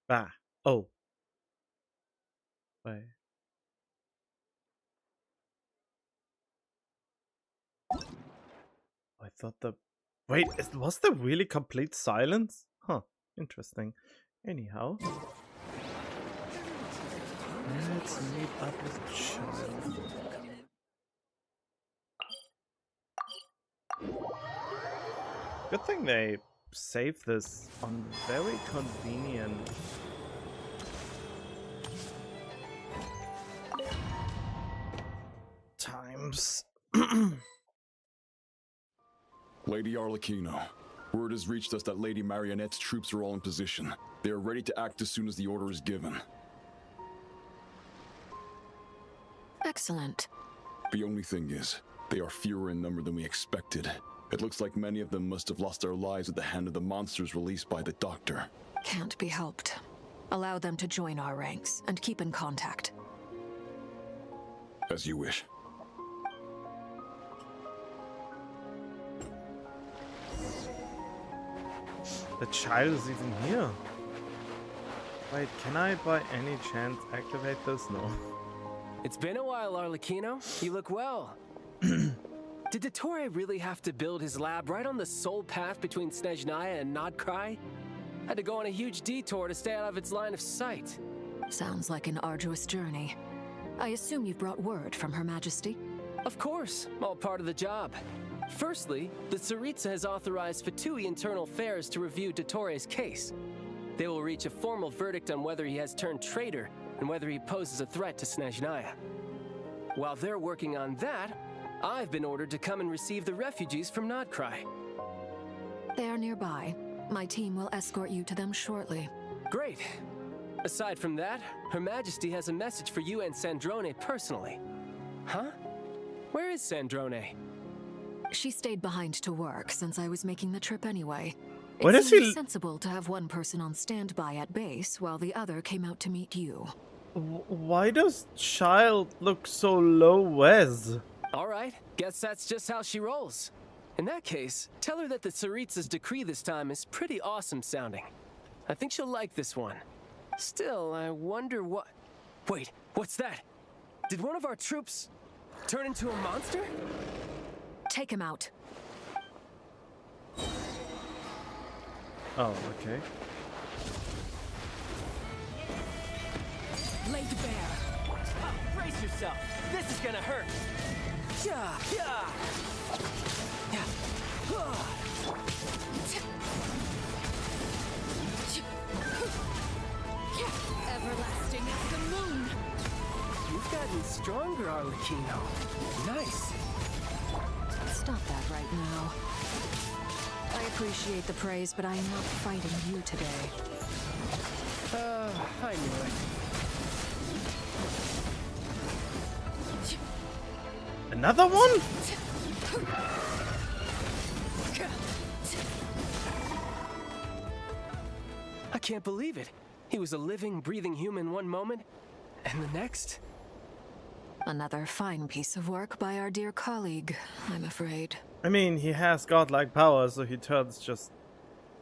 Ah. Oh. Wait. I thought the... Wait, was there really complete silence? Huh. Interesting. Anyhow. Let's meet up with Child. Good thing they saved this on very convenient times. Lady Arlecchino, word has reached us that Lady Marionette's troops are all in position. They are ready to act as soon as the order is given. Excellent. The only thing is, they are fewer in number than we expected. It looks like many of them must have lost their lives at the hand of the monsters released by the Doctor. Can't be helped. Allow them to join our ranks and keep in contact. As you wish. The child is even here. Wait, can I by any chance activate this? No. It's been a while, Arlecchino. You look well. Did Dottore really have to build his lab right on the sole path between Snezhnaya and Nodcry? Had to go on a huge detour to stay out of its line of sight. Sounds like an arduous journey. I assume you've brought word from Her Majesty? Of course, all part of the job. Firstly, the Tsaritsa has authorized Fatui Internal Affairs to review Dottore's case. They will reach a formal verdict on whether he has turned traitor and whether he poses a threat to Snezhnaya. While they're working on that, I've been ordered to come and receive the refugees from Nodcry. They are nearby. My team will escort you to them shortly. Great. Aside from that, Her Majesty has a message for you and Sandrone personally. Huh? Where is Sandrone? She stayed behind to work since I was making the trip anyway. What It is he- seemed sensible to have one person on standby at base while the other came out to meet you. Why does Child look so low-res? All right, guess that's just how she rolls. In that case, tell her that the Tsaritsa's decree this time is pretty awesome sounding. I think she'll like this one. Still, I wonder what... Wait, what's that? Did one of our troops turn into a monster? Take him out. Oh, okay. Laid bare. Oh, brace yourself. This is gonna hurt. Yeah, yeah. Everlasting as the moon. You've gotten stronger, Arlecchino. Nice. Stop that right now. I appreciate the praise, but I am not fighting you today. I knew it. Another one? I can't believe it. He was a living, breathing human one moment, and the next... Another fine piece of work by our dear colleague, I'm afraid. I mean, he has godlike power, so he turns just...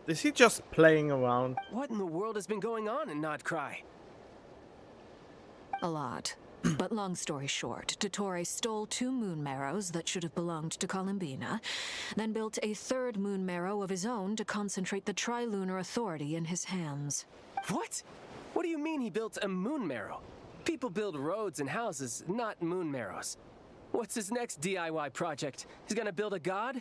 Is he just playing around? What in the world has been going on in Nodcry? A lot. But long story short, Dottore stole 2 moon marrows that should have belonged to Columbina, then built a 3rd moon marrow of his own to concentrate the Trilunar Authority in his hands. What? What do you mean he built a moon marrow? People build roads and houses, not moon marrows. What's his next DIY project? He's gonna build a god?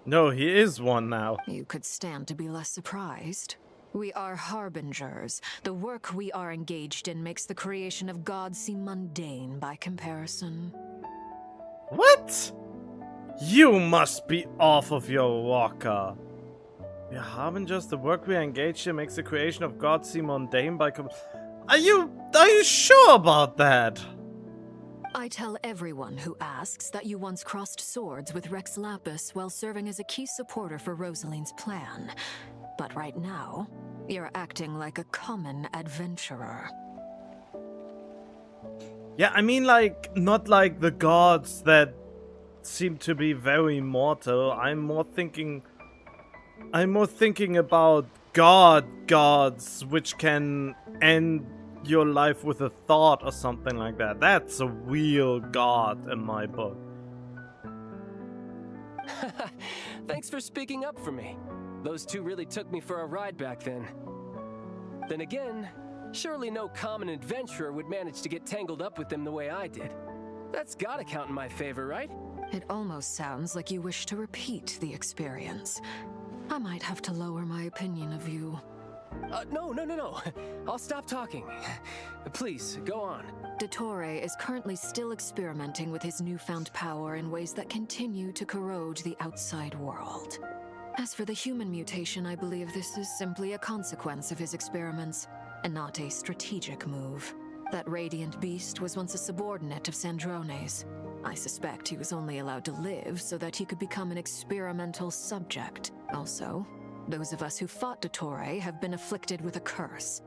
No, he is one now. You could stand to be less surprised. We are harbingers. The work we are engaged in makes the creation of gods seem mundane by comparison. What? You must be off of your rocker. We are harbingers. The work we are engaged in makes the creation of gods seem mundane by Are you sure about that? I tell everyone who asks that you once crossed swords with Rex Lapis while serving as a key supporter for Rosaline's plan. But right now, you're acting like a common adventurer. Yeah, I mean, like, not like the gods that seem to be very mortal. I'm more thinking about gods, which can end your life with a thought or something like that. That's a real god in my book. Thanks for speaking up for me. Those two really took me for a ride back then. Then again, surely no common adventurer would manage to get tangled up with them the way I did. That's gotta count in my favor, right? It almost sounds like you wish to repeat the experience. I might have to lower my opinion of you. No. I'll stop talking. Please, go on. Dottore is currently still experimenting with his newfound power in ways that continue to corrode the outside world. As for the human mutation, I believe this is simply a consequence of his experiments, and not a strategic move. That radiant beast was once a subordinate of Sandrone's. I suspect he was only allowed to live so that he could become an experimental subject. Also, those of us who fought Dottore have been afflicted with a curse.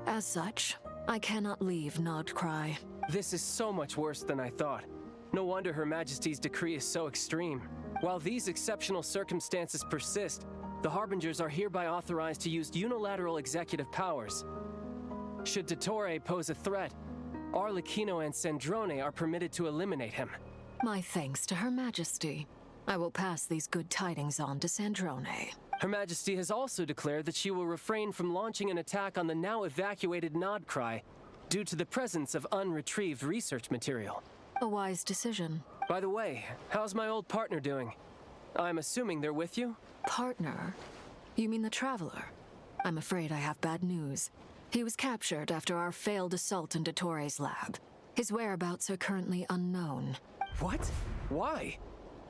As such, I cannot leave Nodcry. This is so much worse than I thought. No wonder Her Majesty's decree is so extreme. While these exceptional circumstances persist, the Harbingers are hereby authorized to use unilateral executive powers. Should Dottore pose a threat, Arlecchino and Sandrone are permitted to eliminate him. My thanks to Her Majesty. I will pass these good tidings on to Sandrone. Her Majesty has also declared that she will refrain from launching an attack on the now evacuated Nodcry due to the presence of unretrieved research material. A wise decision. By the way, how's my old partner doing? I'm assuming they're with you? Partner? You mean the Traveler? I'm afraid I have bad news. He was captured after our failed assault in Dottore's lab. His whereabouts are currently unknown. What? Why?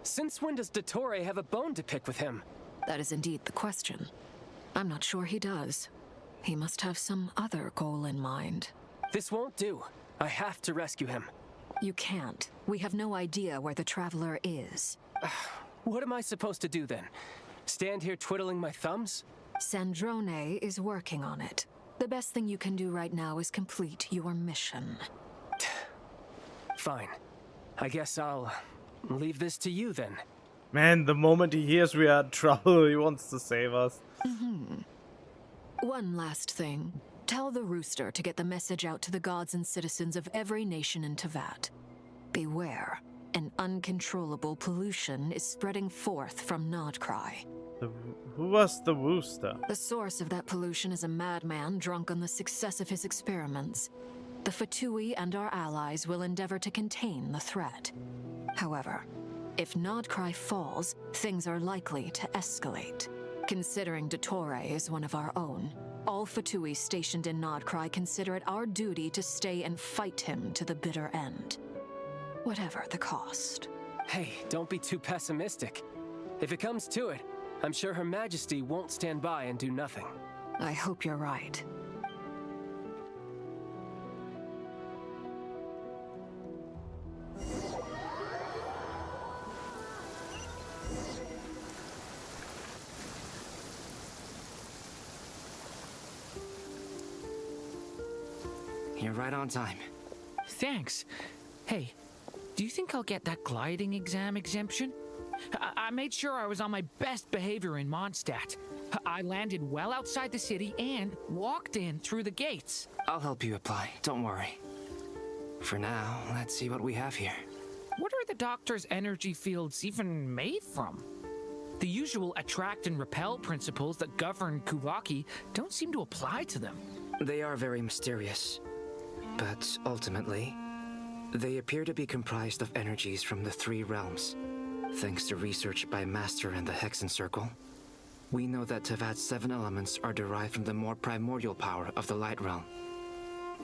Since when does Dottore have a bone to pick with him? That is indeed the question. I'm not sure he does. He must have some other goal in mind. This won't do. I have to rescue him. You can't. We have no idea where the Traveler is. What am I supposed to do then? Stand here twiddling my thumbs? Sandrone is working on it. The best thing you can do right now is complete your mission. Fine. I guess I'll leave this to you then. Man, the moment he hears we are in trouble, he wants to save us. One last thing. Tell the Rooster to get the message out to the gods and citizens of every nation in Teyvat. Beware. An uncontrollable pollution is spreading forth from Nodcry. Who was the Rooster? The source of that pollution is a madman drunk on the success of his experiments. The Fatui and our allies will endeavor to contain the threat. However, if Nodcry falls, things are likely to escalate. Considering Dottore is one of our own, all Fatui stationed in Nodcry consider it our duty to stay and fight him to the bitter end. Whatever the cost. Hey, don't be too pessimistic. If it comes to it, I'm sure Her Majesty won't stand by and do nothing. I hope you're right. You're right on time. Thanks. Hey, do you think I'll get that gliding exam exemption? I made sure I was on my best behavior in Mondstadt. I landed well outside the city and walked in through the gates. I'll help you apply, don't worry. For now, let's see what we have here. What are the doctor's energy fields even made from? The usual attract and repel principles that govern Kuvaki don't seem to apply to them. They are very mysterious. But ultimately, they appear to be comprised of energies from the three realms. Thanks to research by Master and the Hexen Circle, we know that Teyvat's 7 elements are derived from the more primordial power of the Light Realm,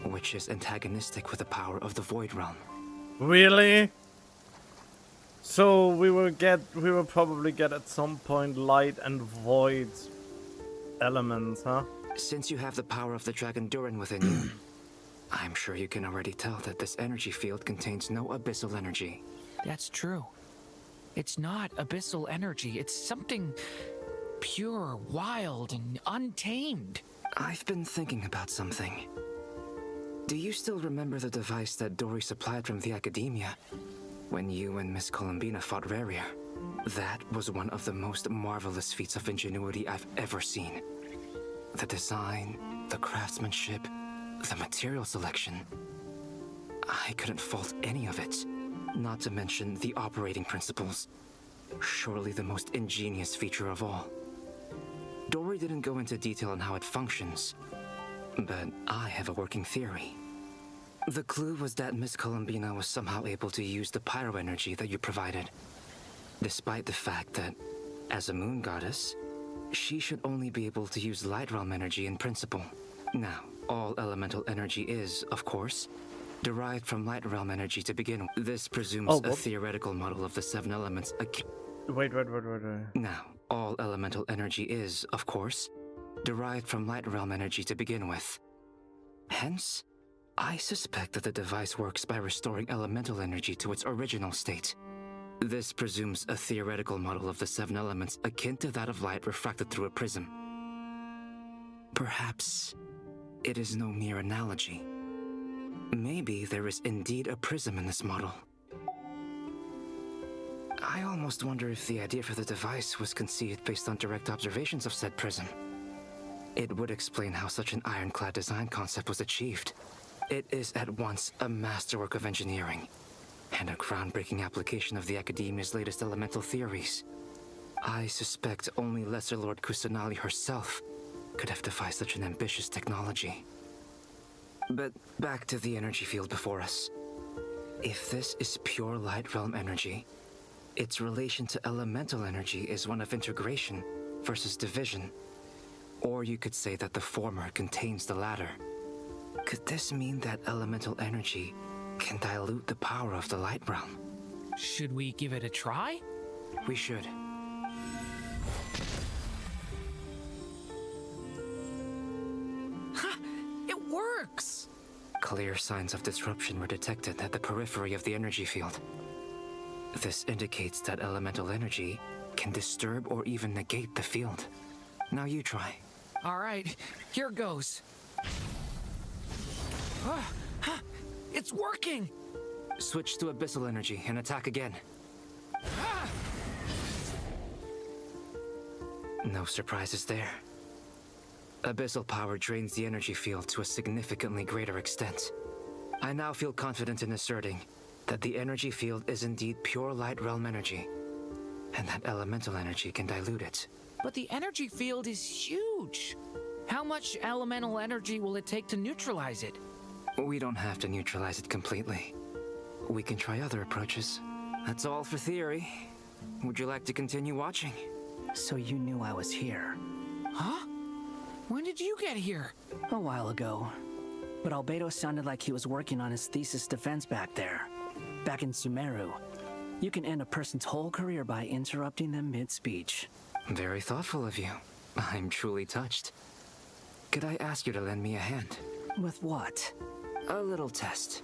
which is antagonistic with the power of the Void Realm. Really? So we will probably get at some point light and void elements, huh? Since you have the power of the Dragon Durin within you, I'm sure you can already tell that this energy field contains no abyssal energy. That's true. It's not abyssal energy. It's something pure, wild, and untamed. I've been thinking about something. Do you still remember the device that Dory supplied from the Academia when you and Miss Columbina fought Rarier? That was one of the most marvelous feats of ingenuity I've ever seen. The design, the craftsmanship, the material selection. I couldn't fault any of it. Not to mention the operating principles. Surely the most ingenious feature of all. Dory didn't go into detail on how it functions, but I have a working theory. The clue was that Miss Columbina was somehow able to use the pyro energy that you provided, despite the fact that, as a moon goddess, she should only be able to use light realm energy in principle. Now, all elemental energy is, of course, derived from light realm energy to begin with. This presumes a theoretical model of the 7 elements akin. Wait. Now, all elemental energy is, of course, derived from light realm energy to begin with. Hence, I suspect that the device works by restoring elemental energy to its original state. This presumes a theoretical model of the 7 elements akin to that of light refracted through a prism. Perhaps it is no mere analogy. Maybe there is indeed a prism in this model. I almost wonder if the idea for the device was conceived based on direct observations of said prism. It would explain how such an ironclad design concept was achieved. It is at once a masterwork of engineering and a groundbreaking application of the Academia's latest elemental theories. I suspect only Lesser Lord Kusanali herself could have devised such an ambitious technology. But back to the energy field before us. If this is pure light realm energy, its relation to elemental energy is one of integration versus division. Or you could say that the former contains the latter. Could this mean that elemental energy can dilute the power of the light realm? Should we give it a try? We should. Ha! It works! Clear signs of disruption were detected at the periphery of the energy field. This indicates that elemental energy can disturb or even negate the field. Now you try. All right, here goes. It's working! Switch to abyssal energy and attack again. No surprises there. Abyssal power drains the energy field to a significantly greater extent. I now feel confident in asserting that the energy field is indeed pure light realm energy, and that elemental energy can dilute it. But the energy field is huge. How much elemental energy will it take to neutralize it? We don't have to neutralize it completely. We can try other approaches. That's all for theory. Would you like to continue watching? So you knew I was here. Huh? When did you get here? A while ago. But Albedo sounded like he was working on his thesis defense back there. Back in Sumeru. You can end a person's whole career by interrupting them mid-speech. Very thoughtful of you. I'm truly touched. Could I ask you to lend me a hand? With what? A little test.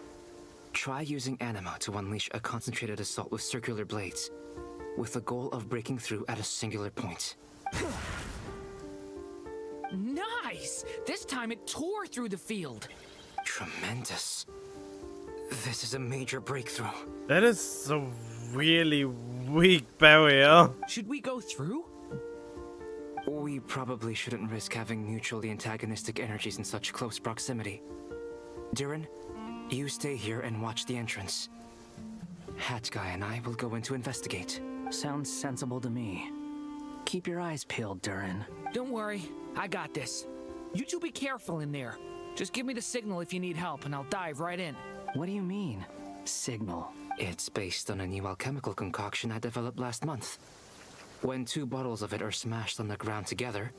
Try using Anima to unleash a concentrated assault with circular blades, with the goal of breaking through at a singular point. Nice! This time it tore through the field. Tremendous. This is a major breakthrough. That is a really weak barrier. Should we go through? We probably shouldn't risk having mutually antagonistic energies in such close proximity. Durin, you stay here and watch the entrance. Hat Guy and I will go in to investigate. Sounds sensible to me. Keep your eyes peeled, Durin. Don't worry, I got this. You two be careful in there. Just give me the signal if you need help and I'll dive right in. What do you mean, signal? It's based on a new alchemical concoction I developed last month. When 2 bottles of it are smashed on the ground together,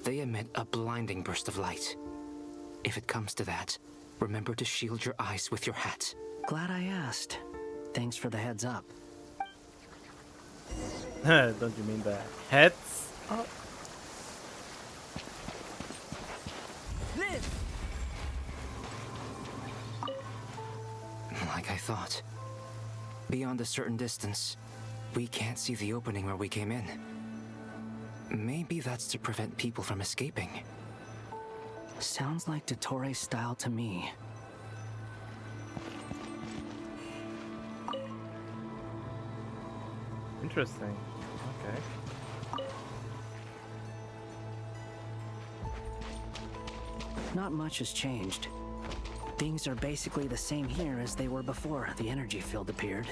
they emit a blinding burst of light. If it comes to that, remember to shield your eyes with your hat. Glad I asked. Thanks for the heads up. Don't you mean the heads up? Like I thought. Beyond a certain distance, we can't see the opening where we came in. Maybe that's to prevent people from escaping. Sounds like Dottore style to me. Interesting. Okay. Not much has changed. Things are basically the same here as they were before the energy field appeared.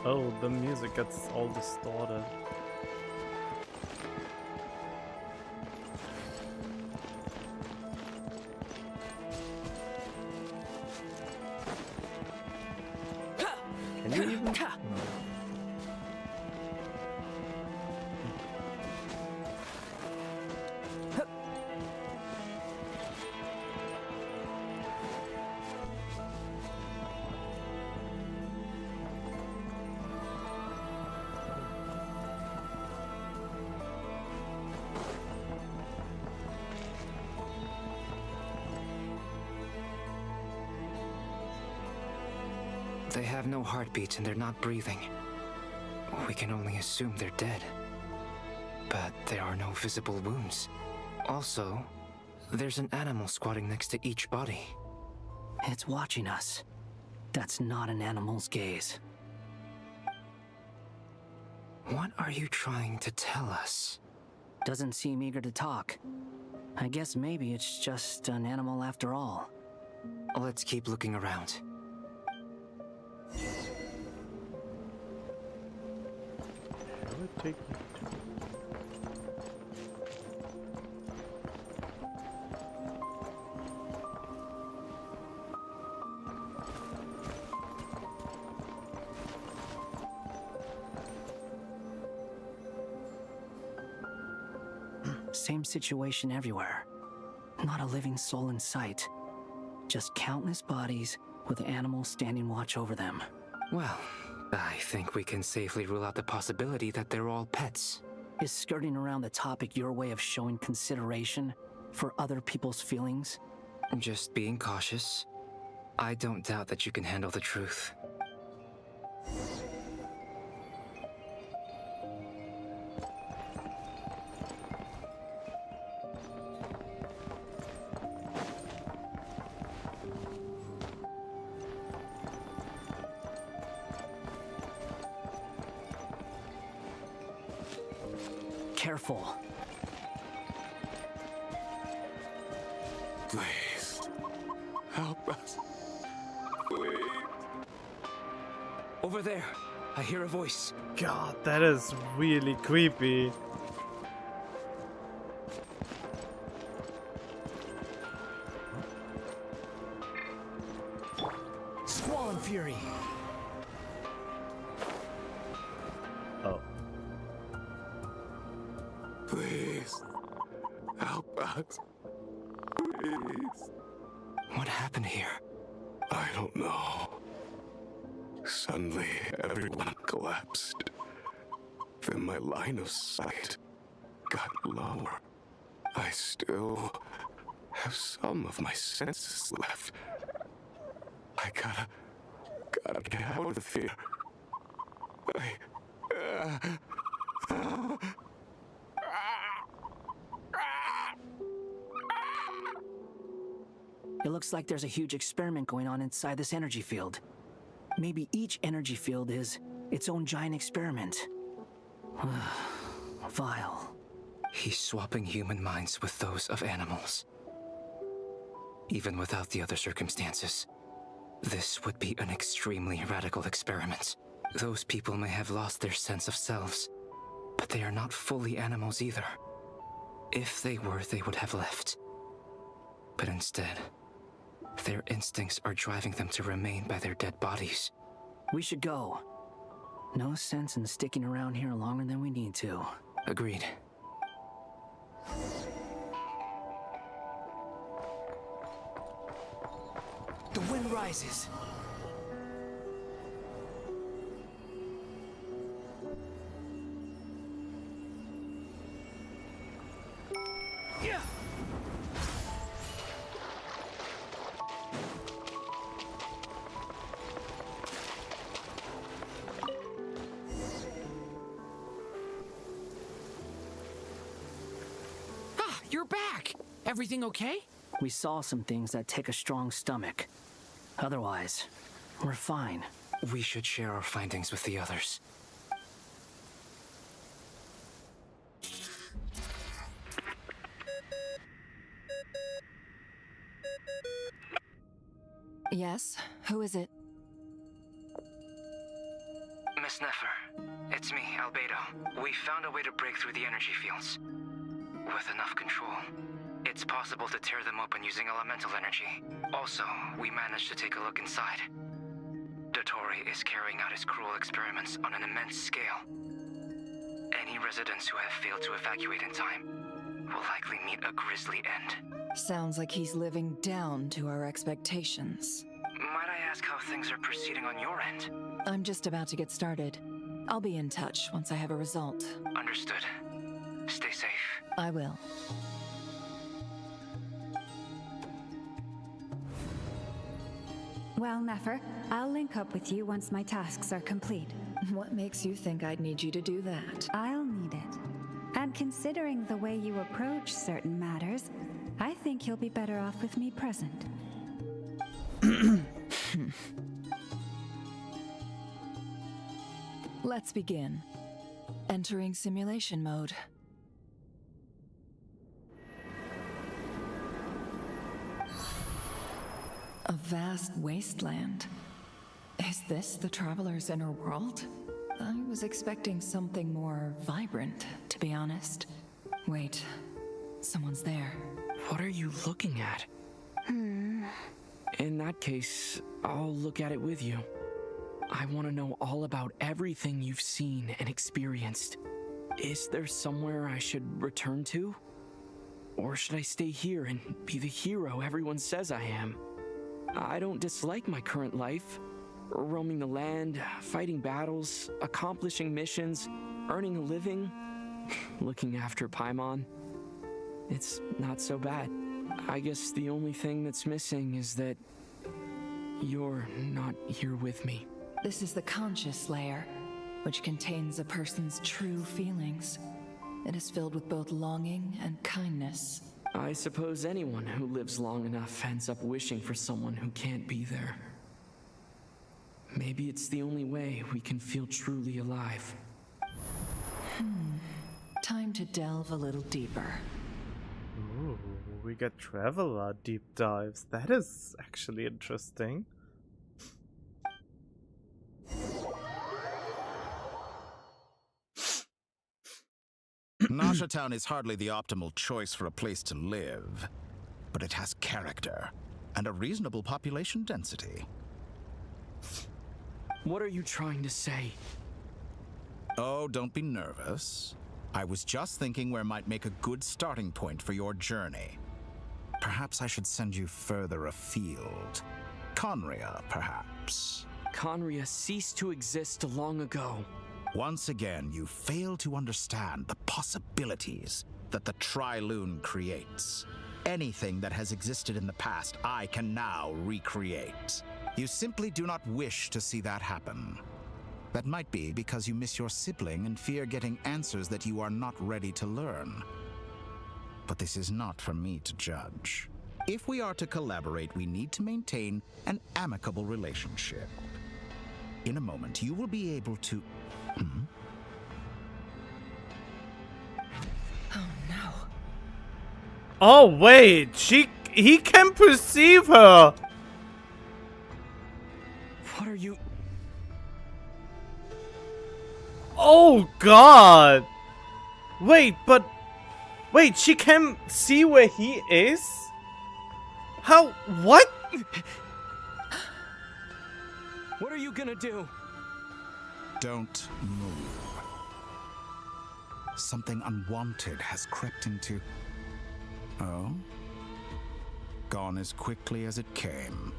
Oh, the music gets all distorted. Can you even? No. They have no heartbeats and they're not breathing. We can only assume they're dead. But there are no visible wounds. Also, there's an animal squatting next to each body. It's watching us. That's not an animal's gaze. What are you trying to tell us? Doesn't seem eager to talk. I guess maybe it's just an animal after all. Let's keep looking around. Will it take me? Same situation everywhere. Not a living soul in sight. Just countless bodies with animals standing watch over them. Well, I think we can safely rule out the possibility that they're all pets. Is skirting around the topic your way of showing consideration for other people's feelings? Just being cautious. I don't doubt that you can handle the truth. Careful. Please, help us. Please. Over there, I hear a voice. God, that is really creepy. Squall and Fury. Oh. Please, help us. Please. What happened here? I don't know. Suddenly, everyone collapsed. Then my line of sight got lower. I still have some of my senses left. I gotta get out of here. It looks like there's a huge experiment going on inside this energy field. Maybe each energy field is its own giant experiment. Vile. He's swapping human minds with those of animals. Even without the other circumstances, this would be an extremely radical experiment. Those people may have lost their sense of selves, but they are not fully animals either. If they were, they would have left. But instead, their instincts are driving them to remain by their dead bodies. We should go. No sense in sticking around here longer than we need to. Agreed. The wind rises. Yeah. Ah, you're back. Everything okay? We saw some things that take a strong stomach. Otherwise, we're fine. We should share our findings with the others. Yes? Who is it? Miss Nefer, it's me, Albedo. We found a way to break through the energy fields. With enough control, it's possible to tear them open using elemental energy. Also, we managed to take a look inside. Dottore is carrying out his cruel experiments on an immense scale. Any residents who have failed to evacuate in time will likely meet a grisly end. Sounds like he's living down to our expectations. Might I ask how things are proceeding on your end? I'm just about to get started. I'll be in touch once I have a result. Understood. Stay safe. I will. Well, Nefer, I'll link up with you once my tasks are complete. What makes you think I'd need you to do that? I'll need it. And considering the way you approach certain matters, I think you'll be better off with me present. Let's begin. Entering simulation mode. A vast wasteland. Is this the Traveler's inner world? I was expecting something more vibrant, to be honest. Wait, someone's there. What are you looking at? In that case, I'll look at it with you. I want to know all about everything you've seen and experienced. Is there somewhere I should return to? Or should I stay here and be the hero everyone says I am? I don't dislike my current life. Roaming the land, fighting battles, accomplishing missions, earning a living, looking after Paimon. It's not so bad. I guess the only thing that's missing is that you're not here with me. This is the conscious layer, which contains a person's true feelings. It is filled with both longing and kindness. I suppose anyone who lives long enough ends up wishing for someone who can't be there. Maybe it's the only way we can feel truly alive. Time to delve a little deeper. Ooh, we got Traveler deep dives. That is actually interesting. Nasha Town is hardly the optimal choice for a place to live, but it has character and a reasonable population density. What are you trying to say? Oh, don't be nervous. I was just thinking where might make a good starting point for your journey. Perhaps I should send you further afield. Conria, perhaps. Conria ceased to exist long ago. Once again, you fail to understand the possibilities that the Tri-Lune creates. Anything that has existed in the past, I can now recreate. You simply do not wish to see that happen. That might be because you miss your sibling and fear getting answers that you are not ready to learn. But this is not for me to judge. If we are to collaborate, we need to maintain an amicable relationship. In a moment, you will be able to... Oh no. Oh wait, he can perceive her. What are you... Oh god. Wait, she can see where he is? How? What? What are you gonna do? Don't move. Something unwanted has crept into... Oh? Gone as quickly as it came.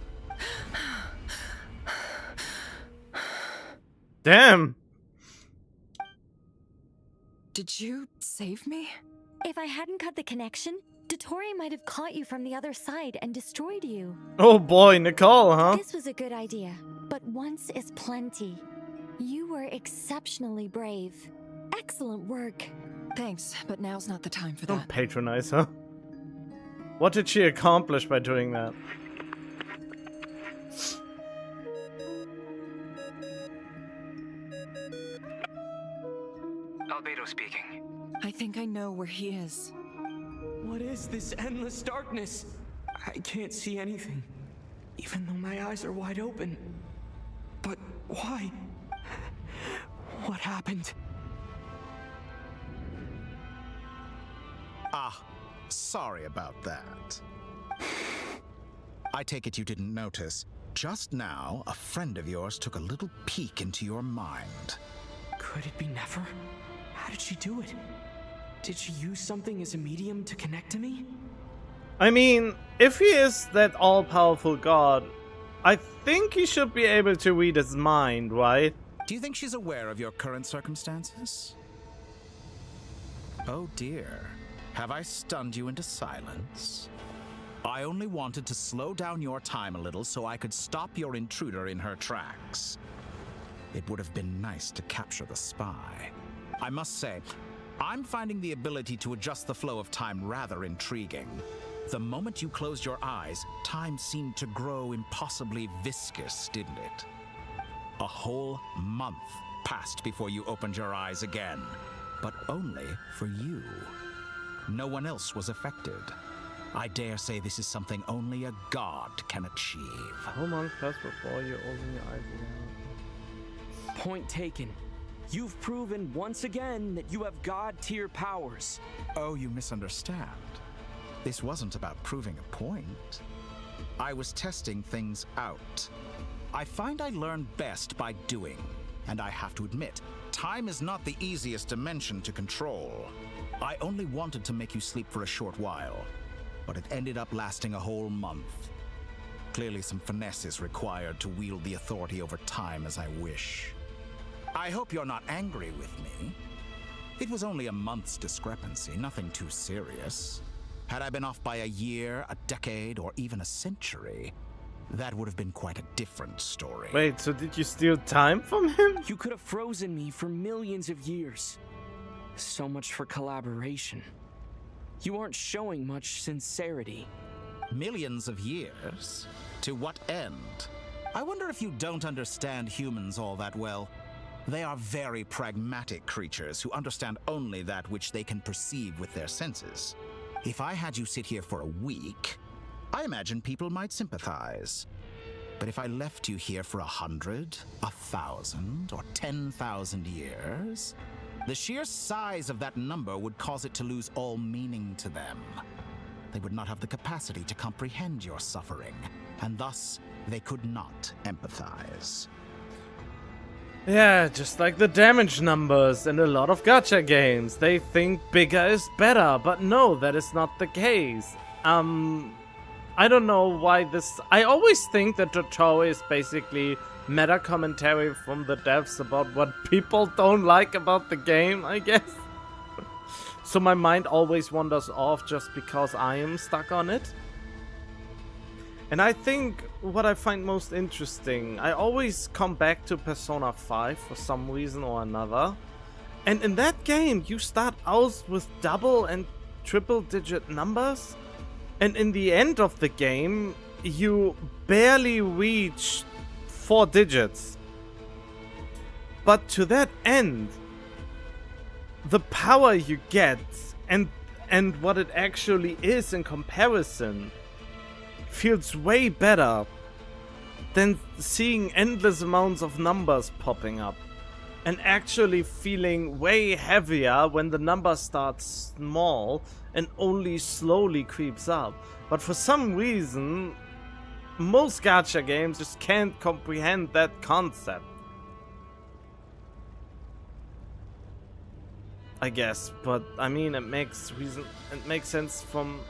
Damn. Did you save me? If I hadn't cut the connection, Dottore might have caught you from the other side and destroyed you. Oh boy, Nicole, huh? This was a good idea, but once is plenty. You were exceptionally brave. Excellent work. Thanks, but now's not the time for Don't that. patronize her. What did she accomplish by doing that? Albedo speaking. I think I know where he is. What is this endless darkness? I can't see anything, even though my eyes are wide open. But why? What happened? Ah, sorry about that. I take it you didn't notice. Just now, a friend of yours took a little peek into your mind. Could it be Nefer? How did she do it? Did she use something as a medium to connect to me? I mean, if he is that all-powerful god, I think he should be able to read his mind, right? Do you think she's aware of your current circumstances? Oh dear. Have I stunned you into silence? I only wanted to slow down your time a little so I could stop your intruder in her tracks. It would have been nice to capture the spy. I must say, I'm finding the ability to adjust the flow of time rather intriguing. The moment you closed your eyes, time seemed to grow impossibly viscous, didn't it? A whole month passed before you opened your eyes again, but only for you. No one else was affected. I dare say this is something only a god can achieve. A whole month passed before you open your eyes again. Point taken. You've proven once again that you have god-tier powers. Oh, you misunderstand. This wasn't about proving a point. I was testing things out. I find I learn best by doing, and I have to admit, time is not the easiest dimension to control. I only wanted to make you sleep for a short while, but it ended up lasting a whole month. Clearly some finesse is required to wield the authority over time as I wish. I hope you're not angry with me. It was only a month's discrepancy, nothing too serious. Had I been off by a year, a decade, or even a century, that would have been quite a different story. Wait, so did you steal time from him? You could have frozen me for millions of years. So much for collaboration. You aren't showing much sincerity. Millions of years? To what end? I wonder if you don't understand humans all that well. They are very pragmatic creatures who understand only that which they can perceive with their senses. If I had you sit here for a week, I imagine people might sympathize. But if I left you here for 100, 1,000, or 10,000 years, the sheer size of that number would cause it to lose all meaning to them. They would not have the capacity to comprehend your suffering, and thus they could not empathize. Yeah, just like the damage numbers in a lot of gacha games. They think bigger is better, but no, that is not the case. I don't know why this... I always think that tutorial is basically meta commentary from the devs about what people don't like about the game, I guess. So my mind always wanders off just because I am stuck on it. And I think what I find most interesting, I always come back to Persona 5 for some reason or another. And in that game, you start out with double and triple digit numbers. And in the end of the game, you barely reach 4 digits. But to that end, the power you get and what it actually is in comparison feels way better than seeing endless amounts of numbers popping up, and actually feeling way heavier when the number starts small and only slowly creeps up. But for some reason, most gacha games just can't comprehend that concept, I guess. But I mean, it makes sense from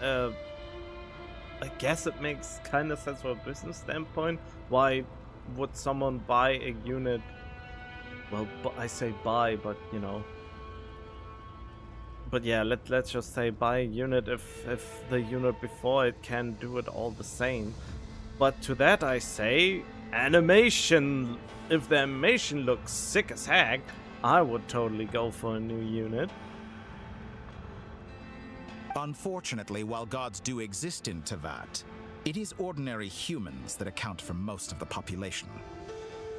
I guess it makes kind of sense from a business standpoint. Why would someone buy a unit? Well, I say buy, but you know. But yeah, let's just say buy a unit if the unit before it can do it all the same. But to that I say, animation. If the animation looks sick as heck, I would totally go for a new unit. Unfortunately, while gods do exist in Tevat, it is ordinary humans that account for most of the population.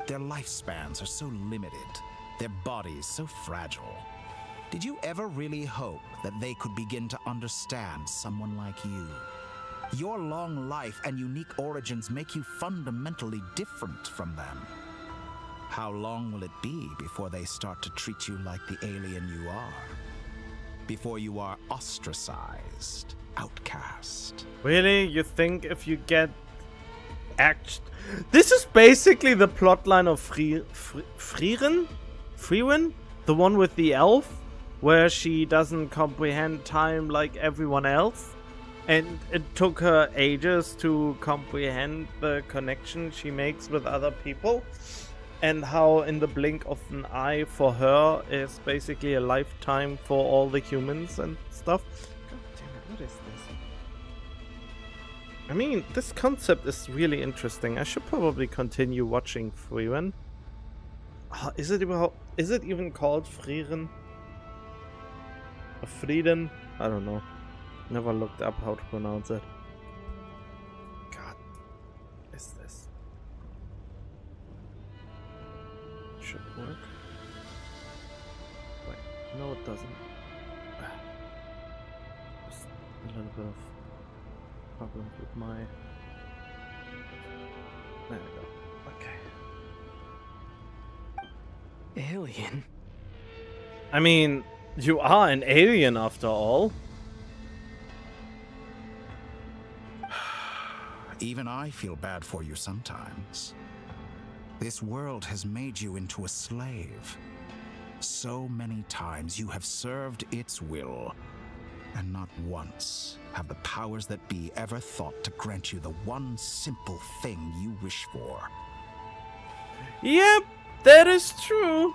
Their lifespans are so limited, their bodies so fragile. Did you ever really hope that they could begin to understand someone like you? Your long life and unique origins make you fundamentally different from them. How long will it be before they start to treat you like the alien you are? Before you are ostracized, outcast? Really? You think if you get This is basically the plotline of Frieren? The one with the elf? Where she doesn't comprehend time like everyone else. And it took her ages to comprehend the connection she makes with other people. And how in the blink of an eye for her is basically a lifetime for all the humans and stuff. God damn it, what is this? I mean, this concept is really interesting. I should probably continue watching Frieren. Is it even called Frieren? Or Frieden? I don't know. Never looked up how to pronounce it. God, is this? Should work. Wait, no, it doesn't. Just a little bit of problems with my. There we go. Okay. Alien? I mean, you are an alien after all. Even I feel bad for you sometimes. This world has made you into a slave. So many times you have served its will, and not once have the powers that be ever thought to grant you the one simple thing you wish for. Yep, that is true.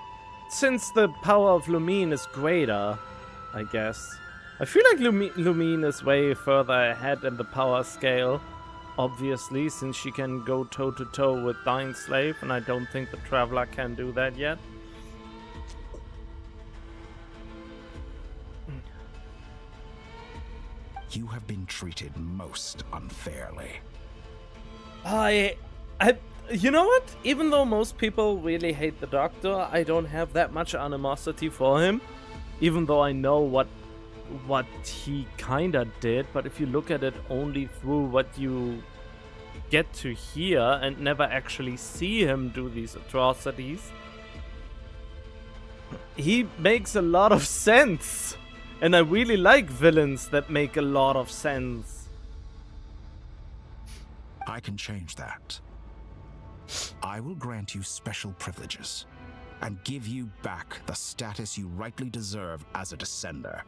Since the power of Lumine is greater, I guess. I feel like Lumine is way further ahead in the power scale. Obviously, since she can go toe-to-toe with Dying Slave, and I don't think the Traveler can do that yet. You have been treated most unfairly. You know what? Even though most people really hate the Doctor, I don't have that much animosity for him. Even though I know what he kinda did, but if you look at it only through what you get to hear and never actually see him do these atrocities, he makes a lot of sense. And I really like villains that make a lot of sense. I can change that. I will grant you special privileges and give you back the status you rightly deserve as a descender.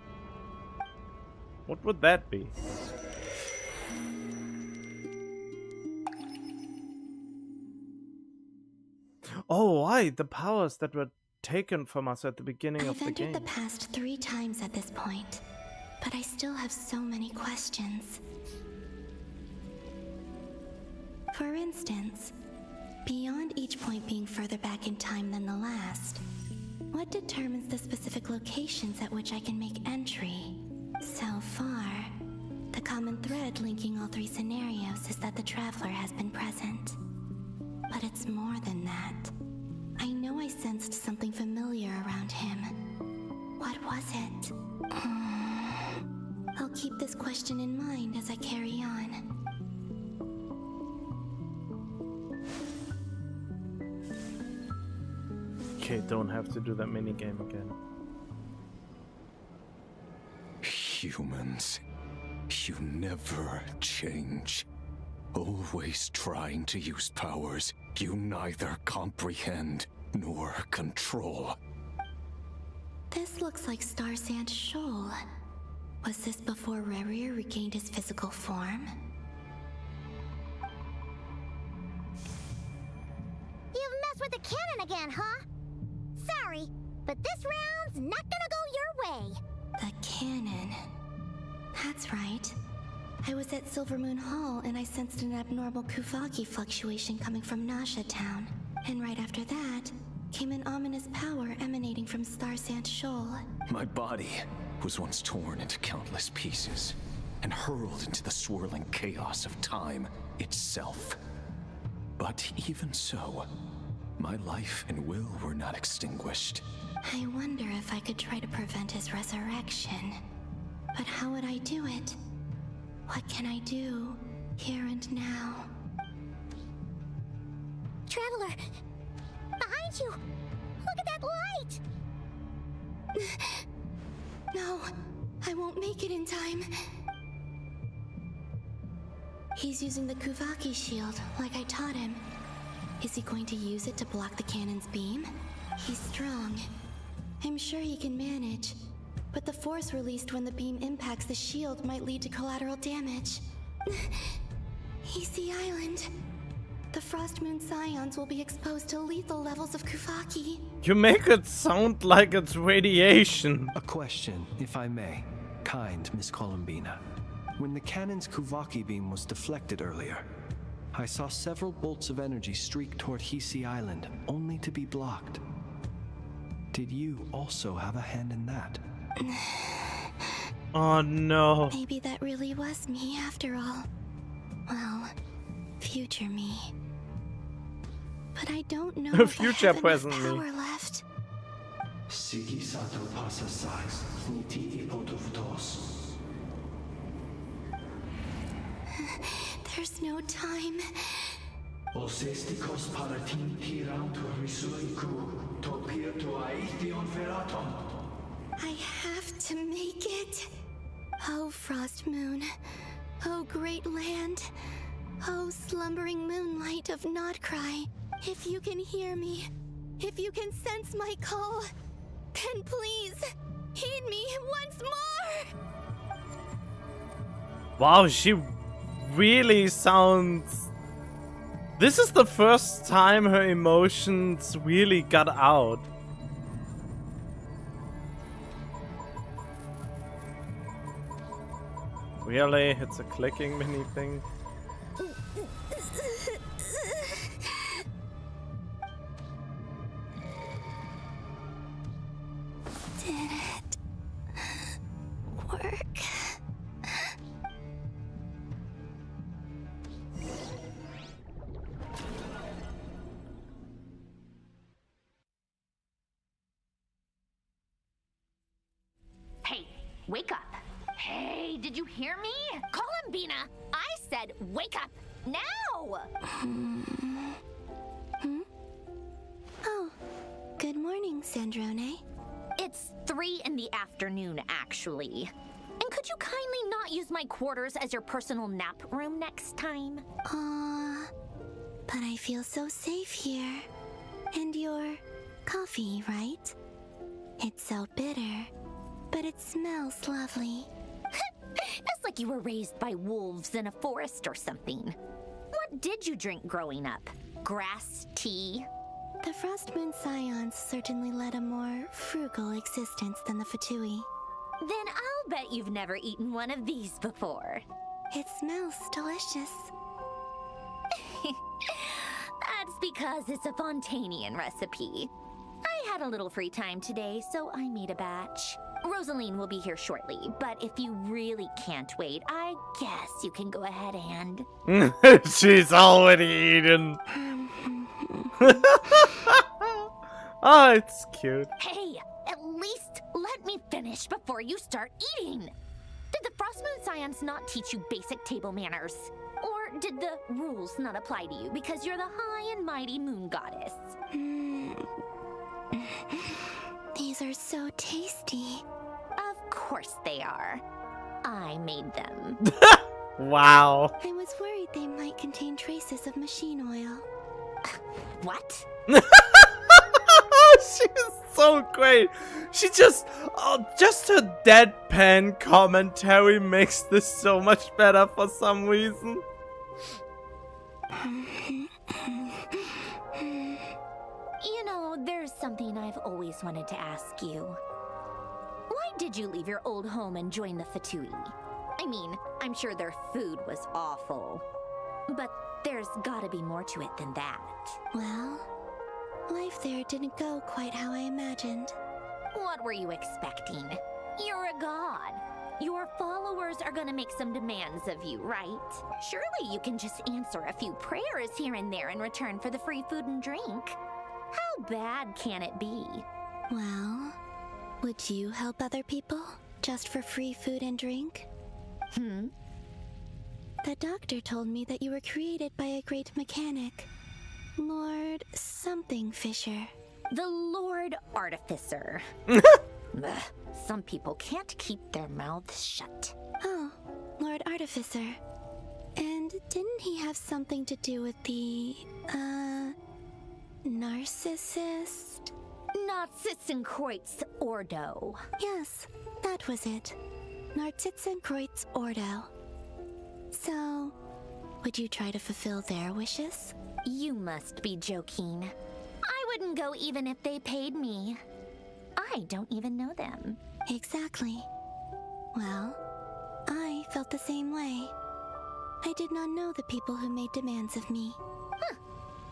What would that be? Oh, why? The powers that were taken from us at the beginning of the game. I've entered the past 3 times at this point, but I still have so many questions. For instance, beyond each point being further back in time than the last, what determines the specific locations at which I can make entry? So far, the common thread linking all 3 scenarios is that the Traveler has been present. But it's more than that. I know I sensed something familiar around him. What was it? I'll keep this question in mind as I carry on. Okay, don't have to do that minigame again. Humans, you never change. Always trying to use powers you neither comprehend nor control. This looks like Star Sand Shoal. Was this before Rerir regained his physical form? You've messed with the cannon again, huh? Sorry, but this round's not gonna go your way. The cannon. That's right. I was at Silvermoon Hall and I sensed an abnormal Kuvagi fluctuation coming from Nasha Town. And right after that, came an ominous power emanating from Star Sand Shoal. My body was once torn into countless pieces and hurled into the swirling chaos of time itself. But even so, my life and will were not extinguished. I wonder if I could try to prevent his resurrection. But how would I do it? What can I do here and now? Traveler! Behind you! Look at that light! No, I won't make it in time. He's using the Kuvaki shield, like I taught him. Is he going to use it to block the cannon's beam? He's strong. I'm sure he can manage. But the force released when the beam impacts the shield might lead to collateral damage. EC Island. The Frost Moon Scions will be exposed to lethal levels of Kuvaki. You make it sound like it's radiation. A question, if I may. Kind Miss Columbina. When the cannon's Kuvaki beam was deflected earlier, I saw several bolts of energy streak toward Hisi Island, only to be blocked. Did you also have a hand in that? Oh no. Maybe that really was me after all. Well, future me. But I don't know if Future I have present enough me. power left. There's no time. I have to make it. Oh, Frost Moon. Oh, great land. Oh, slumbering moonlight of Nodcry. If you can hear me, if you can sense my call, then please, heed me once more! Wow, she really sounds... This is the first time her emotions really got out. Really? It's a clicking mini thing? Did it work? Hey, wake up. Hey, did you hear me? Columbina, I said wake up now! Oh, good morning, Sandrone. It's 3 in the afternoon, actually. And could you kindly not use my quarters as your personal nap room next time? But I feel so safe here. And your coffee, right? It's so bitter, but it smells lovely. That's like you were raised by wolves in a forest or something. What did you drink growing up? Grass tea? The Frost Moon Scions certainly led a more frugal existence than the Fatui. Then I'll bet you've never eaten one of these before. It smells delicious. That's because it's a Fontanian recipe. I had a little free time today, so I made a batch. Rosaline will be here shortly, but if you really can't wait, I guess you can go ahead and... She's already eaten. Oh, it's cute. Hey, at least let me finish before you start eating. Did the Frost Moon Scions not teach you basic table manners? Or did the rules not apply to you because you're the high and mighty moon goddess? These are so tasty. Of course they are. I made them. Wow. I was worried they might contain traces of machine oil. What? She's so great. She just her deadpan commentary makes this so much better for some reason. You know, there's something I've always wanted to ask you. Why did you leave your old home and join the Fatui? I mean, I'm sure their food was awful. But there's gotta be more to it than that. Well, life there didn't go quite how I imagined. What were you expecting? You're a god. Your followers are gonna make some demands of you, right? Surely you can just answer a few prayers here and there in return for the free food and drink. How bad can it be? Well, would you help other people just for free food and drink? The doctor told me that you were created by a great mechanic, Lord something Fisher. The Lord Artificer. Some people can't keep their mouths shut. Oh, Lord Artificer. And didn't he have something to do with the, narcissist? Narcissenkreuz Ordo. Yes, that was it. Narcissenkreuz Ordo. So, would you try to fulfill their wishes? You must be joking. I wouldn't go even if they paid me. I don't even know them. Exactly. Well, I felt the same way. I did not know the people who made demands of me.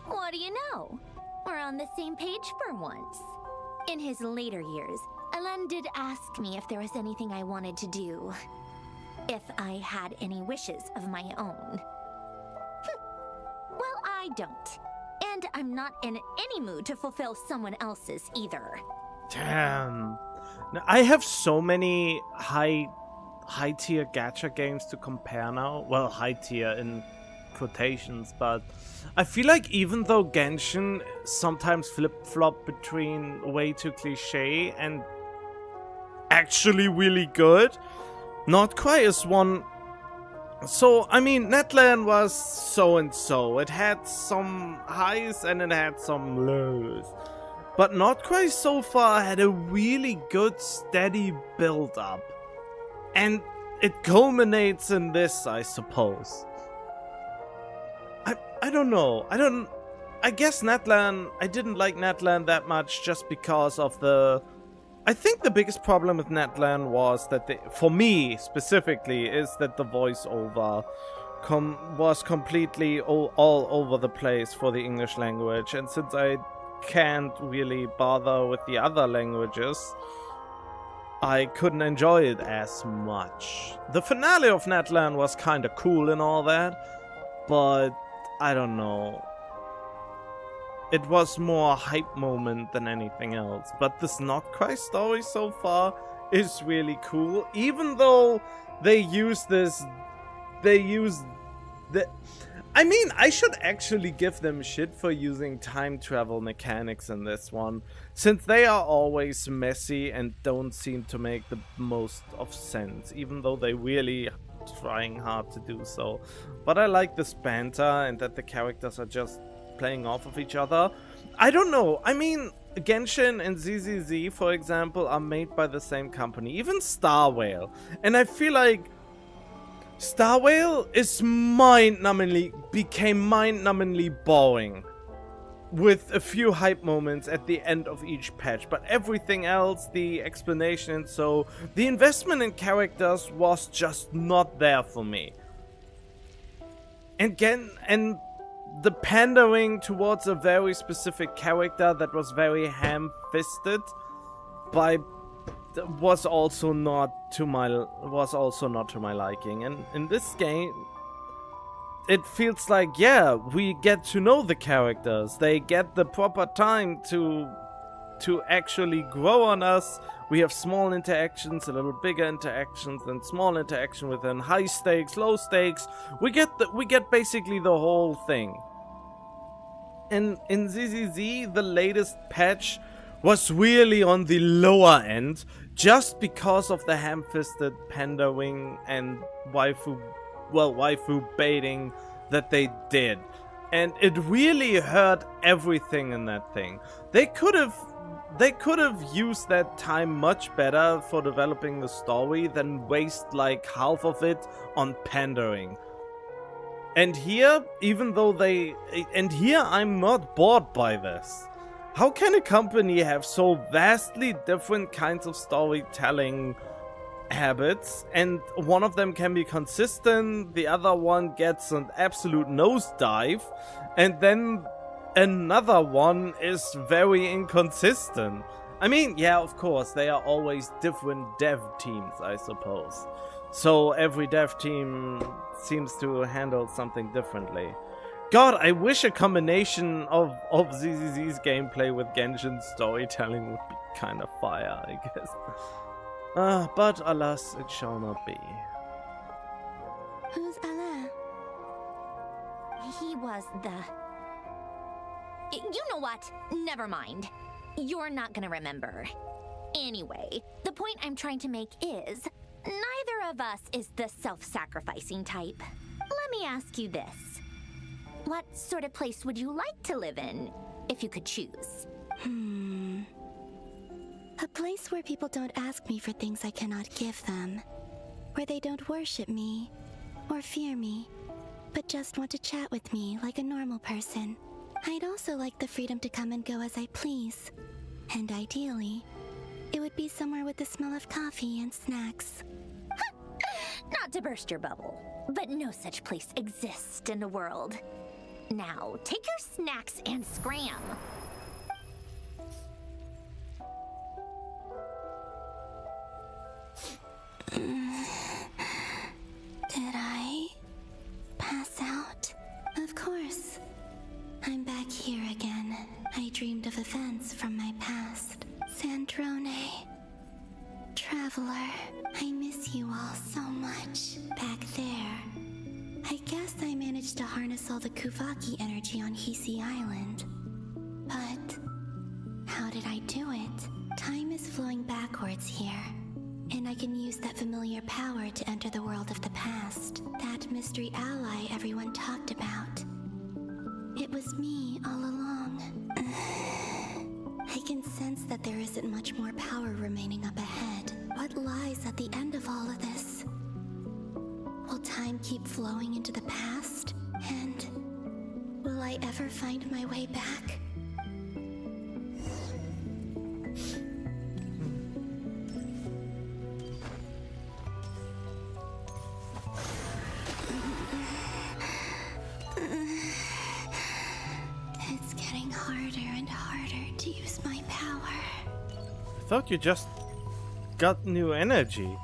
What do you know? We're on the same page for once. In his later years, Alan did ask me if there was anything I wanted to do. If I had any wishes of my own. Well, I don't. And I'm not in any mood to fulfill someone else's either. Damn. Now, I have so many high tier gacha games to compare now. Well, high tier in quotations, but I feel like even though Genshin sometimes flip-flop between way too cliche and actually really good, not quite as one. So, I mean, Netland was so and so. It had some highs and it had some lows. But Not Quite So Far had a really good, steady build-up. And it culminates in this, I suppose. I don't know. I guess Netland, I didn't like Netland that much just because of the... I think the biggest problem with Netland was that, for me specifically, is that the voiceover was completely all over the place for the English language. And since I can't really bother with the other languages, I couldn't enjoy it as much. The finale of Netland was kinda cool and all that, but I don't know. It was more a hype moment than anything else. But this Not Quite story so far is really cool. Even though they use I mean, I should actually give them shit for using time travel mechanics in this one, since they are always messy and don't seem to make the most of sense, even though they really are trying hard to do so. But I like this banter and that the characters are just playing off of each other. I don't know, I mean, Genshin and ZZZ, for example, are made by the same company, even Star Whale, and I feel like Star Whale is became mind-numbingly boring, with a few hype moments at the end of each patch, but everything else, the explanation, so the investment in characters was just not there for me. And the pandering towards a very specific character that was very ham-fisted was also not to my liking. And in this game, it feels like, yeah, we get to know the characters. They get the proper time to actually grow on us. We have small interactions, a little bigger interactions, and small interaction within high stakes, low stakes. We get basically the whole thing. And in ZZZ, the latest patch was really on the lower end, just because of the ham-fisted pandering and waifu baiting that they did. And it really hurt everything in that thing. They could have used that time much better for developing the story than waste like half of it on pandering. And here, I'm not bored by this. How can a company have so vastly different kinds of storytelling habits, and one of them can be consistent, the other one gets an absolute nosedive, and then another one is very inconsistent? I mean, yeah, of course, they are always different dev teams, I suppose. So every dev team seems to handle something differently. God, I wish a combination of ZZZ's gameplay with Genshin's storytelling would be kind of fire, I guess. But alas, it shall not be. Who's Alain? He was the... You know what? Never mind. You're not gonna remember. Anyway, the point I'm trying to make is, neither of us is the self-sacrificing type. Let me ask you this. What sort of place would you like to live in, if you could choose? A place where people don't ask me for things I cannot give them. Where they don't worship me, or fear me, but just want to chat with me like a normal person. I'd also like the freedom to come and go as I please. And ideally, it would be somewhere with the smell of coffee and snacks. Not to burst your bubble, but no such place exists in the world. Now, take your snacks and scram. Did I pass out? Of course. I'm back here again. I dreamed of events from my past. Sandrone. Traveler. I miss you all so much. Back there. I guess I managed to harness all the Kuvaki energy on Hisi Island. But how did I do it? Time is flowing backwards here. And I can use that familiar power to enter the world of the past. That mystery ally everyone talked about. It was me all along. I can sense that there isn't much more power remaining up ahead. What lies at the end of all of this? Will time keep flowing into the past? And will I ever find my way back? It's getting harder and harder to use my power. I thought you just got new energy.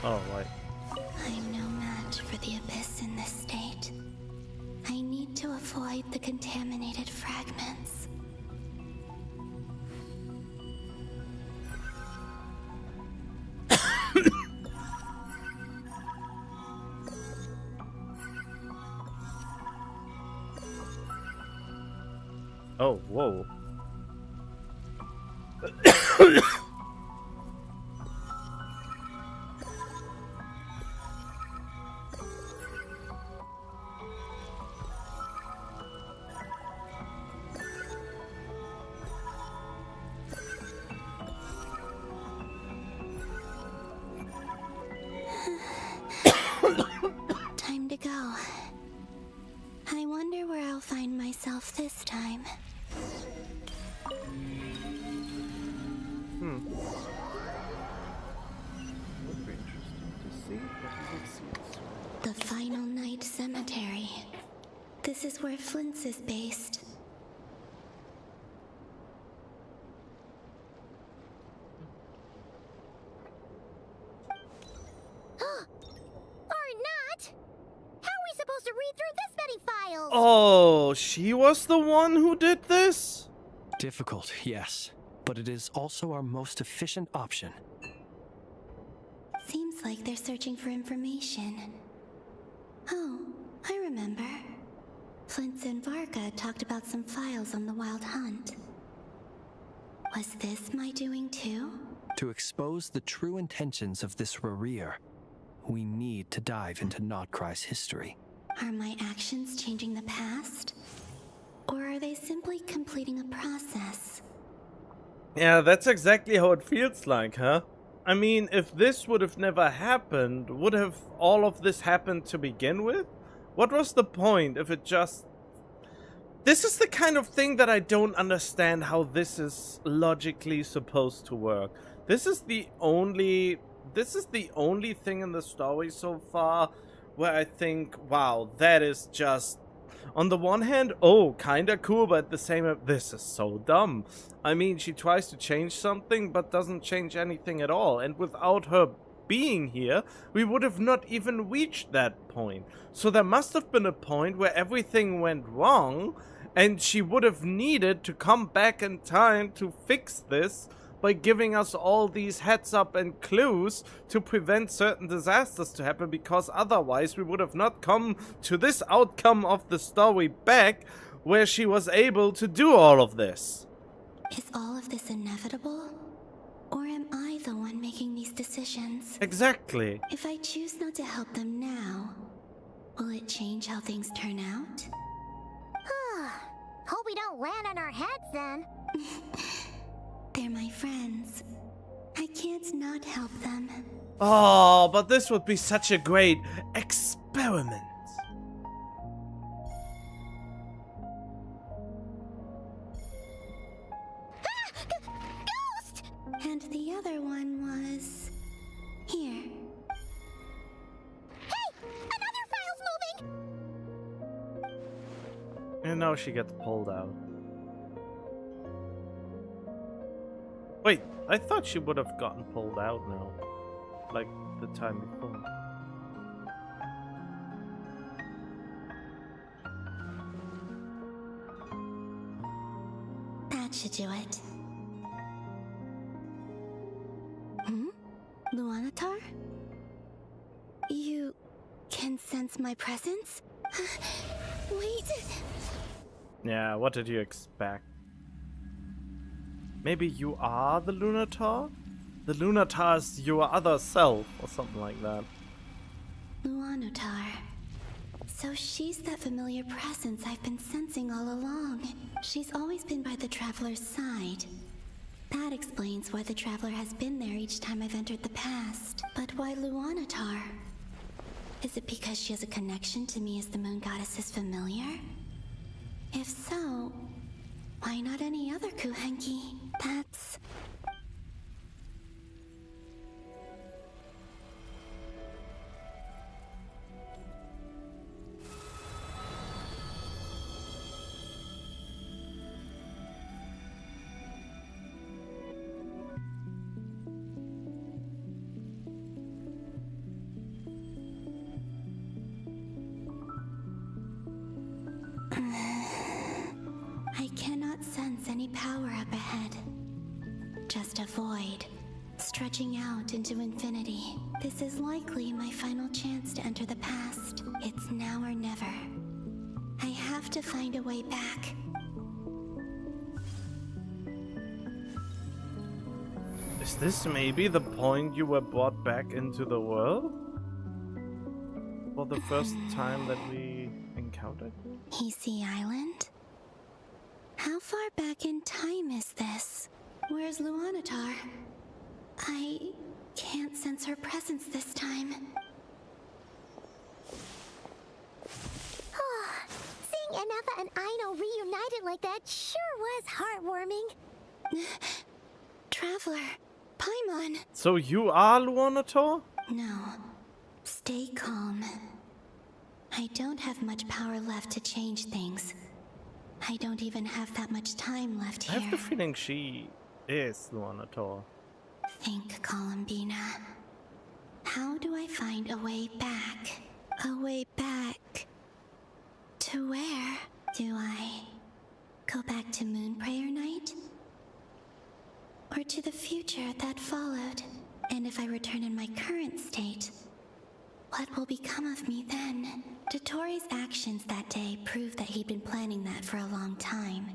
Oh, right. I'm no match for the abyss in this state. I need to avoid the contaminated fragments. Oh, whoa. Time to go. I wonder where I'll find myself this time. Would be interesting to see, but we will see. The Final Night Cemetery. This is where Flint's is based. Or not? How are we supposed to read through this many files? Oh, she was the one who did this? Difficult, yes, but it is also our most efficient option. Seems like they're searching for information. Oh, I remember. Flint and Varga talked about some files on the Wild Hunt. Was this my doing too? To expose the true intentions of this Rereer, we need to dive into Notcry's history. Are my actions changing the past? Or are they simply completing a process? Yeah, that's exactly how it feels like, huh? I mean, if this would have never happened, would have all of this happened to begin with? What was the point if it just... This is the kind of thing that I don't understand how this is logically supposed to work. This is the only this is the only thing in the story so far where I think, wow, that is just, on the one hand, oh, kinda cool, but at the same, this is so dumb. I mean, she tries to change something, but doesn't change anything at all, and without her being here, we would have not even reached that point. So there must have been a point where everything went wrong, and she would have needed to come back in time to fix this by giving us all these heads up and clues to prevent certain disasters to happen, because otherwise we would have not come to this outcome of the story back where she was able to do all of this. Is all of this inevitable? Or am I the one making these decisions? Exactly. If I choose not to help them now, will it change how things turn out? Hope we don't land on our heads then. They're my friends. I can't not help them. Oh, but this would be such a great experiment. Ghost! And the other one was... here. Hey! Another file's moving! And now she gets pulled out. Wait, I thought she would have gotten pulled out now. Like the time before. That should do it. Luanatar? You can sense my presence? Wait. Yeah, what did you expect? Maybe you are the Lunatar? The Lunatar is your other self, or something like that. Luanatar. So she's that familiar presence I've been sensing all along. She's always been by the Traveler's side. That explains why the Traveler has been there each time I've entered the past. But why Luanatar? Is it because she has a connection to me as the Moon Goddess's familiar? If so, why not any other Kuhenki? That's... I cannot sense any power up ahead. Just a void, stretching out into infinity. This is likely my final chance to enter the past. It's now or never. I have to find a way back. Is this maybe the point you were brought back into the world? For the first time that we encountered you? Easy Island? How far back in time is this? Where's Luanatar? I can't sense her presence this time. Seeing Enefa and Aino reunited like that sure was heartwarming. Traveler, Paimon. So you are Luanatar? No. Stay calm. I don't have much power left to change things. I don't even have that much time left here. I have the feeling she is Luanatar. Think, Columbina. How do I find a way back? A way back... to where? Do I go back to Moon Prayer Night? Or to the future that followed? And if I return in my current state, what will become of me then? Dotori's actions that day proved that he'd been planning that for a long time.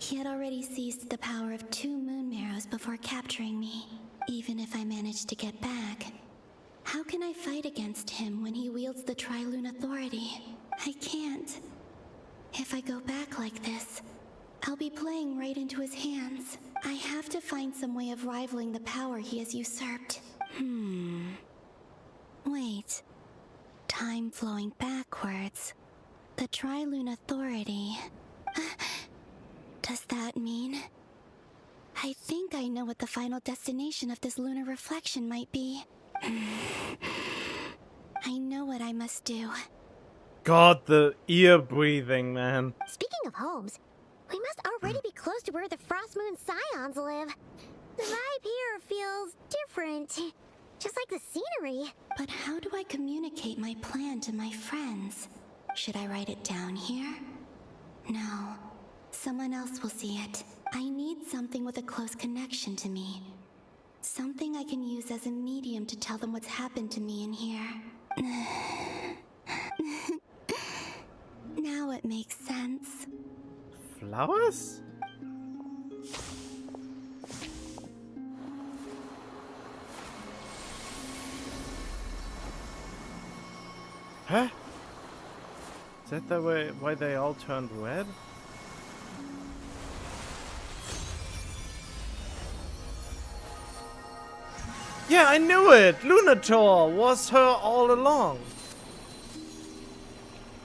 He had already seized the power of 2 moon marrows before capturing me. Even if I managed to get back, how can I fight against him when he wields the Tri-Lune authority? I can't. If I go back like this, I'll be playing right into his hands. I have to find some way of rivaling the power he has usurped. Wait. Time flowing backwards. The Tri-Lune authority. Does that mean I think I know what the final destination of this lunar reflection might be. I know what I must do. God, the ear breathing, man. Speaking of homes, we must already be close to where the Frost Moon Scions live. The vibe here feels different. Just like the scenery. But how do I communicate my plan to my friends? Should I write it down here? No. Someone else will see it. I need something with a close connection to me. Something I can use as a medium to tell them what's happened to me in here. Now it makes sense. Flowers? Huh? Is that the way why they all turned red? Yeah, I knew it! Lunator was her all along.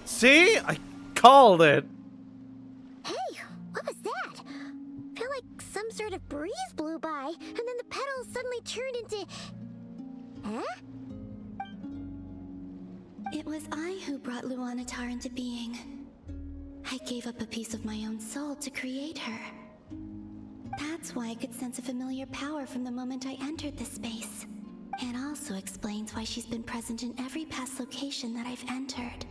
See? I called it. Hey, what was that? Felt like some sort of breeze blew by, and then the petals suddenly turned into... Huh? It was I who brought Luanatar into being. I gave up a piece of my own soul to create her. That's why I could sense a familiar power from the moment I entered this space. It also explains why she's been present in every past location that I've entered.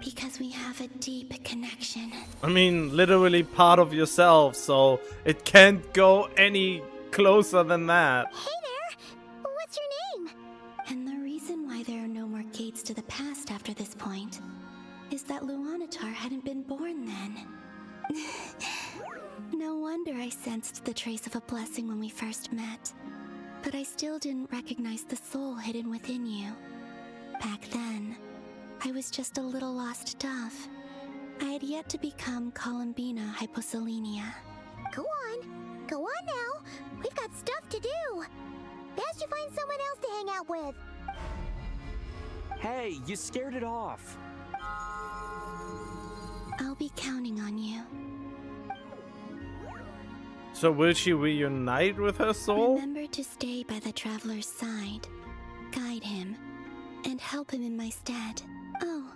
Because we have a deep connection. I mean, literally part of yourself, so it can't go any closer than that. Hey there! What's your name? And the reason why there are no more gates to the past after this point is that Luanatar hadn't been born then. No wonder I sensed the trace of a blessing when we first met. But I still didn't recognize the soul hidden within you. Back then, I was just a little lost dove. I had yet to become Columbina Hyposelenia. Go on now. We've got stuff to do. Best you find someone else to hang out with. Hey, you scared it off. I'll be counting on you. So will she reunite with her soul? Remember to stay by the traveler's side, guide him, and help him in my stead. Oh,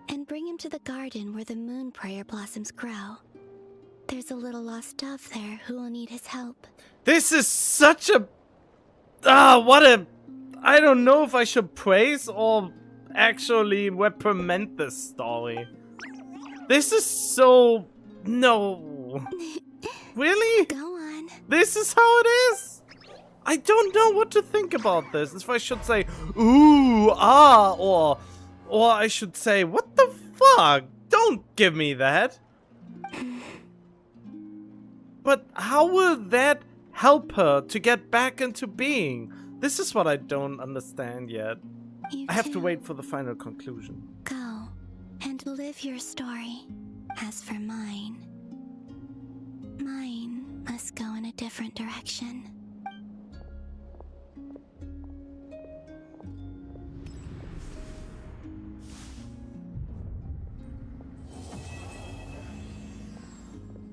and bring him to the garden where the moon prayer blossoms grow. There's a little lost dove there who will need his help. This is such a... what a... I don't know if I should praise or actually reprimand this story. This is so... No. Really? Go on. This is how it is? I don't know what to think about this. If I should say, ooh, ah, or I should say, what the fuck? Don't give me that. But how will that help her to get back into being? This is what I don't understand yet. I have to wait for the final conclusion. Go and live your story. As for mine must go in a different direction.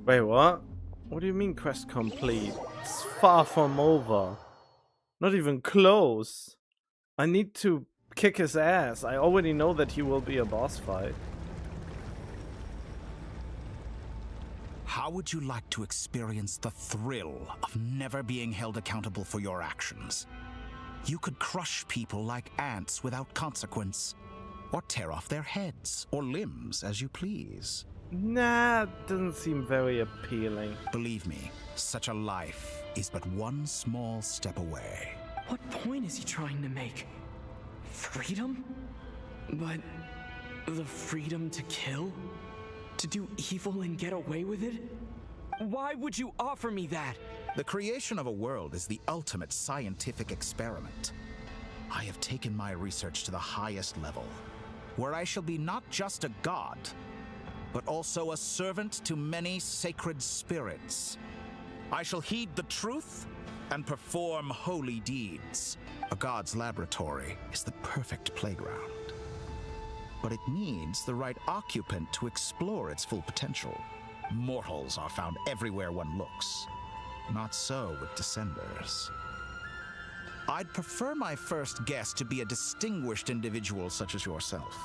Wait, what? What do you mean quest complete? It's far from over. Not even close. I need to kick his ass. I already know that he will be a boss fight. How would you like to experience the thrill of never being held accountable for your actions? You could crush people like ants without consequence, or tear off their heads or limbs as you please. Nah, doesn't seem very appealing. Believe me, such a life is but one small step away. What point is he trying to make? Freedom? But the freedom to kill? To do evil and get away with it? Why would you offer me that? The creation of a world is the ultimate scientific experiment. I have taken my research to the highest level, where I shall be not just a god, but also a servant to many sacred spirits. I shall heed the truth and perform holy deeds. A god's laboratory is the perfect playground. But it needs the right occupant to explore its full potential. Mortals are found everywhere one looks. Not so with Descenders. I'd prefer my first guest to be a distinguished individual such as yourself.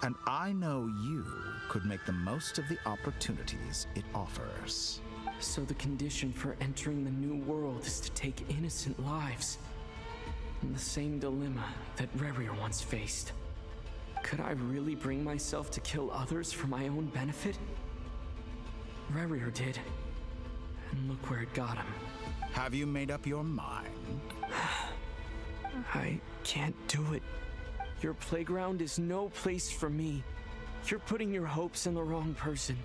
And I know you could make the most of the opportunities it offers. So the condition for entering the new world is to take innocent lives. The same dilemma that Rerir once faced. Could I really bring myself to kill others for my own benefit? Rerir did. And look where it got him. Have you made up your mind? I can't do it. Your playground is no place for me. You're putting your hopes in the wrong person.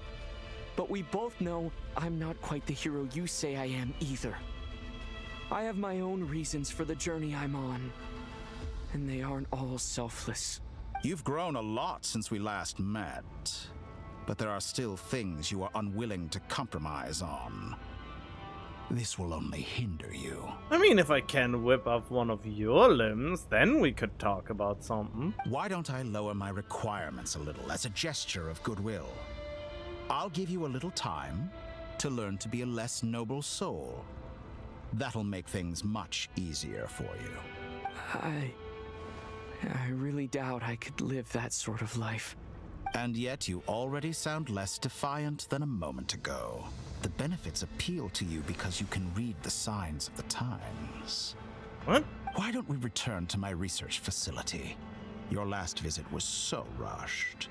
But we both know I'm not quite the hero you say I am either. I have my own reasons for the journey I'm on. And they aren't all selfless. You've grown a lot since we last met. But there are still things you are unwilling to compromise on. This will only hinder you. I mean, if I can whip off one of your limbs, then we could talk about something. Why don't I lower my requirements a little as a gesture of goodwill? I'll give you a little time to learn to be a less noble soul. That'll make things much easier for you. I really doubt I could live that sort of life. And yet you already sound less defiant than a moment ago. The benefits appeal to you because you can read the signs of the times. What? Why don't we return to my research facility? Your last visit was so rushed.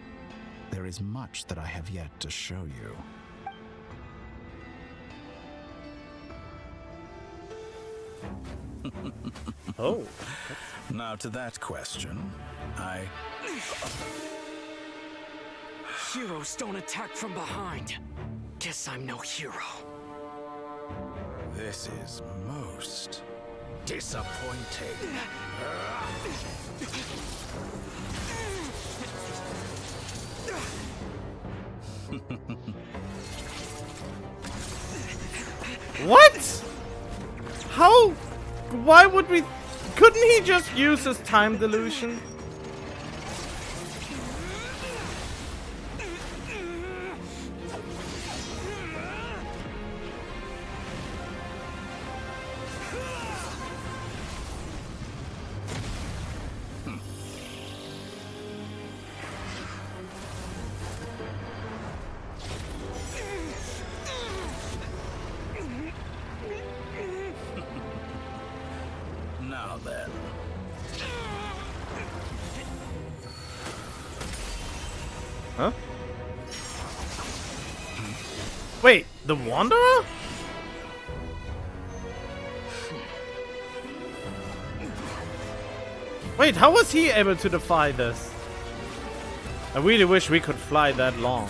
There is much that I have yet to show you. Oh. Now to that question, Heroes don't attack from behind. Guess I'm no hero. This is most disappointing. What? How? Why would we? Couldn't he just use his time dilution? Now then. Huh? Wait, the Wanderer? Wait, how was he able to defy this? I really wish we could fly that long.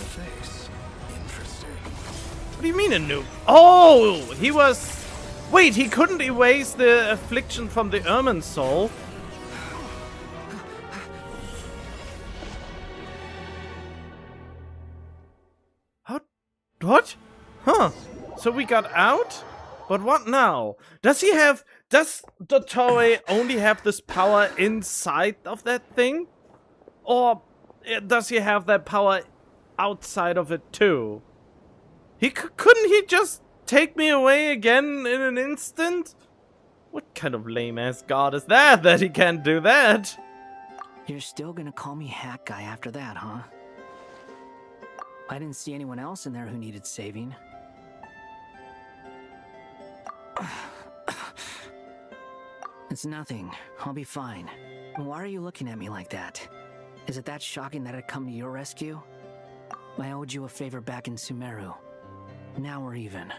What do you mean a noob? Oh, he was... Wait, he couldn't erase the affliction from the Ermine soul. What? Huh. So we got out? But what now? Does Dottore only have this power inside of that thing? Or does he have that power outside of it too? Couldn't he just take me away again in an instant? What kind of lame-ass god is that he can't do that? You're still gonna call me Hack Guy after that, huh? I didn't see anyone else in there who needed saving. It's nothing. I'll be fine. Why are you looking at me like that? Is it that shocking that I'd come to your rescue? I owed you a favor back in Sumeru. Now we're even.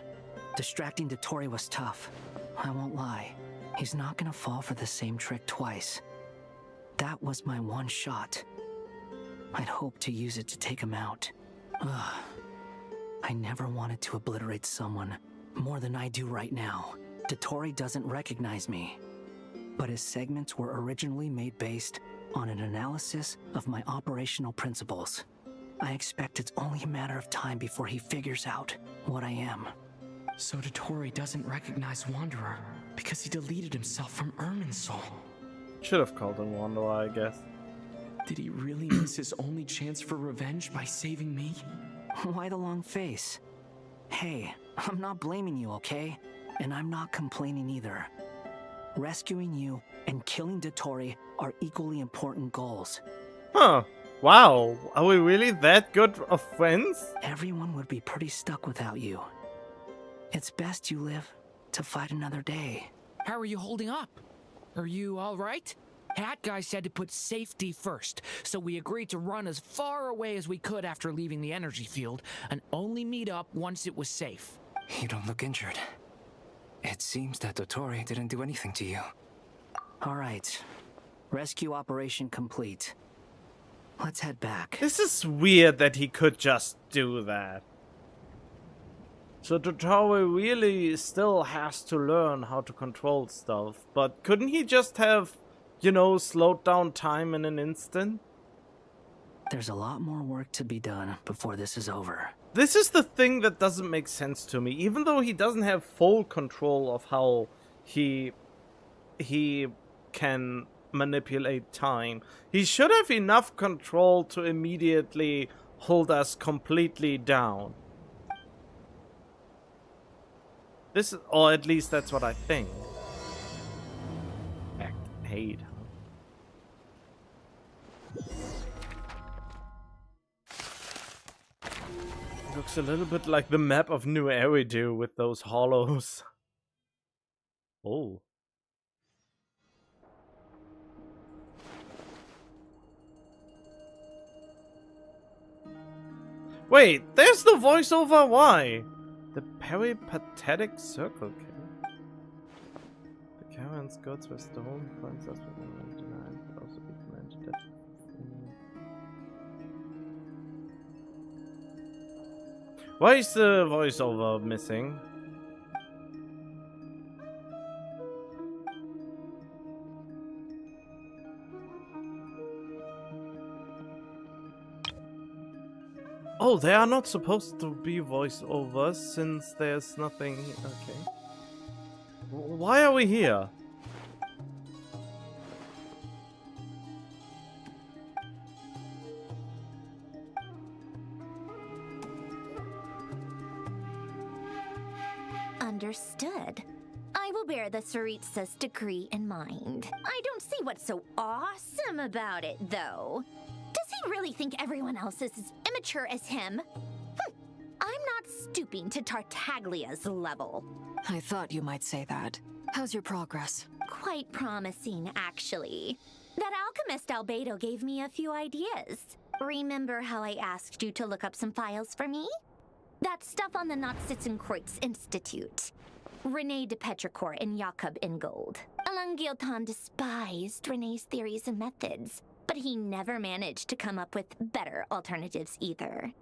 Distracting Dottore was tough. I won't lie. He's not gonna fall for the same trick twice. That was my one shot. I'd hoped to use it to take him out. Ugh. I never wanted to obliterate someone more than I do right now. Dottore doesn't recognize me, but his segments were originally made based on an analysis of my operational principles. I expect it's only a matter of time before he figures out what I am. So Dottore doesn't recognize Wanderer because he deleted himself from Ermine's soul. Should have called him Wanderer, I guess. Did he really miss his only chance for revenge by saving me? Why the long face? Hey, I'm not blaming you, okay? And I'm not complaining either. Rescuing you and killing Dottore are equally important goals. Huh. Wow. Are we really that good of friends? Everyone would be pretty stuck without you. It's best you live to fight another day. How are you holding up? Are you all right? Hat guy said to put safety first, so we agreed to run as far away as we could after leaving the energy field and only meet up once it was safe. You don't look injured. It seems that Dottore didn't do anything to you. All right. Rescue operation complete. Let's head back. This is weird that he could just do that. So Dottore really still has to learn how to control stuff, but couldn't he just have, you know, slowed down time in an instant? There's a lot more work to be done before this is over. This is the thing that doesn't make sense to me. Even though he doesn't have full control of how he can manipulate time, he should have enough control to immediately hold us completely down. This is, or at least that's what I think. Act 8. Looks a little bit like the map of New Eridu with those hollows. Oh. Wait, there's the voiceover. Why? The peripatetic circle. The caravan's goats were stone points us with denied, but also be commanded that. Why is the voiceover missing? Oh, they are not supposed to be voiceovers since there's nothing. Okay. Why are we here? Understood. I will bear the Tsaritsa's degree in mind. I don't see what's so awesome about it, though. Does he really think everyone else is as immature as him? I'm not stooping to Tartaglia's level. I thought you might say that. How's your progress? Quite promising, actually. That alchemist Albedo gave me a few ideas. Remember how I asked you to look up some files for me? That stuff on the Nachtschitzenkreuz Institute. Rene de Petrichor and Jakob Ingold. Alain Guillotin despised Rene's theories and methods, but he never managed to come up with better alternatives either.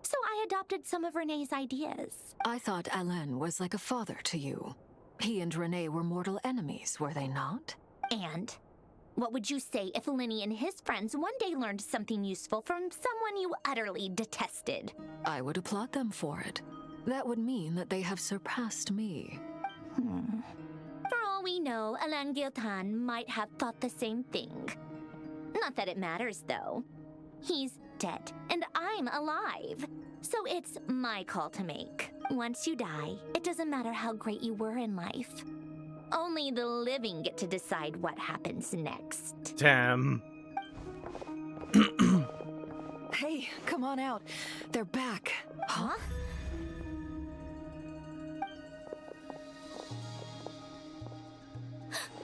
So I adopted some of Rene's ideas. I thought Alain was like a father to you. He and Rene were mortal enemies, were they not? And what would you say if Lenny and his friends one day learned something useful from someone you utterly detested? I would applaud them for it. That would mean that they have surpassed me. For all we know, Alain Guillotin might have thought the same thing. Not that it matters, though. He's dead, and I'm alive. So it's my call to make. Once you die, it doesn't matter how great you were in life. Only the living get to decide what happens next. Damn. Hey, come on out. They're back. Huh?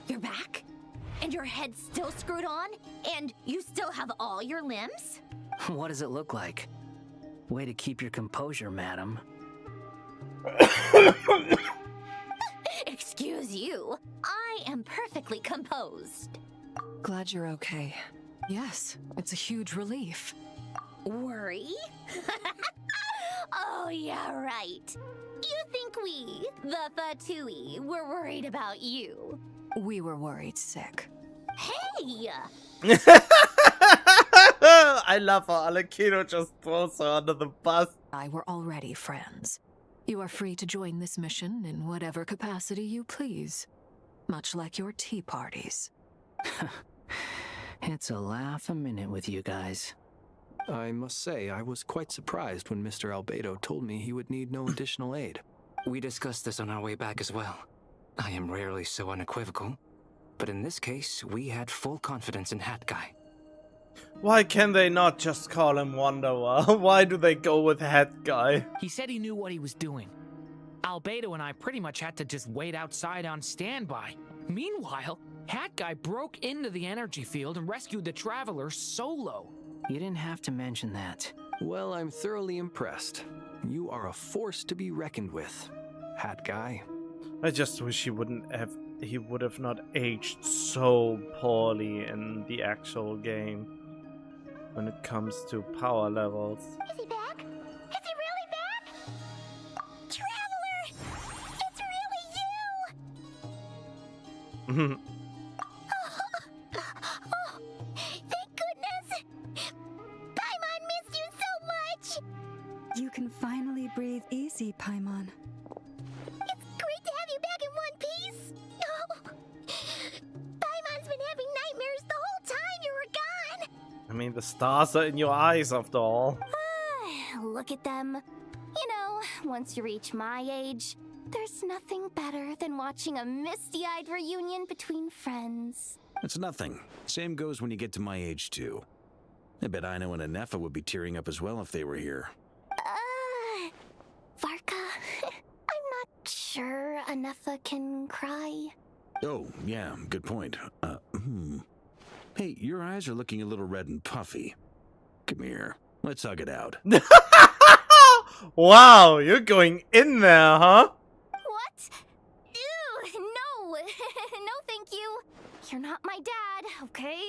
You're back? And your head's still screwed on? And you still have all your limbs? What does it look like? Way to keep your composure, madam. Excuse you. I am perfectly composed. Glad you're okay. Yes, it's a huge relief. Worry? Oh, yeah, right. You think we, the Fatui, were worried about you? We were worried sick. Hey! I love how Alekino just throws her under the bus. I were already friends. You are free to join this mission in whatever capacity you please. Much like your tea parties. It's a laugh a minute with you guys. I must say, I was quite surprised when Mr. Albedo told me he would need no additional aid. We discussed this on our way back as well. I am rarely so unequivocal, but in this case, we had full confidence in Hat Guy. Why can they not just call him Wanderer? Why do they go with Hat Guy? He said he knew what he was doing. Albedo and I pretty much had to just wait outside on standby. Meanwhile, Hat Guy broke into the energy field and rescued the Traveler solo. You didn't have to mention that. Well, I'm thoroughly impressed. You are a force to be reckoned with, Hat Guy. I just wish he would have not aged so poorly in the actual game when it comes to power levels. Is he back? Is he really back? Traveler! It's really you! Oh, thank goodness! Paimon missed you so much! You can finally breathe easy, Paimon. It's great to have you back in one piece! Oh, Paimon's been having nightmares the whole time you were gone! I mean, the stars are in your eyes after all. Look at them. You know, once you reach my age, there's nothing better than watching a misty-eyed reunion between friends. It's nothing. Same goes when you get to my age, too. I bet Ino and Anefa would be tearing up as well if they were here. Varka, I'm not sure Anefa can cry. Oh, yeah, good point. Hey, your eyes are looking a little red and puffy. Come here, let's hug it out. Wow, you're going in there, huh? What? Ew, no. No, thank you. You're not my dad, okay?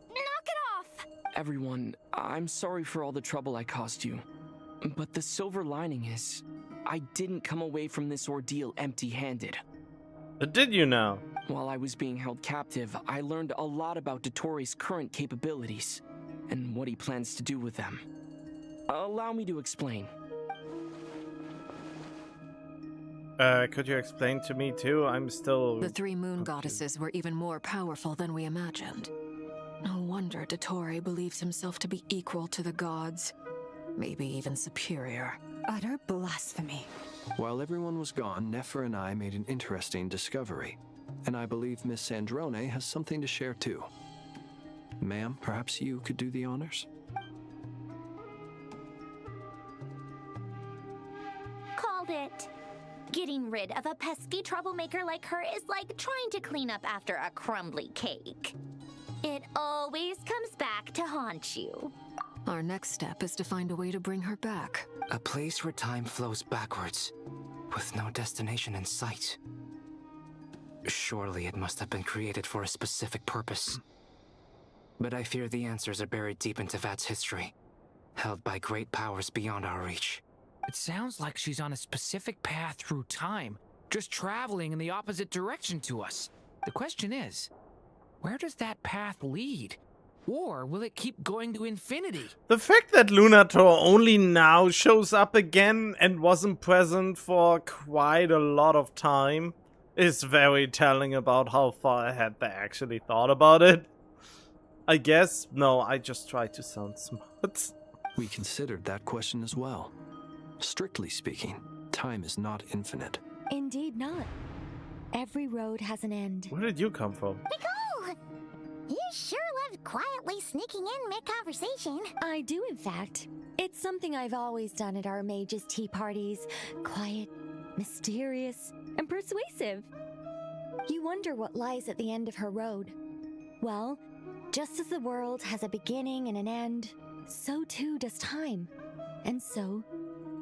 Knock it off. Everyone, I'm sorry for all the trouble I caused you. But the silver lining is, I didn't come away from this ordeal empty-handed. Did you now? While I was being held captive, I learned a lot about Dottoro's current capabilities, and what he plans to do with them. Allow me to explain. Could you explain to me too? I'm still... The three moon goddesses were even more powerful than we imagined. No wonder Dottore believes himself to be equal to the gods. Maybe even superior. Utter blasphemy. While everyone was gone, Nefer and I made an interesting discovery. And I believe Miss Sandrone has something to share too. Ma'am, perhaps you could do the honors? Called it. Getting rid of a pesky troublemaker like her is like trying to clean up after a crumbly cake. It always comes back to haunt you. Our next step is to find a way to bring her back. A place where time flows backwards, with no destination in sight. Surely it must have been created for a specific purpose. But I fear the answers are buried deep in Tevat's history, held by great powers beyond our reach. It sounds like she's on a specific path through time, just traveling in the opposite direction to us. The question is, where does that path lead? Or will it keep going to infinity? The fact that Lunator only now shows up again and wasn't present for quite a lot of time is very telling about how far ahead they actually thought about it. I guess. No, I just tried to sound smart. We considered that question as well. Strictly speaking, time is not infinite. Indeed not. Every road has an end. Where did you come from? Nicole! You sure loved quietly sneaking in mid-conversation. I do, in fact. It's something I've always done at our mages' tea parties. Quiet, mysterious, and persuasive. You wonder what lies at the end of her road. Well, just as the world has a beginning and an end, so too does time. And so,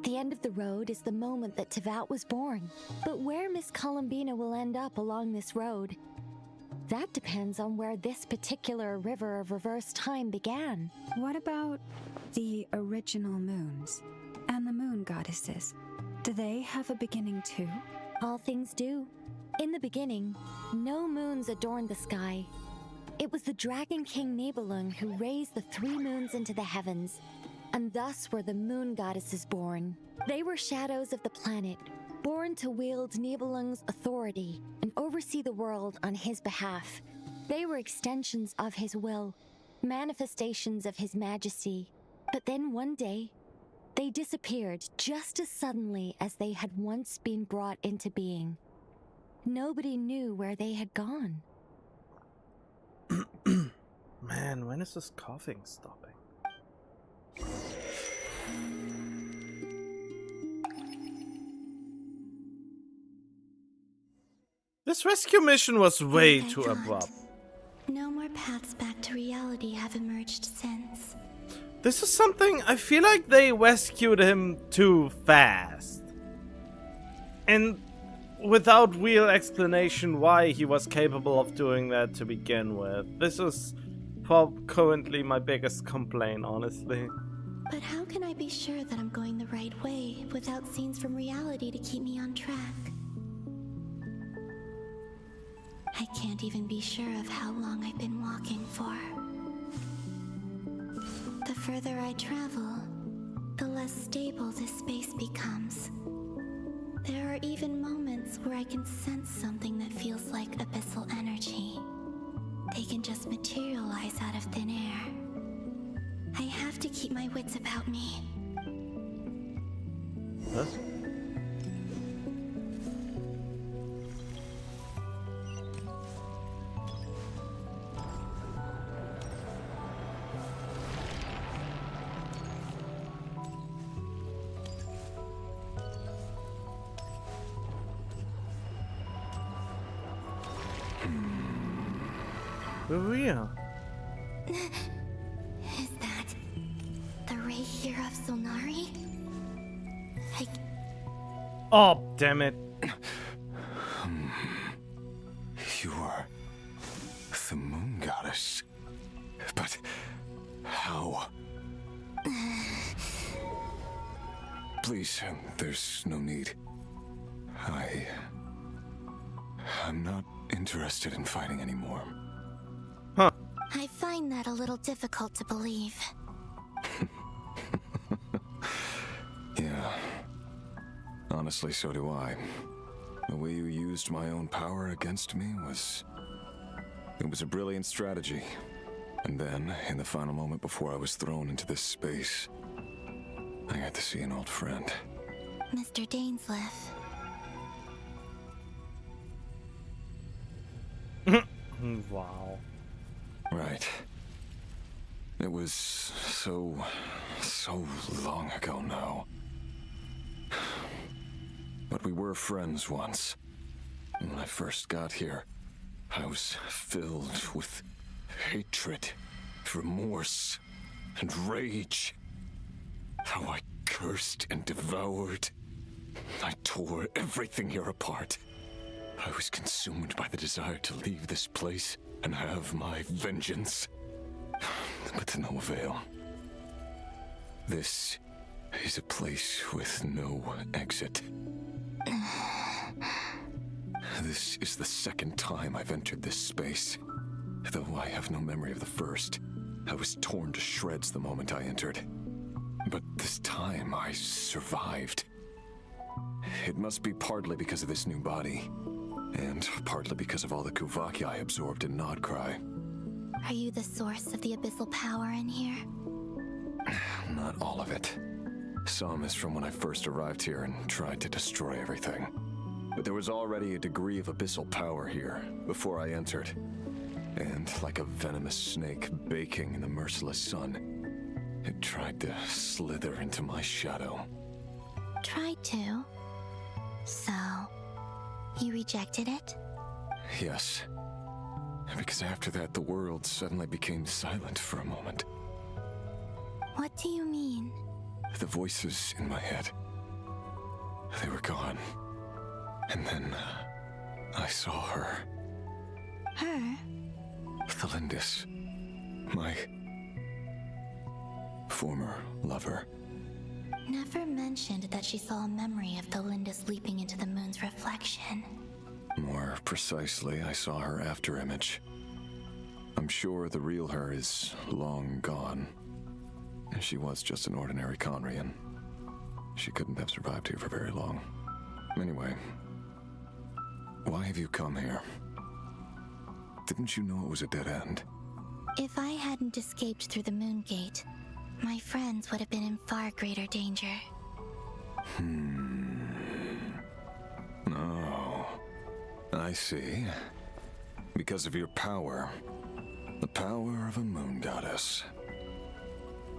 the end of the road is the moment that Tevat was born. But where Miss Columbina will end up along this road, that depends on where this particular river of reverse time began. What about the original moons and the moon goddesses? Do they have a beginning too? All things do. In the beginning, no moons adorned the sky. It was the Dragon King Nibelung who raised the three moons into the heavens, and thus were the moon goddesses born. They were shadows of the planet, born to wield Nibelung's authority and oversee the world on his behalf. They were extensions of his will, manifestations of his majesty. But then one day, They disappeared just as suddenly as they had once been brought into being. Nobody knew where they had gone. Man, when is this coughing stopping? This rescue mission was way too abrupt. No more paths back to reality have emerged since. This is something I feel like they rescued him too fast. And without real explanation why he was capable of doing that to begin with. This is currently my biggest complaint, honestly. But how can I be sure that I'm going the right way without scenes from reality to keep me on track? I can't even be sure of how long I've been walking for. The further I travel, the less stable this space becomes. There are even moments where I can sense something that feels like abyssal energy. They can just materialize out of thin air. I have to keep my wits about me. Huh? Maria. Is that the ray here of Solnari? Oh, damn it. You are the moon goddess. But how? Please, there's no need. I'm not interested in fighting anymore. Huh. I find that a little difficult to believe. Yeah. Honestly, so do I. The way you used my own power against me was a brilliant strategy. And then, in the final moment before I was thrown into this space, I got to see an old friend. Mr. Dainsleif. Wow. Right. It was so long ago now. But we were friends once. And when I first got here, I was filled with hatred, remorse, and rage. How I cursed and devoured. I tore everything here apart. I was consumed by the desire to leave this place and have my vengeance. But to no avail. This is a place with no exit. This is the second time I've entered this space. Though I have no memory of the first. I was torn to shreds the moment I entered. But this time I survived. It must be partly because of this new body. And partly because of all the Kuvaki I absorbed in Nodcry. Are you the source of the abyssal power in here? Not all of it. Some is from when I first arrived here and tried to destroy everything. But there was already a degree of abyssal power here before I entered. And like a venomous snake baking in the merciless sun, it tried to slither into my shadow. Tried to? So, you rejected it? Yes. Because after that, the world suddenly became silent for a moment. What do you mean? The voices in my head, they were gone. And then, I saw her. Her? Thelindis. My former lover. Never mentioned that she saw a memory of Thelindis leaping into the moon's reflection. More precisely, I saw her afterimage. I'm sure the real her is long gone. She was just an ordinary Conrian. She couldn't have survived here for very long. Anyway, why have you come here? Didn't you know it was a dead end? If I hadn't escaped through the moon gate, my friends would have been in far greater danger. Oh, I see. Because of your power. The power of a moon goddess.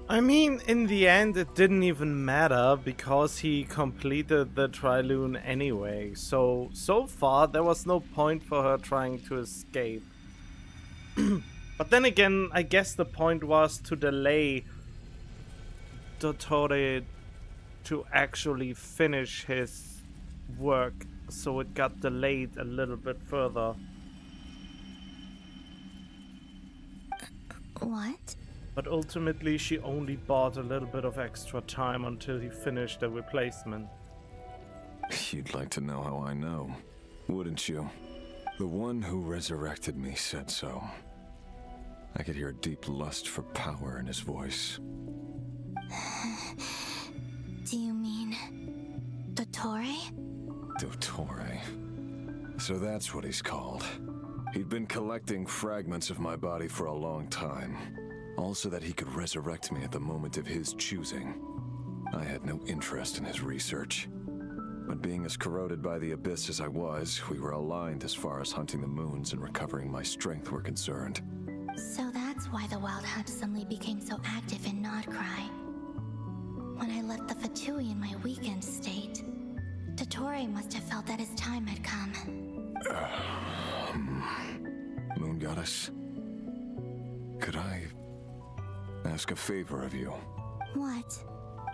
I mean, in the end, it didn't even matter because he completed the Trilune anyway. So far, there was no point for her trying to escape. But then again, I guess the point was to delay Dottore to actually finish his work. So it got delayed a little bit further. What? But ultimately, she only bought a little bit of extra time until he finished the replacement. You'd like to know how I know, wouldn't you? The one who resurrected me said so. I could hear a deep lust for power in his voice. Do you mean... Dottore? Dottore. So that's what he's called. He'd been collecting fragments of my body for a long time. All so that he could resurrect me at the moment of his choosing. I had no interest in his research. But being as corroded by the abyss as I was, we were aligned as far as hunting the moons and recovering my strength were concerned. So that's why the Wild Hunt suddenly became so active in Nodcry. When I left the Fatui in my weakened state, Dottore must have felt that his time had come. Moon Goddess? Could I ask a favor of you? What?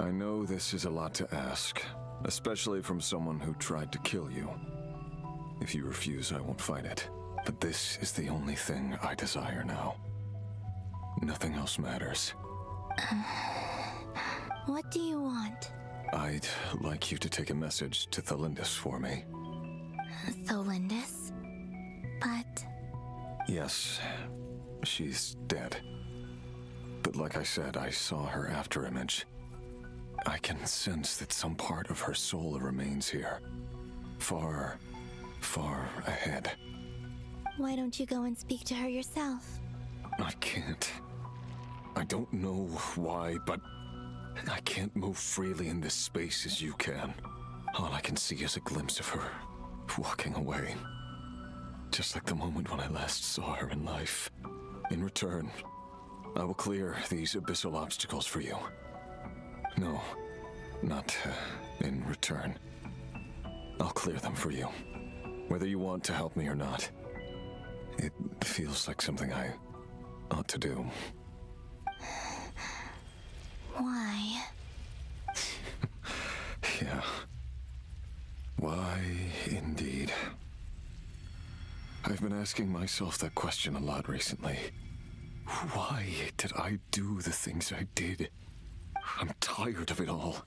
I know this is a lot to ask, especially from someone who tried to kill you. If you refuse, I won't fight it. But this is the only thing I desire now. Nothing else matters. What do you want? I'd like you to take a message to Thelindis for me. Thelindis? But... Yes, she's dead. But like I said, I saw her afterimage. I can sense that some part of her soul remains here. Far, far ahead. Why don't you go and speak to her yourself? I can't. I don't know why, but I can't move freely in this space as you can. All I can see is a glimpse of her walking away. Just like the moment when I last saw her in life. In return, I will clear these abyssal obstacles for you. No, not in return. I'll clear them for you, whether you want to help me or not. It feels like something I ought to do. Why? Yeah. Why, indeed. I've been asking myself that question a lot recently. Why did I do the things I did? I'm tired of it all.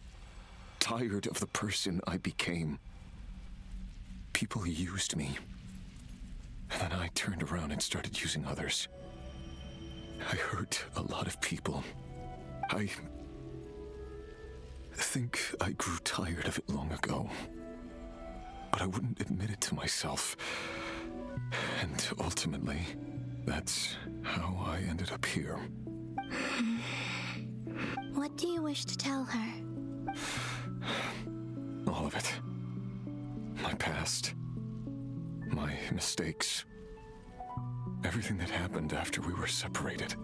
Tired of the person I became. People used me. And then I turned around and started using others. I hurt a lot of people. I think I grew tired of it long ago. But I wouldn't admit it to myself. And ultimately, that's how I ended up here. What do you wish to tell her? All of it. My past. My mistakes. Everything that happened after we were separated.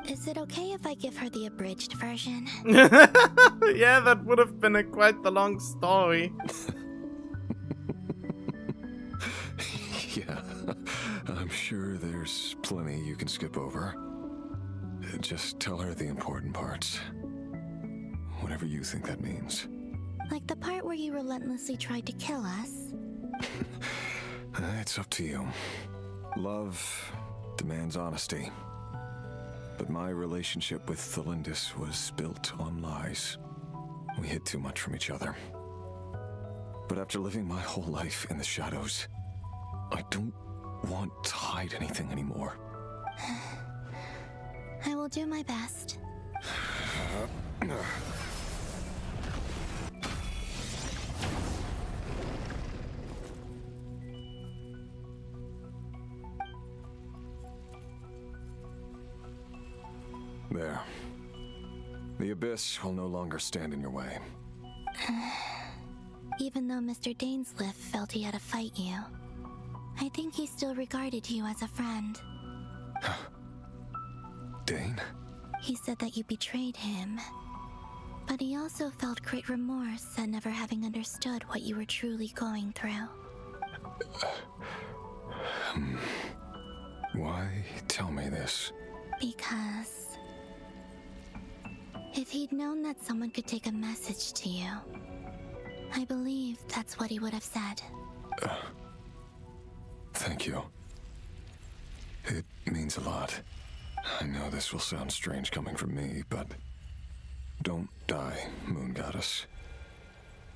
Is it okay if I give her the abridged version? Yeah, that would have been quite the long story. Yeah, I'm sure there's plenty you can skip over. Just tell her the important parts. Whatever you think that means. Like the part where you relentlessly tried to kill us? It's up to you. Love demands honesty. But my relationship with Thelindis was built on lies. We hid too much from each other. But after living my whole life in the shadows, I don't want to hide anything anymore. I will do my best. There. The Abyss will no longer stand in your way. Even though Mr. Dainsliff felt he had to fight you, I think he still regarded you as a friend. Dane? He said that you betrayed him, but he also felt great remorse at never having understood what you were truly going through. Why tell me this? Because if he'd known that someone could take a message to you, I believe that's what he would have said. Thank you. It means a lot. I know this will sound strange coming from me, but don't die, Moon Goddess.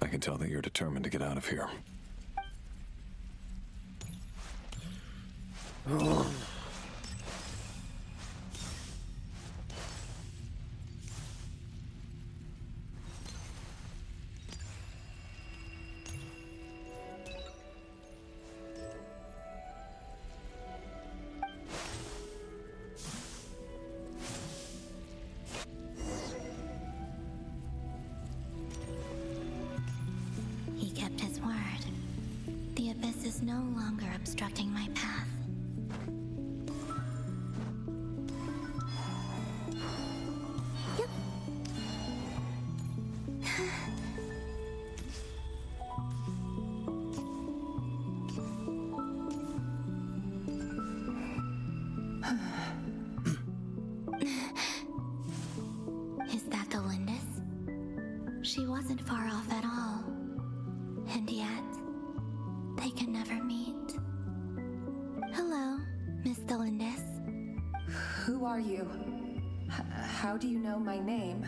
I can tell that you're determined to get out of here. He kept his word. The Abyss is no longer obstructing my path. Is that the Lindis? She wasn't far off at all. And yet, they can never meet. Hello, Miss Lindis. Who are you? How do you know my name?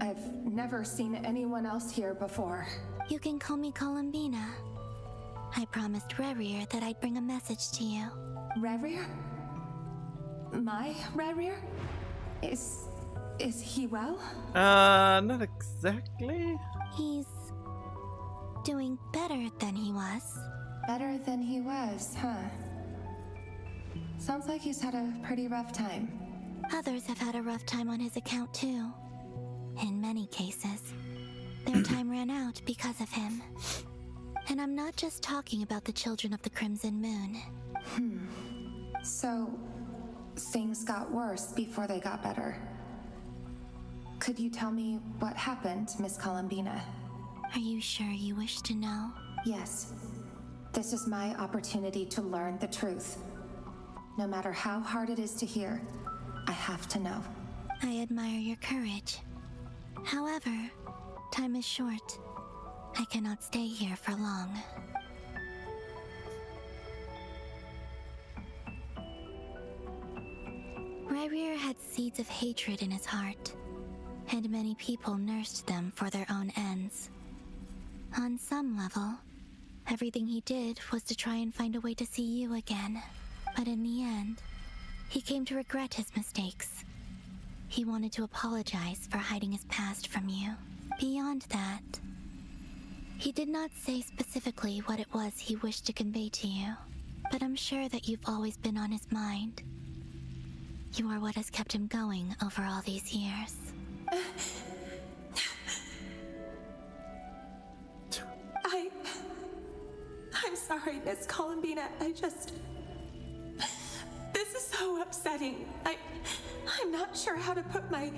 I've never seen anyone else here before. You can call me Columbina. I promised Rerir that I'd bring a message to you. Rerir? My Rerir? Is he well? Not exactly. He's doing better than he was. Better than he was, huh? Sounds like he's had a pretty rough time. Others have had a rough time on his account too. In many cases, their time ran out because of him. And I'm not just talking about the children of the Crimson Moon. So, things got worse before they got better. Could you tell me what happened, Miss Columbina? Are you sure you wish to know? Yes. This is my opportunity to learn the truth. No matter how hard it is to hear, I have to know. I admire your courage. However, time is short. I cannot stay here for long. Rerir had seeds of hatred in his heart, and many people nursed them for their own ends. On some level, everything he did was to try and find a way to see you again. But in the end, he came to regret his mistakes. He wanted to apologize for hiding his past from you. Beyond that, he did not say specifically what it was he wished to convey to you, but I'm sure that you've always been on his mind. You are what has kept him going over all these years. I'm sorry, Miss Columbina. This is so upsetting. I'm not sure how to put my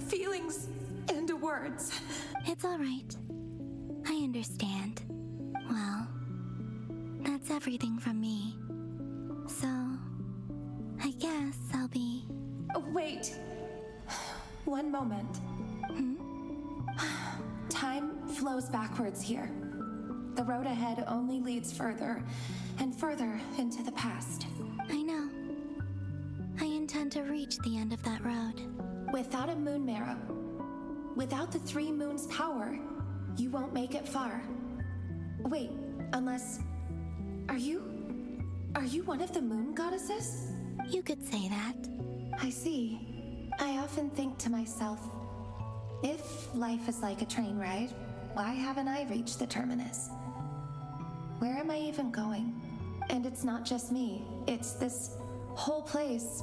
feelings into words. It's all right. I understand. Well, that's everything from me. So, I guess I'll be... Wait. One moment. Time flows backwards here. The road ahead only leads further and further into the past. I know. I intend to reach the end of that road. Without a moon marrow, without the three moons' power, you won't make it far. Wait, unless... Are you one of the moon goddesses? You could say that. I see. I often think to myself, if life is like a train ride, why haven't I reached the terminus? Where am I even going? And it's not just me. It's this whole place.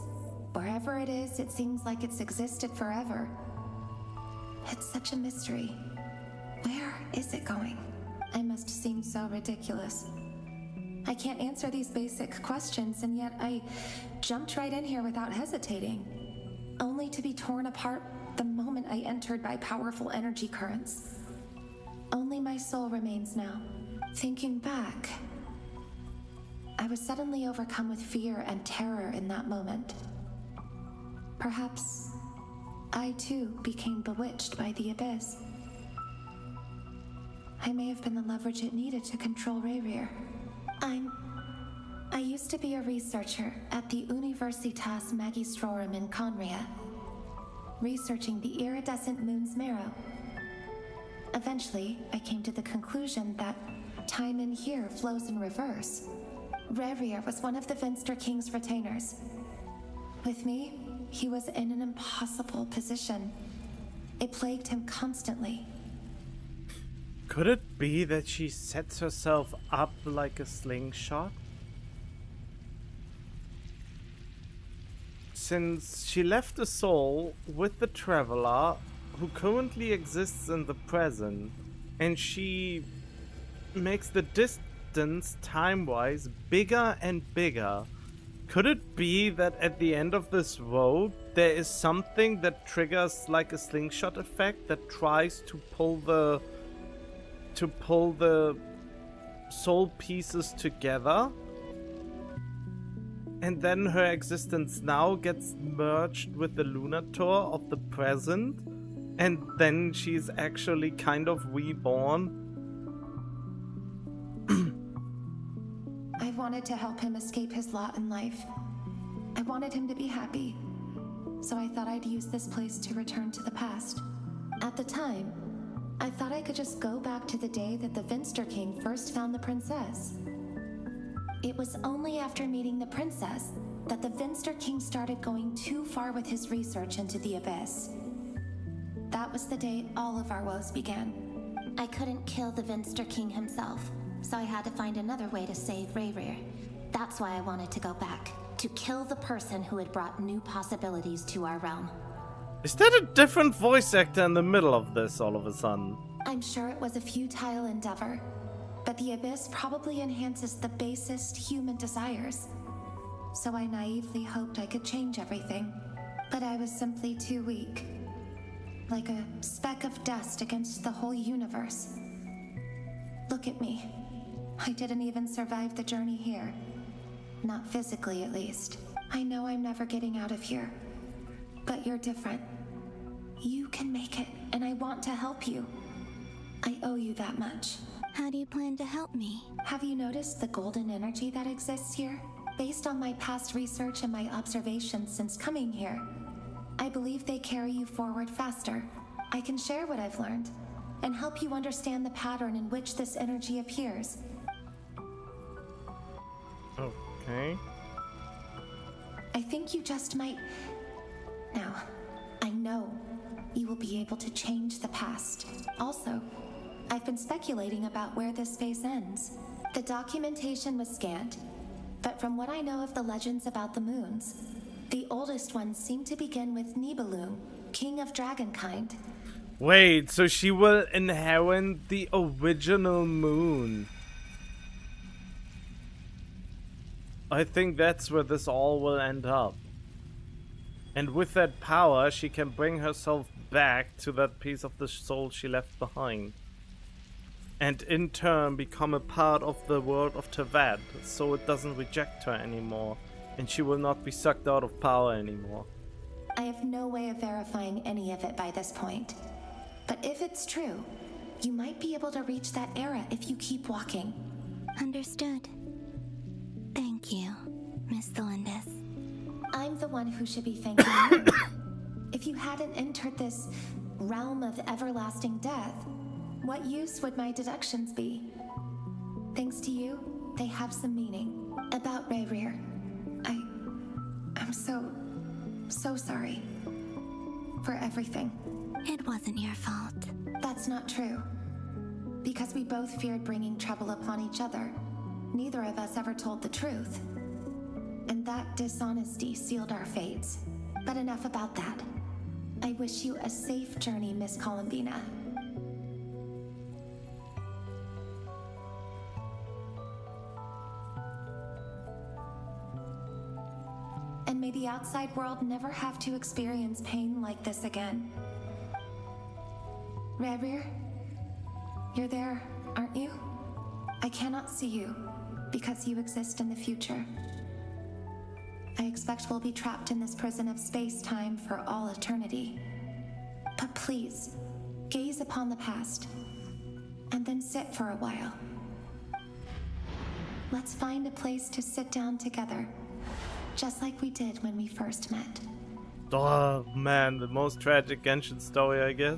Wherever it is, it seems like it's existed forever. It's such a mystery. Where is it going? I must seem so ridiculous. I can't answer these basic questions, and yet I jumped right in here without hesitating, only to be torn apart the moment I entered by powerful energy currents. Only my soul remains now. Thinking back, I was suddenly overcome with fear and terror in that moment. Perhaps I too became bewitched by the abyss. I may have been the leverage it needed to control Rayrir. I used to be a researcher at the Universitas Magistrorum in Conria, researching the iridescent moon's marrow. Eventually, I came to the conclusion that time in here flows in reverse. Rayrir was one of the Vinster King's retainers. With me, he was in an impossible position. It plagued him constantly. Could it be that she sets herself up like a slingshot? Since she left a soul with the Traveler, who currently exists in the present, and she makes the distance time-wise bigger and bigger. Could it be that at the end of this road there is something that triggers like a slingshot effect that tries to pull the soul pieces together? And then her existence now gets merged with the Lunator of the present, and then she's actually kind of reborn. I wanted to help him escape his lot in life. I wanted him to be happy. So I thought I'd use this place to return to the past. At the time, I thought I could just go back to the day that the Vinster King first found the princess. It was only after meeting the princess that the Vinster King started going too far with his research into the abyss. That was the day all of our woes began. I couldn't kill the Vinster King himself, so I had to find another way to save Rayrir. That's why I wanted to go back, to kill the person who had brought new possibilities to our realm. Is that a different voice actor in the middle of this all of a sudden? I'm sure it was a futile endeavor, but the abyss probably enhances the basest human desires. So I naively hoped I could change everything, but I was simply too weak. Like a speck of dust against the whole universe. Look at me. I didn't even survive the journey here. Not physically, at least. I know I'm never getting out of here. But you're different. You can make it, and I want to help you. I owe you that much. How do you plan to help me? Have you noticed the golden energy that exists here? Based on my past research and my observations since coming here, I believe they carry you forward faster. I can share what I've learned and help you understand the pattern in which this energy appears. Okay. I think you just might... Now, I know you will be able to change the past. Also, I've been speculating about where this space ends. The documentation was scant, but from what I know of the legends about the moons, the oldest ones seem to begin with Nibelung, king of dragonkind. Wait, so she will inherit the original moon. I think that's where this all will end up. And with that power, she can bring herself back to that piece of the soul she left behind. And in turn become a part of the world of Teyvat, so it doesn't reject her anymore. And she will not be sucked out of power anymore. I have no way of verifying any of it by this point. But if it's true, you might be able to reach that era if you keep walking. Understood. Thank you, Miss Delindis. I'm the one who should be thanking you. If you hadn't entered this realm of everlasting death, what use would my deductions be? Thanks to you, they have some meaning. About Rayrir, I'm so sorry. For everything. It wasn't your fault. That's not true. Because we both feared bringing trouble upon each other, neither of us ever told the truth. And that dishonesty sealed our fates. But enough about that. I wish you a safe journey, Miss Columbina. And may the outside world never have to experience pain like this again. Rerir, you're there, aren't you? I cannot see you because you exist in the future. I expect we'll be trapped in this prison of space-time for all eternity. But please, gaze upon the past, and then sit for a while. Let's find a place to sit down together, just like we did when we first met. Oh man, the most tragic Genshin story, I guess.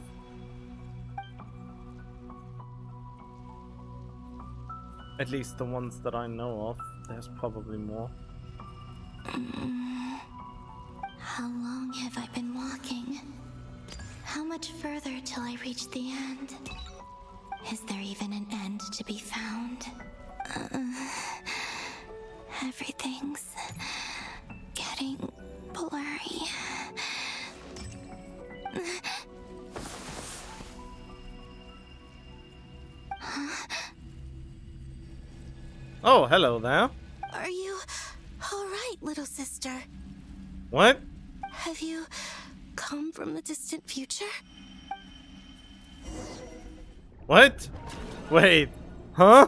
At least the ones that I know of. There's probably more. How long have I been walking? How much further till I reach the end? Is there even an end to be found? Everything's getting blurry. Oh, hello there. Are you alright, little sister? What? Have you come from the distant future? What? Wait. Huh?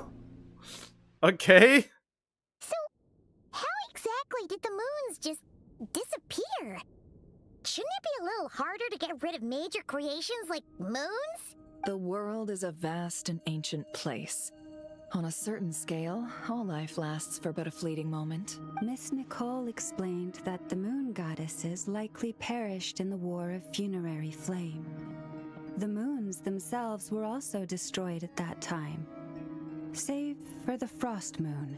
Okay. So, how exactly did the moons just disappear? Shouldn't it be a little harder to get rid of major creations like moons? The world is a vast and ancient place. On a certain scale, all life lasts for but a fleeting moment. Miss Nicole explained that the moon goddesses likely perished in the War of Funerary Flame. The moons themselves were also destroyed at that time, save for the Frost Moon,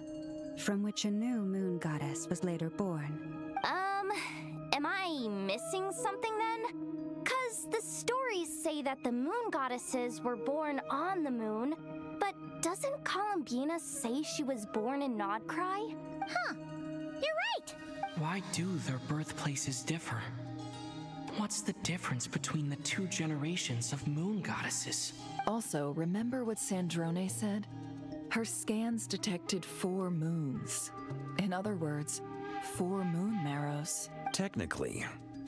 from which a new moon goddess was later born. Am I missing something then? 'Cause the stories say that the moon goddesses were born on the moon, but doesn't Columbina say she was born in Nodcry? Huh, you're right. Why do their birthplaces differ? What's the difference between the two generations of moon goddesses? Also, remember what Sandrone said? Her scans detected 4 moons. In other words, 4 moon marrows. Technically,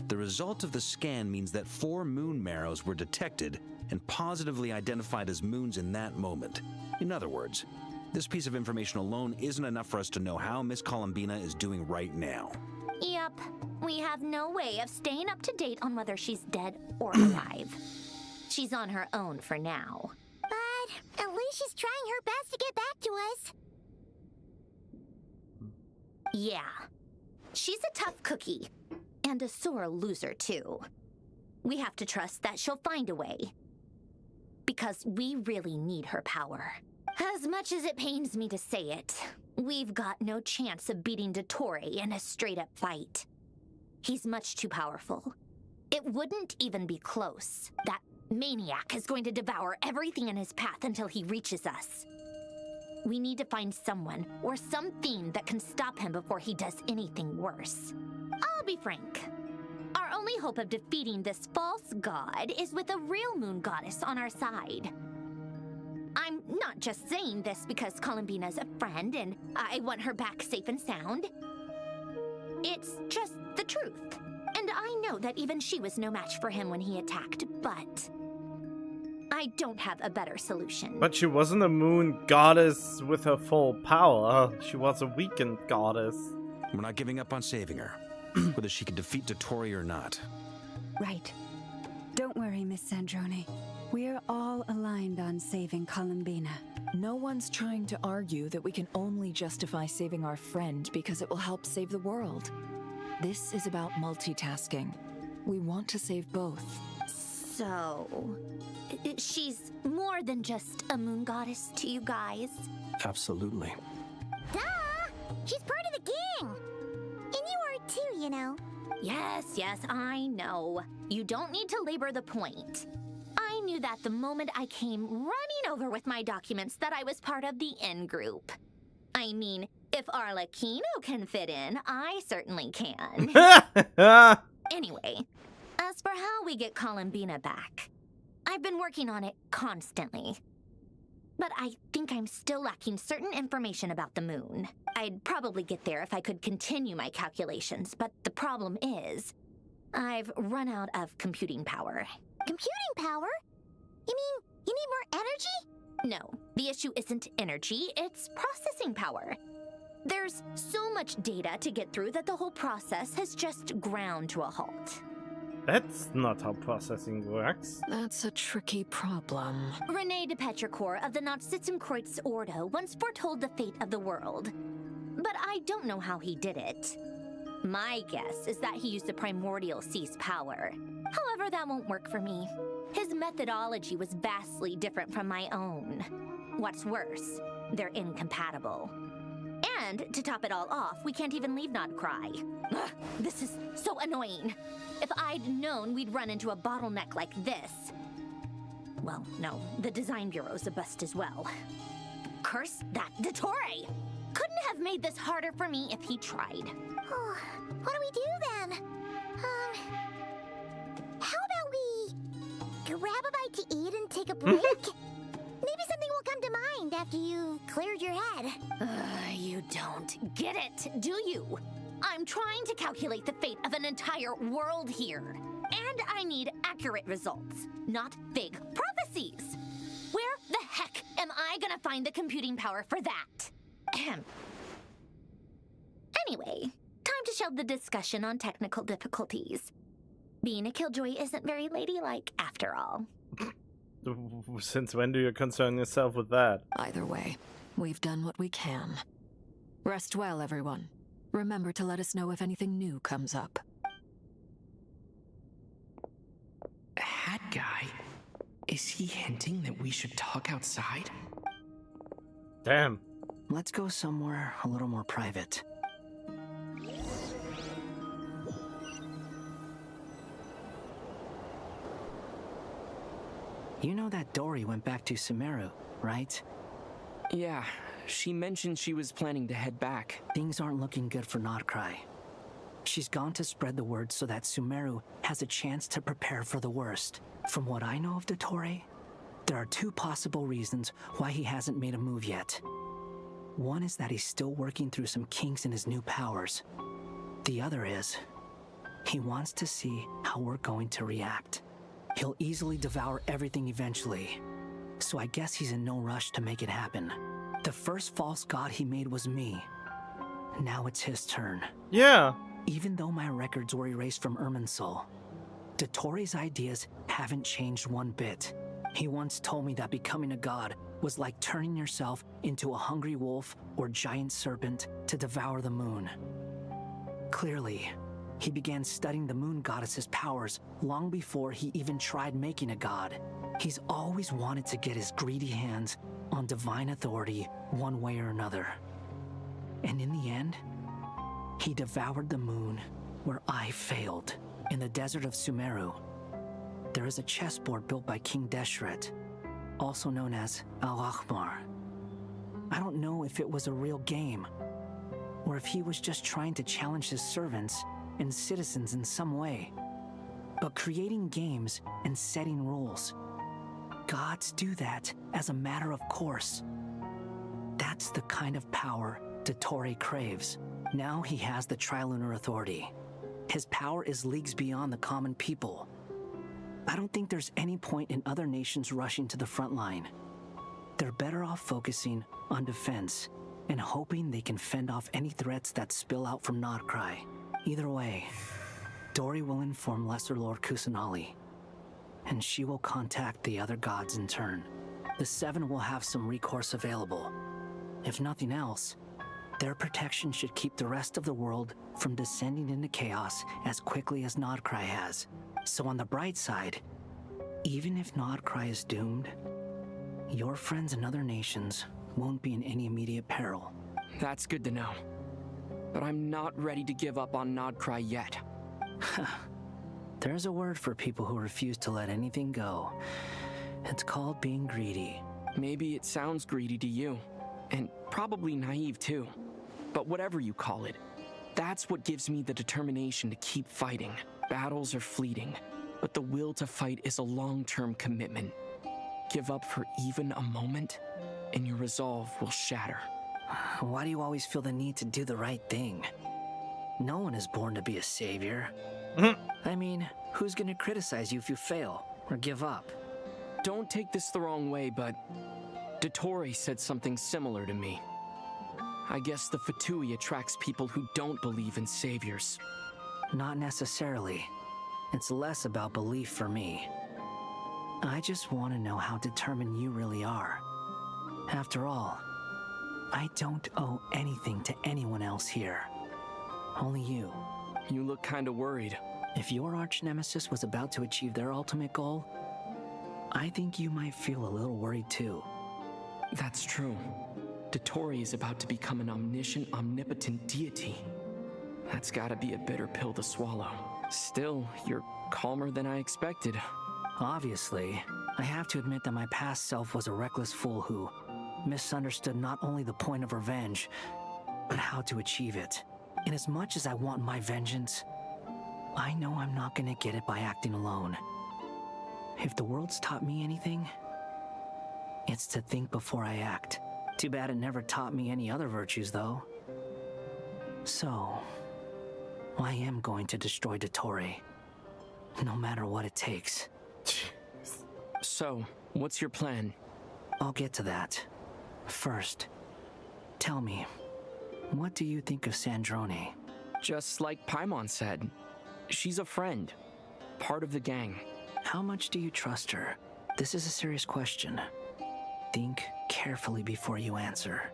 the result of the scan means that 4 moon marrows were detected and positively identified as moons in that moment. In other words, this piece of information alone isn't enough for us to know how Miss Columbina is doing right now. Yep, we have no way of staying up to date on whether she's dead or alive. She's on her own for now. But at least she's trying her best to get back to us. Yeah, she's a tough cookie. And a sore loser, too. We have to trust that she'll find a way. Because we really need her power. As much as it pains me to say it, we've got no chance of beating Dottore in a straight-up fight. He's much too powerful. It wouldn't even be close. That maniac is going to devour everything in his path until he reaches us. We need to find someone or something that can stop him before he does anything worse. I'll be frank. Our only hope of defeating this false god is with a real moon goddess on our side. I'm not just saying this because Columbina's a friend and I want her back safe and sound. It's just the truth. And I know that even she was no match for him when he attacked, but I don't have a better solution. But she wasn't a moon goddess with her full power. She was a weakened goddess. We're not giving up on saving her, whether she can defeat Dottore or not. Right. Don't worry, Miss Sandrone. We're all aligned on saving Columbina. No one's trying to argue that we can only justify saving our friend because it will help save the world. This is about multitasking. We want to save both. So, she's more than just a moon goddess to you guys? Absolutely. Duh! She's part of the gang! And you are too, you know. Yes, I know. You don't need to labor the point. I knew that the moment I came running over with my documents that I was part of the in-group. I mean, if Arlecchino can fit in, I certainly can. Anyway, As for how we get Columbina back, I've been working on it constantly. But I think I'm still lacking certain information about the moon. I'd probably get there if I could continue my calculations, but the problem is, I've run out of computing power. Computing power? You mean you need more energy? No, the issue isn't energy, it's processing power. There's so much data to get through that the whole process has just ground to a halt. That's not how processing works. That's a tricky problem. René de Petrichor of the Nazissenkreuz Ordo once foretold the fate of the world. But I don't know how he did it. My guess is that he used the primordial sea's power. However, that won't work for me. His methodology was vastly different from my own. What's worse, they're incompatible. And to top it all off, we can't even leave Nodcry. Ugh, this is so annoying. If I'd known we'd run into a bottleneck like this... Well, no, the design bureau's a bust as well. Curse that Dottore! Couldn't have made this harder for me if he tried. Oh, what do we do then? How about we grab a bite to eat and take a break? Maybe something will come to mind after you've cleared your head. You don't get it, do you? I'm trying to calculate the fate of an entire world here. And I need accurate results, not vague prophecies. Where the heck am I gonna find the computing power for that? Anyway, time to shelve the discussion on technical difficulties. Being a killjoy isn't very ladylike after all. Since when do you concern yourself with that? Either way, we've done what we can. Rest well, everyone. Remember to let us know if anything new comes up. Hat guy? Is he hinting that we should talk outside? Damn. Let's go somewhere a little more private. You know that Dory went back to Sumeru, right? Yeah, she mentioned she was planning to head back. Things aren't looking good for Nodcry. She's gone to spread the word so that Sumeru has a chance to prepare for the worst. From what I know of Dottore, there are two possible reasons why he hasn't made a move yet. One is that he's still working through some kinks in his new powers. The other is, he wants to see how we're going to react. He'll easily devour everything eventually, so I guess he's in no rush to make it happen. The first false god he made was me. Now it's his turn. Yeah. Even though my records were erased from Irminsul, Dottore's ideas haven't changed one bit. He once told me that becoming a god was like turning yourself into a hungry wolf or giant serpent to devour the moon. Clearly, he began studying the moon goddess's powers long before he even tried making a god. He's always wanted to get his greedy hands on divine authority one way or another. And in the end, he devoured the moon where I failed. In the desert of Sumeru, there is a chessboard built by King Deshret, also known as Al-Ahmar. I don't know if it was a real game, or if he was just trying to challenge his servants and citizens in some way. But creating games and setting rules, gods do that as a matter of course. That's the kind of power Dottore craves. Now he has the Trilunar Authority. His power is leagues beyond the common people. I don't think there's any point in other nations rushing to the front line. They're better off focusing on defense and hoping they can fend off any threats that spill out from Nodcry. Either way, Dory will inform Lesser Lord Kusanali, and she will contact the other gods in turn. The Seven will have some recourse available. If nothing else, their protection should keep the rest of the world from descending into chaos as quickly as Nodcry has. So on the bright side, even if Nodcry is doomed, your friends in other nations won't be in any immediate peril. That's good to know. But I'm not ready to give up on Nodcry yet. There's a word for people who refuse to let anything go. It's called being greedy. Maybe it sounds greedy to you, and probably naive too. But whatever you call it, that's what gives me the determination to keep fighting. Battles are fleeting, but the will to fight is a long-term commitment. Give up for even a moment, and your resolve will shatter. Why do you always feel the need to do the right thing? No one is born to be a savior. I mean, who's gonna criticize you if you fail or give up? Don't take this the wrong way, but Dottore said something similar to me. I guess the Fatui attracts people who don't believe in saviors. Not necessarily. It's less about belief for me. I just want to know how determined you really are. After all, I don't owe anything to anyone else here. Only you. You look kinda worried. If your arch-nemesis was about to achieve their ultimate goal, I think you might feel a little worried too. That's true. Dottore is about to become an omniscient, omnipotent deity. That's gotta be a bitter pill to swallow. Still, you're calmer than I expected. Obviously, I have to admit that my past self was a reckless fool who misunderstood not only the point of revenge, but how to achieve it. And as much as I want my vengeance, I know I'm not gonna get it by acting alone. If the world's taught me anything, it's to think before I act. Too bad it never taught me any other virtues, though. So, I am going to destroy Dottore, no matter what it takes. So, what's your plan? I'll get to that. First, tell me, what do you think of Sandrone? Just like Paimon said, she's a friend, part of the gang. How much do you trust her? This is a serious question. Think carefully before you answer.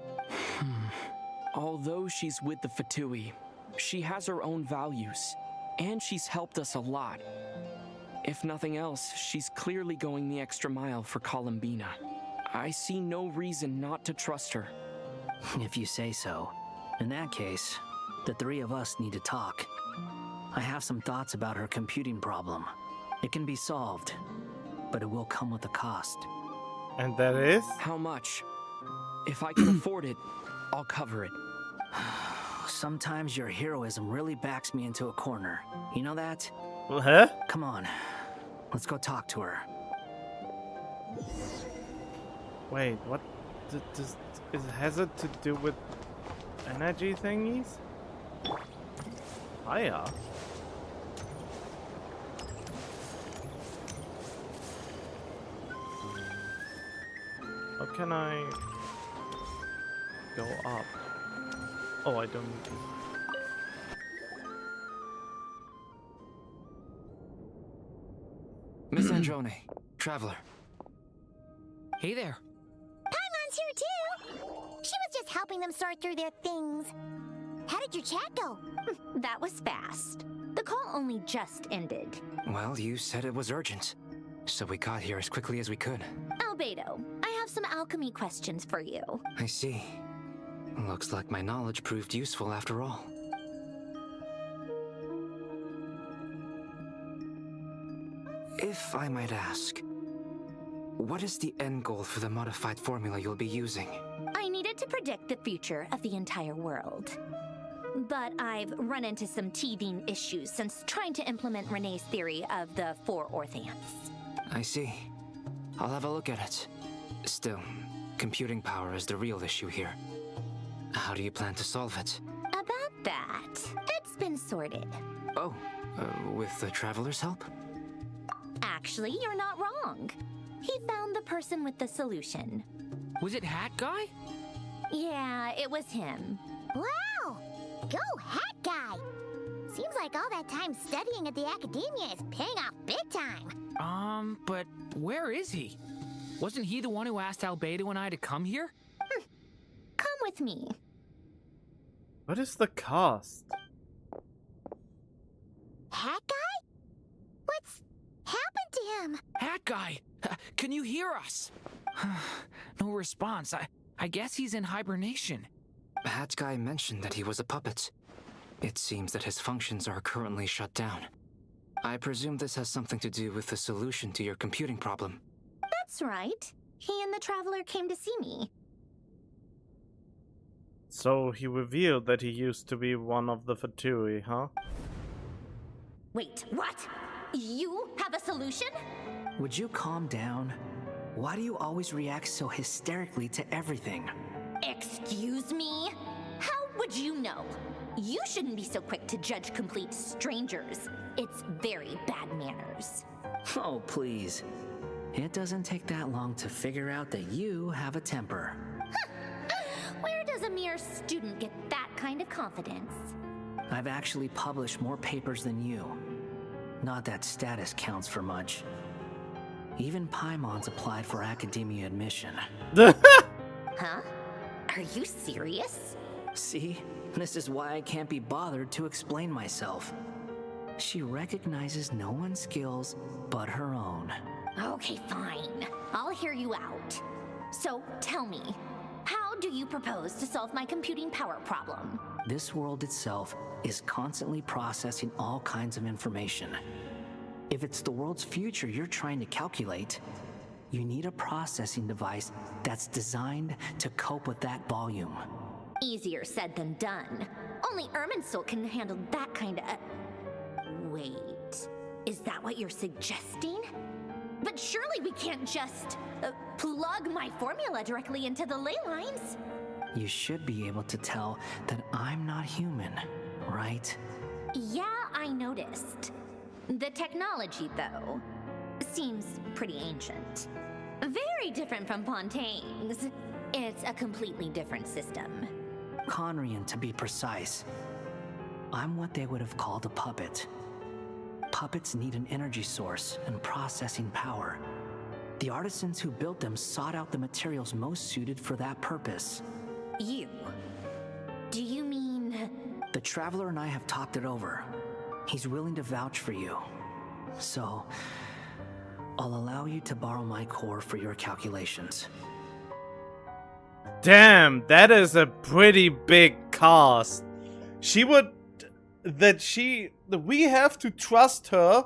Although she's with the Fatui, she has her own values, and she's helped us a lot. If nothing else, she's clearly going the extra mile for Columbina. I see no reason not to trust her. If you say so. In that case, the three of us need to talk. I have some thoughts about her computing problem. It can be solved, but it will come with a cost. And that is? How much? If I can afford it, I'll cover it. Sometimes your heroism really backs me into a corner. You know that? Huh? Come on. Let's go talk to her. Wait, what? Has it to do with energy thingies? Hiya. How can I go up? Oh, I don't need to. Miss Androne, traveler. Hey there. Paimon's here too! She was just helping them sort through their things. How did your chat go? That was fast. The call only just ended. Well, you said it was urgent, so we got here as quickly as we could. Albedo, I have some alchemy questions for you. I see. Looks like my knowledge proved useful after all. If I might ask, what is the end goal for the modified formula you'll be using? I needed to predict the future of the entire world. But I've run into some teething issues since trying to implement Renee's theory of the four Orthants. I see. I'll have a look at it. Still, computing power is the real issue here. How do you plan to solve it? About that, it's been sorted. Oh, with the Traveler's help? Actually, you're not wrong. He found the person with the solution. Was it Hat Guy? Yeah, it was him. Wow! Go Hat Guy! Seems like all that time studying at the academia is paying off big time. But where is he? Wasn't he the one who asked Albedo and I to come here? Come with me. What is the cost? Hat Guy? What's happened to him? Hat Guy! Can you hear us? No response. I guess he's in hibernation. Hat Guy mentioned that he was a puppet. It seems that his functions are currently shut down. I presume this has something to do with the solution to your computing problem. That's right. He and the Traveler came to see me. So he revealed that he used to be one of the Fatui, huh? Wait, what? You have a solution? Would you calm down? Why do you always react so hysterically to everything? Excuse me? How would you know? You shouldn't be so quick to judge complete strangers. It's very bad manners. Oh, please. It doesn't take that long to figure out that you have a temper. Where does a mere student get that kind of confidence? I've actually published more papers than you. Not that status counts for much. Even Paimon's applied for academia admission. Huh? Are you serious? See? This is why I can't be bothered to explain myself. She recognizes no one's skills but her own. Okay, fine. I'll hear you out. So, tell me, how do you propose to solve my computing power problem? This world itself is constantly processing all kinds of information. If it's the world's future you're trying to calculate, you need a processing device that's designed to cope with that volume. Easier said than done. Only Irminsul can handle that kind of... Wait, is that what you're suggesting? But surely we can't just plug my formula directly into the ley lines. You should be able to tell that I'm not human, right? Yeah, I noticed. The technology, though, seems pretty ancient. Very different from Pontaine's. It's a completely different system. Conrian, to be precise. I'm what they would have called a puppet. Puppets need an energy source and processing power. The artisans who built them sought out the materials most suited for that purpose. You? Do you mean... The Traveler and I have talked it over. He's willing to vouch for you. So, I'll allow you to borrow my core for your calculations. Damn, that is a pretty big cost. We have to trust her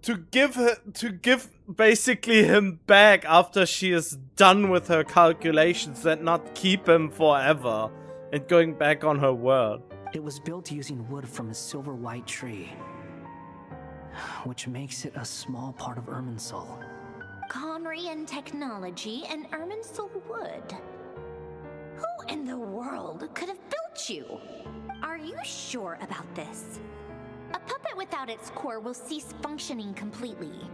to give basically him back after she is done with her calculations and not keep him forever and going back on her word. It was built using wood from a silver white tree, which makes it a small part of Irminsul. Conrian technology and Irminsul wood. Who in the world could have built you? Are you sure about this? A puppet without its core will cease functioning completely.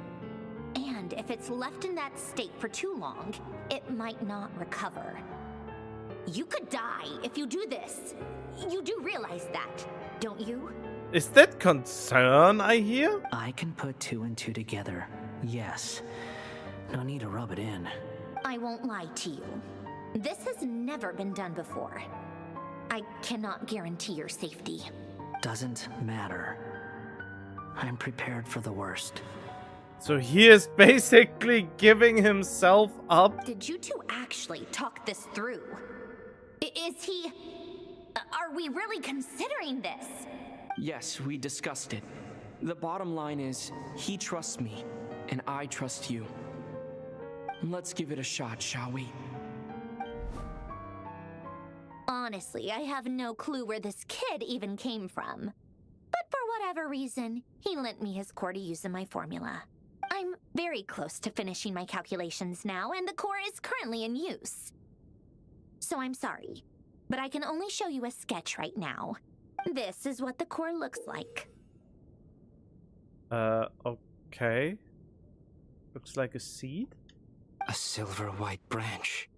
And if it's left in that state for too long, it might not recover. You could die if you do this. You do realize that, don't you? Is that concern I hear? I can put two and two together, yes. No need to rub it in. I won't lie to you. This has never been done before. I cannot guarantee your safety. Doesn't matter. I'm prepared for the worst. So he is basically giving himself up? Did you two actually talk this through? Is he... Are we really considering this? Yes, we discussed it. The bottom line is, he trusts me, and I trust you. Let's give it a shot, shall we? Honestly, I have no clue where this kid even came from. But for whatever reason, he lent me his core to use in my formula. I'm very close to finishing my calculations now, and the core is currently in use. So I'm sorry, but I can only show you a sketch right now. This is what the core looks like. Okay. Looks like a seed? A silver white branch.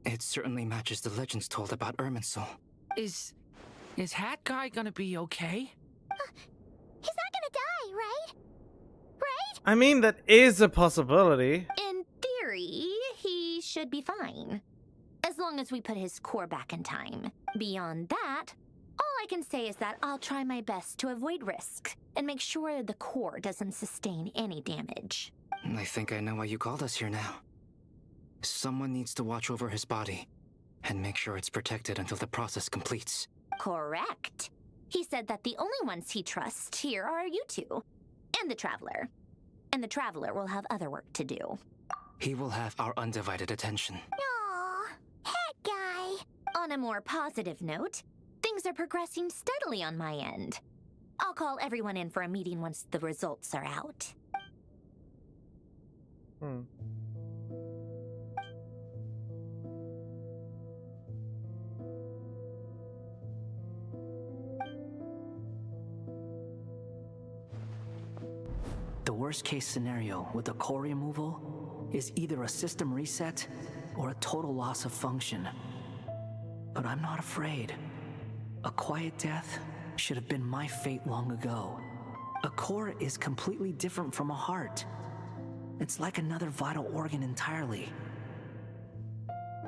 It certainly matches the legends told about Irminsul. Is Hat Guy gonna be okay? He's not gonna die, right? Right? I mean, that is a possibility. In theory, he should be fine. As long as we put his core back in time. Beyond that, all I can say is that I'll try my best to avoid risk and make sure the core doesn't sustain any damage. I think I know why you called us here now. Someone needs to watch over his body and make sure it's protected until the process completes. Correct. He said that the only ones he trusts here are you two, and the Traveler. And the Traveler will have other work to do. He will have our undivided attention. Aww, Hat Guy. On a more positive note, things are progressing steadily on my end. I'll call everyone in for a meeting once the results are out. The worst case scenario with the core removal is either a system reset or a total loss of function. But I'm not afraid. A quiet death should have been my fate long ago. A core is completely different from a heart. It's like another vital organ entirely.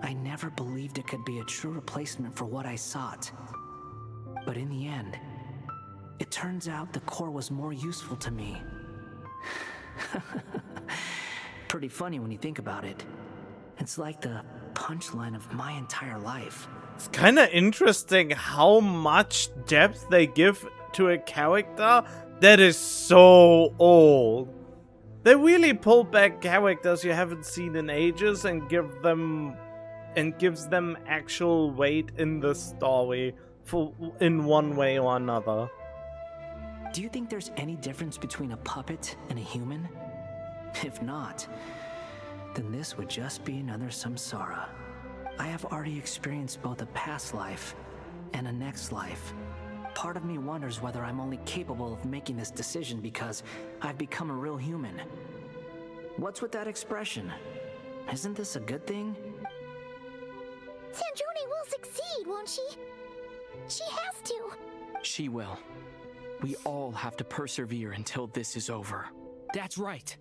I never believed it could be a true replacement for what I sought. But in the end, it turns out the core was more useful to me. Pretty funny when you think about it. It's like the punchline of my entire life. It's kind of interesting how much depth they give to a character that is so old. They really pull back characters you haven't seen in ages and gives them actual weight in the story in one way or another. Do you think there's any difference between a puppet and a human? If not, then this would just be another samsara. I have already experienced both a past life and a next life. Part of me wonders whether I'm only capable of making this decision because I've become a real human. What's with that expression? Isn't this a good thing? Sanjoni will succeed, won't she? She has to. She will. We all have to persevere until this is over. That's right.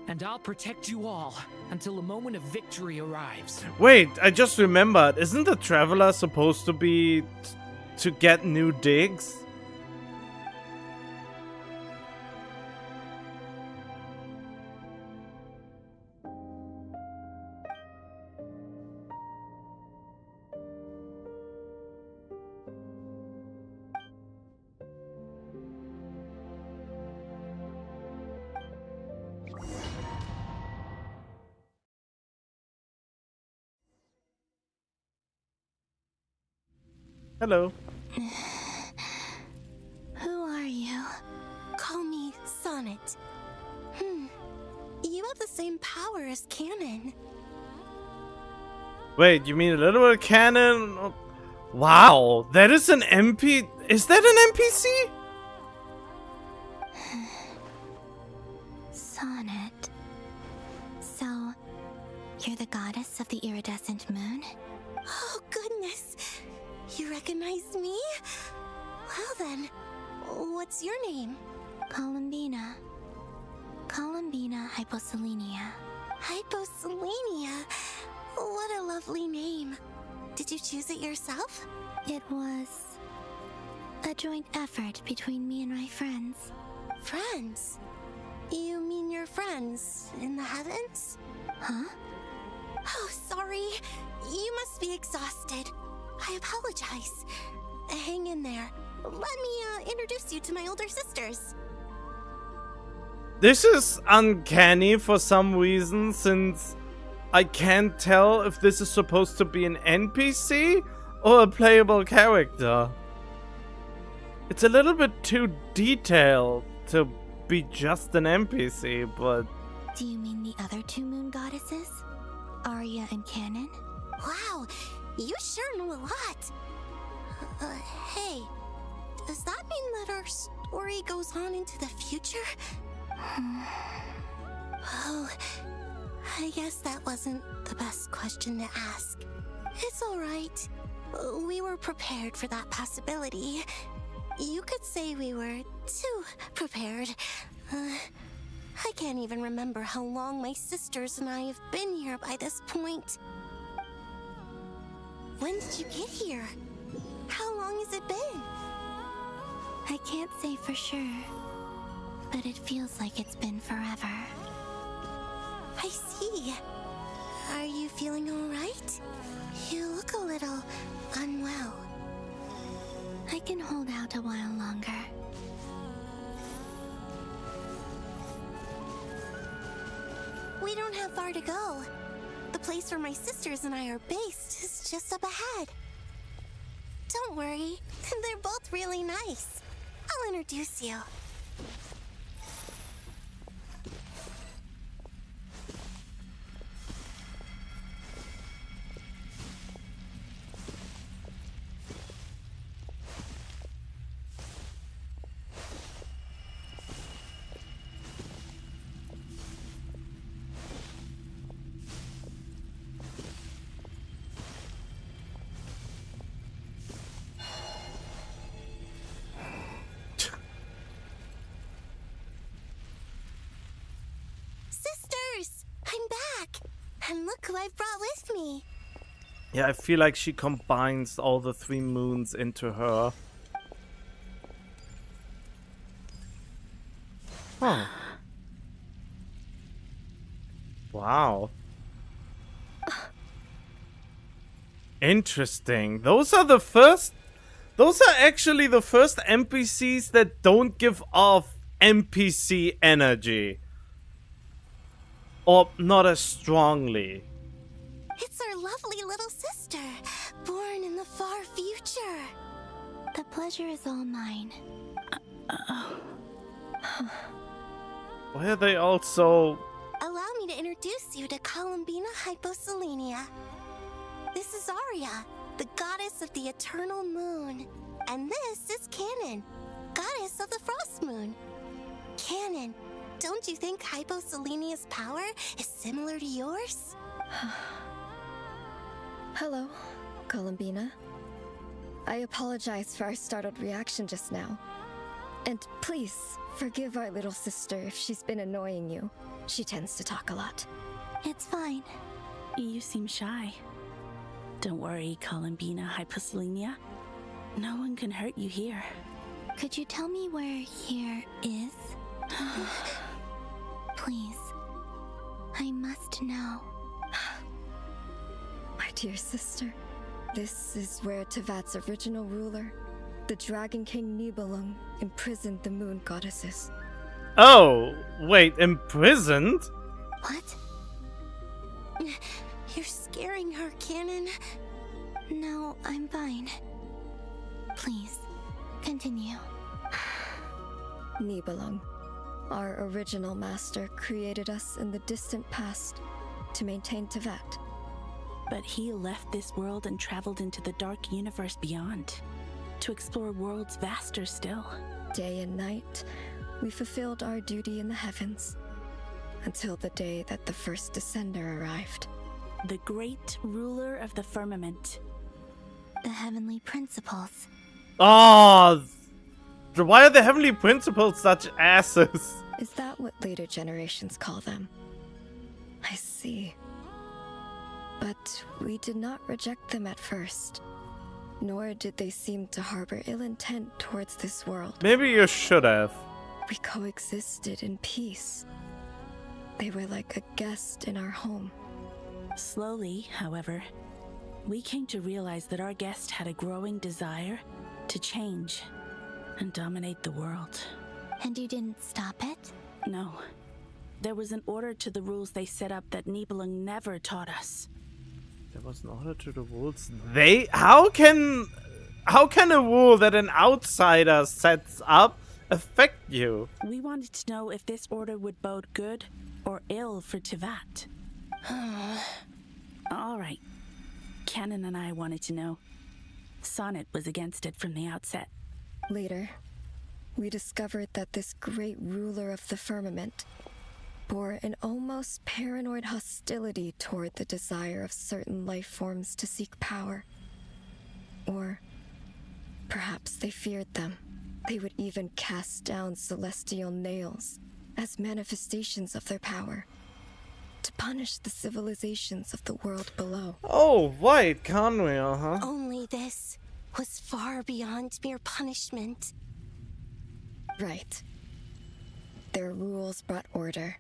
And I'll protect you all until the moment of victory arrives. Wait, I just remembered. Isn't the Traveler supposed to be to get new digs? Hello. Who are you? Call me Sonnet. You have the same power as Canon. Wait, you mean a little bit canon? Wow, that is an MP. Is that an NPC? Sonnet. So, you're the goddess of the iridescent moon? Oh, goodness. You recognize me? Well then, what's your name? Columbina. Columbina Hyposelenia. Hyposelenia? What a lovely name. Did you choose it yourself? It was a joint effort between me and my friends. Friends? You mean your friends in the heavens? Huh? Oh, sorry. You must be exhausted. I apologize. Hang in there. Let me introduce you to my older sisters. This is uncanny for some reason, since I can't tell if this is supposed to be an NPC or a playable character. It's a little bit too detailed to be just an NPC, but... Do you mean the other two moon goddesses? Arya and Canon? Wow, you sure know a lot. Hey, does that mean that our story goes on into the future? Oh, I guess that wasn't the best question to ask. It's alright. We were prepared for that possibility. You could say we were too prepared. I can't even remember how long my sisters and I have been here by this point. When did you get here? How long has it been? I can't say for sure, but it feels like it's been forever. I see. Are you feeling alright? You look a little unwell. I can hold out a while longer. We don't have far to go. The place where my sisters and I are based is just up ahead. Don't worry, they're both really nice. I'll introduce you. Sisters, I'm back. And look who I brought with me. Yeah, I feel like she combines all the 3 moons into her. Huh. Wow. Interesting. Those are actually the first NPCs that don't give off NPC energy. Or not as strongly. It's our lovely little sister, born in the far future. The pleasure is all mine. Why are they all so... Allow me to introduce you to Columbina Hyposelenia. This is Arya, the goddess of the eternal moon. And this is Canon, goddess of the frost moon. Canon, don't you think Hyposelenia's power is similar to yours? Hello, Columbina. I apologize for our startled reaction just now. And please, forgive our little sister if she's been annoying you. She tends to talk a lot. It's fine. You seem shy. Don't worry, Columbina Hyposelenia. No one can hurt you here. Could you tell me where here is? Please. I must know. My dear sister, this is where Tevat's original ruler, the Dragon King Nibelung, imprisoned the moon goddesses. Oh, wait, imprisoned? What? You're scaring her, Canon. No, I'm fine. Please, continue. Nibelung, our original master, created us in the distant past to maintain Tevat. But he left this world and traveled into the dark universe beyond, to explore worlds vaster still. Day and night, we fulfilled our duty in the heavens, until the day that the first Descender arrived. The great ruler of the firmament. The heavenly principles. Oh, why are the heavenly principles such asses? Is that what later generations call them? I see. But we did not reject them at first, nor did they seem to harbor ill intent towards this world. Maybe you should have. We coexisted in peace. They were like a guest in our home. Slowly, however, we came to realize that our guest had a growing desire to change and dominate the world. And you didn't stop it? No. There was an order to the rules they set up that Nibelung never taught us. There was an order to the rules. How can a rule that an outsider sets up affect you? We wanted to know if this order would bode good or ill for Tevat. All right. Canon and I wanted to know. Sonnet was against it from the outset. Later, we discovered that this great ruler of the firmament bore an almost paranoid hostility toward the desire of certain life forms to seek power. Or perhaps they feared them. They would even cast down celestial nails as manifestations of their power, to punish the civilizations of the world below. Oh, right, Conrail, huh? Only this was far beyond mere punishment. Right. Their rules brought order,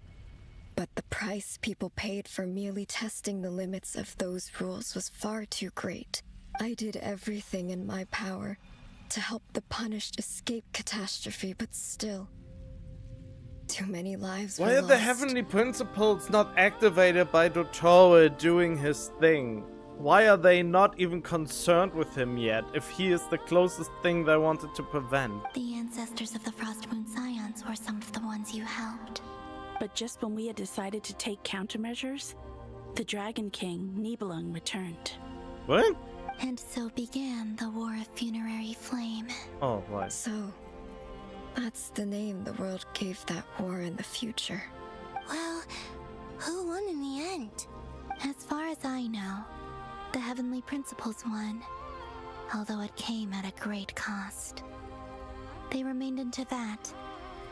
but the price people paid for merely testing the limits of those rules was far too great. I did everything in my power to help the punished escape catastrophe, but still, too many lives were Why are lost. the heavenly principles not activated by Dottore doing his thing? Why are they not even concerned with him yet, if he is the closest thing they wanted to prevent? The ancestors of the Frost Moon Scions were some of the ones you helped. But just when we had decided to take countermeasures, the Dragon King, Nibelung, returned. What? And so began the War of Funerary Flame. Oh, right. So, that's the name the world gave that war in the future. Well, who won in the end? As far as I know, the Heavenly Principles won, although it came at a great cost. They remained in Teyvat,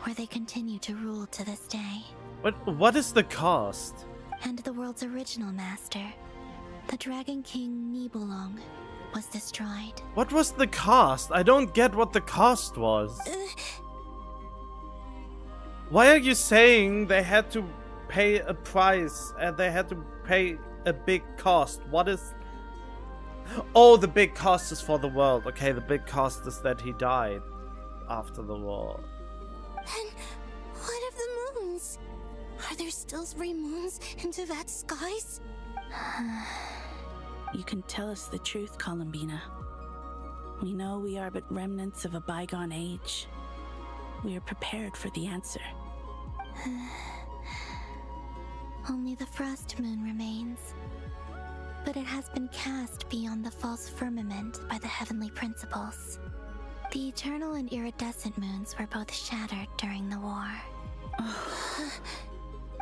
where they continue to rule to this day. What is the cost? And the world's original master, the Dragon King Nibelung, was destroyed. What was the cost? I don't get what the cost was. Why are you saying they had to pay a price and they had to pay a big cost? What is... Oh, the big cost is for the world. Okay, the big cost is that he died after the war. And what of the moons? Are there still 3 moons in Teyvat's skies? You can tell us the truth, Columbina. We know we are but remnants of a bygone age. We are prepared for the answer. Only the Frost Moon remains. But it has been cast beyond the false firmament by the Heavenly Principles. The eternal and iridescent moons were both shattered during the war.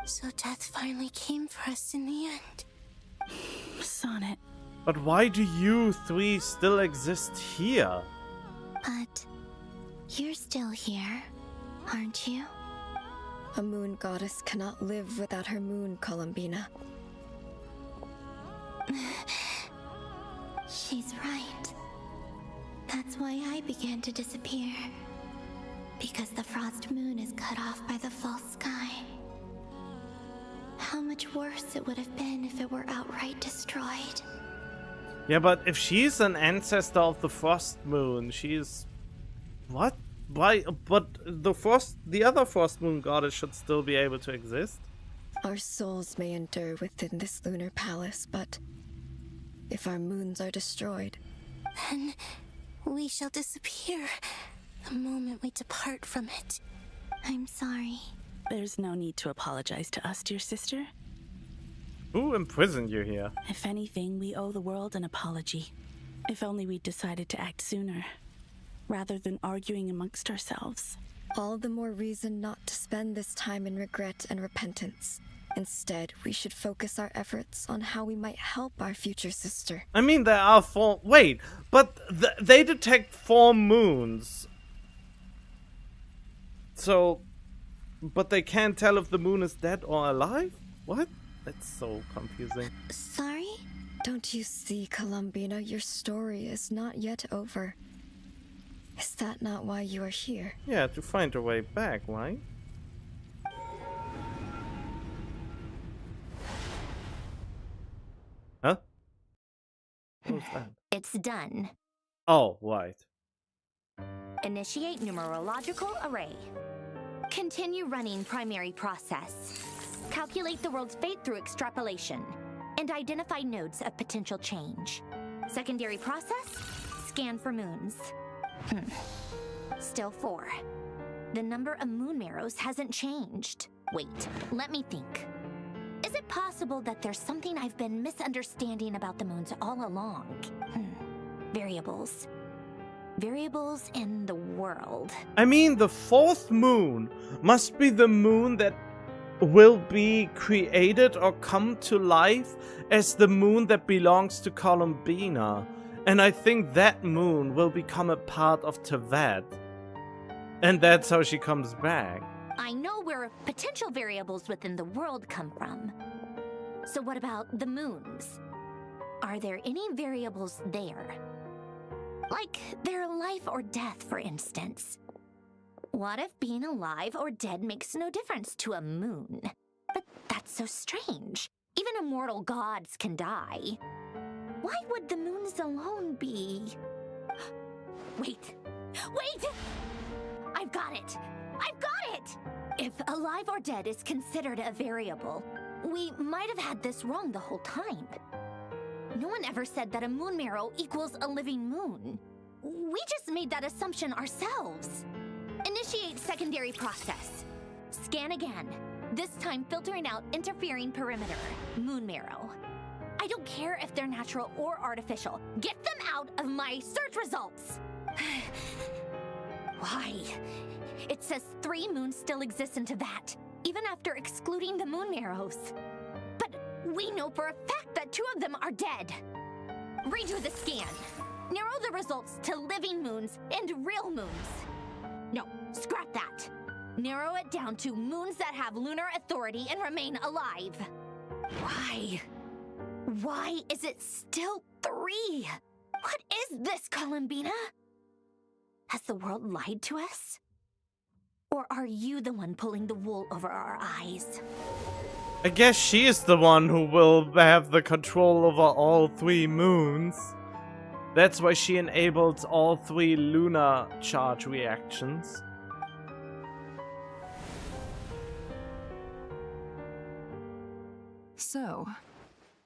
So death finally came for us in the end. Sonnet. But why do you 3 still exist here? But you're still here, aren't you? A moon goddess cannot live without her moon, Columbina. She's right. That's why I began to disappear. Because the Frost Moon is cut off by the false sky. How much worse it would have been if it were outright destroyed. Yeah, but if she's an ancestor of the Frost Moon, she's... What? Why? But the other Frost Moon goddess should still be able to exist. Our souls may endure within this lunar palace, but if our moons are destroyed, then we shall disappear the moment we depart from it. I'm sorry. There's no need to apologize to us, dear sister. Who imprisoned you here? If anything, we owe the world an apology. If only we'd decided to act sooner, rather than arguing amongst ourselves. all the more reason not to spend this time in regret and repentance. Instead, we should focus our efforts on how we might help our future sister. I mean, there are 4... Wait, but they detect 4 moons. So... But they can't tell if the moon is dead or alive? What? That's so confusing. Sorry? Don't you see, Columbina, your story is not yet over. Is that not why you are here? Yeah, to find a way back, right? Huh? Who's that? It's done. Oh, right. Initiate numerological array. Continue running primary process. Calculate the world's fate through extrapolation. And identify nodes of potential change. Secondary process, scan for moons. Still 4. The number of moon marrows hasn't changed. Wait, let me think. Is it possible that there's something I've been misunderstanding about the moons all along? Variables. Variables in the world. I mean, the 4th moon must be the moon that will be created or come to life as the moon that belongs to Columbina. And I think that moon will become a part of Teyvat. And that's how she comes back. I know where potential variables within the world come from. So what about the moons? Are there any variables there? Like their life or death, for instance. What if being alive or dead makes no difference to a moon? But that's so strange. Even immortal gods can die. Why would the moons alone be... Wait! Wait! I've got it! I've got it! If alive or dead is considered a variable, we might have had this wrong the whole time. No one ever said that a moon marrow equals a living moon. We just made that assumption ourselves. Initiate secondary process. Scan again. This time filtering out interfering perimeter. Moon marrow. I don't care if they're natural or artificial. Get them out of my search results! Why? It says 3 moons still exist in Tevat, even after excluding the moon marrows. But we know for a fact that 2 of them are dead. Redo the scan. Narrow the results to living moons and real moons. No, scrap that. Narrow it down to moons that have lunar authority and remain alive. Why? Why is it still 3? What is this, Columbina? Has the world lied to us? Or are you the one pulling the wool over our eyes? I guess she is the one who will have the control over all 3 moons. That's why she enables all 3 lunar charge reactions. So,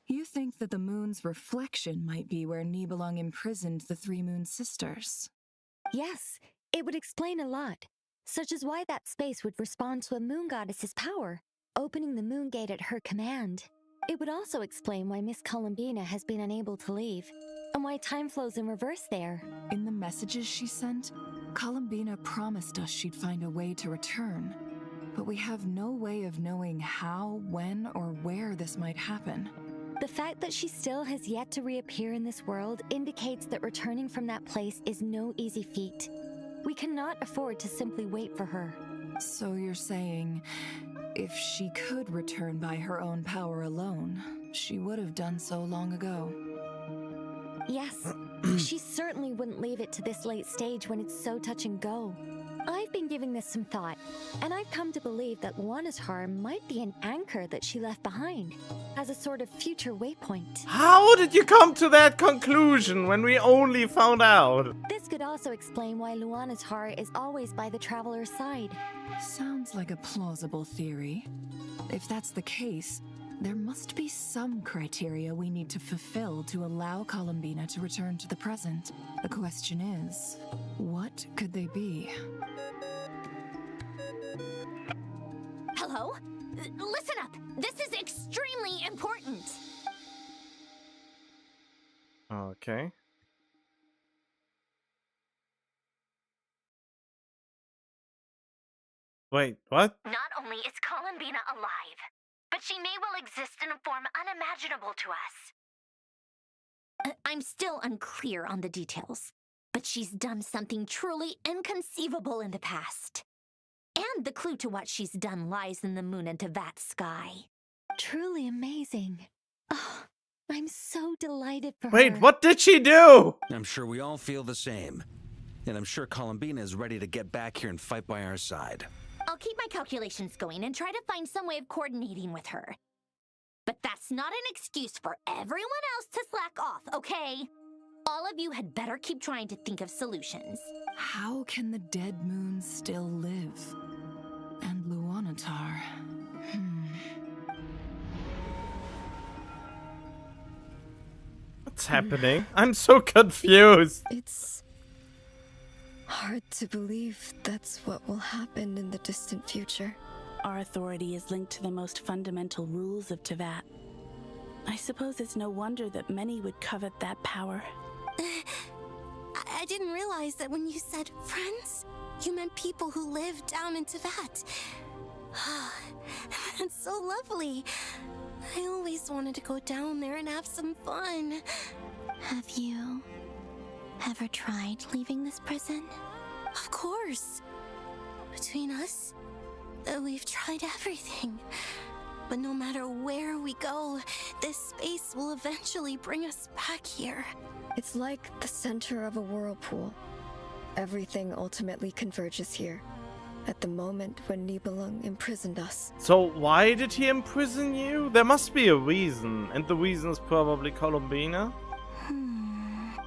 you think that the moon's reflection might be where Nibelung imprisoned the 3 moon sisters? Yes, it would explain a lot, such as why that space would respond to a moon goddess's power, opening the moon gate at her command. It would also explain why Miss Columbina has been unable to leave, and why time flows in reverse there. In the messages she sent, Columbina promised us she'd find a way to return. But we have no way of knowing how, when, or where this might happen. The fact that she still has yet to reappear in this world indicates that returning from that place is no easy feat. We cannot afford to simply wait for her. So you're saying, if she could return by her own power alone, she would have done so long ago. Yes, she certainly wouldn't leave it to this late stage when it's so touch and go. I've been giving this some thought, and I've come to believe that Luana's harm might be an anchor that she left behind, as a sort of future waypoint. How did you come to that conclusion when we only found out? This could also explain why Luana's heart is always by the traveler's side. Sounds like a plausible theory. If that's the case, there must be some criteria we need to fulfill to allow Columbina to return to the present. The question is, what could they be? Hello? Listen up! This is extremely important! Okay. Wait, what? Not only is Columbina alive, but she may well exist in a form unimaginable to us. I'm still unclear on the details, but she's done something truly inconceivable in the past. And the clue to what she's done lies in the moon and Tevat sky. Truly amazing. Oh, I'm so delighted for her. Wait, what did she do? I'm sure we all feel the same. And I'm sure Columbina is ready to get back here and fight by our side. I'll keep my calculations going and try to find some way of coordinating with her. But that's not an excuse for everyone else to slack off, okay? All of you had better keep trying to think of solutions. How can the dead moon still live? And Luanatar... What's happening? I'm so confused. It's hard to believe that's what will happen in the distant future. Our authority is linked to the most fundamental rules of Tevat. I suppose it's no wonder that many would covet that power. I didn't realize that when you said friends, you meant people who live down in Tevat. That's so lovely. I always wanted to go down there and have some fun. Have you ever tried leaving this prison? Of course. Between us, we've tried everything. But no matter where we go, this space will eventually bring us back here. It's like the center of a whirlpool. Everything ultimately converges here, at the moment when Nibelung imprisoned us. So why did he imprison you? There must be a reason, and the reason is probably Columbina.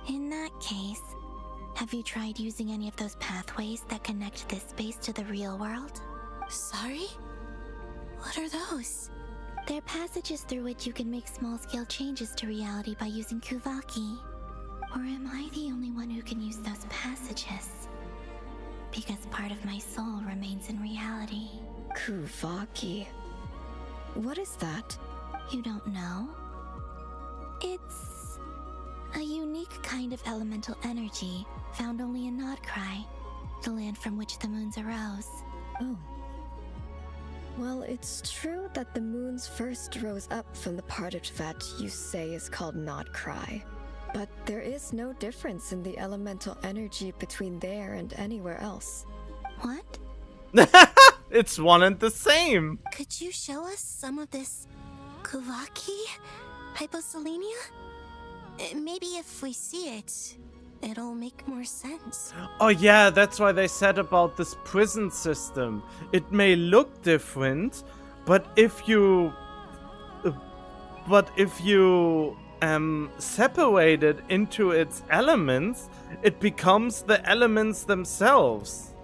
In that case, have you tried using any of those pathways that connect this space to the real world? Sorry? What are those? They're passages through which you can make small-scale changes to reality by using Kuvaki. Or am I the only one who can use those passages? Because part of my soul remains in reality. Kuvaki. What is that? You don't know? It's a unique kind of elemental energy found only in Nodcry, the land from which the moons arose. Oh. Well, it's true that the moons first rose up from the part of that you say is called Nodcry. But there is no difference in the elemental energy between there and anywhere else. What? It's one and the same. Could you show us some of this Kuvaki? Hyposelenia? Maybe if we see it, it'll make more sense. Oh yeah, that's why they said about this prison system. It may look different, but if you separate it into its elements, it becomes the elements themselves.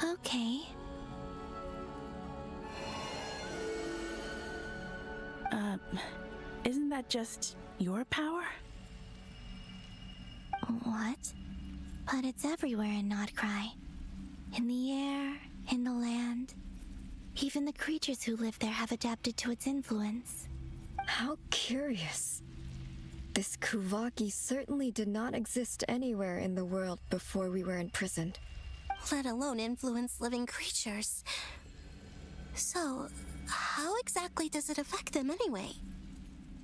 Okay. Isn't that just your power? What? But it's everywhere in Nodcry. In the air, in the land. Even the creatures who live there have adapted to its influence. How curious. This Kuvaki certainly did not exist anywhere in the world before we were imprisoned. Let alone influence living creatures. So, how exactly does it affect them anyway?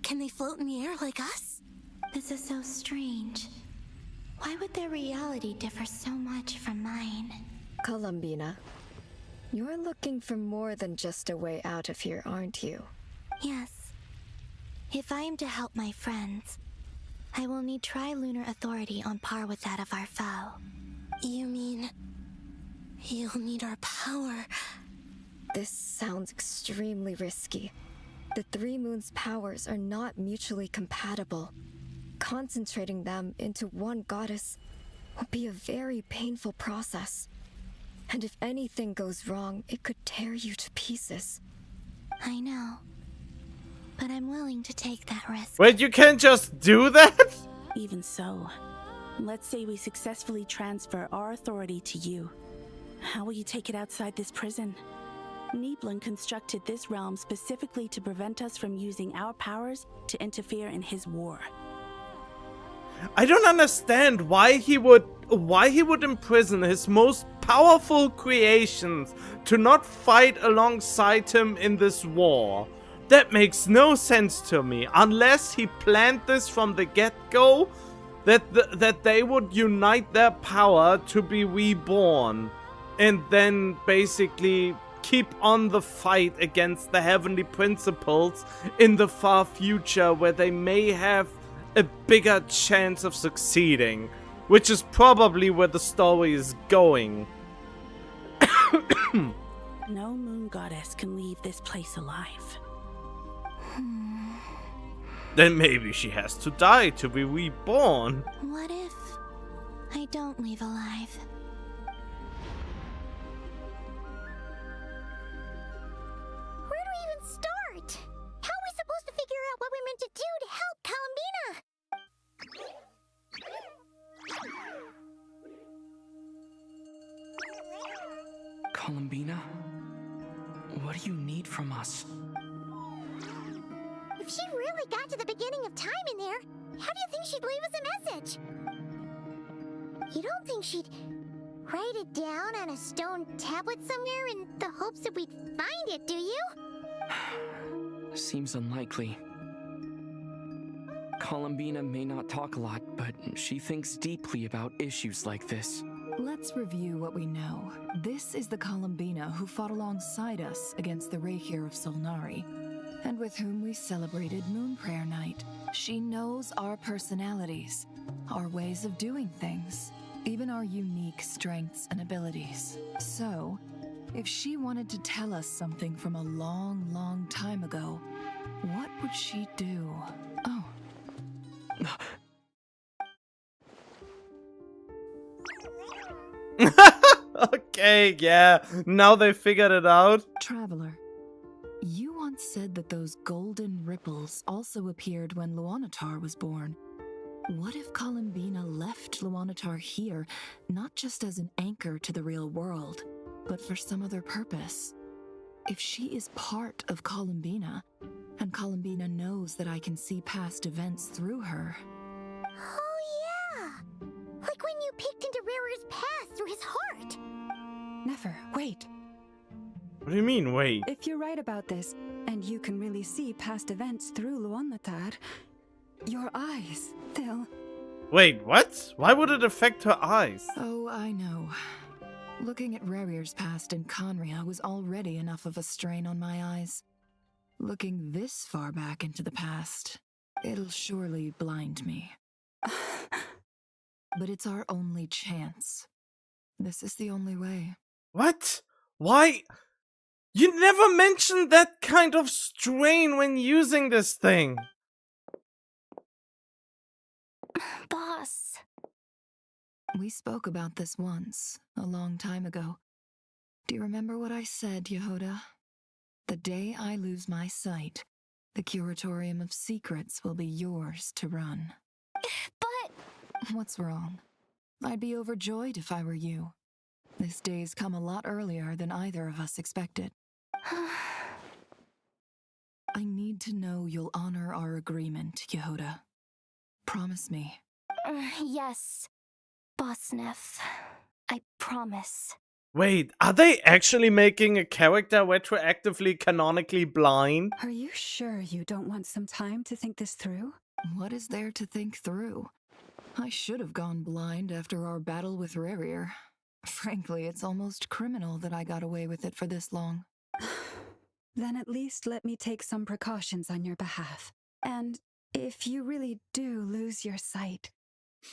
Can they float in the air like us? This is so strange. Why would their reality differ so much from mine? Columbina, you're looking for more than just a way out of here, aren't you? Yes. If I am to help my friends, I will need trilunar authority on par with that of our foe. You mean... you'll need our power? This sounds extremely risky. The Three Moons' powers are not mutually compatible. Concentrating them into one goddess will be a very painful process. And if anything goes wrong, it could tear you to pieces. I know. But I'm willing to take that risk. Wait, you can't just do that? Even so, let's say we successfully transfer our authority to you. How will you take it outside this prison? Niblin constructed this realm specifically to prevent us from using our powers to interfere in his war. I don't understand why he would imprison his most powerful creations to not fight alongside him in this war. That makes no sense to me, unless he planned this from the get-go, that they would unite their power to be reborn, and then basically keep on the fight against the heavenly principles in the far future, where they may have a bigger chance of succeeding, which is probably where the story is going. No moon goddess can leave this place alive. Then maybe she has to die to be reborn. What if I don't leave alive? Where do we even start? How are we supposed to figure out what we're meant to do to help Columbina? Columbina? What do you need from us? If she really got to the beginning of time in there, how do you think she'd leave us a message? You don't think she'd write it down on a stone tablet somewhere in the hopes that we'd find it, do you? Seems unlikely. Columbina may not talk a lot, but she thinks deeply about issues like this. Let's review what we know. This is the Columbina who fought alongside us against the Reikir of Solnari, and with whom we celebrated Moon Prayer Night. She knows our personalities, our ways of doing things, even our unique strengths and abilities. So, if she wanted to tell us something from a long, long time ago, what would she do? Oh. Okay, yeah, now they figured it out. Traveler, You once said that those golden ripples also appeared when Luanatar was born. What if Columbina left Luanatar here, not just as an anchor to the real world, but for some other purpose? If she is part of Columbina, and Columbina knows that I can see past events through her... Oh yeah! Like when you peeked into Rarer's past through his heart! Never, wait. What do you mean, wait? If you're right about this, and you can really see past events through Luanatar, your eyes, they'll... Wait, what? Why would it affect her eyes? Oh, I know. Looking at Rarier's past in Conria was already enough of a strain on my eyes. Looking this far back into the past, it'll surely blind me. But it's our only chance. This is the only way. What? Why? You never mentioned that kind of strain when using this thing. Boss. We spoke about this once, a long time ago. Do you remember what I said, Yehoda? The day I lose my sight, the Curatorium of Secrets will be yours to run. But... What's wrong? I'd be overjoyed if I were you. This day's come a lot earlier than either of us expected. I need to know you'll honor our agreement, Yehoda. Promise me. Yes, Boss Neff. I promise. Wait, are they actually making a character retroactively canonically blind? Are you sure you don't want some time to think this through? What is there to think through? I should have gone blind after our battle with Rarier. Frankly, it's almost criminal that I got away with it for this long. Then at least let me take some precautions on your behalf. And if you really do lose your sight,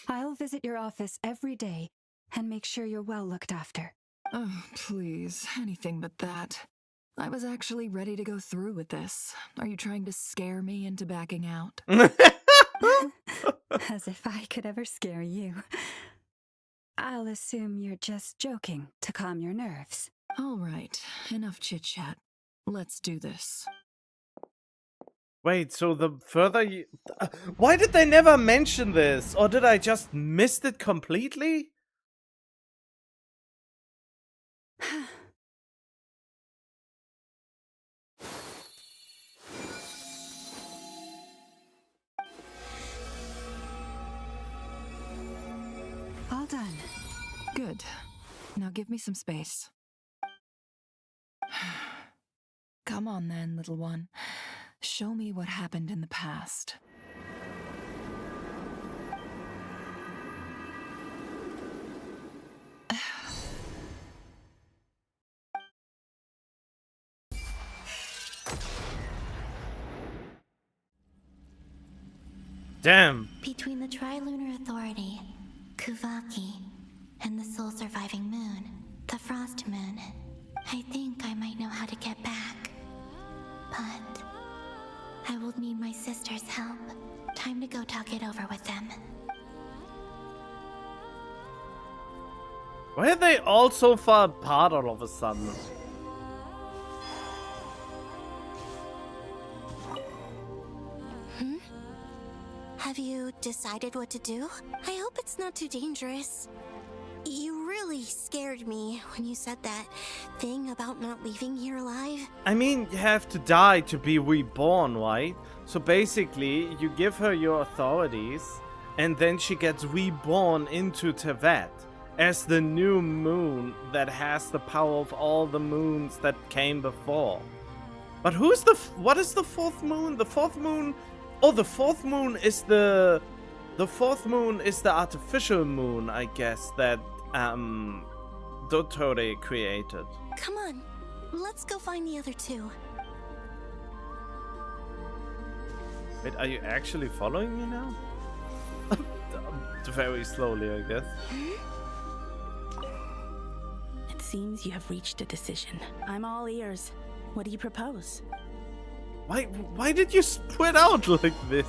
I'll visit your office every day and make sure you're well looked after. Oh, please, anything but that. I was actually ready to go through with this. Are you trying to scare me into backing out? As if I could ever scare you. I'll assume you're just joking to calm your nerves. All right, enough chit-chat. Let's do this. Wait, so the further you... Why did they never mention this? Or did I just miss it completely? All done. Good. Now give me some space. Come on then, little one. Show me what happened in the past. Damn. Between the Trilunar Authority, Kuvaki, and the sole surviving moon, the Frost Moon, I think I might know how to get back. But I will need my sister's help. Time to go talk it over with them. Why are they all so far apart all of a sudden? Have you decided what to do? I hope it's not too dangerous. You really scared me when you said that thing about not leaving here alive. I mean, you have to die to be reborn, right? So basically, you give her your authorities, and then she gets reborn into Tevat as the new moon that has the power of all the moons that came before. But who's the... what is the fourth moon? The fourth moon... Oh, the fourth moon is the... The fourth moon is the artificial moon, I guess, that Dottore created. Come on, let's go find the other two. Wait, are you actually following me now? Very slowly, I guess. It seems you have reached a decision. I'm all ears. What do you propose? Why did you spread out like this?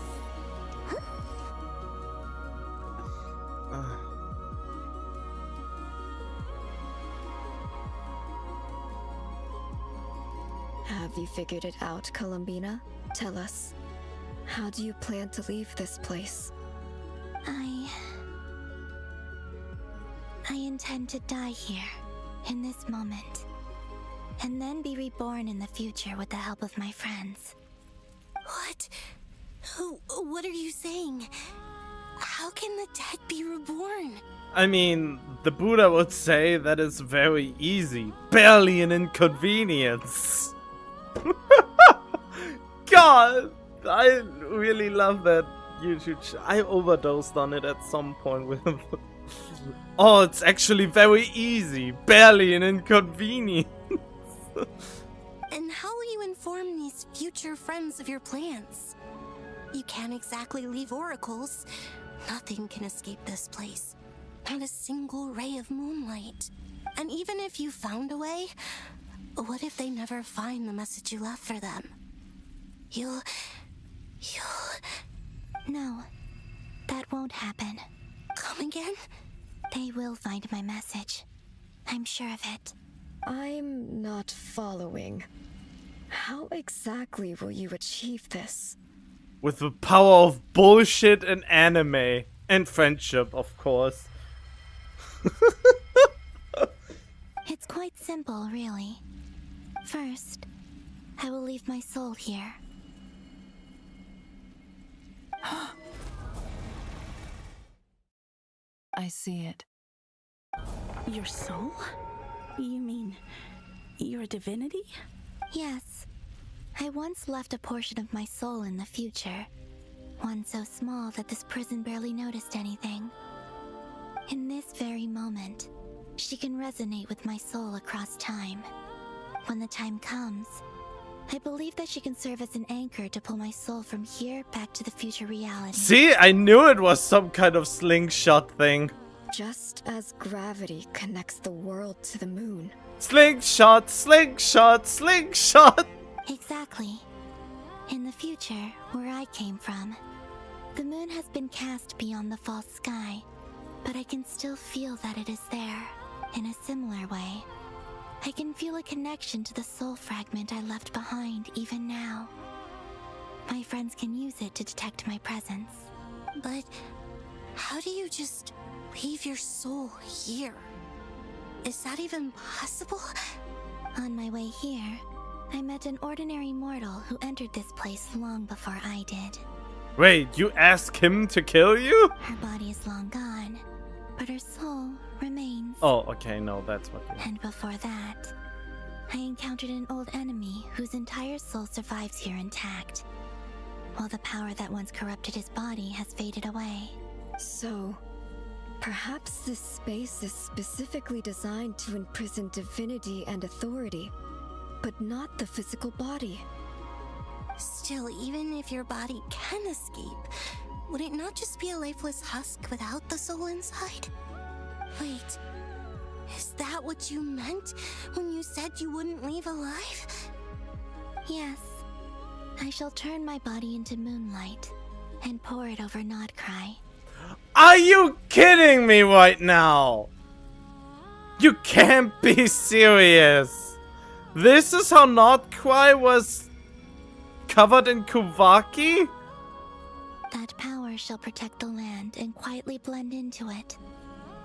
Have you figured it out, Columbina? Tell us. How do you plan to leave this place? I intend to die here, in this moment, and then be reborn in the future with the help of my friends. What? What are you saying? How can the dead be reborn? I mean, the Buddha would say that it's very easy. Barely an inconvenience. God, I really love that YouTube. I overdosed on it at some point with. Oh, it's actually very easy. Barely an inconvenience. And how will you inform these future friends of your plans? You can't exactly leave oracles. Nothing can escape this place. Not a single ray of moonlight. And even if you found a way, what if they never find the message you left for them? You'll... No, that won't happen. Come again? They will find my message. I'm sure of it. I'm not following. How exactly will you achieve this? With the power of bullshit and anime. And friendship, of course. It's quite simple, really. First, I will leave my soul here. I see it. Your soul? You mean you're a divinity? Yes. I once left a portion of my soul in the future. One so small that this prison barely noticed anything. In this very moment, she can resonate with my soul across time. When the time comes, I believe that she can serve as an anchor to pull my soul from here back to the future reality. See, I knew it was some kind of slingshot thing. Just as gravity connects the world to the moon. Slingshot, slingshot, slingshot! Exactly. In the future, where I came from, the moon has been cast beyond the false sky, but I can still feel that it is there, in a similar way. I can feel a connection to the soul fragment I left behind even now. My friends can use it to detect my presence. But how do you just leave your soul here? Is that even possible? On my way here, I met an ordinary mortal who entered this place long before I did. Wait, you asked him to kill you? Her body is long gone, but her soul remains. Oh, okay, no, that's what you... And before that, I encountered an old enemy whose entire soul survives here intact, while the power that once corrupted his body has faded away. So, perhaps this space is specifically designed to imprison divinity and authority, but not the physical body. Still, even if your body can escape, would it not just be a lifeless husk without the soul inside? Wait, is that what you meant when you said you wouldn't leave alive? Yes. I shall turn my body into moonlight and pour it over Nodcry. Are you kidding me right now? You can't be serious. This is how Nodcry was covered in Kuvaki? That power shall protect the land and quietly blend into it,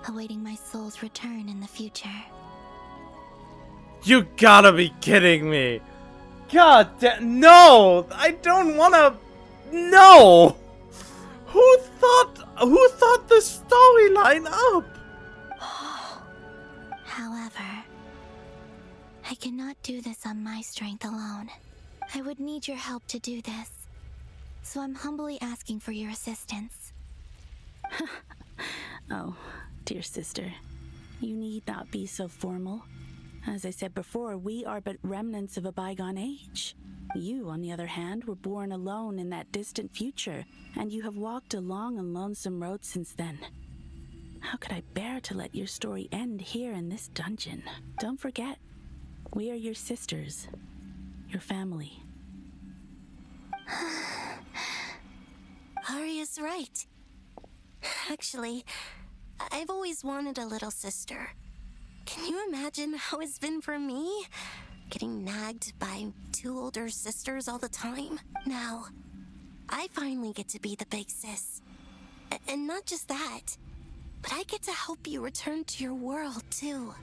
awaiting my soul's return in the future. You gotta be kidding me. God damn, no! I don't wanna... No! Who thought this storyline up? However, I cannot do this on my strength alone. I would need your help to do this. So I'm humbly asking for your assistance. Oh, dear sister, you need not be so formal. As I said before, we are but remnants of a bygone age. You, on the other hand, were born alone in that distant future, and you have walked a long and lonesome road since then. How could I bear to let your story end here in this dungeon? Don't forget, we are your sisters, your family. Arya's right. Actually, I've always wanted a little sister. Can you imagine how it's been for me? getting nagged by 2 older sisters all the time. Now, I finally get to be the big sis. And not just that, but I get to help you return to your world, too.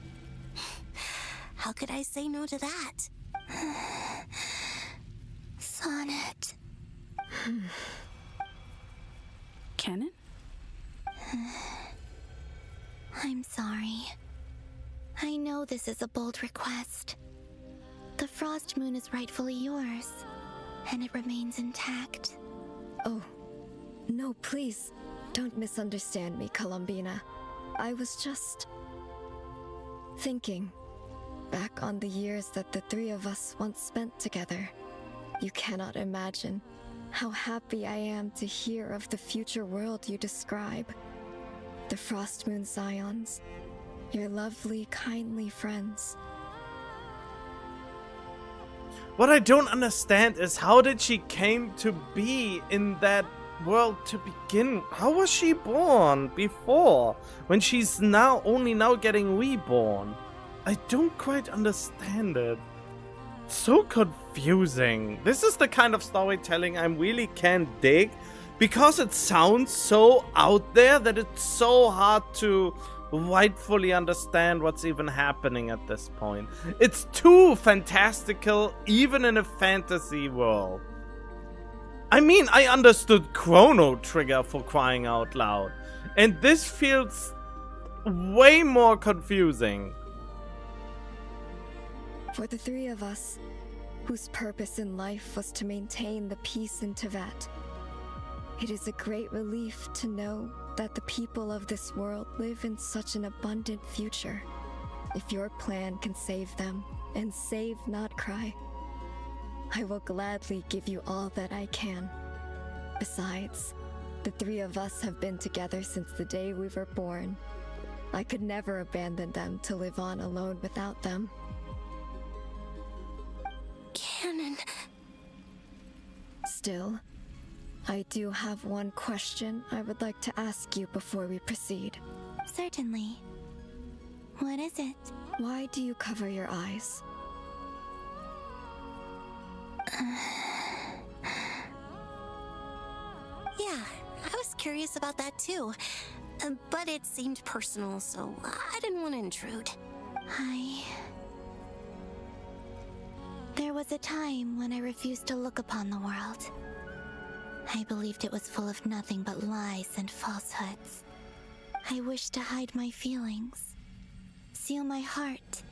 How could I say no to that? Sonnet. Canon? I'm sorry. I know this is a bold request. The Frost Moon is rightfully yours, and it remains intact. Oh, no, please. Don't misunderstand me, Columbina. I was just thinking back on the years that the 3 of us once spent together. You cannot imagine how happy I am to hear of the future world you describe. The Frost Moon Scions, your lovely, kindly friends. What I don't understand is how did she came to be in that world to begin? How was she born before when she's now only now getting reborn? I don't quite understand it. So confusing. This is the kind of storytelling I really can't dig because it sounds so out there that it's so hard to rightfully understand what's even happening at this point. It's too fantastical even in a fantasy world. I mean, I understood Chrono Trigger for crying out loud, and this feels way more confusing. For the 3 of us, whose purpose in life was to maintain the peace in Tevat, it is a great relief to know that the people of this world live in such an abundant future. If your plan can save them, and save not cry, I will gladly give you all that I can. Besides, the 3 of us have been together since the day we were born. I could never abandon them to live on alone without them. Canon. Still, I do have one question I would like to ask you before we proceed. Certainly. What is it? Why do you cover your eyes? Yeah, I was curious about that too. But it seemed personal, so I didn't want to intrude. There was a time when I refused to look upon the world. I believed it was full of nothing but lies and falsehoods. I wished to hide my feelings, seal my heart,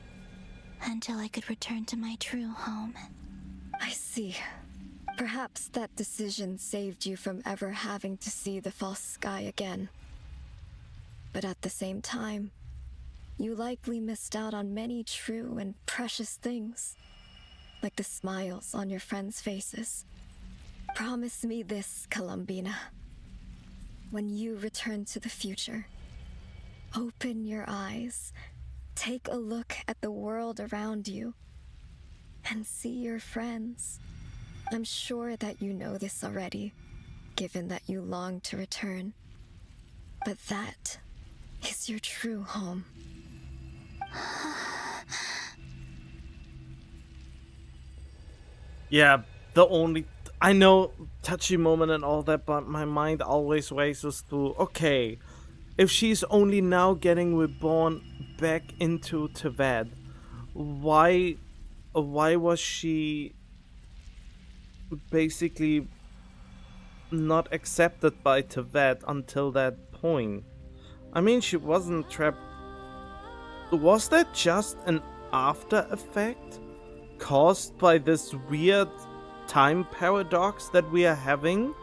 until I could return to my true home. I see. Perhaps that decision saved you from ever having to see the false sky again. But at the same time, you likely missed out on many true and precious things, like the smiles on your friends' faces. Promise me this, Columbina. When you return to the future, open your eyes, take a look at the world around you, and see your friends. I'm sure that you know this already, given that you long to return. But that is your true home. Yeah, the only... I know, touchy moment and all that, but my mind always races to, okay, if she's only now getting reborn back into Tevat, why was she basically not accepted by Tevat until that point? I mean, she wasn't trapped. Was that just an after effect caused by this weird time paradox that we are having?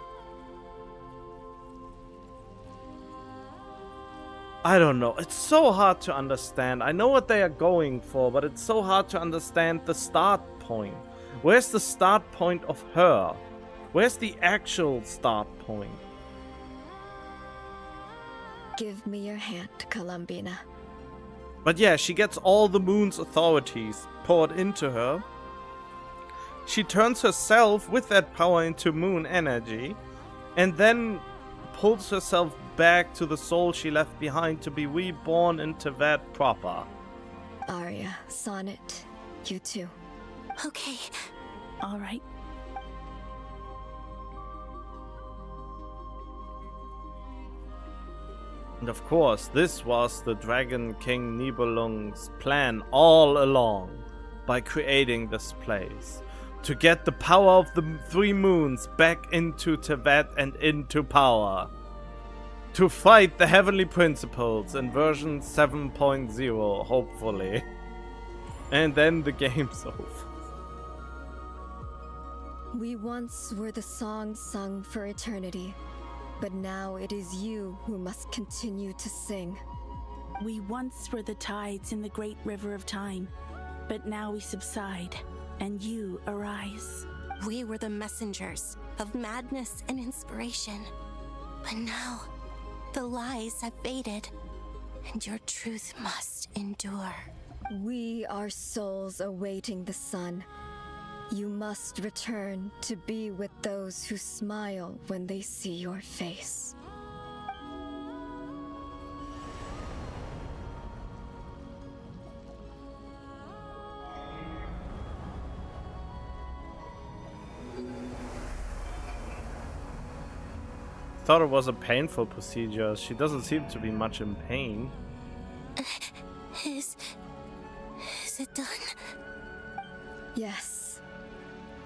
I don't know. It's so hard to understand. I know what they are going for, but it's so hard to understand the start point. Where's the start point of her? Where's the actual start point? Give me your hand, Columbina. But yeah, she gets all the moon's authorities poured into her. She turns herself with that power into moon energy, and then pulls herself back to the soul she left behind to be reborn into Tevat proper. Arya, Sonnet, you too. Okay. All right. And of course, this was the Dragon King Nibelung's plan all along, by creating this place. To get the power of the three moons back into Tibet and into power. To fight the heavenly principles in version 7.0, hopefully. And then the game's over. We once were the song sung for eternity, but now it is you who must continue to sing. We once were the tides in the great river of time, but now we subside, and you arise. We were the messengers of madness and inspiration. But now, the lies have faded, and your truth must endure. We are souls awaiting the sun. You must return to be with those who smile when they see your face. Thought it was a painful procedure. She doesn't seem to be much in pain. Is it done? Yes.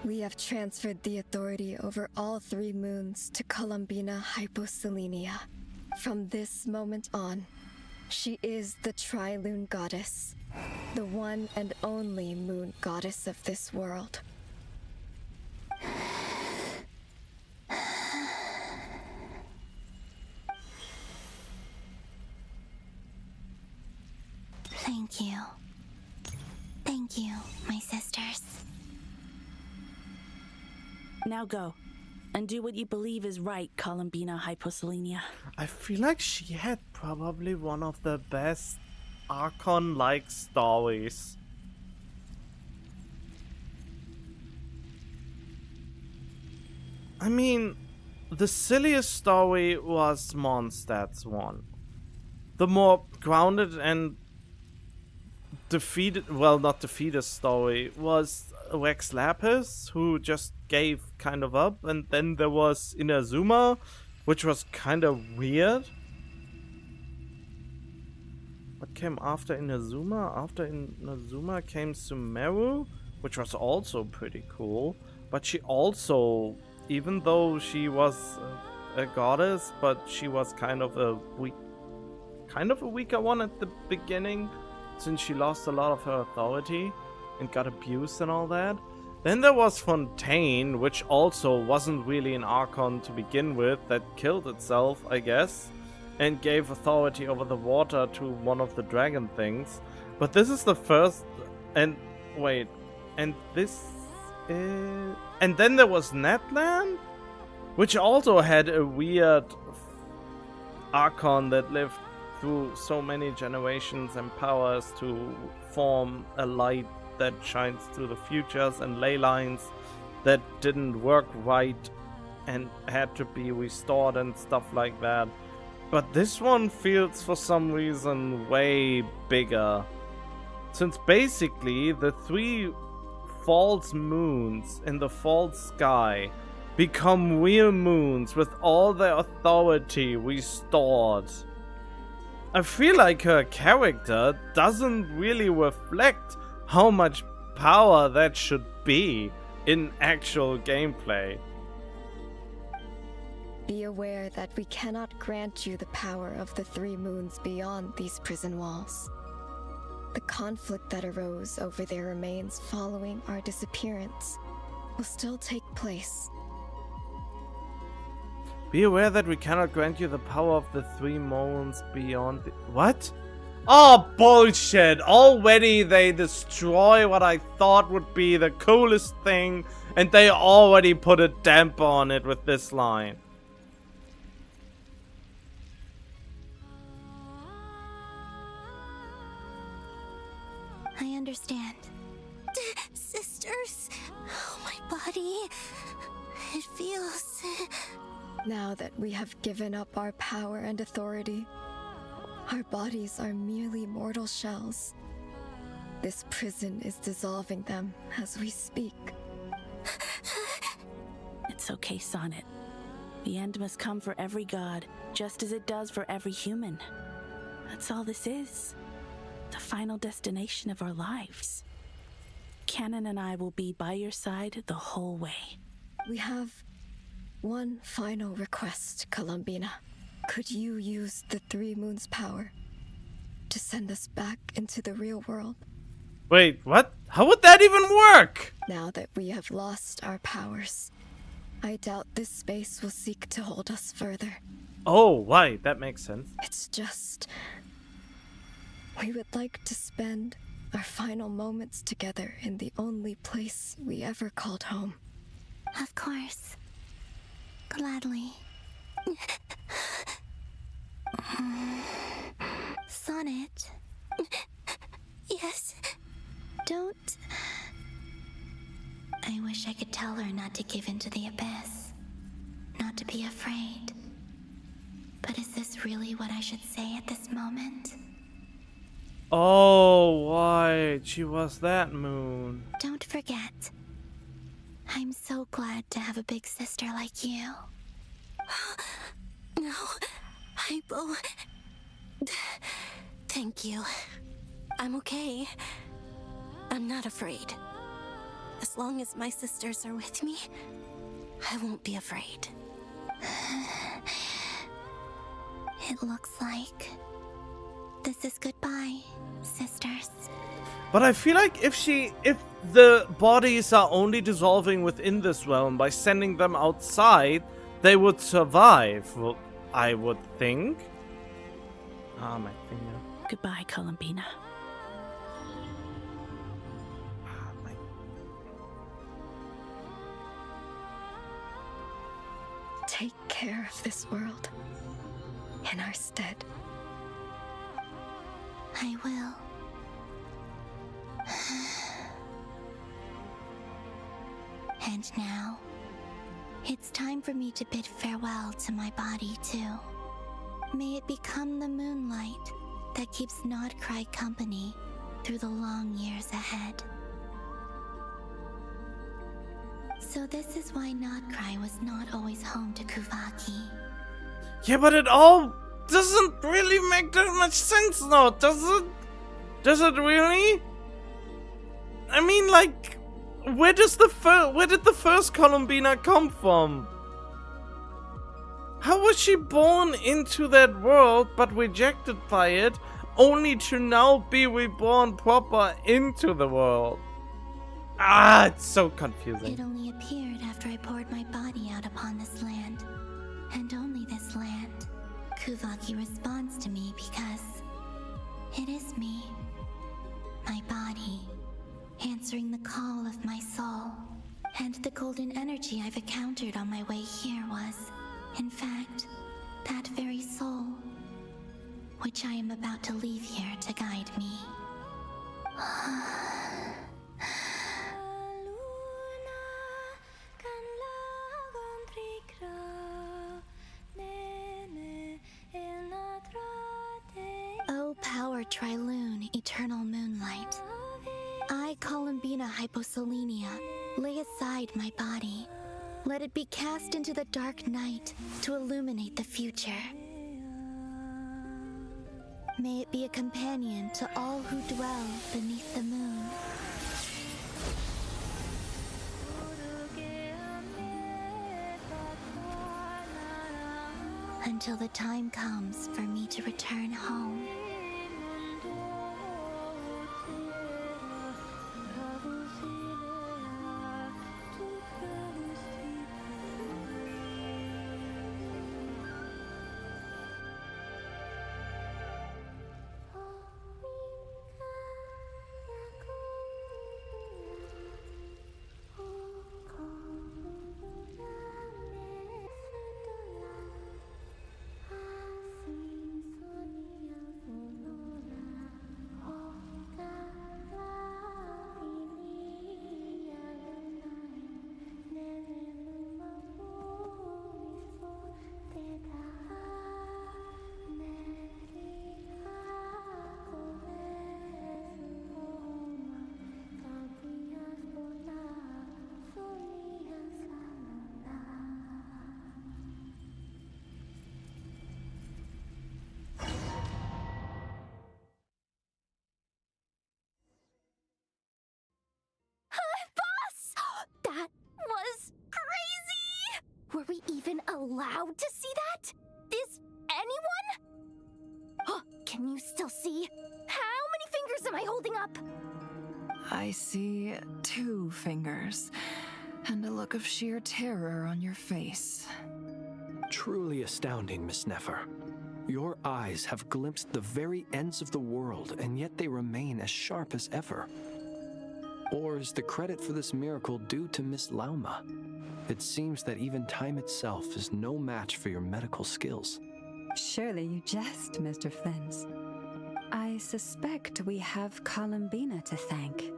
We have transferred the authority over all three moons to Columbina Hyposelenia. From this moment on, she is the Tri-Lune Goddess, the one and only moon goddess of this world. Thank you. Thank you, my sisters. Now go, and do what you believe is right, Columbina Hyposelenia. I feel like she had probably one of the best Archon-like stories. I mean, the silliest story was Mondstadt's one. The more grounded and defeated, well, not defeated story was Rex Lapis, who just gave kind of up, and then there was Inazuma, which was kind of weird. What came after Inazuma? After Inazuma came Sumeru, which was also pretty cool, but she also, even though she was a goddess, but she was kind of a weaker one at the beginning, since she lost a lot of her authority and got abused and all that. Then there was Fontaine, which also wasn't really an Archon to begin with, that killed itself, I guess, and gave authority over the water to one of the dragon things. But this is the first, and wait, and this is... And then there was Netland, which also had a weird Archon that lived through so many generations and powers to form a light that shines through the futures, and ley lines that didn't work right and had to be restored and stuff like that. But this one feels for some reason way bigger, since basically the three false moons in the false sky become real moons with all their authority restored. I feel like her character doesn't really reflect how much power that should be in actual gameplay. Be aware that we cannot grant you the power of the three moons beyond these prison walls. The conflict that arose over their remains following our disappearance will still take place. Be aware that we cannot grant you the power of the three moons beyond the... What? Oh, bullshit! Already they destroy what I thought would be the coolest thing, and they already put a damper on it with this line. I understand. Sisters, oh, my body, it feels... Now that we have given up our power and authority, our bodies are merely mortal shells. This prison is dissolving them as we speak. It's okay, Sonnet. The end must come for every god, just as it does for every human. That's all this is. The final destination of our lives. Canon and I will be by your side the whole way. We have one final request, Columbina. Could you use the Three Moons' power to send us back into the real world? Wait, what? How would that even work? Now that we have lost our powers, I doubt this space will seek to hold us further. Oh, why? That makes sense. It's just... we would like to spend our final moments together in the only place we ever called home. Of course. Gladly. Sonnet. Yes. Don't... I wish I could tell her not to give in to the abyss. Not to be afraid. But is this really what I should say at this moment? Oh, why? She was that moon. Don't forget. I'm so glad to have a big sister like you. No, Hypo. Thank you. I'm okay. I'm not afraid. As long as my sisters are with me, I won't be afraid. It looks like this is goodbye, sisters. But I feel like if the bodies are only dissolving within this realm, by sending them outside, they would survive. Well, I would think. Ah, my finger. Goodbye, Columbina. Take care of this world in our stead. I will. And now, it's time for me to bid farewell to my body too. May it become the moonlight that keeps Nodcry company through the long years ahead. So this is why Nodcry was not always home to Kuvaki. Yeah, but it all doesn't really make that much sense now, does it? Does it really? I mean, like, where did the first Columbina come from? How was she born into that world but rejected by it, only to now be reborn proper into the world? Ah, it's so confusing. It only appeared after I poured my body out upon this land, and only this land. Kuvaki responds to me because it is me, my body, answering the call of my soul. And the golden energy I've encountered on my way here was, in fact, that very soul, which I am about to leave here to guide me. O power Triloon, eternal moonlight. I, Columbina Hyposelenia, lay aside my body. Let it be cast into the dark night to illuminate the future. May it be a companion to all who dwell beneath the moon. Until the time comes for me to return home. allowed to see that? Is anyone? Can you still see? How many fingers am I holding up? I see 2 fingers, and a look of sheer terror on your face. Truly astounding, Miss Nefer. Your eyes have glimpsed the very ends of the world, and yet they remain as sharp as ever. Or is the credit for this miracle due to Miss Lauma? It seems that even time itself is no match for your medical skills. Surely you jest, Mr. Flins. I suspect we have Columbina to thank.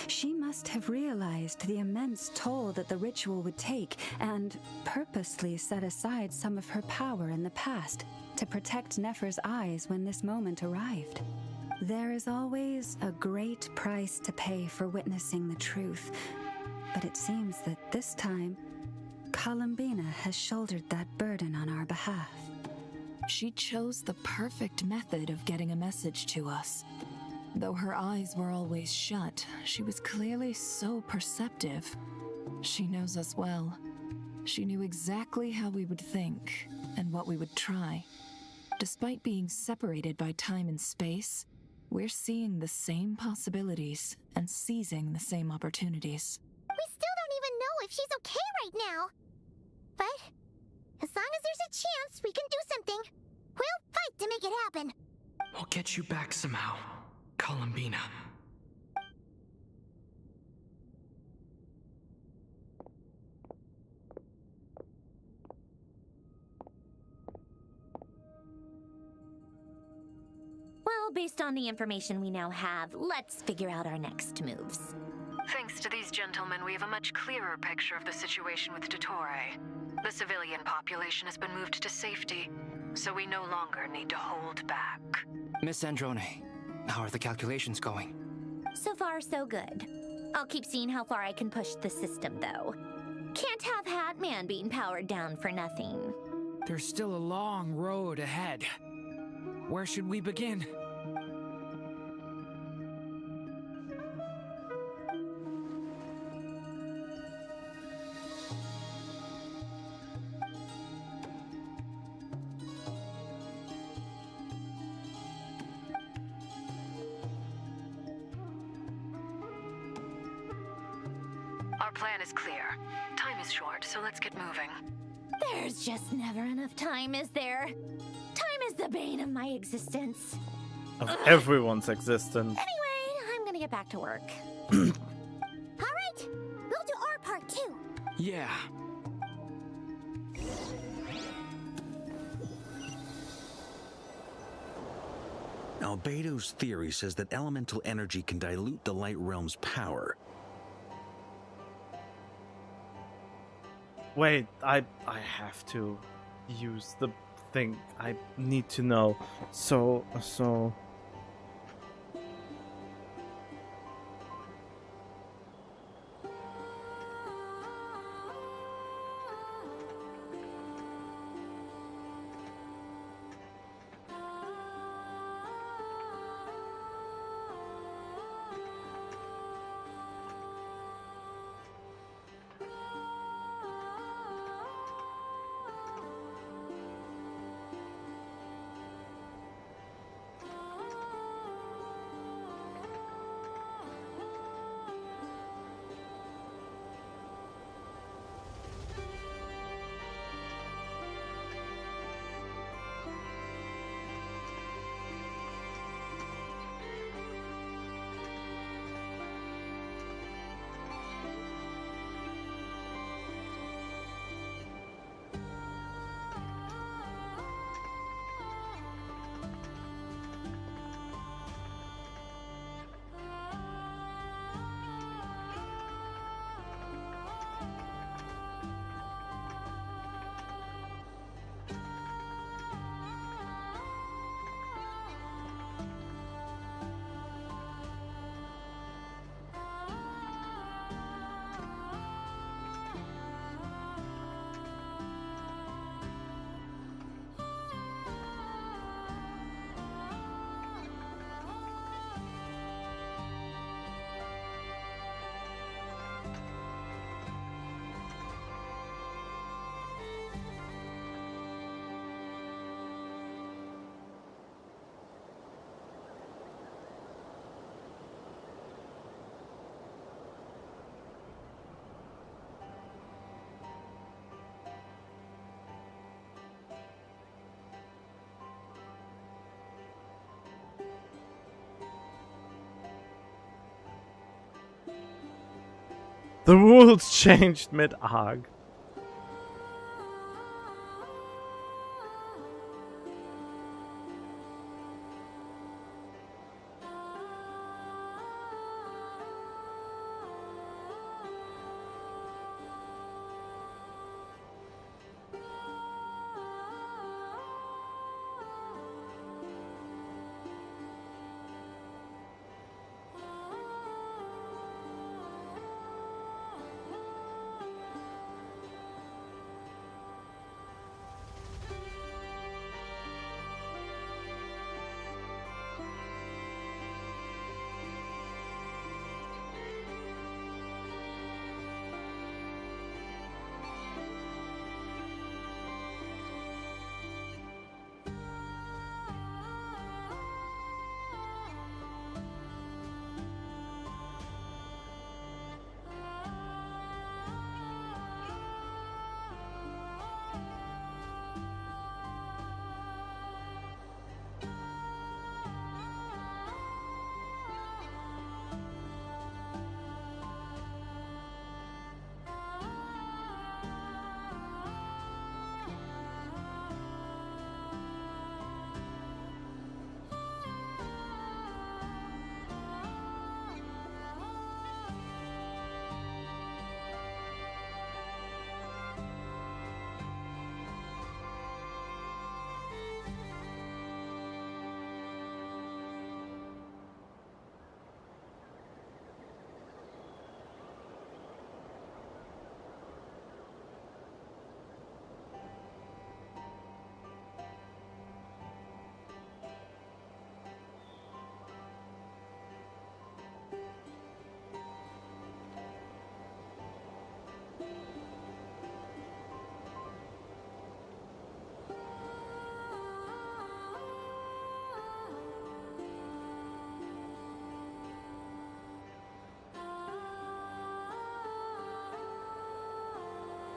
She must have realized the immense toll that the ritual would take and purposely set aside some of her power in the past to protect Nefer's eyes when this moment arrived. There is always a great price to pay for witnessing the truth, but it seems that this time, Columbina has shouldered that burden on our behalf. She chose the perfect method of getting a message to us. Though her eyes were always shut, she was clearly so perceptive. She knows us well. She knew exactly how we would think and what we would try. Despite being separated by time and space, we're seeing the same possibilities and seizing the same opportunities. We still don't even know if she's okay right now. But as long as there's a chance we can do something, we'll fight to make it happen. I'll get you back somehow, Columbina. Well, based on the information we now have, let's figure out our next moves. Thanks to these gentlemen, we have a much clearer picture of the situation with Dottore. The civilian population has been moved to safety, so we no longer need to hold back. Miss Androne, how are the calculations going? So far, so good. I'll keep seeing how far I can push the system, though. Can't have Hatman being powered down for nothing. There's still a long road ahead. Where should we begin? Our plan is clear. Time is short, so let's get moving. There's just never enough time, is there? Time is the bane of my existence. Of everyone's existence. Anyway, I'm gonna get back to work. All right, we'll do our part too. Yeah. Albedo's theory says that elemental energy can dilute the light realm's power. Wait, I have to use the thing. I need to know. So The rules changed mid-arc.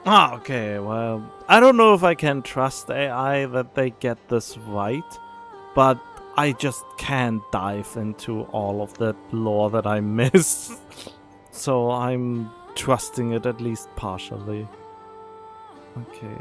Ah, okay, well, I don't know if I can trust AI that they get this right, but I just can't dive into all of that lore that I missed. So I'm trusting it at least partially. Okay,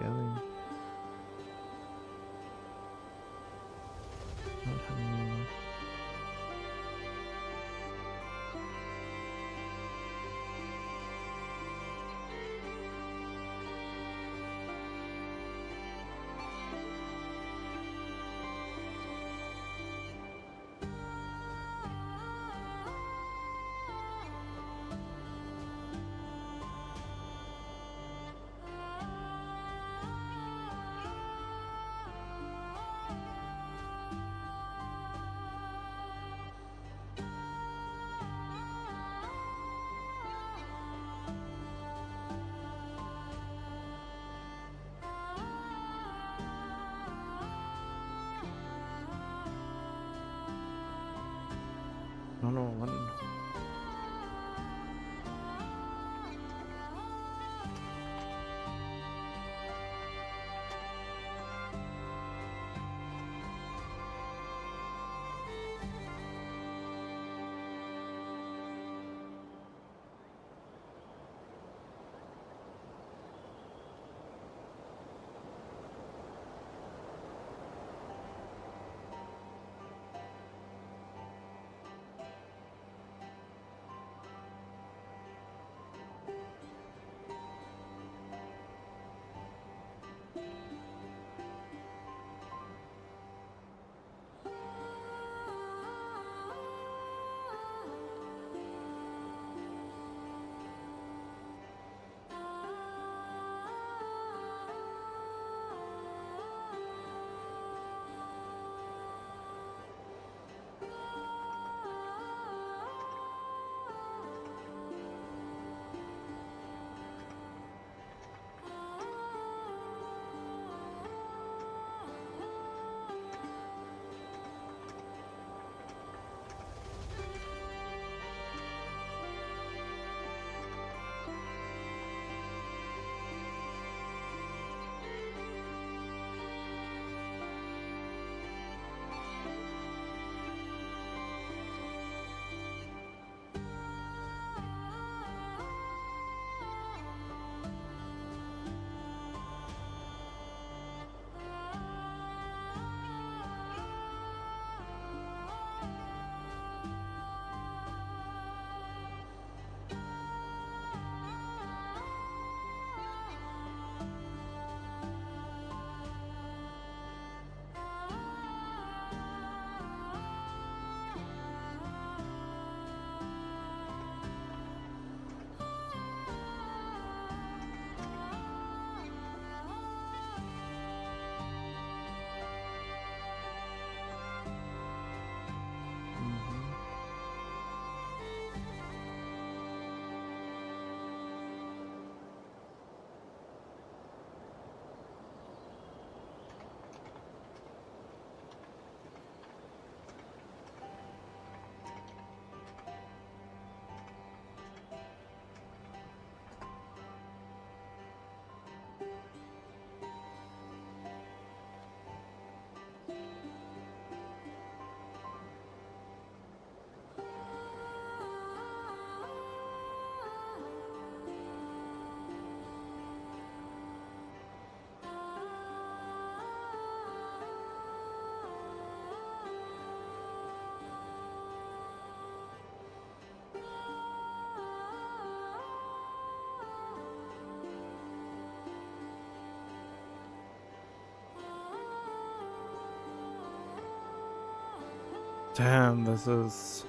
Damn, this is...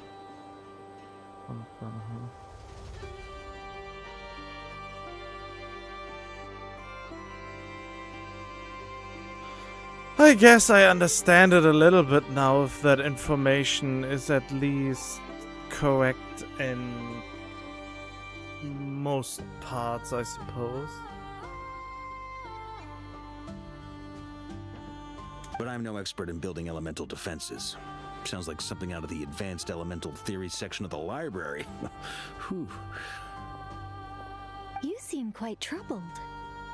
I guess I understand it a little bit now, if that information is at least correct in most parts, I suppose. But I'm no expert in building elemental defenses. Sounds like something out of the advanced elemental theory section of the library. Whew. You seem quite troubled.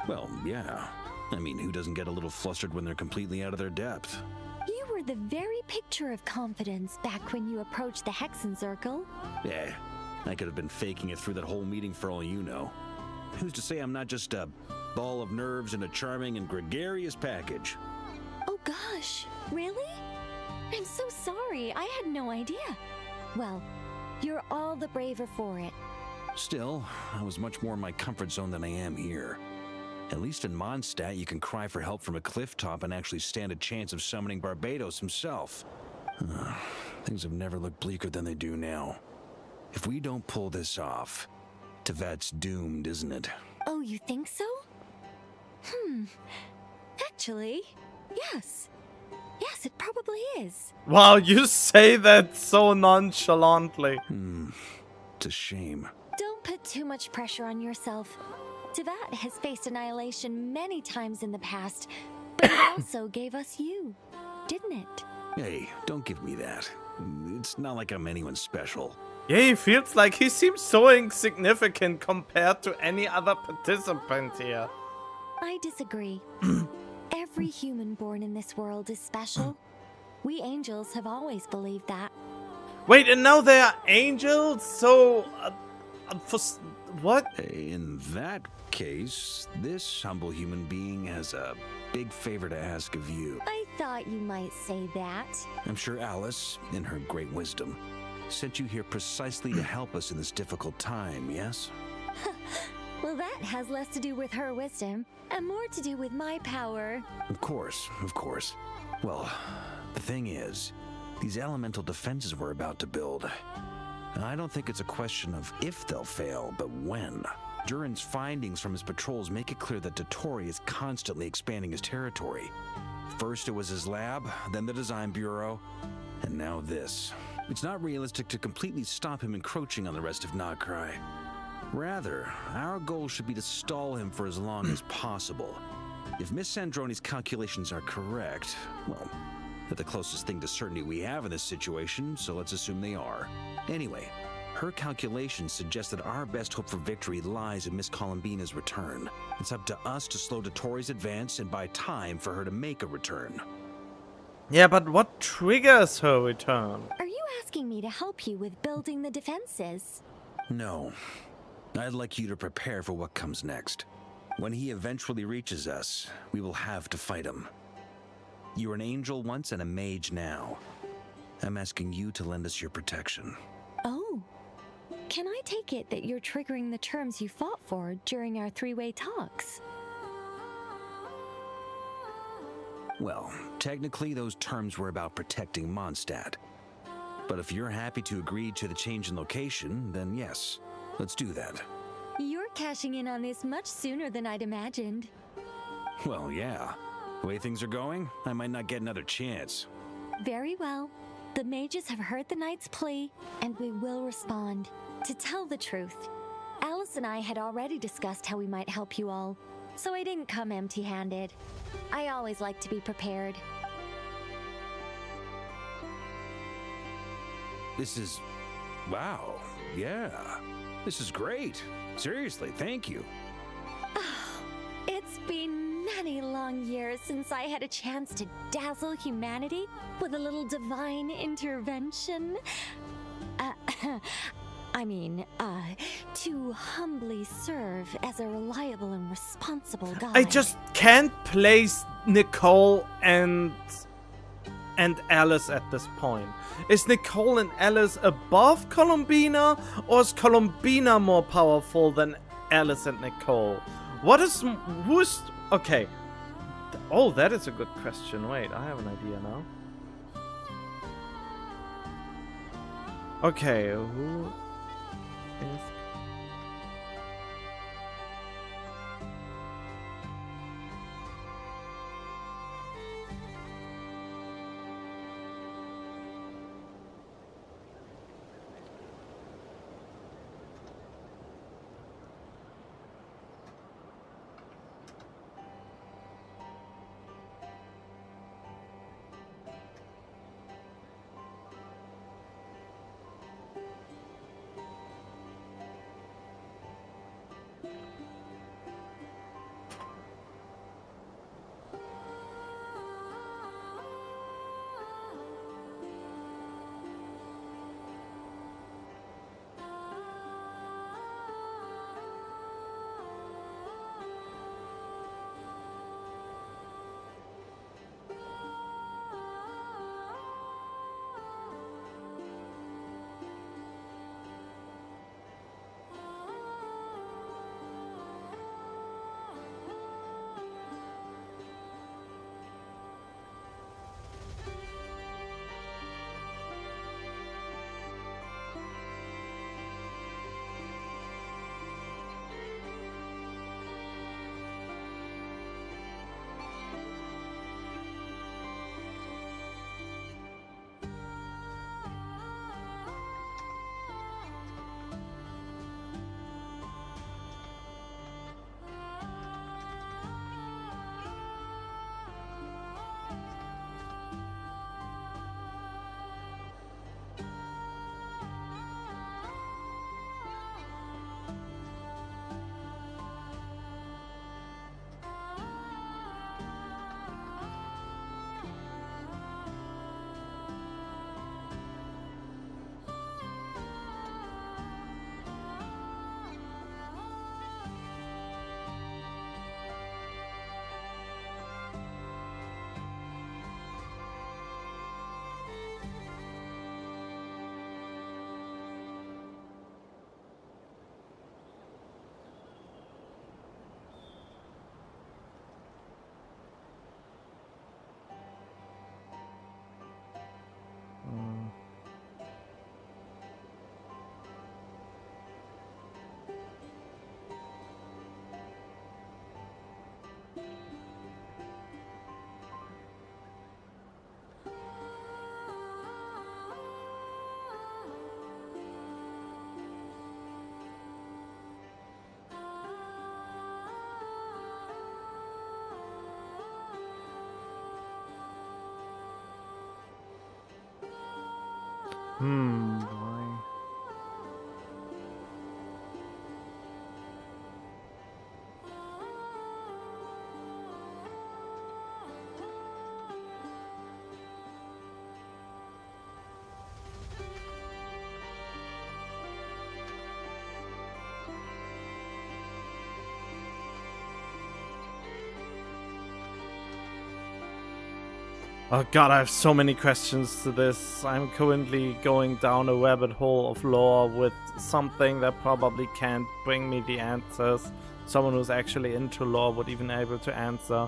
Well, yeah. I mean, who doesn't get a little flustered when they're completely out of their depth? You were the very picture of confidence back when you approached the Hexen Circle. Yeah, I could have been faking it through that whole meeting for all you know. Who's to say I'm not just a ball of nerves in a charming and gregarious package? Oh gosh, really? I'm so sorry, I had no idea. Well, you're all the braver for it. Still, I was much more in my comfort zone than I am here. At least in Mondstadt, you can cry for help from a cliff top and actually stand a chance of summoning Barbados himself. Things have never looked bleaker than they do now. If we don't pull this off, Tevat's doomed, isn't it? Oh, you think so? Actually, yes. Yes, it probably is. Wow, you say that so nonchalantly. It's a shame. Don't put too much pressure on yourself. Tevat has faced annihilation many times in the past, but it also gave us you, didn't it? Hey, don't give me that. It's not like I'm anyone special. Yeah, he feels like he seems so insignificant compared to any other participant here. I disagree. Every human born in this world is special. We angels have always believed that. Wait, and now they are angels? So, what? In that case, this humble human being has a big favor to ask of you. I thought you might say that. I'm sure Alice, in her great wisdom, sent you here precisely to help us in this difficult time, yes? Well, that has less to do with her wisdom and more to do with my power. Of course, of course. Well, the thing is, these elemental defenses we're about to build, I don't think it's a question of if they'll fail, but when. Durin's findings from his patrols make it clear that Dottore is constantly expanding his territory. First it was his lab, then the design bureau, and now this. It's not realistic to completely stop him encroaching on the rest of Nagrai. Rather, our goal should be to stall him for as long as possible. If Miss Sandroni's calculations are correct, well, they're the closest thing to certainty we have in this situation, so let's assume they are. Anyway, her calculations suggest that our best hope for victory lies in Miss Columbina's return. It's up to us to slow Dottore's advance and buy time for her to make a return. Yeah, but what triggers her return? Are you asking me to help you with building the defenses? No. I'd like you to prepare for what comes next. When he eventually reaches us, we will have to fight him. You were an angel once and a mage now. I'm asking you to lend us your protection. Oh. Can I take it that you're triggering the terms you fought for during our three-way talks? Well, technically those terms were about protecting Mondstadt. But if you're happy to agree to the change in location, then yes, let's do that. You're cashing in on this much sooner than I'd imagined. Well, yeah. The way things are going, I might not get another chance. Very well. The mages have heard the knight's plea, and we will respond. To tell the truth, Alice and I had already discussed how we might help you all, so I didn't come empty-handed. I always like to be prepared. This is... wow. Yeah. This is great. Seriously, thank you. It's been many long years since I had a chance to dazzle humanity with a little divine intervention. To humbly serve as a reliable and responsible guide. I just can't place Nicole and Alice at this point. Is Nicole and Alice above Columbina, or is Columbina more powerful than Alice and Nicole? Who's... okay. Oh, that is a good question. Wait, I have an idea now. Okay, who is... Boy. Oh god, I have so many questions to this. I'm currently going down a rabbit hole of lore with something that probably can't bring me the answers. Someone who's actually into lore would even able to answer.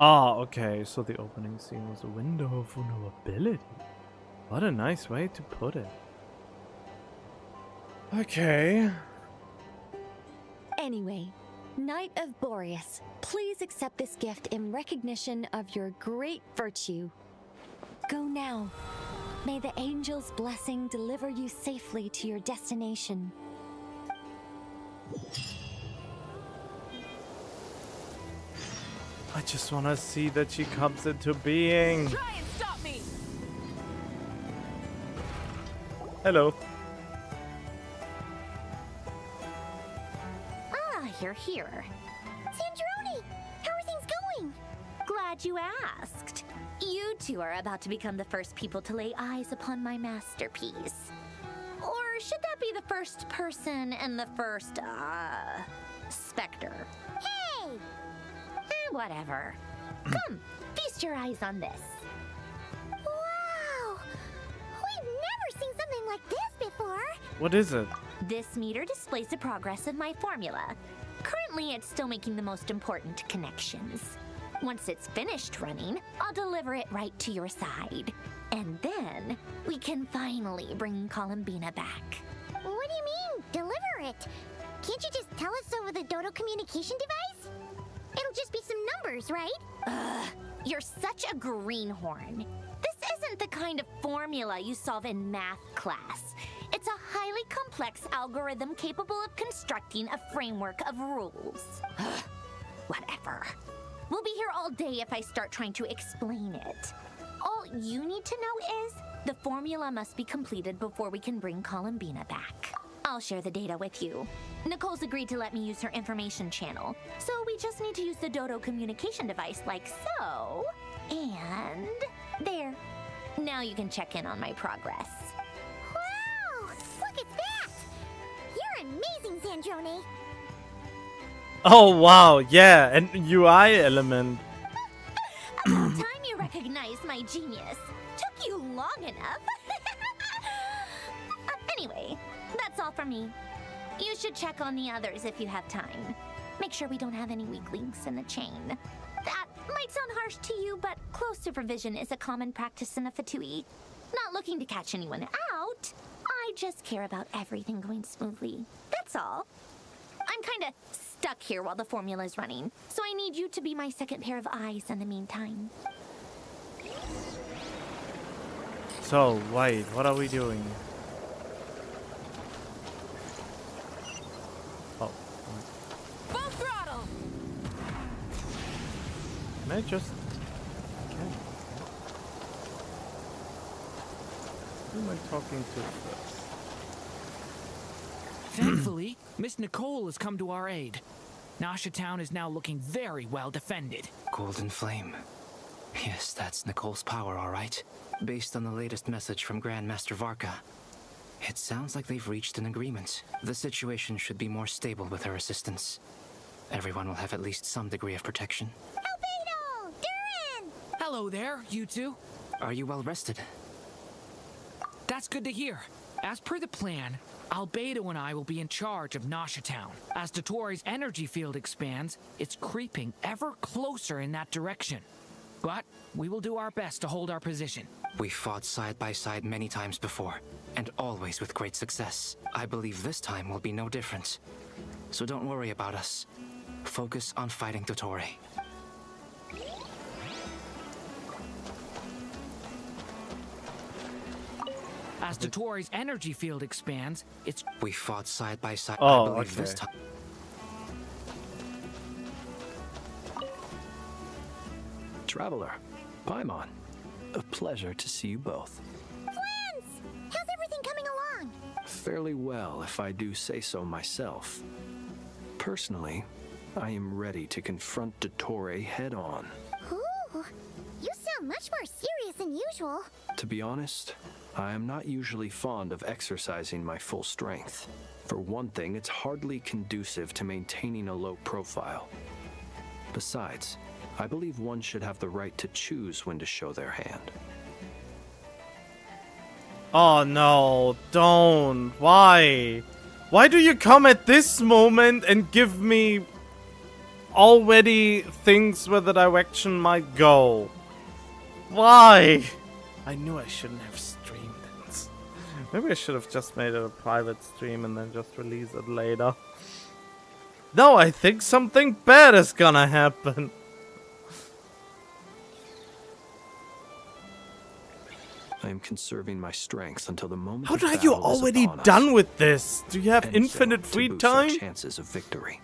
Ah, okay, so the opening scene was a window of vulnerability. What a nice way to put it. Okay. Anyway, Knight of Boreas, please accept this gift in recognition of your great virtue. Go now. May the angel's blessing deliver you safely to your destination. I just want to see that she comes into being. Try and stop me! Hello. Ah, you're here. Sandrone! How are things going? Glad you asked. You two are about to become the first people to lay eyes upon my masterpiece. Or should that be the first person and the first, specter? Hey! Whatever. Come, feast your eyes on this. Wow! We've never seen something like this before! What is it? This meter displays the progress of my formula. Currently, it's still making the most important connections. Once it's finished running, I'll deliver it right to your side. And then, we can finally bring Columbina back. What do you mean, deliver it? Can't you just tell us over the Dodo communication device? It'll just be some numbers, right? Ugh, you're such a greenhorn. This isn't the kind of formula you solve in math class. It's a highly complex algorithm capable of constructing a framework of rules. Ugh, whatever. We'll be here all day if I start trying to explain it. All you need to know is the formula must be completed before we can bring Columbina back. I'll share the data with you. Nicole's agreed to let me use her information channel, so we just need to use the Dodo communication device like so. And there. Now you can check in on my progress. Wow! Look at that! You're amazing, Sandrone! Oh wow, yeah, an UI element. About time you recognized my genius. Took you long enough. Anyway, that's all from me. You should check on the others if you have time. Make sure we don't have any weak links in the chain. That might sound harsh to you, but close supervision is a common practice in the Fatui. Not looking to catch anyone out. I just care about everything going smoothly. That's all. I'm kinda stuck here while the formula's running, so I need you to be my second pair of eyes in the meantime. So, wait, what are we doing? Oh. Full throttle! Can I just... Okay. Who am I talking to first? Thankfully, Miss Nicole has come to our aid. Nasha Town is now looking very well defended. Golden Flame. Yes, that's Nicole's power, all right. Based on the latest message from Grandmaster Varka, it sounds like they've reached an agreement. The situation should be more stable with her assistance. Everyone will have at least some degree of protection. Albedo! Durin! Hello there, you two. Are you well rested? That's good to hear. As per the plan, Albedo and I will be in charge of Nasha Town. As Dotori's energy field expands, it's creeping ever closer in that direction. But we will do our best to hold our position. We fought side by side many times before, and always with great success. I believe this time will be no different. So don't worry about us. Focus on fighting Dotori. As Dotori's energy field expands, it's... We fought side by side. Oh, I believe okay. this time... Traveler, Paimon, a pleasure to see you both. Flans! How's everything coming along? Fairly well, if I do say so myself. Personally, I am ready to confront Dotori head-on. Ooh, you sound much more serious than usual. To be honest, I am not usually fond of exercising my full strength. For one thing, it's hardly conducive to maintaining a low profile. Besides, I believe one should have the right to choose when to show their hand. Oh no, don't. Why? Why do you come at this moment and give me already things where the direction might go? Why? I knew I shouldn't have streamed it. Maybe I should have just made it a private stream and then just release it later. No, I think something bad is gonna happen. I am conserving my strength until the moment. How the are you battle is already upon us. done with this? Do you have And infinite so, free to boost our time? chances of victory.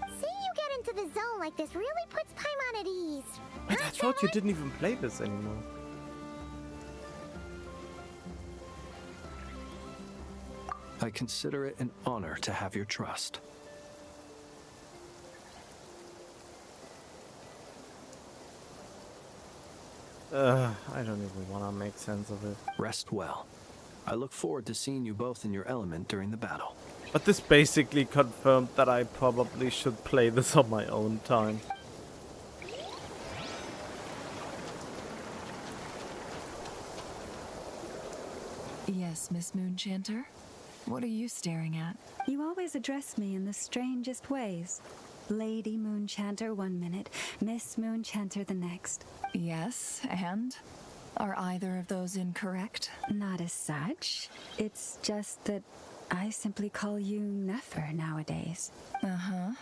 Seeing you get into the zone like this really puts Paimon at ease. Wait, I thought you didn't even play this anymore. I consider it an honor to have your trust. I don't even want to make sense of it. Rest well. I look forward to seeing you both in your element during the battle. But this basically confirmed that I probably should play this on my own time. Yes, Miss Moonchanter? What are you staring at? You always address me in the strangest ways. Lady Moonchanter 1 minute, Miss Moonchanter the next. Yes, and? Are either of those incorrect? Not as such. It's just that I simply call you Nefer nowadays. Uh-huh.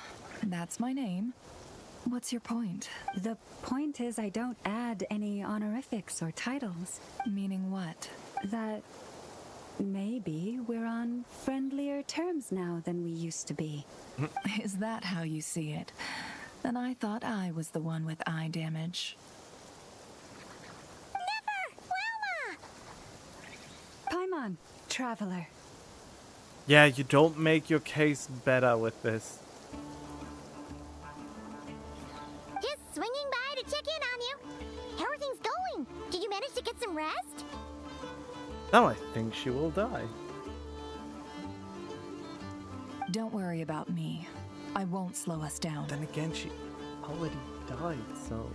That's my name. What's your point? The point is I don't add any honorifics or titles. Meaning what? That maybe we're on friendlier terms now than we used to be. Is that how you see it? Then I thought I was the one with eye damage. Paimon, traveler. Yeah, you don't make your case better with this. Just swinging by to check in on you. How are things going? Did you manage to get some rest? Now I think she will die. Don't worry about me. I won't slow us down. Then again, she already died, so...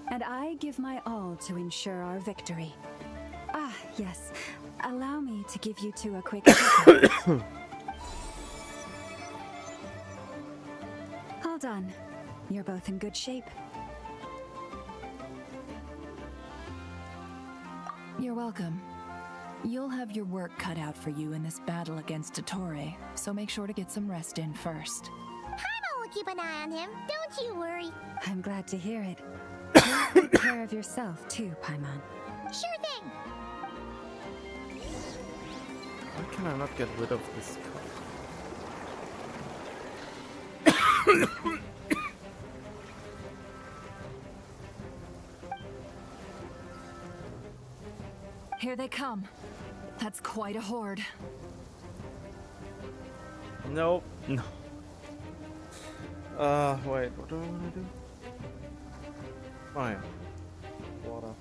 And I give my all to ensure our victory. Ah, yes. Allow me to give you two a quick check-up. All done. You're both in good shape. You're welcome. You'll have your work cut out for you in this battle against Dottore, so make sure to get some rest in first. Paimon will keep an eye on him. Don't you worry. I'm glad to hear it. Take care of yourself, too, Paimon. Sure thing. Why can I not get rid of this card? Here they come. That's quite a horde. Nope. No. Wait, what do I want to do? Oh yeah. Water.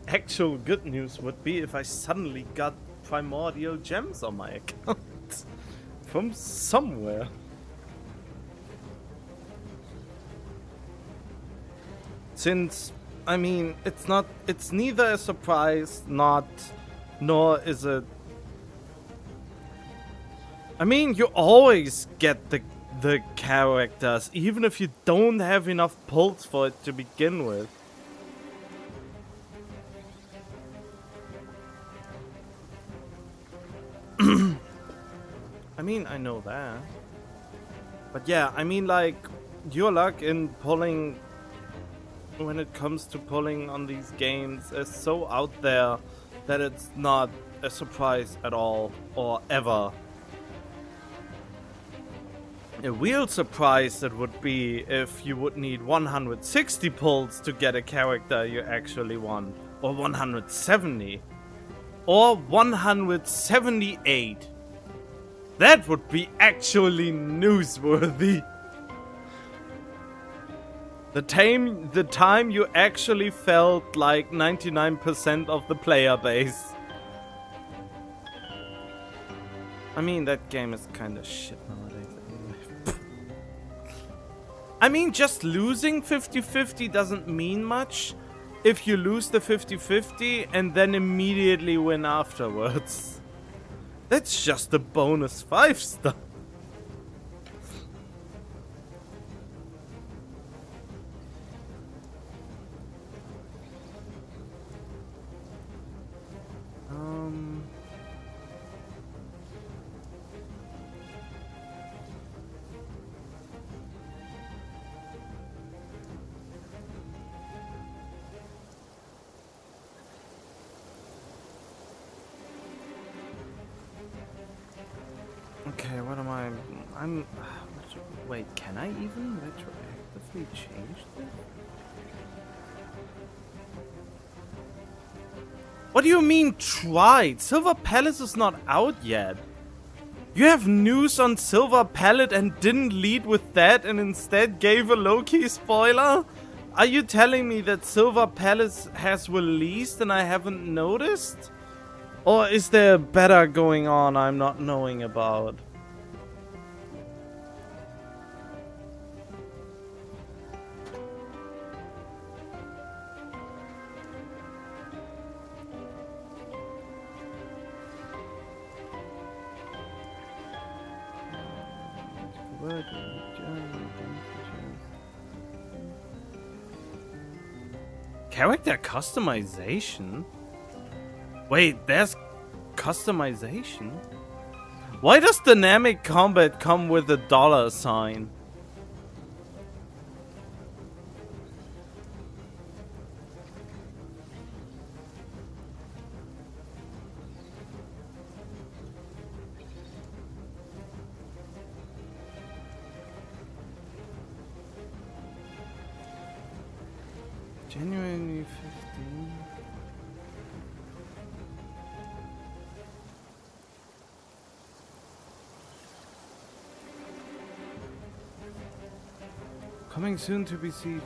Actual good news would be if I suddenly got primordial gems on my account from somewhere. Since, I mean, it's neither a surprise, nor is it. I mean, you always get the characters, even if you don't have enough pulls for it to begin with. I mean, I know that. But yeah, I mean, like, your luck in pulling, when it comes to pulling on these games, is so out there that it's not a surprise at all, or ever. A real surprise it would be if you would need 160 pulls to get a character you actually want, or 170, or 178. That would be actually newsworthy. The time you actually felt like 99% of the player base. I mean, that game is kinda shit nowadays anyway. I mean, just losing 50-50 doesn't mean much if you lose the 50-50 and then immediately win afterwards. That's just a bonus 5-star. Okay, what am I? Wait, can I even retroactively change this? What do you mean tried? Silver Palace is not out yet. You have news on Silver Palette and didn't lead with that and instead gave a low-key spoiler? Are you telling me that Silver Palace has released and I haven't noticed? Or is there better going on I'm not knowing about? Character customization? Wait, there's customization? Why does dynamic combat come with a $sign? January 15. Coming soon to PC.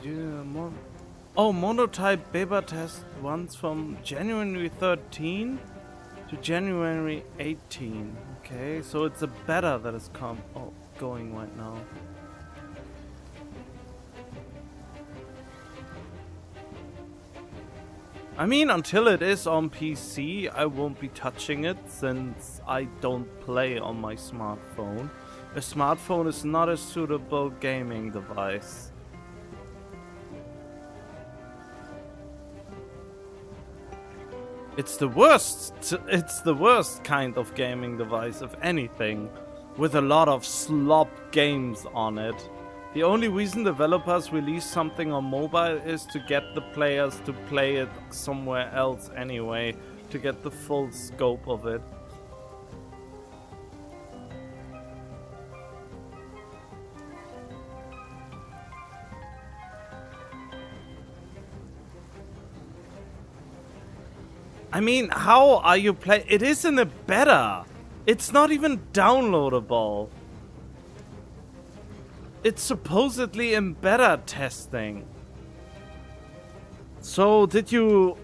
Monotype beta test runs from January 13 to January 18. Okay, so it's a beta that is going right now. I mean, until it is on PC, I won't be touching it since I don't play on my smartphone. A smartphone is not a suitable gaming device. It's the worst kind of gaming device, if anything, with a lot of slop games on it. The only reason developers release something on mobile is to get the players to play it somewhere else anyway, to get the full scope of it. I mean, how are you playing? It is in a beta. It's not even downloadable. It's supposedly in beta testing. So did you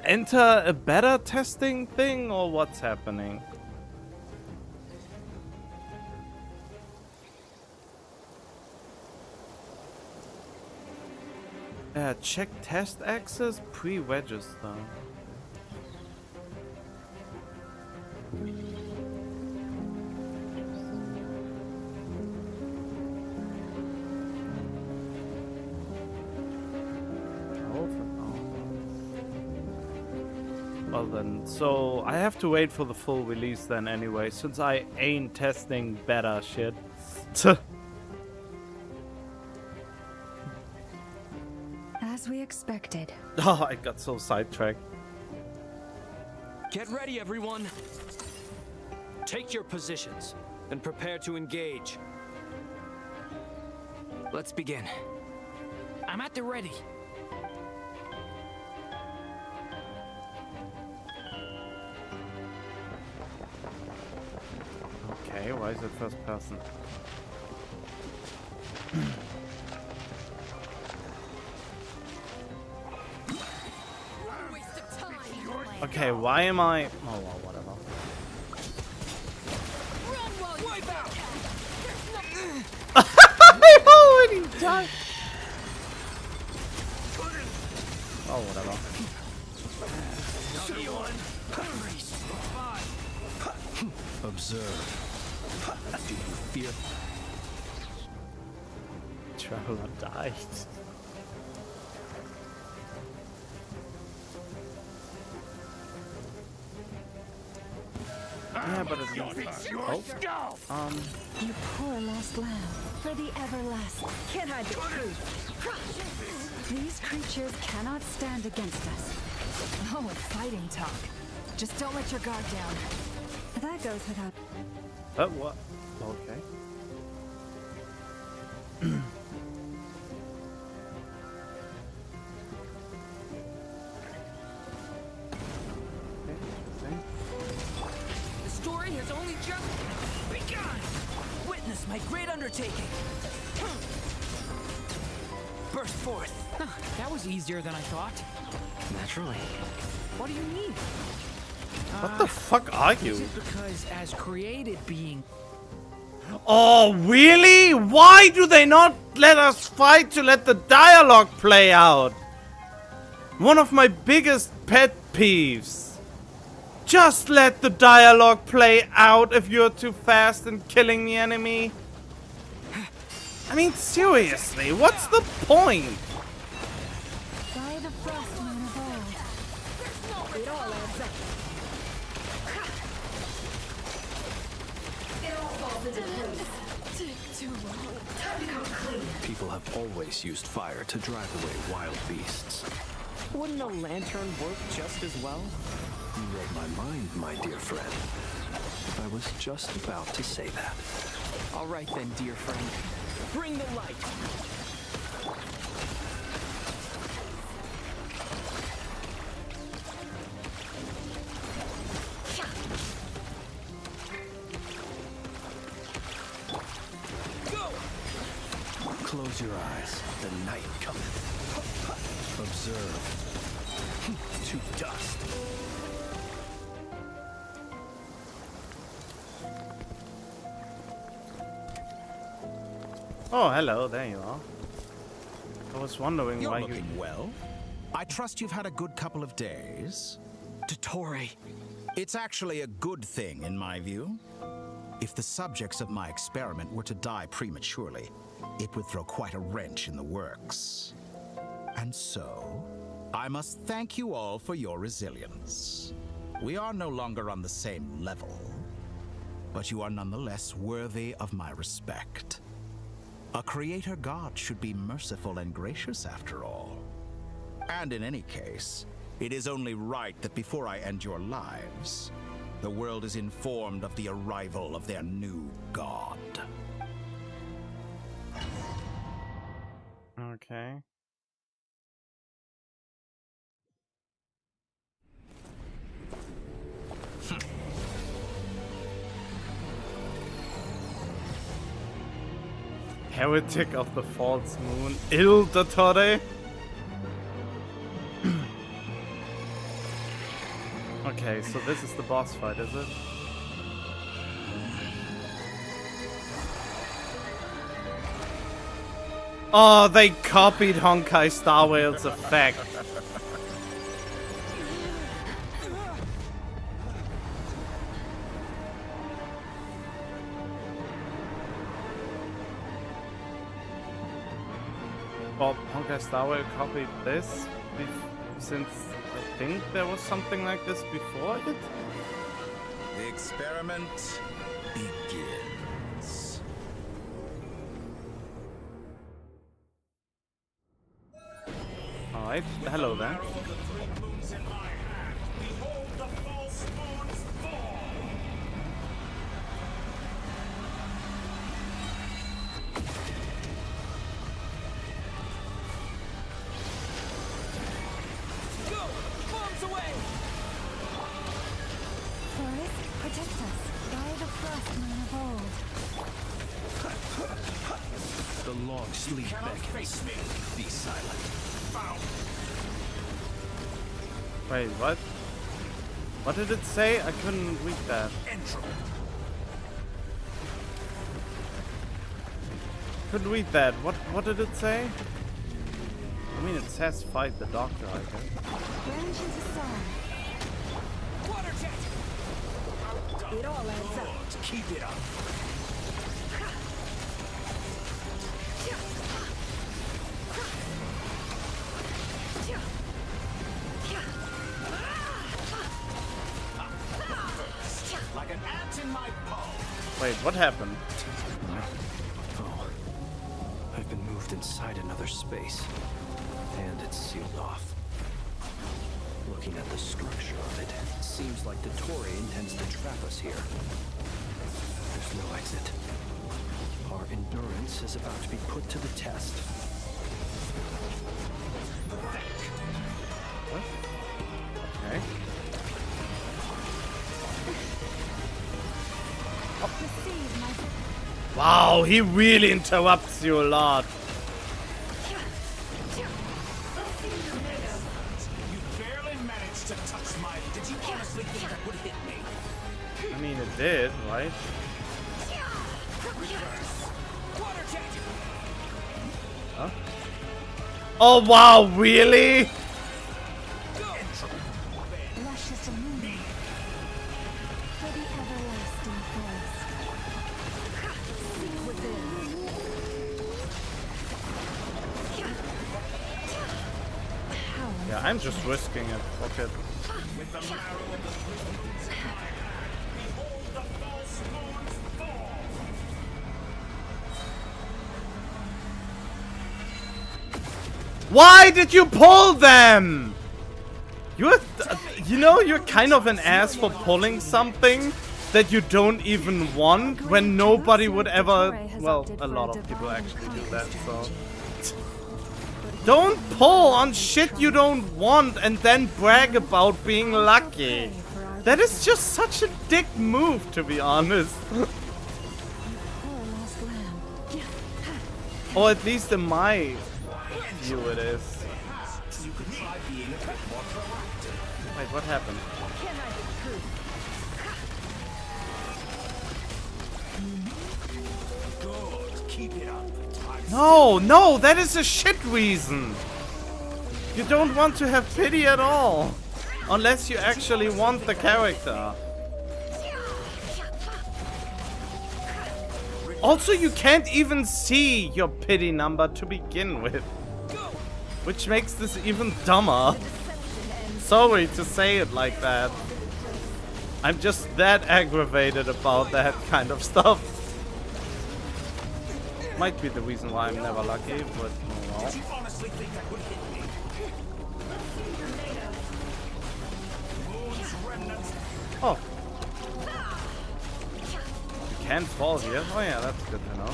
enter a beta testing thing or what's happening? Check test access, pre-register. Well then, so I have to wait for the full release then anyway, since I ain't testing beta shit. As we expected. Oh, I got so sidetracked. Get ready, everyone. Take your positions and prepare to engage. Let's begin. I'm at the ready. Okay, why is it first person? Okay, why am I... Oh, well, whatever. I already died. Oh, whatever. Observe. Do you fear? Traveler died. Yeah, but it's not. Oh. You poor lost lamb. For the everlasting. Can't hide the truth. These creatures cannot stand against us. Oh, a fighting talk. Just don't let your guard down. That goes without. What? Okay. The story has only just begun. Witness my great undertaking. Burst forth. That was easier than I thought. Naturally. What do you mean? What the fuck are you? Is it because as created being... Oh, really? Why do they not let us fight to let the dialogue play out? One of my biggest pet peeves. Just let the dialogue play out if you're too fast in killing the enemy. I mean, seriously, what's the point? By the frost moon of old. It all adds up. It all falls into place. Take too long. Time to come clean. People have always used fire to drive away wild beasts. Wouldn't a lantern work just as well? You read my mind, my dear friend. I was just about to say that. All right then, dear friend. Bring the light. Close your eyes. The night cometh. Observe. To dust. Oh, hello, there you are. I was wondering why You're looking well. I trust you've had a good couple of days. Dottore. It's actually a good thing, in my view. If the subjects of my experiment were to die prematurely, it would throw quite a wrench in the works. And so, I must thank you all for your resilience. We are no longer on the same level, but you are nonetheless worthy of my respect. A creator god should be merciful and gracious after all. And in any case, it is only right that before I end your lives, the world is informed of the arrival of their new god. Okay. Heretic of the false moon, Il Dottore. Okay, so this is the boss fight, is it? Oh, they copied Honkai Star Whale's effect. Well, Honkai Star Whale copied this since I think there was something like this before it. The experiment begins. Alright, hello there. Forest, protect us. By the frost moon of old. The long sleep beckons. Be silent. Wait, what? What did it say? I couldn't read that. Couldn't read that. What did it say? I mean, it says fight the doctor, I guess. Branch into song. Water jet! It all adds up. Keep it up. Like an ant in my paw. Wait, what happened? Oh, I've been moved inside another space, and it's sealed off. Looking at the structure of it, seems like the Tory intends to trap us here. There's no exit. Our endurance is about to be put to the test. What? Okay. Wow, he really interrupts you a lot. You barely managed to touch my... Did you honestly think that would hit me? I mean, it did, right? Huh? Oh wow, really? Yeah, I'm just risking it. Fuck it. Why did you pull them? You know, you're kind of an ass for pulling something that you don't even want when nobody would ever... Well, a lot of people actually do that, so... Don't pull on shit you don't want and then brag about being lucky. That is just such a dick move, to be honest. Or at least in my view it is. Wait, what happened? No, no, that is a shit reason. You don't want to have pity at all. Unless you actually want the character. Also, you can't even see your pity number to begin with. Which makes this even dumber. Sorry to say it like that. I'm just that aggravated about that kind of stuff. Might be the reason why I'm never lucky, but oh well. Oh. You can't fall here? Oh yeah, that's good to know.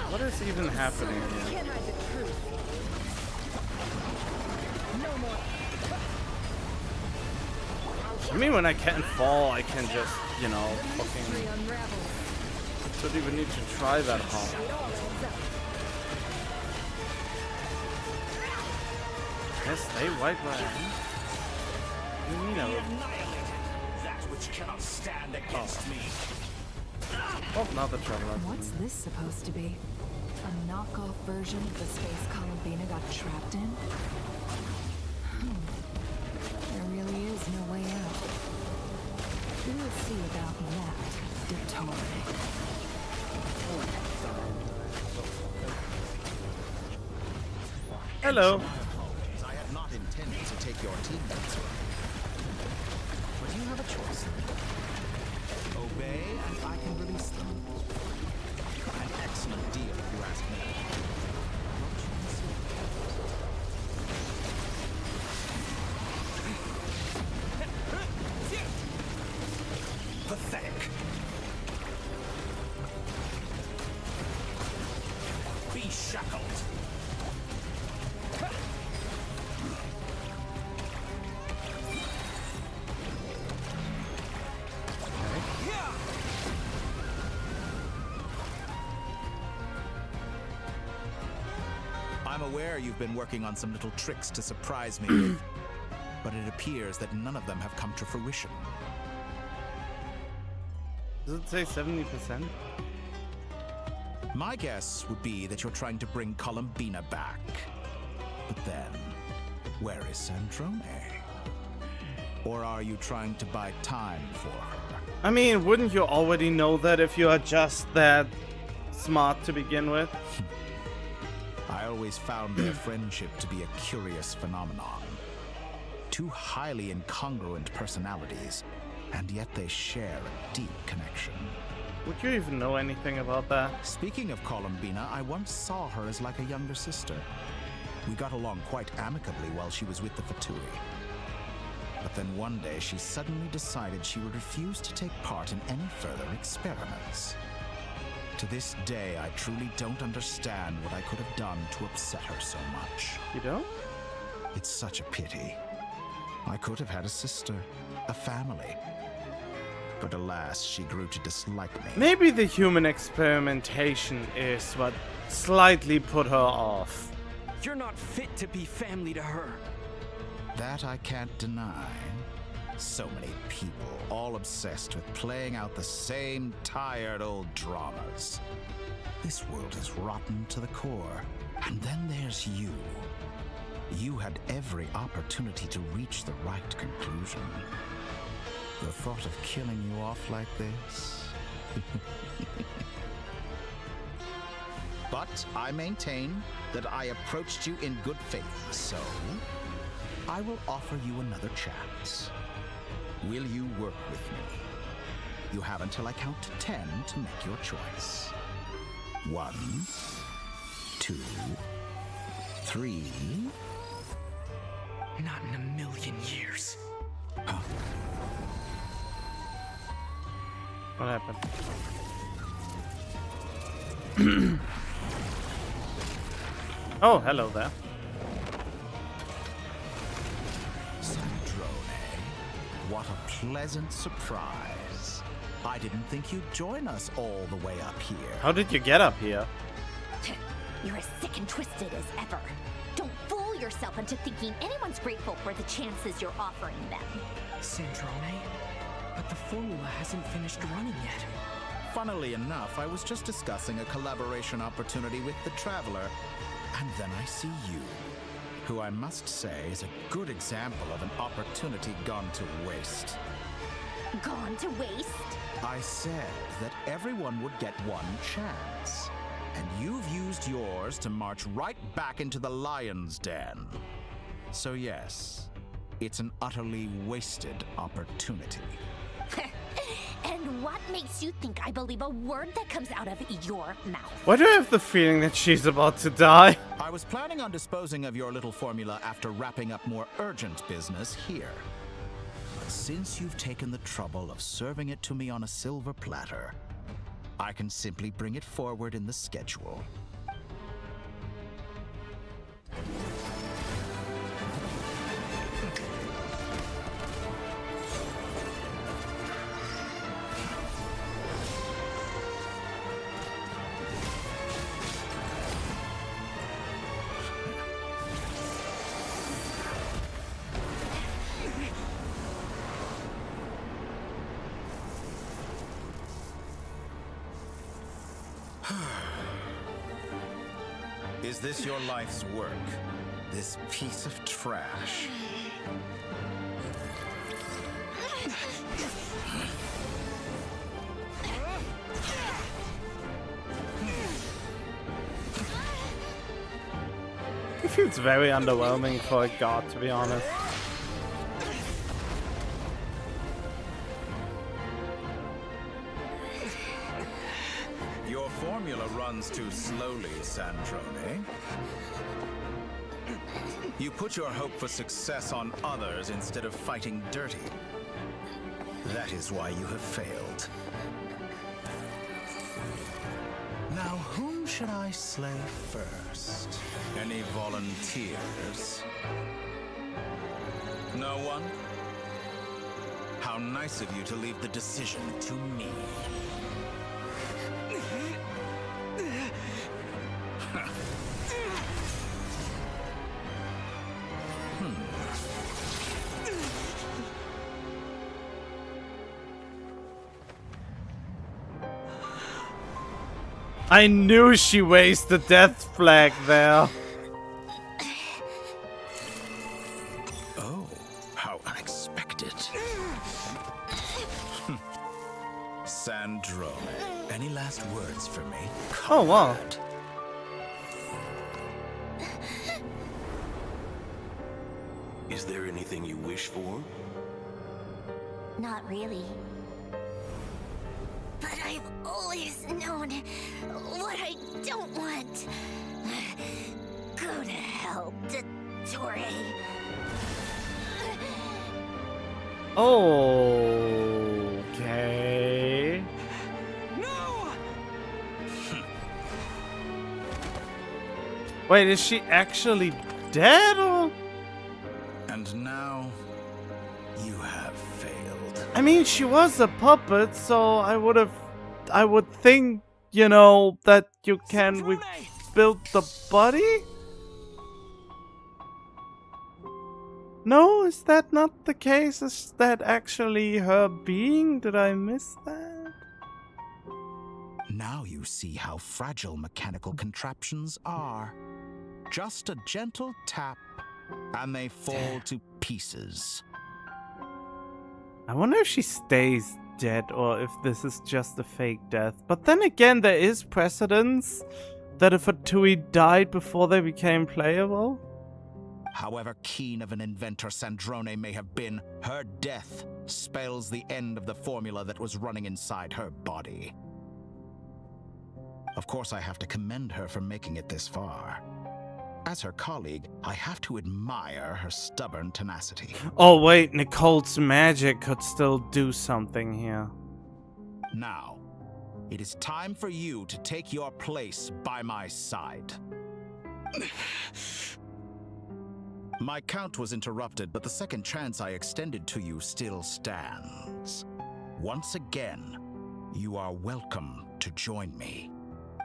What is even happening here? I mean, when I can't fall, I can just, you know, fucking... Don't even need to try that hard. Yes, stay right where I am. You know. That which cannot stand against me. Oh, not the traveler. What's this supposed to be? A knockoff version of the space Columbina got trapped in? There really is no way out. We'll see about that, Dottore. Hello. I had not intended to take your teammates away. But you have a choice. Obey, and I can release them. An excellent deal, if you ask me. Pathetic. Be shackled. I'm aware you've been working on some little tricks to surprise me with, but it appears that none of them have come to fruition. Does it say 70%? My guess would be that you're trying to bring Columbina back. But then, where is Sandrone? Or are you trying to buy time for her? I mean, wouldn't you already know that if you are just that smart to begin with? I always found their friendship to be a curious phenomenon. Two highly incongruent personalities, and yet they share a deep connection. Would you even know anything about that? Speaking of Columbina, I once saw her as like a younger sister. We got along quite amicably while she was with the Fatui. But then one day she suddenly decided she would refuse to take part in any further experiments. To this day, I truly don't understand what I could have done to upset her so much. You don't? It's such a pity. I could have had a sister, a family. But alas, she grew to dislike me. Maybe the human experimentation is what slightly put her off. You're not fit to be family to her. That I can't deny. So many people, all obsessed with playing out the same tired old dramas. This world is rotten to the core. And then there's you. You had every opportunity to reach the right conclusion. The thought of killing you off like this? But I maintain that I approached you in good faith, so I will offer you another chance. Will you work with me? You have until I count to 10 to make your choice. 1, 2, 3. Not in a million years. Huh? What happened? Oh, hello there. Sandrone, what a pleasant surprise. I didn't think you'd join us all the way up here. How did you get up here? You're as sick and twisted as ever. Don't fool yourself into thinking anyone's grateful for the chances you're offering them. Sandrone? But the formula hasn't finished running yet. Funnily enough, I was just discussing a collaboration opportunity with the Traveler, and then I see you, who I must say is a good example of an opportunity gone to waste. Gone to waste? I said that everyone would get one chance, and you've used yours to march right back into the lion's den. So yes, it's an utterly wasted opportunity. And what makes you think I believe a word that comes out of your mouth? Why do I have the feeling that she's about to die? I was planning on disposing of your little formula after wrapping up more urgent business here. But since you've taken the trouble of serving it to me on a silver platter, I can simply bring it forward in the schedule. Is this your life's work? This piece of trash? It feels very underwhelming for a god, to be honest. Your formula runs too slowly, Sandrone. You put your hope for success on others instead of fighting dirty. That is why you have failed. Now, whom should I slay first? Any volunteers? No one? How nice of you to leave the decision to me. I knew she raised the death flag there. Oh, how unexpected. Sandrone, any last words for me? Oh, wow. Is there anything you wish for? Not really. But I've always known what I don't want. Go to hell, Dottore. Okay. No! Wait, is she actually dead or? And now, you have failed. I mean, she was a puppet, so I would think, you know, that you can rebuild the body? No, is that not the case? Is that actually her being? Did I miss that? Now you see how fragile mechanical contraptions are. Just a gentle tap, and they fall to pieces. I wonder if she stays dead or if this is just a fake death. But then again, there is precedence that if a Tui died before they became playable. However keen of an inventor Sandrone may have been, her death spells the end of the formula that was running inside her body. Of course, I have to commend her for making it this far. As her colleague, I have to admire her stubborn tenacity. Oh wait, Nicole's magic could still do something here. Now, it is time for you to take your place by my side. My count was interrupted, but the second chance I extended to you still stands. Once again, you are welcome to join me.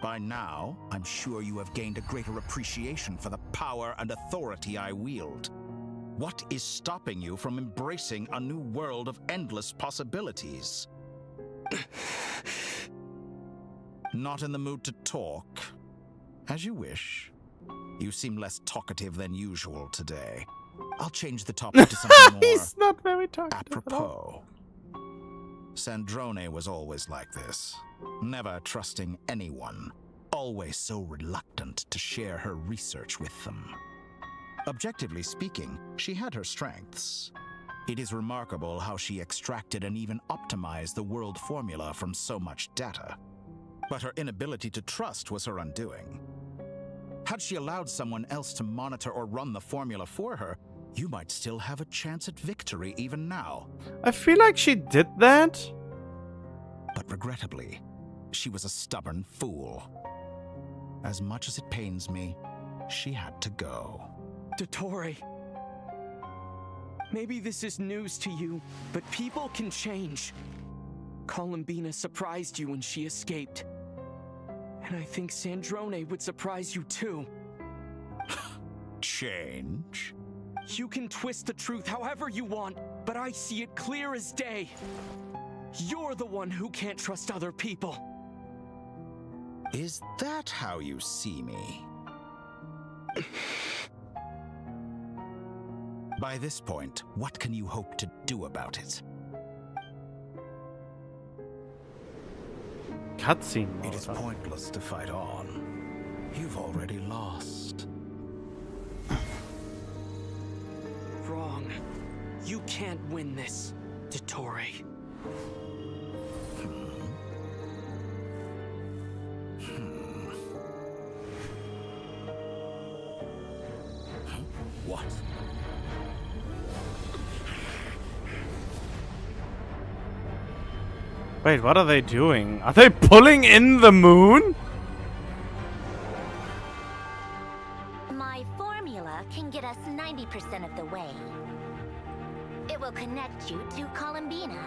By now, I'm sure you have gained a greater appreciation for the power and authority I wield. What is stopping you from embracing a new world of endless possibilities? Not in the mood to talk? As you wish. You seem less talkative than usual today. I'll change the topic to something more He's not very talkative apropos. Sandrone was always like this, never trusting anyone, always so reluctant to share her research with them. Objectively speaking, she had her strengths. It is remarkable how she extracted and even optimized the world formula from so much data. But her inability to trust was her undoing. Had she allowed someone else to monitor or run the formula for her, you might still have a chance at victory even now. I feel like she did that. But regrettably, she was a stubborn fool. As much as it pains me, she had to go. Dottore. Maybe this is news to you, but people can change. Columbina surprised you when she escaped. And I think Sandrone would surprise you too. Change? You can twist the truth however you want, but I see it clear as day. You're the one who can't trust other people. Is that how you see me? By this point, what can you hope to do about it? Cutscene. It is pointless to fight on. You've already lost. Wrong. You can't win this, Dottore. What? Wait, what are they doing? Are they pulling in the moon? My formula can get us 90% of the way. It will connect you to Columbina.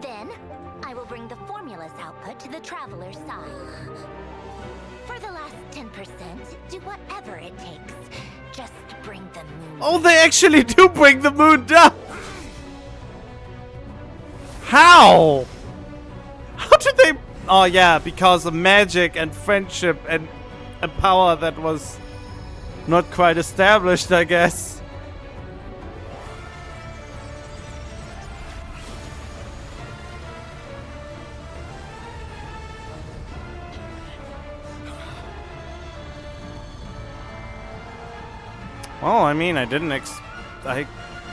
Then, I will bring the formula's output to the Traveler's side. For the last 10%, do whatever it takes. Just bring the moon. Oh, they actually do bring the moon down! How? How did they... Oh yeah, because of magic and friendship and a power that was not quite established, I guess. Well, I mean, I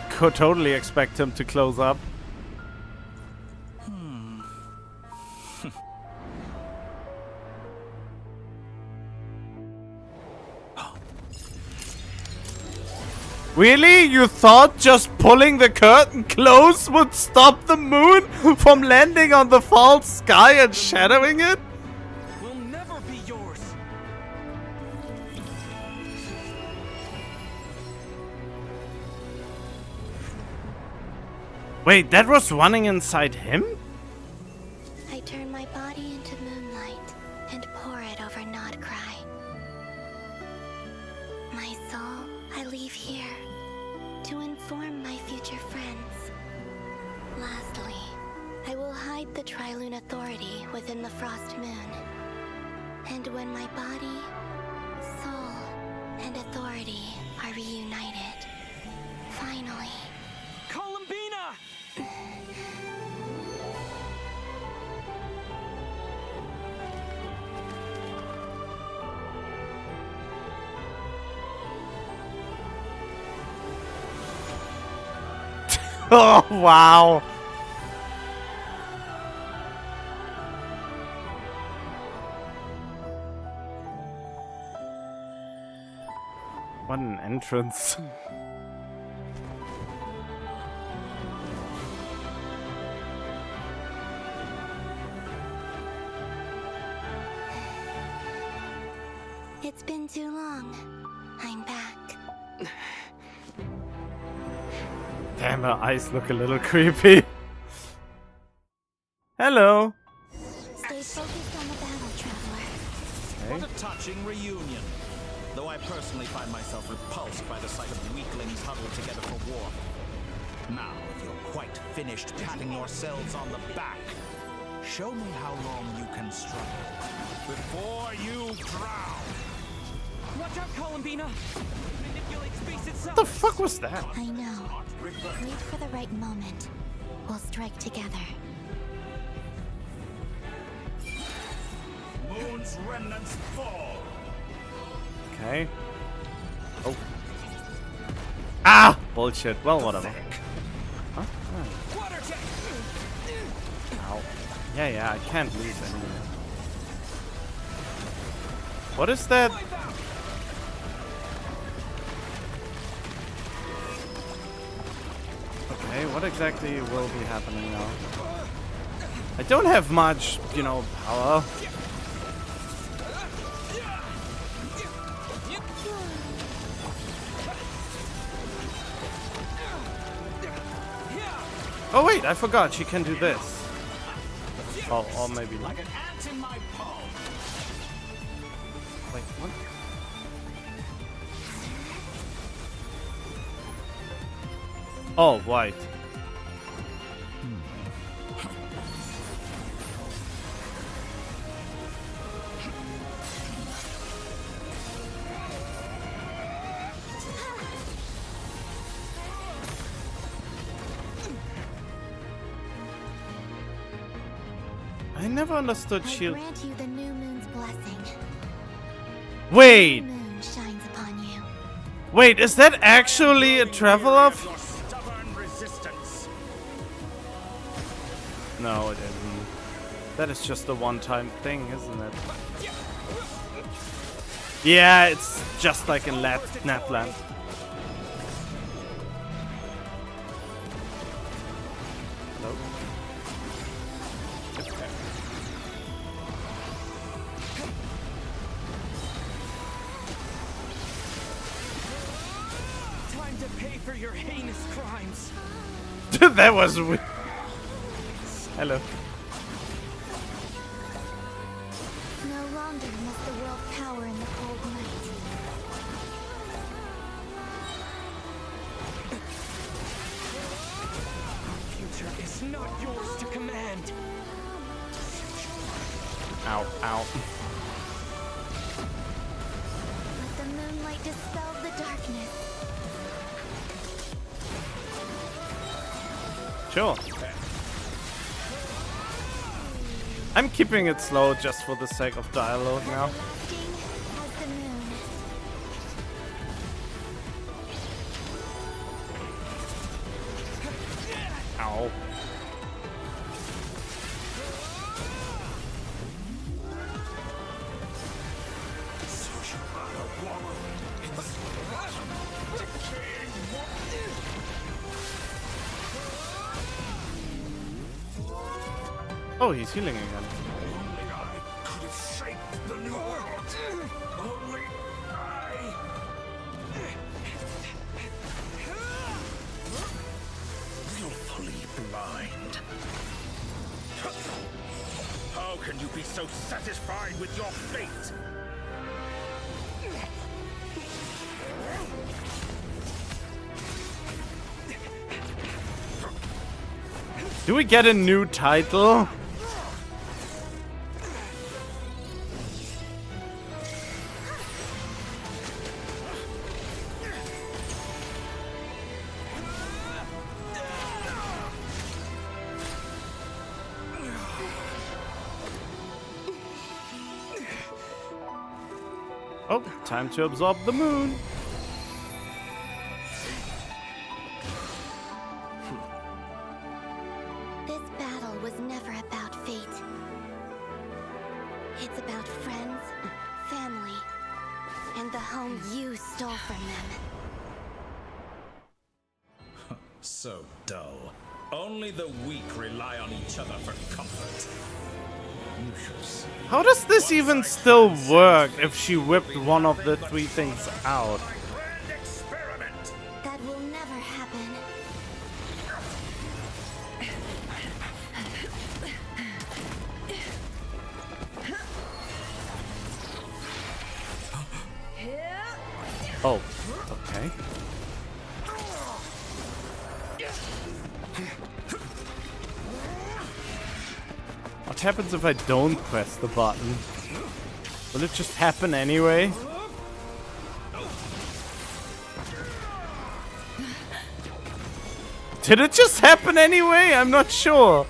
could totally expect him to close up. Really? You thought just pulling the curtain close would stop the moon from landing on the false sky and shadowing it? Will never be yours. Wait, that was running inside him? I turn my body into moonlight and pour it over Nodcry. My soul I leave here to inform my future friends. Lastly, I will hide the Trilune Authority within the Frost Moon. And when my body, soul, and authority are reunited, finally... Columbina! Oh, wow. What an entrance. It's been too long. I'm back. Damn, her eyes look a little creepy. Hello. Stay focused on the battle, Traveler. What a touching reunion. Though I personally find myself repulsed by the sight of weaklings huddled together for war. Now, if you're quite finished patting yourselves on the back, show me how long you can struggle before you drown. Watch out, Columbina! Manipulate space itself! What the fuck was that? I know. Wait for the right moment. We'll strike together. Moon's remnants fall. Okay. Oh. Ah! Bullshit. Well, whatever. Huh? Ow. Yeah, I can't lose anymore. What is that? Okay, what exactly will be happening now? I don't have much, you know, power. Oh wait, I forgot she can do this. Oh, or maybe not. Wait, what? Oh, right. I never understood I shield. grant you the new moon's blessing. Wait! The moon shines upon you. Wait, is that actually a traveler? No, it isn't. That is just a one-time thing, isn't it? Yeah, it's just like in Natland. Hello? Time to pay for your heinous crimes. That was weird. Hello. No longer must the world cower in the cold night. Future is not yours to command. Ow, ow. Let the moonlight dispel the darkness. Sure. I'm keeping it slow just for the sake of dialogue now. Everlasting as the moon. Ow. Oh, he's healing again. Only I could have shaped the new world. Only I. Willfully blind. How can you be so satisfied with your fate? Do we get a new title? Oh, time to absorb the moon. This battle was never about fate. It's about friends, family, and the home you stole from them. So dull. Only the weak rely on each other for comfort. You should see. How does this even still work if she whipped one of the three things out? That will never happen. Oh, okay. What happens if I don't press the button? Will it just happen anyway? Did it just happen anyway? I'm not sure.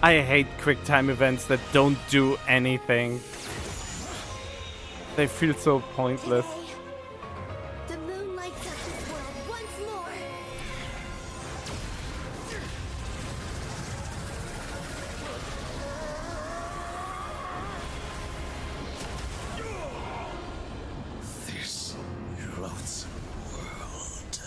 I hate quick time events that don't do anything. They feel so pointless. The moon lights up this world once more. This loathsome world.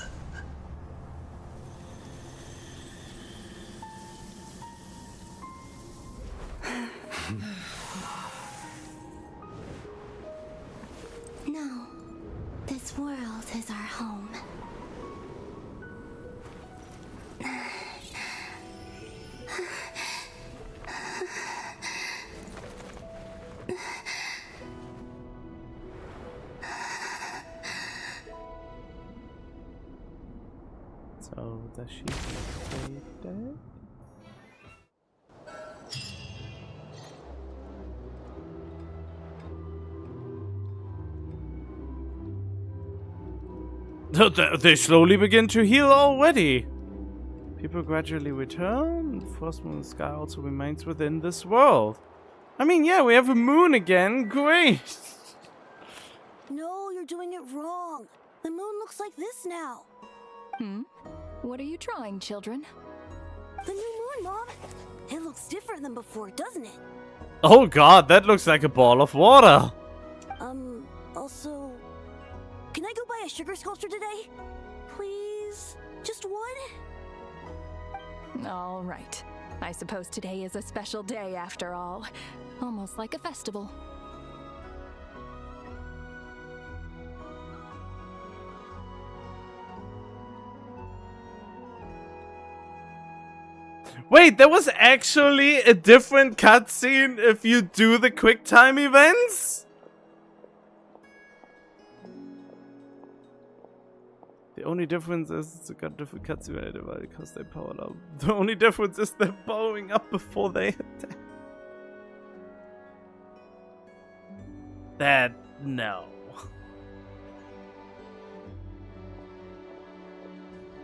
No, this world is our home. So does she stay dead? They slowly begin to heal already. People gradually return. The first moon in the sky also remains within this world. I mean, yeah, we have a moon again. Great. No, you're doing it wrong. The moon looks like this now. What are you trying, children? The new moon, Mom. It looks different than before, doesn't it? Oh god, that looks like a ball of water. Also, can I go buy a sugar sculpture today? Please? Just one? All right. I suppose today is a special day after all. Almost like a festival. Wait, there was actually a different cutscene if you do the quick time events? The only difference is it's got different cutscene because they powered up. The only difference is they're powering up before they attack. That no.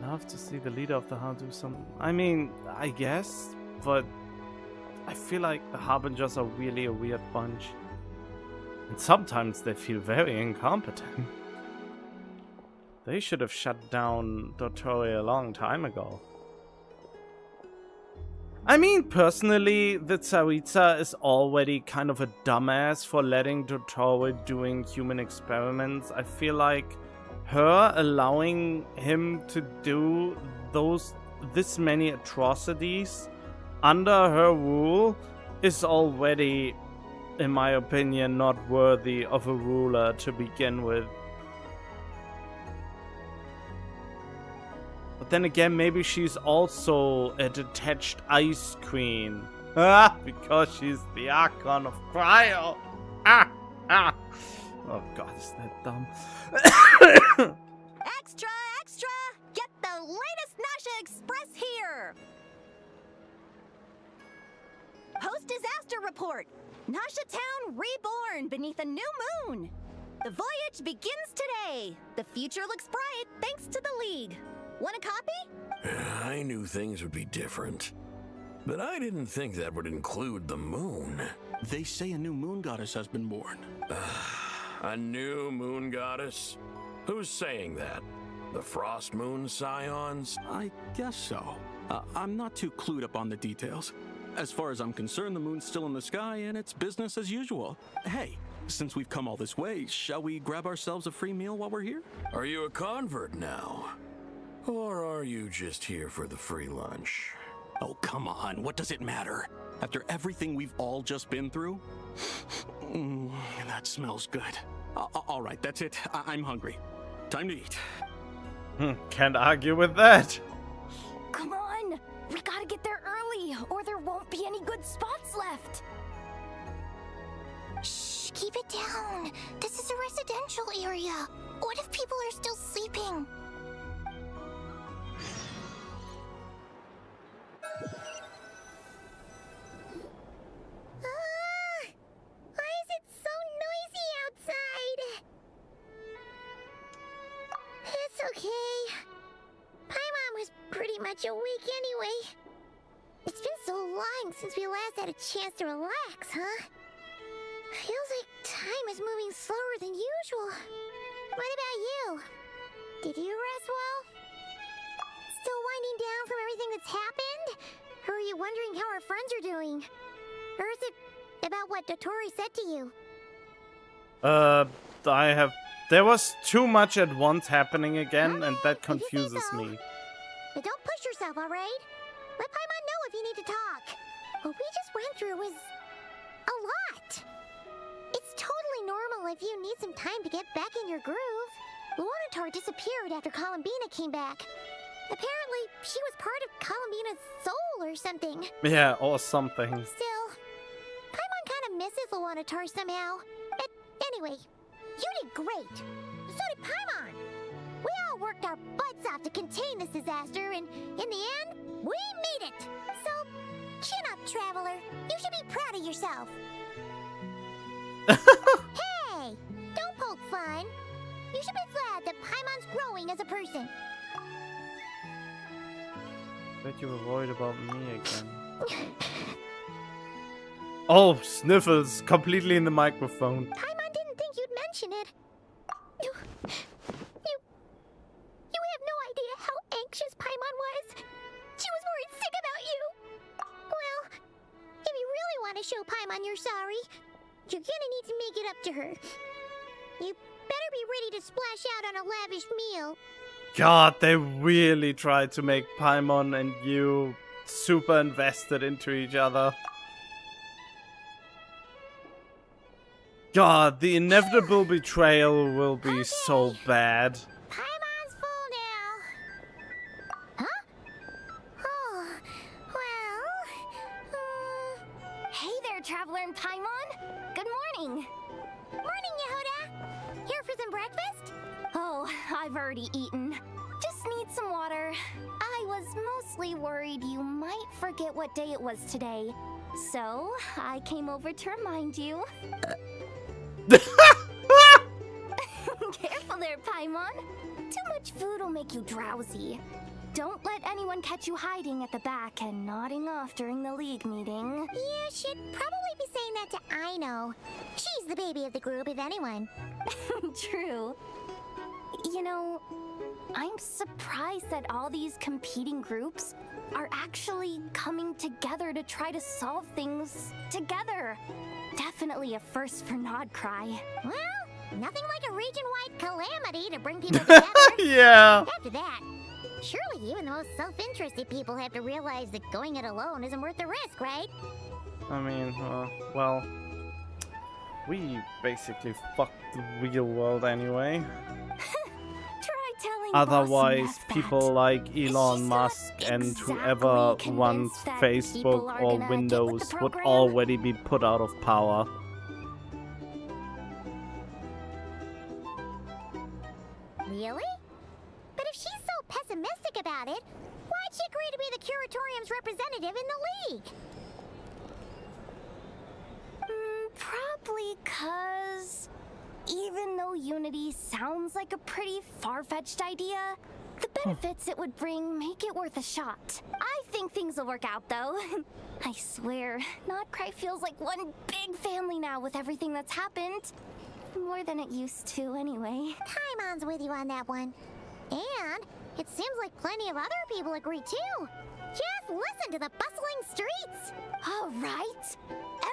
I have to see the leader of the Hunt do some. I mean, I guess, but I feel like the Harbingers are really a weird bunch. And sometimes they feel very incompetent. They should have shut down Dottore a long time ago. I mean, personally, the Tsaritsa is already kind of a dumbass for letting Dottore doing human experiments. I feel like her allowing him to do this many atrocities under her rule is already, in my opinion, not worthy of a ruler to begin with. But then again, maybe she's also a detached ice queen. Because she's the Archon of Cryo. Oh god, is that dumb? Extra, extra! Get the latest Nasha Express here! Post-disaster report! Nasha Town reborn beneath a new moon! The voyage begins today! The future looks bright thanks to the League. Want a copy? I knew things would be different, but I didn't think that would include the moon. They say a new moon goddess has been born. A new moon goddess? Who's saying that? The Frost Moon Scions? I guess so. I'm not too clued up on the details. As far as I'm concerned, the moon's still in the sky and it's business as usual. Hey, since we've come all this way, shall we grab ourselves a free meal while we're here? Are you a convert now? Or are you just here for the free lunch? Oh, come on. What does it matter? After everything we've all just been through? That smells good. All right, that's it. I'm hungry. Time to eat. Can't argue with that. Come on! We gotta get there early, or there won't be any good spots left. Shh, keep it down. This is a residential area. What if people are still sleeping? Why is it so noisy outside? It's okay. Paimon was pretty much awake anyway. It's been so long since we last had a chance to relax, huh? Feels like time is moving slower than usual. What about you? Did you rest well? Still winding down from everything that's happened? Or are you wondering how our friends are doing? Or is it about what Dottore said to you? There was too much at once happening again, and that confuses me. But don't push yourself, alright? Let Paimon know if you need to talk. What we just went through was a lot. It's totally normal if you need some time to get back in your groove. Luanatar disappeared after Columbina came back. Apparently, she was part of Columbina's soul or something. Yeah, or something. Still, Paimon kind of misses Luanatar somehow. But anyway, you did great. So did Paimon. We all worked our butts off to contain this disaster, and in the end, we made it. So, chin up, Traveler. You should be proud of yourself. Hey, don't poke fun. You should be glad that Paimon's growing as a person. Bet you were worried about me again. Oh, sniffles completely in the microphone. Paimon didn't think you'd mention it. You have no idea how anxious Paimon was. She was worried sick about you. Well, if you really want to show Paimon you're sorry, you're gonna need to make it up to her. You better be ready to splash out on a lavish meal. God, they really tried to make Paimon and you super invested into each other. God, the inevitable betrayal will be so bad. Paimon's full now. Huh? Oh, well... Hey there, Traveler and Paimon. Good morning. Morning, Yehuda. Here for some breakfast? Oh, I've already eaten. Just need some water. I was mostly worried you might forget what day it was today. So, I came over to remind you. Careful there, Paimon. Too much food will make you drowsy. Don't let anyone catch you hiding at the back and nodding off during the league meeting. You should probably be saying that to Aino. She's the baby of the group, if anyone. True. You know, I'm surprised that all these competing groups are actually coming together to try to solve things together. Definitely a first for Nodcry. Well, nothing like a region-wide calamity to bring people together. Yeah. After that, surely even the most self-interested people have to realize that going it alone isn't worth the risk, right? I mean, well, we basically fucked the real world anyway. Try telling Otherwise, Boss Meth people like Elon Musk and whoever runs that Facebook people are or gonna get with the Windows would program. already be put out of power. Really? But if she's so pessimistic about it, why'd she agree to be the Curatorium's representative in the League? Probably 'cause even though Unity sounds like a pretty far-fetched idea, the benefits it would bring make it worth a shot. I think things will work out, though. I swear, Nodcry feels like one big family now with everything that's happened. More than it used to, anyway. Paimon's with you on that one. And it seems like plenty of other people agree, too. Just listen to the bustling streets. All right.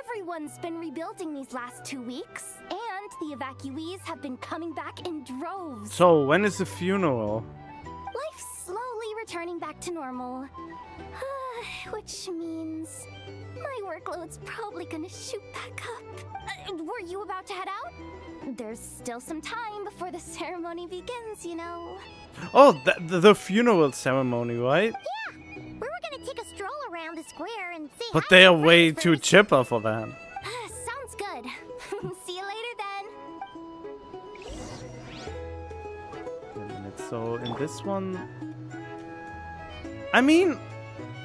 Everyone's been rebuilding these last 2 weeks, and the evacuees have been coming back in droves. So, when is the funeral? Life's slowly returning back to normal. Which means my workload's probably gonna shoot back up. Were you about to head out? There's still some time before the ceremony begins, you know. Oh, the funeral ceremony, right? Yeah, we were gonna take a stroll around the square and say But hi they to are way friends too first. chipper for that. Sounds good. See you later then. Wait a minute, so in this one... I mean,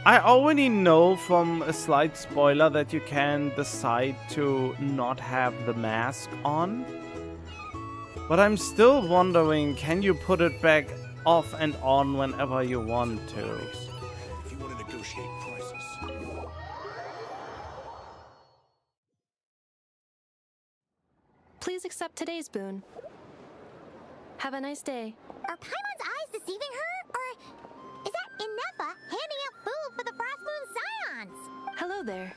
I already know from a slight spoiler that you can decide to not have the mask on. But I'm still wondering, can you put it back off and on whenever you want to? If you want to negotiate prices. Please accept today's boon. Have a nice day. Are Paimon's eyes deceiving her? Or is that Inefa handing out food for the Frost Moon Scions? Hello there.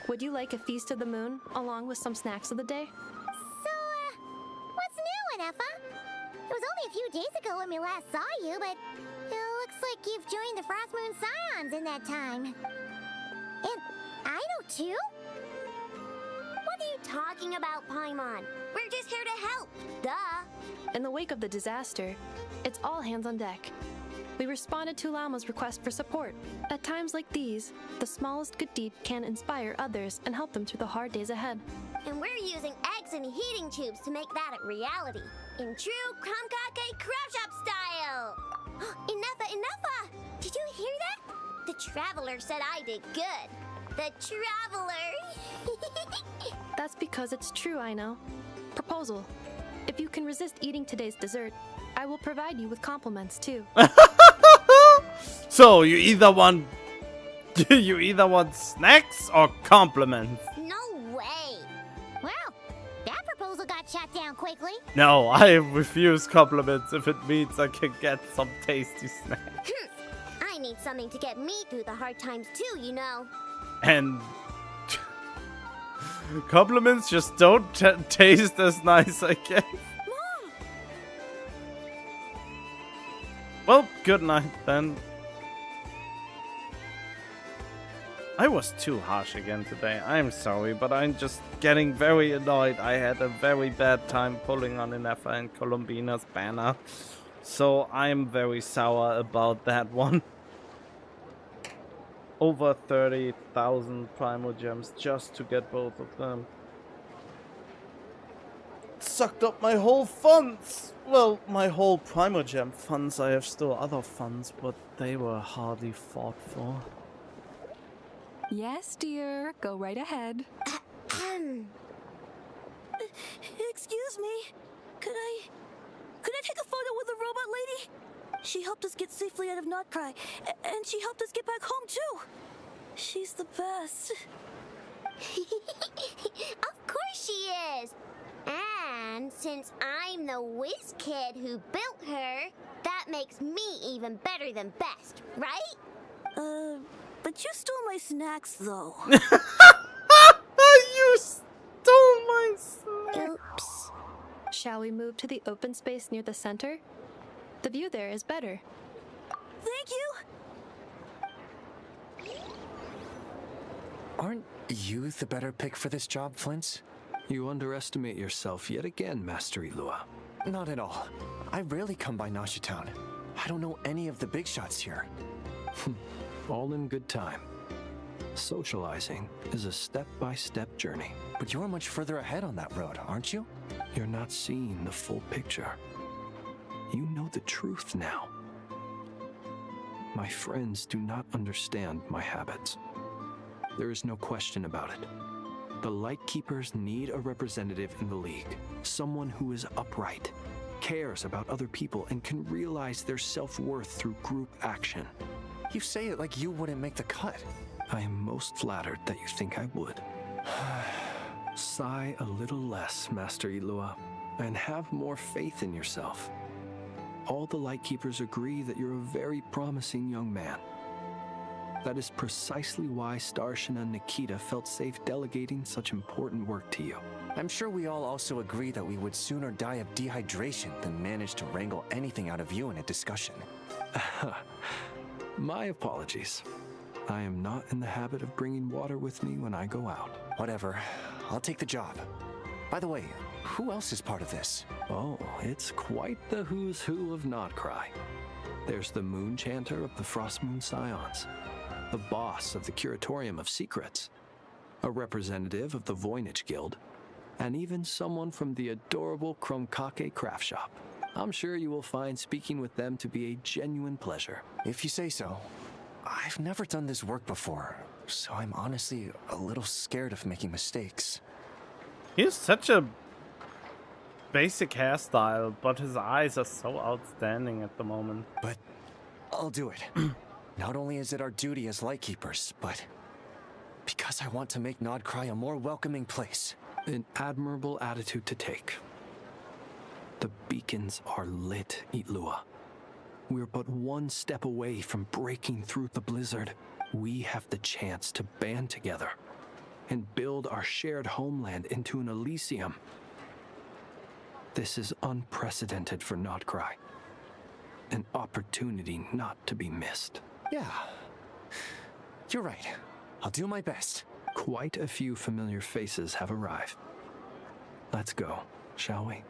Would you like a feast of the moon, along with some snacks of the day? So, what's new, Inefa? It was only a few days ago when we last saw you, but it looks like you've joined the Frost Moon Scions in that time. And Aino too? What are you talking about, Paimon? We're just here to help. Duh. In the wake of the disaster, it's all hands on deck. We responded to Lama's request for support. At times like these, the smallest good deed can inspire others and help them through the hard days ahead. And we're using eggs and heating tubes to make that a reality. In true Krumkake Crab Shop style! Enough! Did you hear that? The Traveler said I did good. The Traveler! That's because it's true, I know. Proposal. If you can resist eating today's dessert, I will provide you with compliments too. So you either want snacks or compliments. No way. Well, that proposal got shot down quickly. No, I refuse compliments if it means I can get some tasty snacks. I need something to get me through the hard times too, you know. And compliments just don't taste as nice, I guess. Well, good night then. I was too harsh again today. I'm sorry, but I'm just getting very annoyed. I had a very bad time pulling on Inefa and Columbina's banner. So I'm very sour about that one. Over 30,000 Primo Gems just to get both of them. sucked up my whole funds. Well, my whole Primogem funds. I have still other funds, but they were hardly fought for. Yes, dear. Go right ahead. Excuse me. Could I take a photo with the robot lady? She helped us get safely out of Notcry, and she helped us get back home too. She's the best. Of course she is. And since I'm the whiz kid who built her, that makes me even better than best, right? But you stole my snacks, though. You stole my snacks. Oops. Shall we move to the open space near the center? The view there is better. Thank you. Aren't you the better pick for this job, Flint? You underestimate yourself yet again, Master Ilua. Not at all. I rarely come by Nasha Town. I don't know any of the big shots here. All in good time. Socializing is a step-by-step journey. But you're much further ahead on that road, aren't you? You're not seeing the full picture. You know the truth now. My friends do not understand my habits. There is no question about it. The Lightkeepers need a representative in the League. Someone who is upright, cares about other people, and can realize their self-worth through group action. You say it like you wouldn't make the cut. I am most flattered that you think I would. Sigh a little less, Master Ilua, and have more faith in yourself. All the Lightkeepers agree that you're a very promising young man. That is precisely why Starshina and Nikita felt safe delegating such important work to you. I'm sure we all also agree that we would sooner die of dehydration than manage to wrangle anything out of you in a discussion. My apologies. I am not in the habit of bringing water with me when I go out. Whatever. I'll take the job. By the way, who else is part of this? Oh, it's quite the who's who of Notcry. There's the Moon Chanter of the Frostmoon Scions, the boss of the Curatorium of Secrets, a representative of the Voynich Guild, and even someone from the adorable Kromkake craft shop. I'm sure you will find speaking with them to be a genuine pleasure. If you say so. I've never done this work before, so I'm honestly a little scared of making mistakes. He has such a basic hairstyle, but his eyes are so outstanding at the moment. But I'll do it. Not only is it our duty as Lightkeepers, but because I want to make Notcry a more welcoming place. An admirable attitude to take. The beacons are lit, Itlua. We're but one step away from breaking through the blizzard. We have the chance to band together and build our shared homeland into an Elysium. This is unprecedented for Notcry. An opportunity not to be missed. Yeah, you're right. I'll do my best. Quite a few familiar faces have arrived. Let's go, shall we?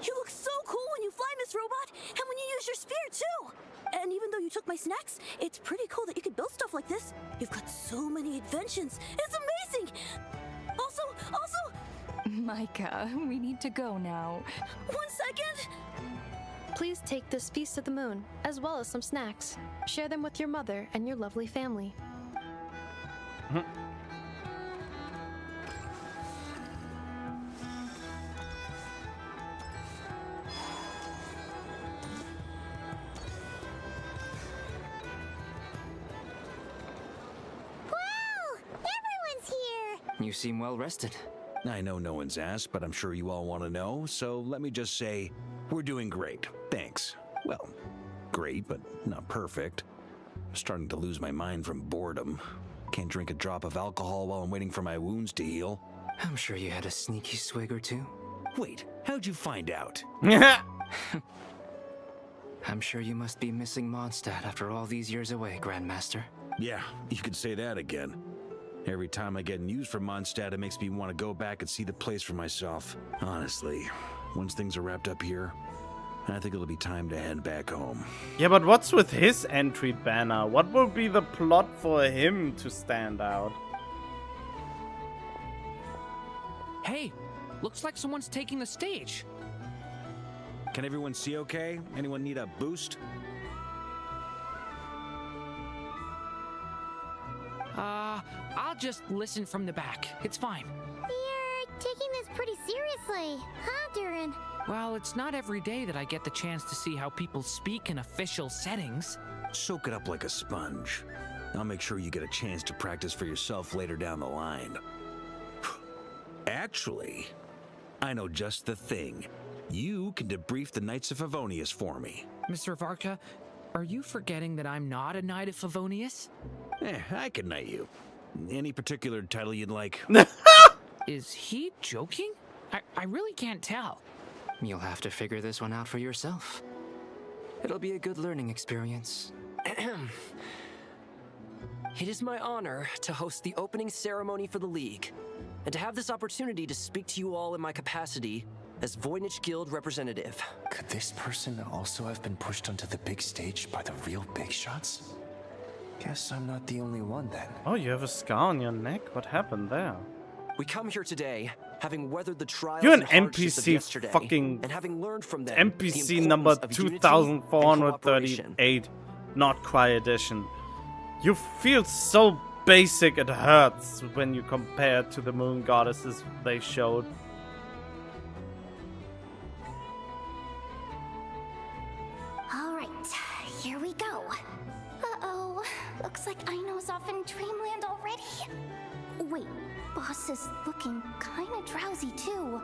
You look so cool when you fly, Miss Robot, and when you use your spear, too! And even though you took my snacks, it's pretty cool that you could build stuff like this. You've got so many inventions. It's amazing! Also... Micah, we need to go now. 1 second! Please take this Feast of the Moon, as well as some snacks. Share them with your mother and your lovely family. You seem well rested. I know no one's asked, but I'm sure you all want to know, so let me just say, we're doing great. Thanks. Well, great, but not perfect. I'm starting to lose my mind from boredom. Can't drink a drop of alcohol while I'm waiting for my wounds to heal. I'm sure you had a sneaky swig or two. Wait, how'd you find out? I'm sure you must be missing Mondstadt after all these years away, Grandmaster. Yeah, you could say that again. Every time I get news from Mondstadt, it makes me want to go back and see the place for myself. Honestly, once things are wrapped up here, I think it'll be time to head back home. Yeah, but what's with his entry banner? What will be the plot for him to stand out? Hey, looks like someone's taking the stage. Can everyone see okay? Anyone need a boost? I'll just listen from the back. It's fine. You're taking this pretty seriously, huh, Durin? Well, it's not every day that I get the chance to see how people speak in official settings. Soak it up like a sponge. I'll make sure you get a chance to practice for yourself later down the line. Actually, I know just the thing. You can debrief the Knights of Favonius for me. Mr. Varka, are you forgetting that I'm not a Knight of Favonius? I can knight you. Any particular title you'd like? Is he joking? I really can't tell. You'll have to figure this one out for yourself. It'll be a good learning experience. It is my honor to host the opening ceremony for the League, and to have this opportunity to speak to you all in my capacity as Voynich Guild representative. Could this person also have been pushed onto the big stage by the real big shots? Guess I'm not the only one then. Oh, you have a scar on your neck? What happened there? We come here today, having weathered the trials You're an and hardships of NPC yesterday, fucking and having learned from them NPC the number importance of unity and 2438, not Cry Edition. You feel so basic it hurts when you compare to the moon goddesses they showed. Alright, here we go. Uh-oh, looks like Aino's off in Dreamland already. Wait, Boss is looking kinda drowsy too.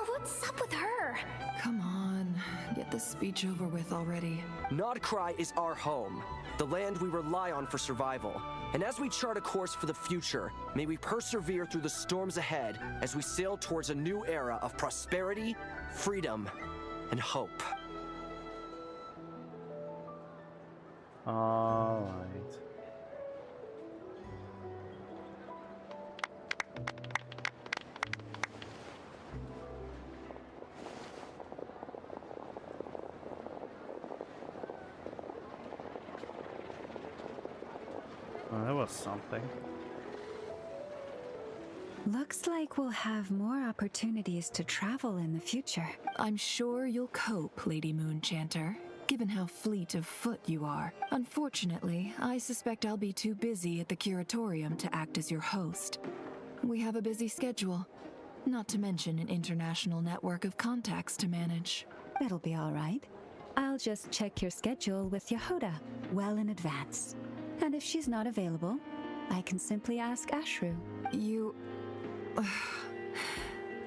What's up with her? Come on, get this speech over with already. Nodcry is our home, the land we rely on for survival. And as we chart a course for the future, may we persevere through the storms ahead as we sail towards a new era of prosperity, freedom, and hope. Alright. That was something. Looks like we'll have more opportunities to travel in the future. I'm sure you'll cope, Lady Moonchanter, given how fleet of foot you are. Unfortunately, I suspect I'll be too busy at the Curatorium to act as your host. We have a busy schedule, not to mention an international network of contacts to manage. It'll be all right. I'll just check your schedule with Yehuda well in advance. And if she's not available, I can simply ask Ashru. You...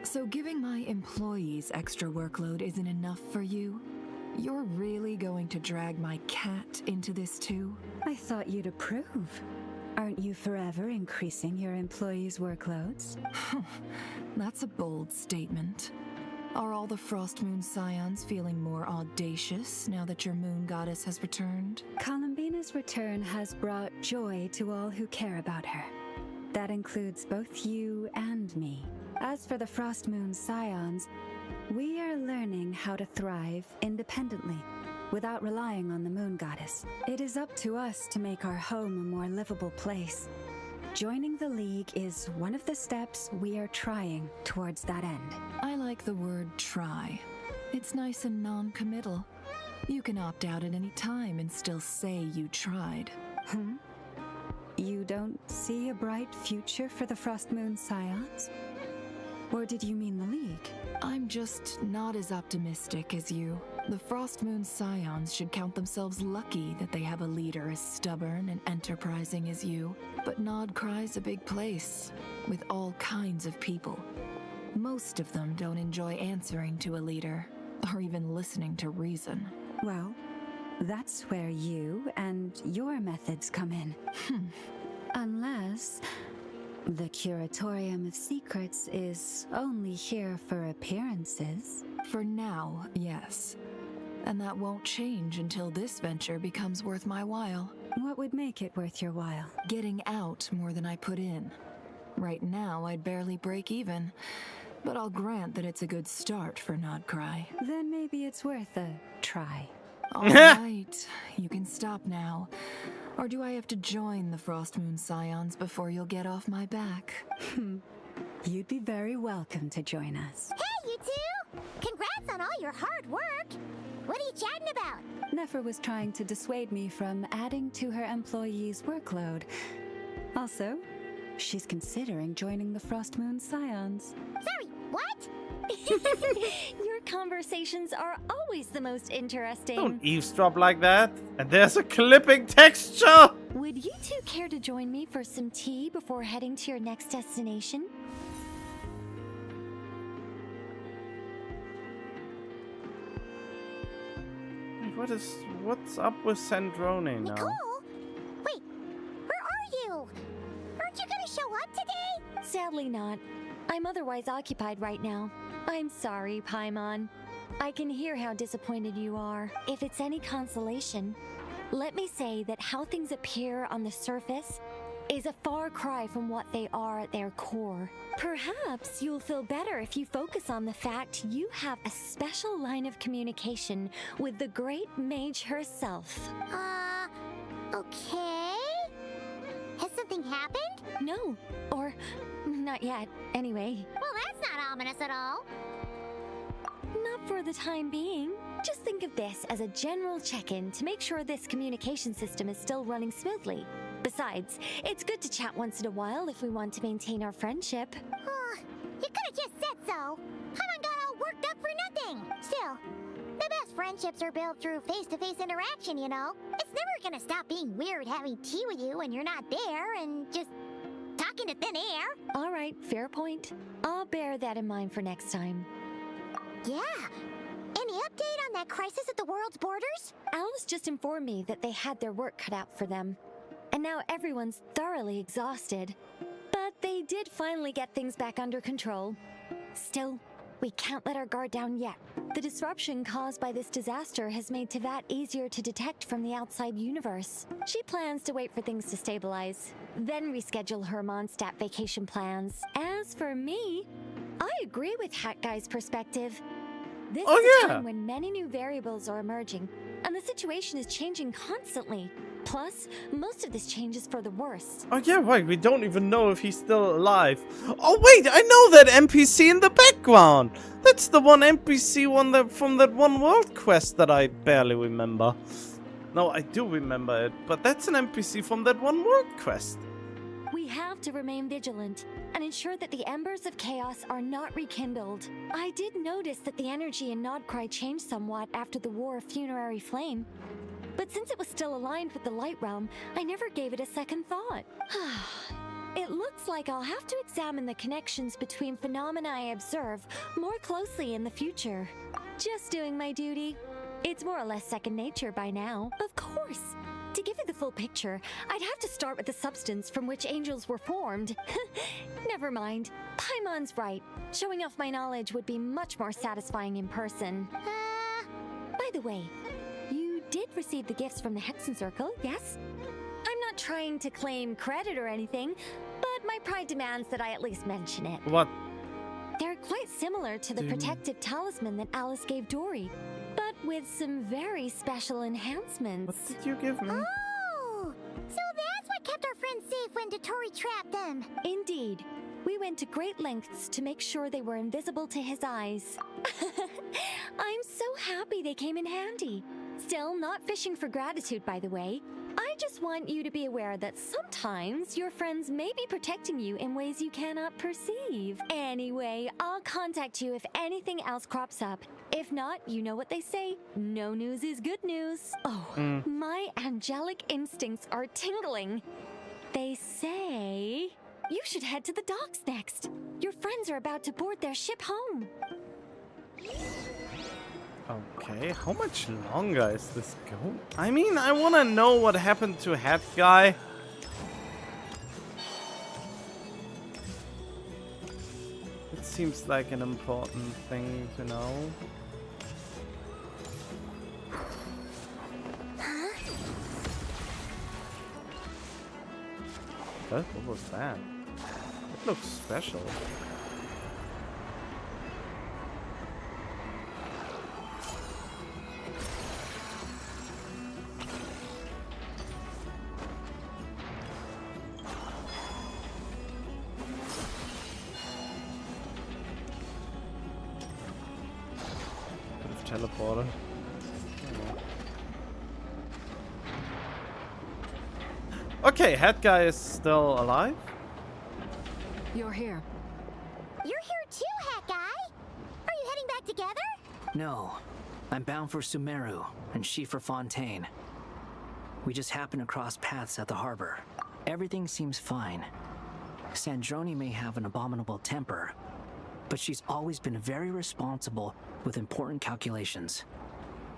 So giving my employees extra workload isn't enough for you? You're really going to drag my cat into this too? I thought you'd approve. Aren't you forever increasing your employees' workloads? That's a bold statement. Are all the Frost Moon Scions feeling more audacious now that your moon goddess has returned? Columbina's return has brought joy to all who care about her. That includes both you and me. As for the Frost Moon Scions, we are learning how to thrive independently, without relying on the moon goddess. It is up to us to make our home a more livable place. Joining the League is one of the steps we are trying towards that end. I like the word try. It's nice and non-committal. You can opt out at any time and still say you tried. You don't see a bright future for the Frost Moon Scions? Or did you mean the League? I'm just not as optimistic as you. The Frost Moon Scions should count themselves lucky that they have a leader as stubborn and enterprising as you. But Nodcry's a big place, with all kinds of people. Most of them don't enjoy answering to a leader, or even listening to reason. Well, that's where you and your methods come in. Unless the Curatorium of Secrets is only here for appearances. For now, yes. And that won't change until this venture becomes worth my while. What would make it worth your while? Getting out more than I put in. Right now, I'd barely break even. but I'll grant that it's a good start for Nodcry. Then maybe it's worth a try. All right, you can stop now. Or do I have to join the Frost Moon Scions before you'll get off my back? You'd be very welcome to join us. Hey, you two! Congrats on all your hard work! What are you chatting about? Nefer was trying to dissuade me from adding to her employees' workload. Also, she's considering joining the Frost Moon Scions. Sorry, what? Your conversations are always the most interesting. Don't eavesdrop like that. And there's a clipping texture. Would you two care to join me for some tea before heading to your next destination? What's up with Sandrone now? Nicole? Wait, where are you? Aren't you gonna show up today? Sadly not. I'm otherwise occupied right now. I'm sorry, Paimon. I can hear how disappointed you are. If it's any consolation, let me say that how things appear on the surface is a far cry from what they are at their core. Perhaps you'll feel better if you focus on the fact you have a special line of communication with the great mage herself. Okay? Has something happened? No, or not yet, anyway. Well, that's not ominous at all. Not for the time being. Just think of this as a general check-in to make sure this communication system is still running smoothly. Besides, it's good to chat once in a while if we want to maintain our friendship. You could have just said so. Paimon got all worked up for nothing. Still, the best friendships are built through face-to-face interaction, you know? It's never gonna stop being weird having tea with you when you're not there and just talking to thin air. All right, fair point. I'll bear that in mind for next time. Yeah. Any update on that crisis at the world's borders? Alice just informed me that they had their work cut out for them. And now everyone's thoroughly exhausted. But they did finally get things back under control. Still, we can't let our guard down yet. The disruption caused by this disaster has made Teyvat easier to detect from the outside universe. She plans to wait for things to stabilize, then reschedule her Mondstadt vacation plans. As for me, I agree with Hat Guy's perspective. This is a time when many new variables are emerging, and the situation is changing constantly. Plus, most of this change is for the worse. Oh yeah, right, we don't even know if he's still alive. Oh wait, I know that NPC in the background! That's the one NPC from that one world quest that I barely remember. No, I do remember it, but that's an NPC from that one world quest. We have to remain vigilant and ensure that the embers of chaos are not rekindled. I did notice that the energy in Nodcry changed somewhat after the War of Funerary Flame. But since it was still aligned with the Light Realm, I never gave it a second thought. It looks like I'll have to examine the connections between phenomena I observe more closely in the future. Just doing my duty. It's more or less second nature by now. Of course. To give you the full picture, I'd have to start with the substance from which angels were formed. Never mind. Paimon's right. Showing off my knowledge would be much more satisfying in person. By the way, you did receive the gifts from the Hexen Circle, yes? I'm not trying to claim credit or anything, but my pride demands that I at least mention it. What? They're quite similar to the protective talisman that Alice gave Dory, but with some very special enhancements. What did you give me? Oh! So that's what kept our friends safe when Dotori trapped them. Indeed. We went to great lengths to make sure they were invisible to his eyes. I'm so happy they came in handy. Still, not fishing for gratitude, by the way. I just want you to be aware that sometimes your friends may be protecting you in ways you cannot perceive. Anyway, I'll contact you if anything else crops up. If not, you know what they say, no news is good news. Oh, my angelic instincts are tingling. They say you should head to the docks next. Your friends are about to board their ship home. Okay, how much longer is this going? I mean, I want to know what happened to Hat Guy. It seems like an important thing to know. What was that? It looks special. teleported. Okay, head guy is still alive? You're here. You're here too, Hat Guy. Are you heading back together? No. I'm bound for Sumeru, and she for Fontaine. We just happened to cross paths at the harbor. Everything seems fine. Sandrone may have an abominable temper, but she's always been very responsible with important calculations,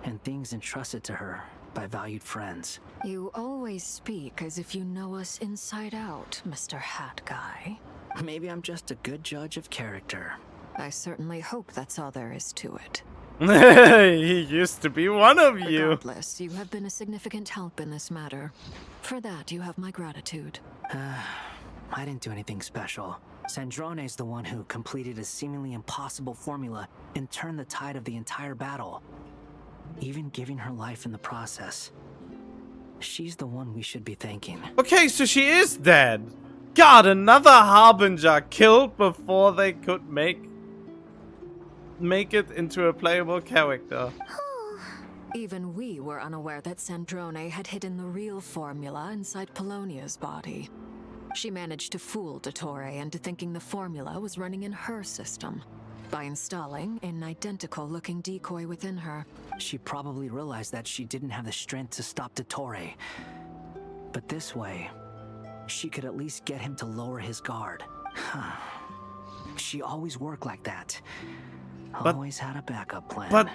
and things entrusted to her by valued friends. You always speak as if you know us inside out, Mr. Hat Guy. Maybe I'm just a good judge of character. I certainly hope that's all there is to it. He used to be one of you. Regardless, you have been a significant help in this matter. For that, you have my gratitude. I didn't do anything special. Sandrone's the one who completed a seemingly impossible formula and turned the tide of the entire battle, even giving her life in the process. She's the one we should be thanking. Okay, so she is dead. God, another Harbinger killed before they could make it into a playable character. Even we were unaware that Sandrone had hidden the real formula inside Polonia's body. She managed to fool Dottore into thinking the formula was running in her system by installing an identical-looking decoy within her. She probably realized that she didn't have the strength to stop Dottore. But this way, she could at least get him to lower his guard. She always worked like that. Always had a backup plan.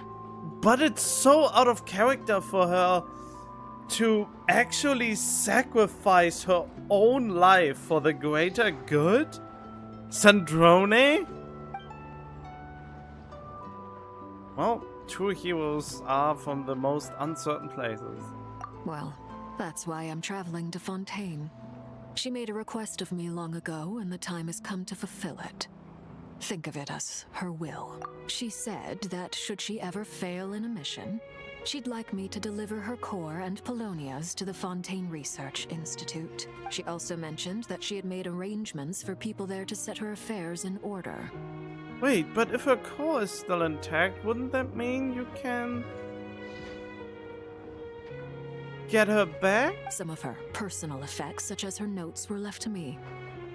But it's so out of character for her to actually sacrifice her own life for the greater good? Sandrone? Well, true heroes are from the most uncertain places. Well, that's why I'm traveling to Fontaine. She made a request of me long ago, and the time has come to fulfill it. Think of it as her will. She said that should she ever fail in a mission, she'd like me to deliver her core and Polonia's to the Fontaine Research Institute. She also mentioned that she had made arrangements for people there to set her affairs in order. Wait, but if her core is still intact, wouldn't that mean you can get her back? Some of her personal effects, such as her notes, were left to me.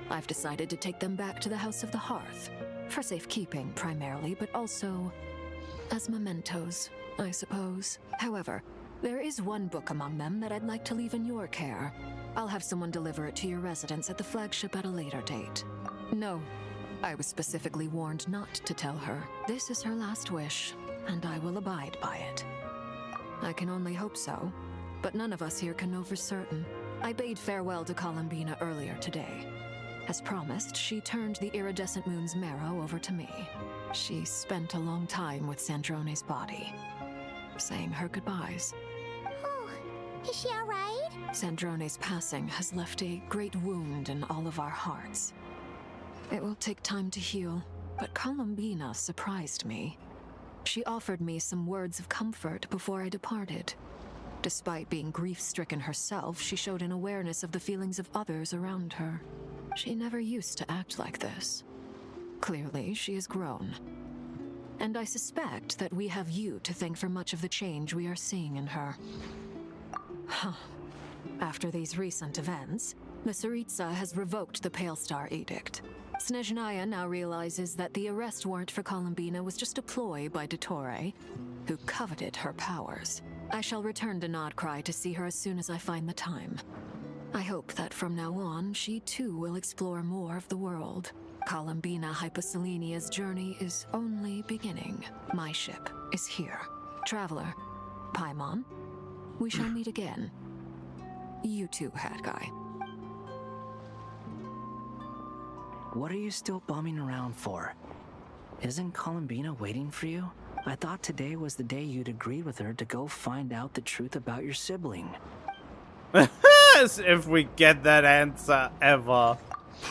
I've decided to take them back to the House of the Hearth. For safekeeping, primarily, but also as mementos, I suppose. However, there is one book among them that I'd like to leave in your care. I'll have someone deliver it to your residence at the flagship at a later date. No, I was specifically warned not to tell her. This is her last wish, and I will abide by it. I can only hope so, but none of us here can know for certain. I bade farewell to Columbina earlier today. As promised, she turned the iridescent moon's marrow over to me. She spent a long time with Sandrone's body, saying her goodbyes. Oh, is she alright? Sandrone's passing has left a great wound in all of our hearts. It will take time to heal, but Columbina surprised me. She offered me some words of comfort before I departed. Despite being grief-stricken herself, she showed an awareness of the feelings of others around her. She never used to act like this. Clearly, she has grown. And I suspect that we have you to thank for much of the change we are seeing in her. After these recent events, the Tsaritsa has revoked the Pale Star Edict. Snezhnaya now realizes that the arrest warrant for Columbina was just a ploy by Dottore, who coveted her powers. I shall return to Nodcry to see her as soon as I find the time. I hope that from now on, she too will explore more of the world. Columbina Hyposelenia's journey is only beginning. My ship is here. Traveler, Paimon, we shall meet again. You too, Hat Guy. What are you still bumming around for? Isn't Columbina waiting for you? I thought today was the day you'd agreed with her to go find out the truth about your sibling. As if we get that answer ever.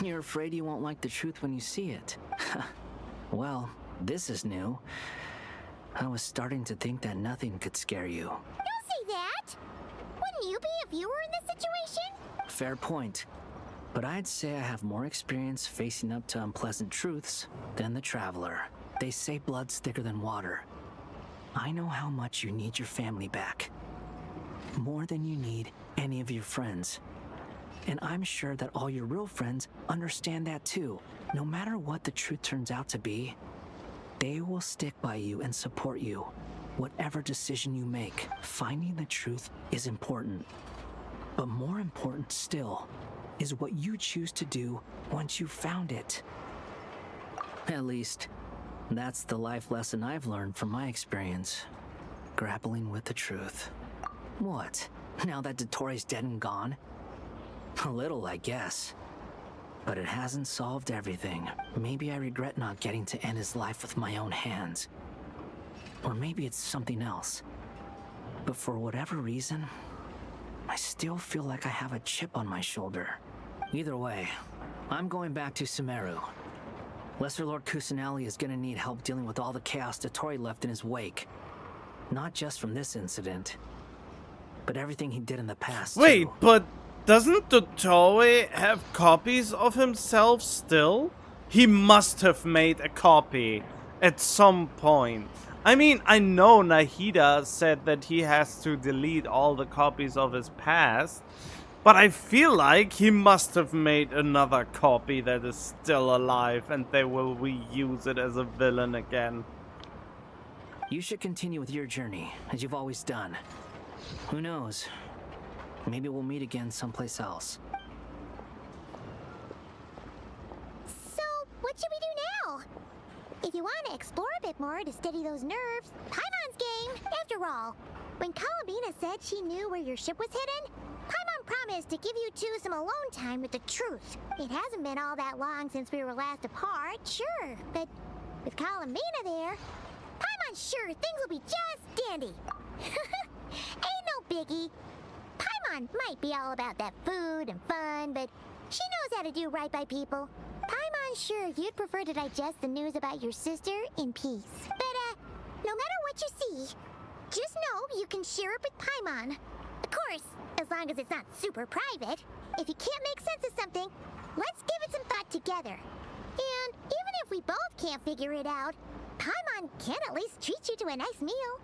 You're afraid you won't like the truth when you see it. Well, this is new. I was starting to think that nothing could scare you. Don't say that! Wouldn't you be if you were in this situation? Fair point. But I'd say I have more experience facing up to unpleasant truths than the Traveler. They say blood's thicker than water. I know how much you need your family back. More than you need any of your friends. And I'm sure that all your real friends understand that too. No matter what the truth turns out to be, they will stick by you and support you. Whatever decision you make, finding the truth is important. But more important still is what you choose to do once you've found it. At least, that's the life lesson I've learned from my experience. Grappling with the truth. What? Now that Dottoro's dead and gone? A little, I guess. But it hasn't solved everything. Maybe I regret not getting to end his life with my own hands. Or maybe it's something else. But for whatever reason, I still feel like I have a chip on my shoulder. Either way, I'm going back to Sumeru. Lesser Lord Kusanali is gonna need help dealing with all the chaos Dottori left in his wake. Not just from this incident, but everything he did in the past. Wait, too. but doesn't Dottori have copies of himself still? He must have made a copy at some point. I mean, I know Nahida said that he has to delete all the copies of his past, but I feel like he must have made another copy that is still alive and they will reuse it as a villain again. You should continue with your journey, as you've always done. Who knows? Maybe we'll meet again someplace else. So, what should we do now? If you want to explore a bit more to steady those nerves, Paimon's game. After all, when Columbina said she knew where your ship was hidden, Paimon promised to give you two some alone time with the truth. It hasn't been all that long since we were last apart, sure, but with Columbina there, Paimon's sure things will be just dandy. Ain't no biggie. Paimon might be all about that food and fun, but she knows how to do right by people. Paimon's sure you'd prefer to digest the news about your sister in peace. But, no matter what you see, just know you can share it with Paimon. Of course, as long as it's not super private. If you can't make sense of something, let's give it some thought together. And even if we both can't figure it out, Paimon can at least treat you to a nice meal.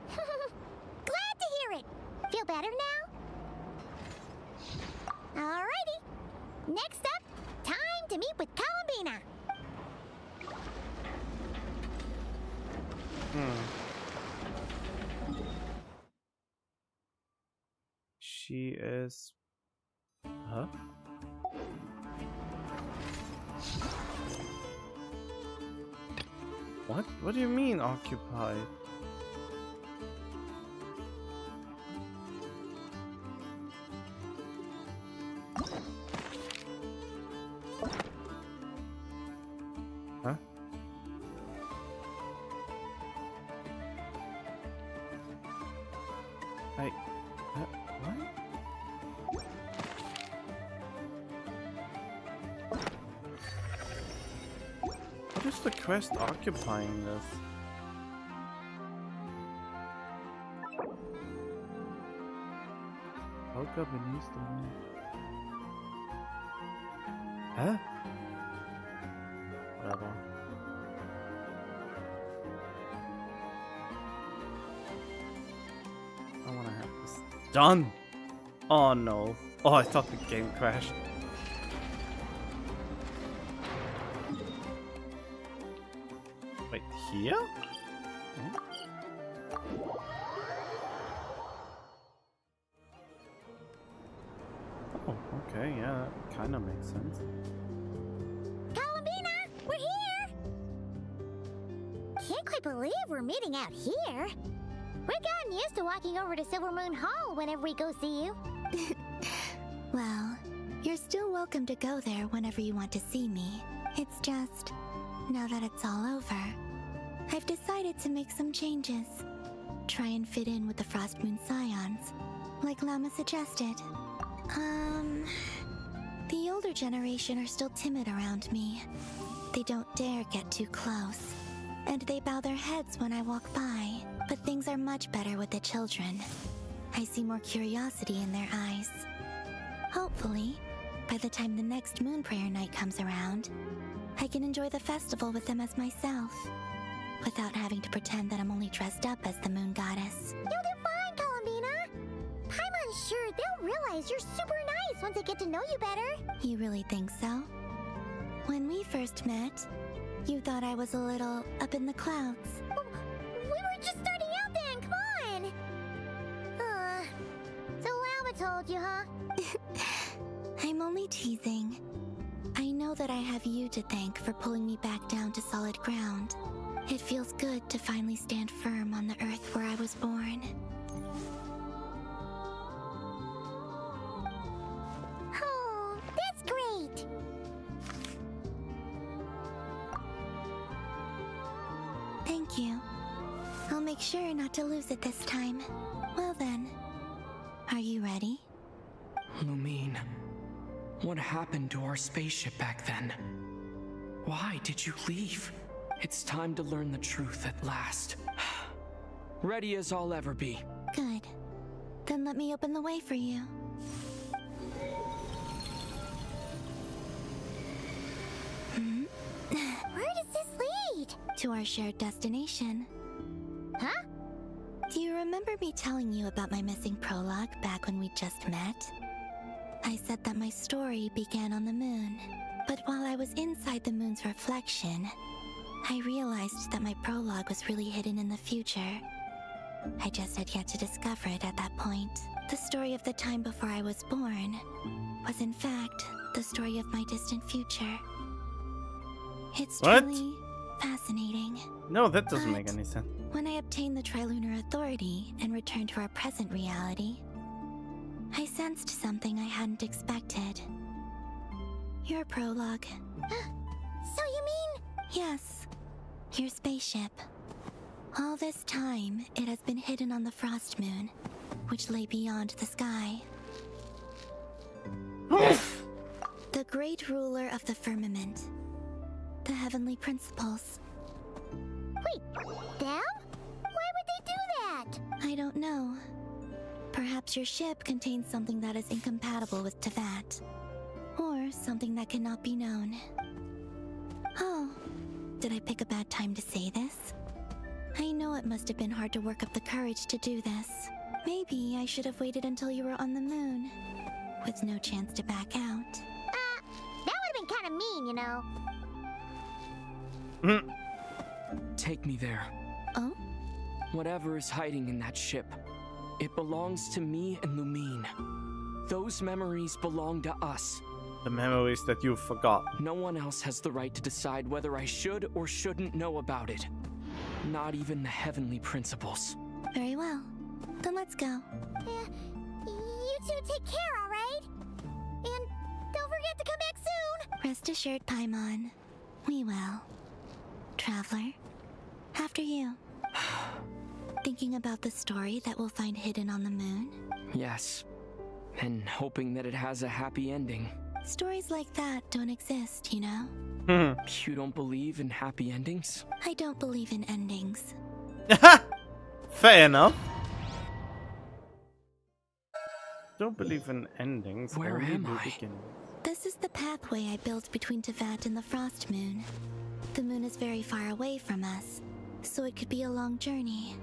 Glad to hear it. Feel better now? Alrighty. Next up, time to meet with Columbina. She is... Huh? What? What do you mean occupied? Huh? What? What is the quest occupying this? Woke up beneath the moon. Huh? Whatever. I wanna have this done! Oh no. Oh, I thought the game crashed. Wait, here? Oh, okay, yeah, that kinda makes sense. Columbina, we're here! Can't quite believe we're meeting out here. We've gotten used to walking over to Silver Moon Hall whenever we go see you. Well, you're still welcome to go there whenever you want to see me. It's just, now that it's all over, I've decided to make some changes. Try and fit in with the Frost Moon Scions, like Llama suggested. The older generation are still timid around me. They don't dare get too close, and they bow their heads when I walk by. But things are much better with the children. I see more curiosity in their eyes. Hopefully, by the time the next Moon Prayer Night comes around, I can enjoy the festival with them as myself. without having to pretend that I'm only dressed up as the moon goddess. You'll do fine, Columbina. Paimon's sure they'll realize you're super nice once they get to know you better. You really think so? When we first met, you thought I was a little up in the clouds. We were just starting out then, come on! So Llama told you, huh? I'm only teasing. I know that I have you to thank for pulling me back down to solid ground. It feels good to finally stand firm on the earth where I was born. Oh, that's great! Thank you. I'll make sure not to lose it this time. Well then, are you ready? Lumine, what happened to our spaceship back then? Why did you leave? It's time to learn the truth at last. Ready as I'll ever be. Good. Then let me open the way for you. Where does this lead? To our shared destination. Huh? Do you remember me telling you about my missing prologue back when we just met? I said that my story began on the moon, but while I was inside the moon's reflection, I realized that my prologue was really hidden in the future. I just had yet to discover it at that point. The story of the time before I was born was in fact the story of my distant future. It's What? truly fascinating. No, that doesn't make any sense. When I obtained the Trilunar Authority and returned to our present reality, I sensed something I hadn't expected. Your prologue. So you mean? Yes, your spaceship. All this time, it has been hidden on the Frost Moon, which lay beyond the sky. The great ruler of the firmament. The heavenly principles. Wait, them? Why would they do that? I don't know. Perhaps your ship contains something that is incompatible with Tevat. Or something that cannot be known. Oh, did I pick a bad time to say this? I know it must have been hard to work up the courage to do this. Maybe I should have waited until you were on the moon, with no chance to back out. That would have been kind of mean, you know. Take me there. Oh? Whatever is hiding in that ship, it belongs to me and Lumine. Those memories belong to us. The memories that you forgot. No one else has the right to decide whether I should or shouldn't know about it. Not even the heavenly principles. Very well. Then let's go. You two take care, alright? And don't forget to come back soon! Rest assured, Paimon. We will. Traveler, after you. Thinking about the story that we'll find hidden on the moon? Yes. And hoping that it has a happy ending. Stories like that don't exist, you know? You don't believe in happy endings? I don't believe in endings. Fair enough. Don't believe in endings. Where only am the I? beginnings. This is the pathway I built between Tevat and the Frost Moon. The moon is very far away from us, so it could be a long journey.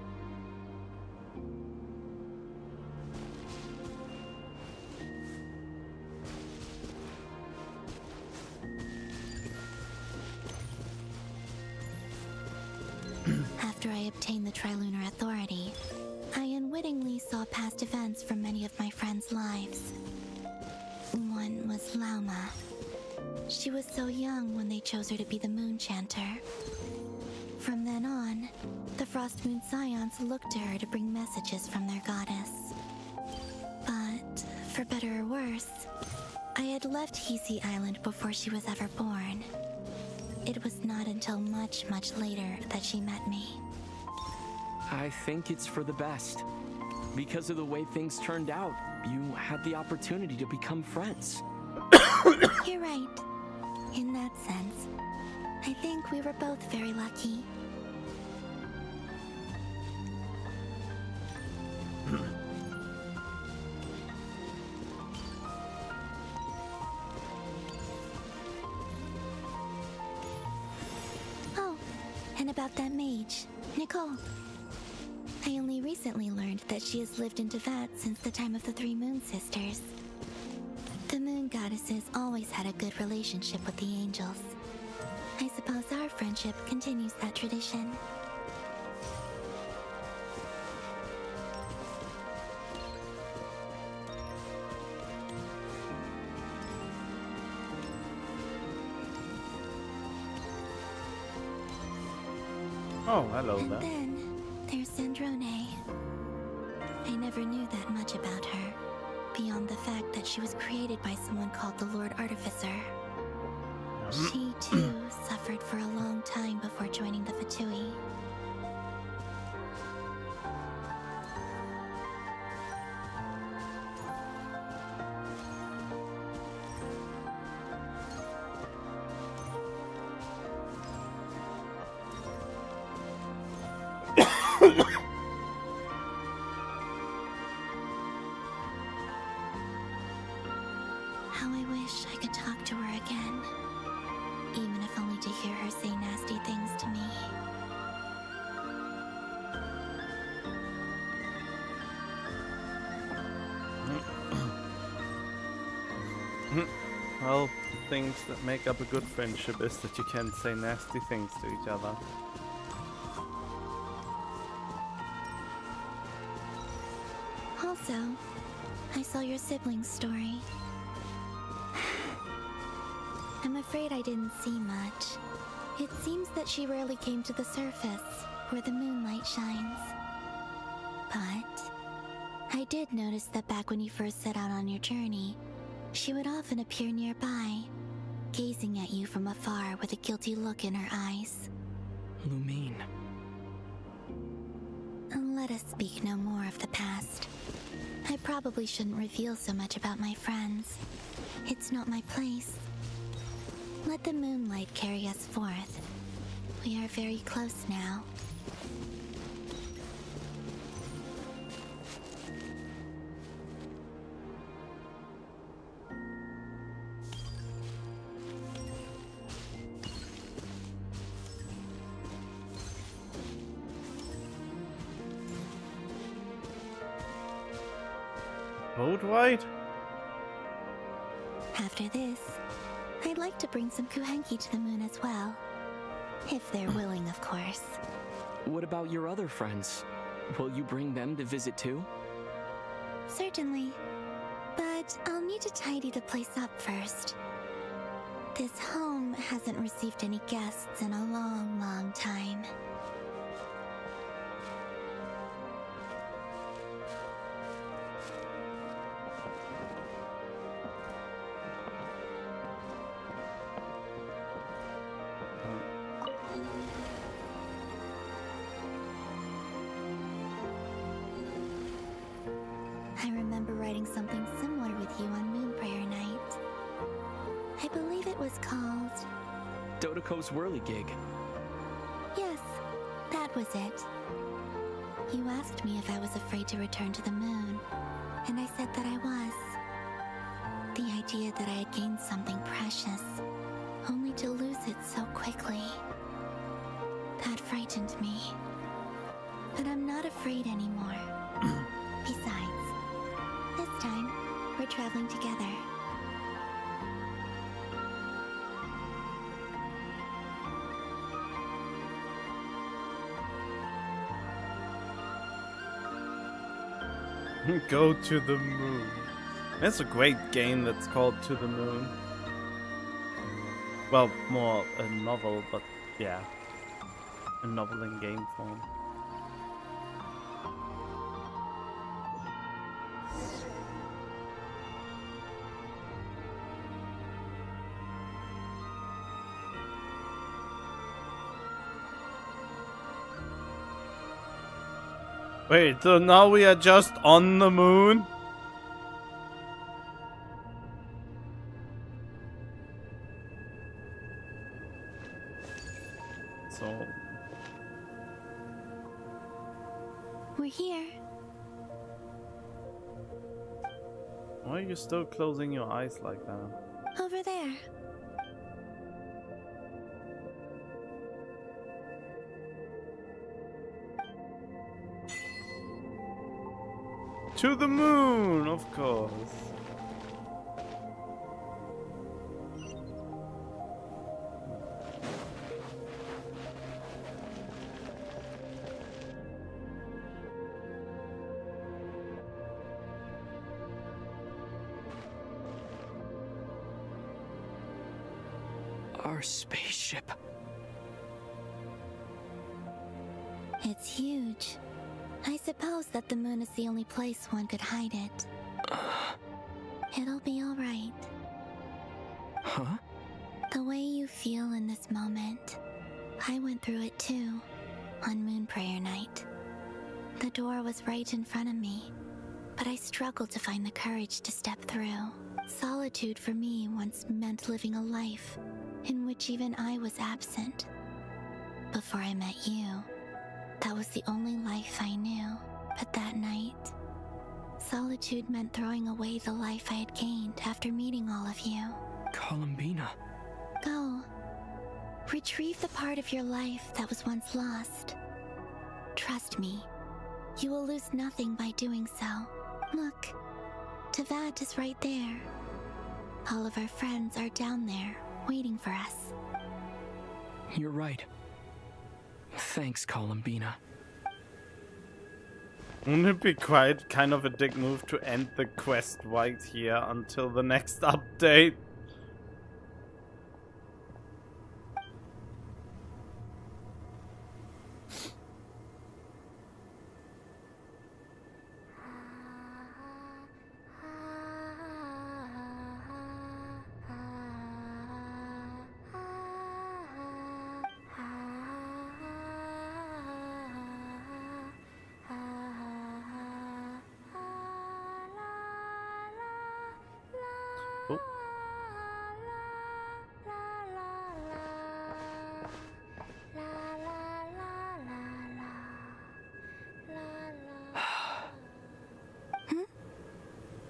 After I obtained the Trilunar Authority, I unwittingly saw past events from many of my friends' lives. One was Lauma. She was so young when they chose her to be the Moon Chanter. From then on, the Frost Moon Scions looked to her to bring messages from their goddess. But, for better or worse, I had left Hisi Island before she was ever born. It was not until much, much later that she met me. I think it's for the best. Because of the way things turned out, you had the opportunity to become friends. You're right. In that sense, I think we were both very lucky. Oh, and about that mage, Nicole. I only recently learned that she has lived in Teyvat since the time of the Three Moon Sisters. The moon goddesses always had a good relationship with the angels. I suppose our friendship continues that tradition. Oh, hello And there. then there's Sandrone. I never knew that much about her, beyond the fact that she was created by someone called the Lord Artificer. She, too, suffered for a long time before joining the Fatui. How I wish I could talk to her again, even if only to hear her say nasty things to me. Well, things that make up a good friendship is that you can say nasty things to each other. Also, I saw your siblings' story. I'm afraid I didn't see much. It seems that she rarely came to the surface, where the moonlight shines. But I did notice that back when you first set out on your journey, she would often appear nearby, gazing at you from afar with a guilty look in her eyes. Lumine. Let us speak no more of the past. I probably shouldn't reveal so much about my friends. It's not my place. Let the moonlight carry us forth. We are very close now. Boat ride? After this, I'd like to bring some Kuhenki to the moon as well. If they're willing, of course. What about your other friends? Will you bring them to visit too? Certainly. But I'll need to tidy the place up first. This home hasn't received any guests in a long, long time. I remember writing something similar with you on Moon Prayer Night. I believe it was called... Dodoko's Whirligig. Yes, that was it. You asked me if I was afraid to return to the moon, and I said that I was. The idea that I had gained something precious, only to lose it so quickly. That frightened me. But I'm not afraid anymore. Besides, this time, we're traveling together. Go to the moon. That's a great game that's called To the Moon. Well, more a novel, but yeah. A novel in game form. Wait, so now we are just on the moon? So... We're here. why are you still closing your eyes like that? Over there. To the moon, of course. Our spaceship. It's huge. I suppose that the moon is the only place one could hide it. It'll be all right. Huh? The way you feel in this moment, I went through it too, on Moon Prayer Night. The door was right in front of me, but I struggled to find the courage to step through. Solitude for me once meant living a life in which even I was absent. Before I met you, that was the only life I knew. But that night, solitude meant throwing away the life I had gained after meeting all of you. Columbina. Go. Retrieve the part of your life that was once lost. Trust me, you will lose nothing by doing so. Look, Teyvat is right there. All of our friends are down there, waiting for us. You're right. Thanks, Columbina. Wouldn't it be quite kind of a dick move to end the quest right here until the next update?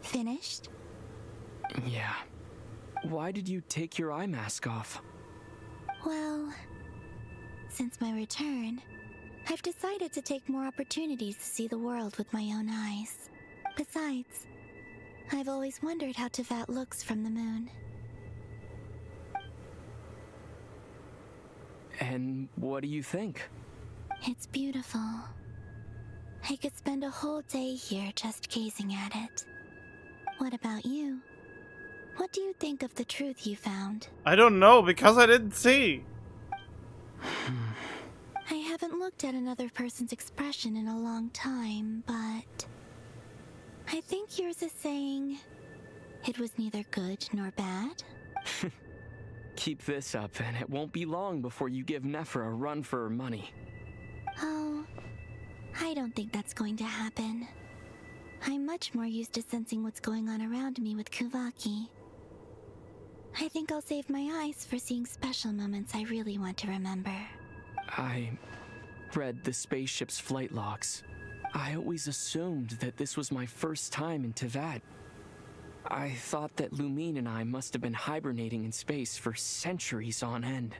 Finished? Yeah. Why did you take your eye mask off? Well, since my return, I've decided to take more opportunities to see the world with my own eyes. Besides, I've always wondered how Teyvat looks from the moon. And what do you think? It's beautiful. I could spend a whole day here just gazing at it. What about you? What do you think of the truth you found? I don't know, because I didn't see. I haven't looked at another person's expression in a long time, but I think yours is saying it was neither good nor bad. Keep this up, and it won't be long before you give Nefer a run for her money. Oh, I don't think that's going to happen. I'm much more used to sensing what's going on around me with Kuvaki. I think I'll save my eyes for seeing special moments I really want to remember. I read the spaceship's flight logs. I always assumed that this was my first time in Teyvat. I thought that Lumine and I must have been hibernating in space for centuries on end.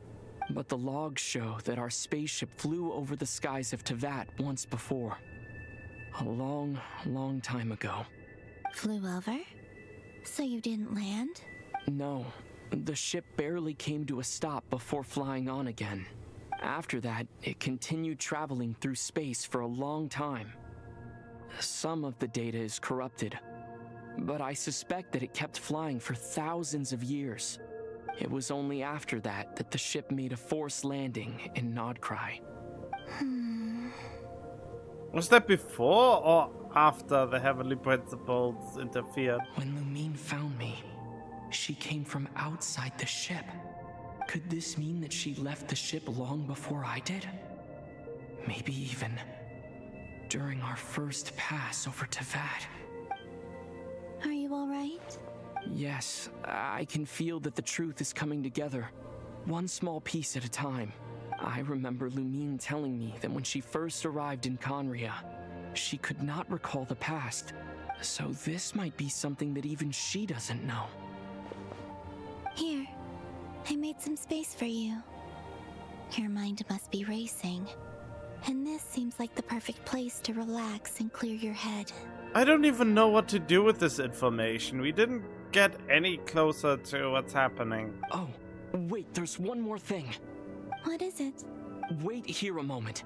But the logs show that our spaceship flew over the skies of Teyvat once before. A long, long time ago. Flew over? So you didn't land? No, the ship barely came to a stop before flying on again. After that, it continued traveling through space for a long time. Some of the data is corrupted, but I suspect that it kept flying for thousands of years. It was only after that that the ship made a forced landing in Nodcry. Was that before or after the Heavenly Principles interfered? When Lumine found me, she came from outside the ship. Could this mean that she left the ship long before I did? Maybe even during our first pass over Teyvat. Are you all right? Yes, I can feel that the truth is coming together, one small piece at a time. I remember Lumine telling me that when she first arrived in Conria, she could not recall the past, so this might be something that even she doesn't know. Here, I made some space for you. Your mind must be racing, and this seems like the perfect place to relax and clear your head. I don't even know what to do with this information. We didn't get any closer to what's happening. Oh, wait, there's one more thing. What is it? Wait here a moment.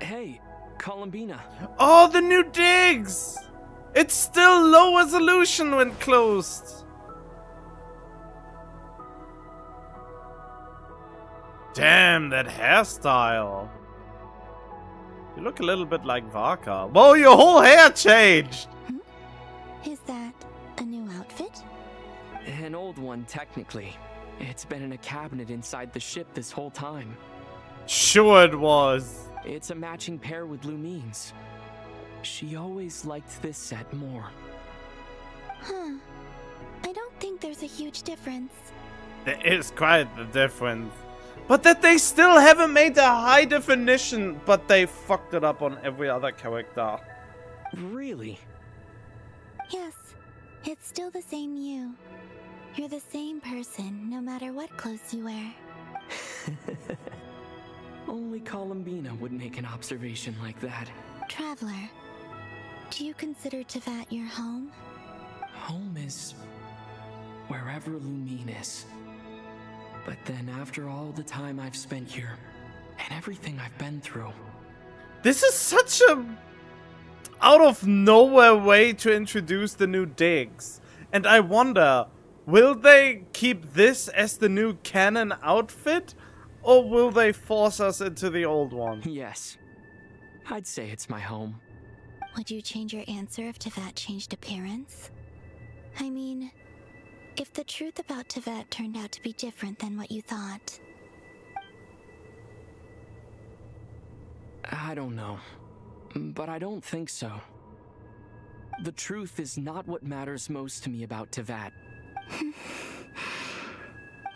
Hey, Columbina. Oh, the new digs! It's still low resolution when closed. Damn, that hairstyle. You look a little bit like Varka. Whoa, your whole hair changed! Is that a new outfit? An old one, technically. It's been in a cabinet inside the ship this whole time. Sure it was. It's a matching pair with Lumine's. She always liked this set more. Huh. I don't think there's a huge difference. There is quite the difference. But that they still haven't made a high definition, but they fucked it up on every other character. Really? Yes. It's still the same you. You're the same person, no matter what clothes you wear. Only Columbina would make an observation like that. Traveler, do you consider Tevat your home? Home is wherever Lumine is. But then after all the time I've spent here, and everything I've been through... This is such a out of nowhere way to introduce the new digs. And I wonder, will they keep this as the new canon outfit? Or will they force us into the old one? Yes. I'd say it's my home. Would you change your answer if Tevat changed appearance? I mean, if the truth about Tevat turned out to be different than what you thought. I don't know. But I don't think so. The truth is not what matters most to me about Tevat.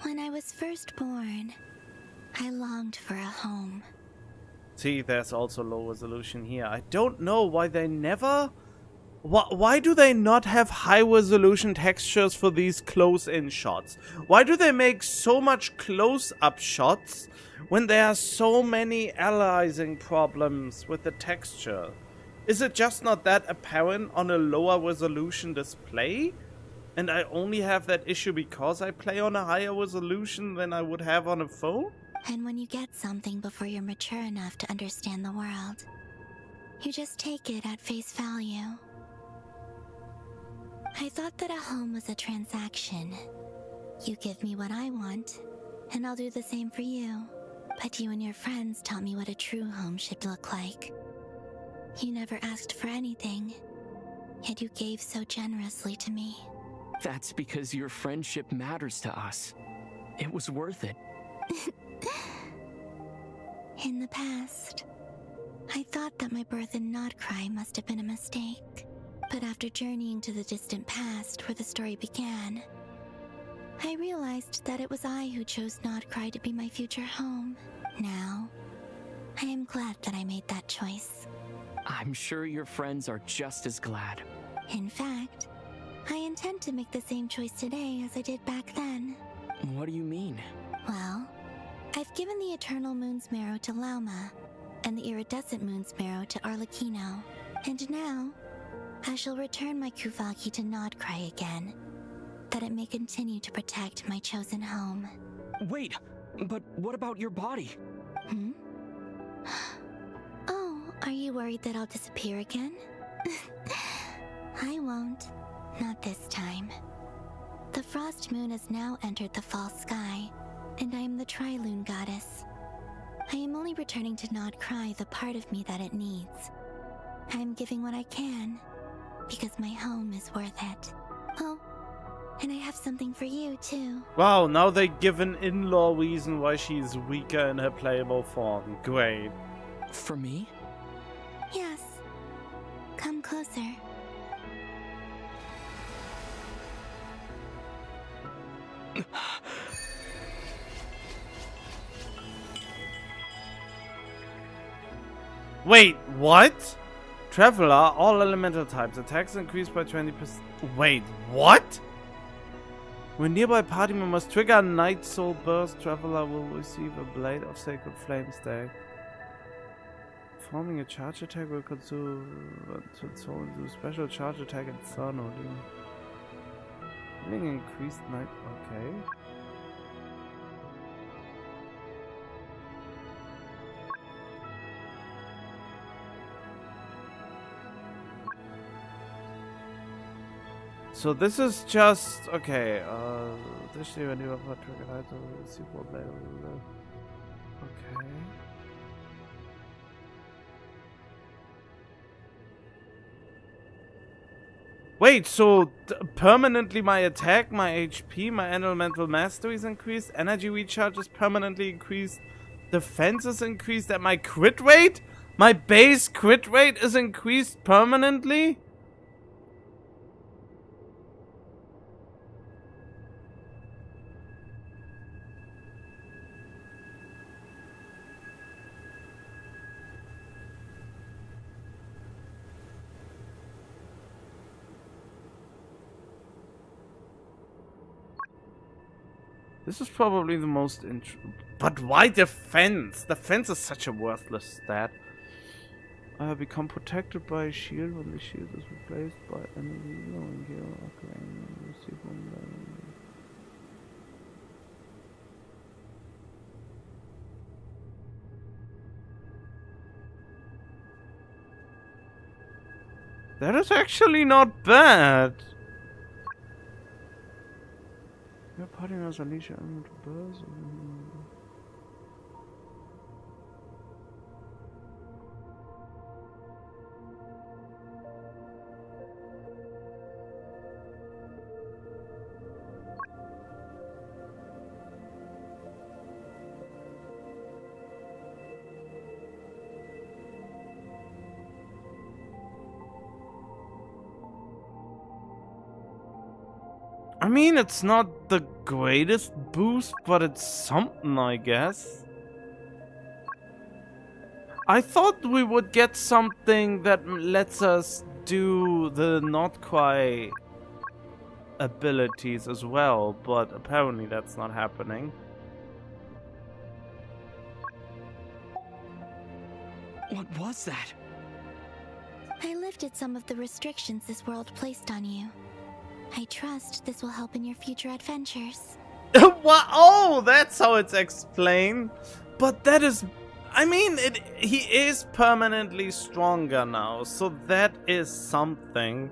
When I was first born, I longed for a home. See, there's also low resolution here. I don't know why they never... Why do they not have high resolution textures for these close-in shots? Why do they make so much close-up shots when there are so many aliasing problems with the texture? Is it just not that apparent on a lower resolution display? And I only have that issue because I play on a higher resolution than I would have on a phone? And when you get something before you're mature enough to understand the world, you just take it at face value. I thought that a home was a transaction. You give me what I want, and I'll do the same for you. But you and your friends taught me what a true home should look like. You never asked for anything, yet you gave so generously to me. That's because your friendship matters to us. It was worth it. In the past, I thought that my birth in Notcry must have been a mistake. But after journeying to the distant past where the story began, I realized that it was I who chose Notcry to be my future home. Now, I am glad that I made that choice. I'm sure your friends are just as glad. In fact, I intend to make the same choice today as I did back then. What do you mean? Well, I've given the Eternal Moon's Marrow to Lauma, and the Iridescent Moon's Marrow to Arlecchino. And now, I shall return my Kuvaki to Notcry again, that it may continue to protect my chosen home. Wait, but what about your body? Oh, are you worried that I'll disappear again? I won't. Not this time. The Frost Moon has now entered the fall sky, and I am the Tri-Lune Goddess. I am only returning to Notcry the part of me that it needs. I am giving what I can, because my home is worth it. Oh, and I have something for you, too. Wow, now they give an in-law reason why she's weaker in her playable form. Great. For me? Yes. Come closer. Wait, what? Traveler, all elemental types. Attacks increased by 20%. Wait, what? When nearby party members trigger a Night Soul Burst, Traveler will receive a Blade of Sacred Flame stack. Forming a charge attack will consume soul into special charge attack Inferno. Dealing increased night. Okay. So this is just okay. This year when you have a trigger item, will receive one blade. Okay. Wait, so permanently my attack, my HP, my elemental mastery is increased, energy recharge is permanently increased, defense is increased, and my crit rate? My base crit rate is increased permanently? This is probably the most but why defense? Defense is such a worthless stat. Become protected by a shield when the shield is replaced by enemy glowing hero occurring. Receive one. That is actually not bad. Your party members unleash your elemental burst. I mean, it's not the greatest boost, but it's something, I guess. I thought we would get something that lets us do the not cry abilities as well, but apparently that's not happening. What was that? I lifted some of the restrictions this world placed on you. I trust this will help in your future adventures. What? Oh, that's how it's explained. But that is... I mean, he is permanently stronger now, so that is something.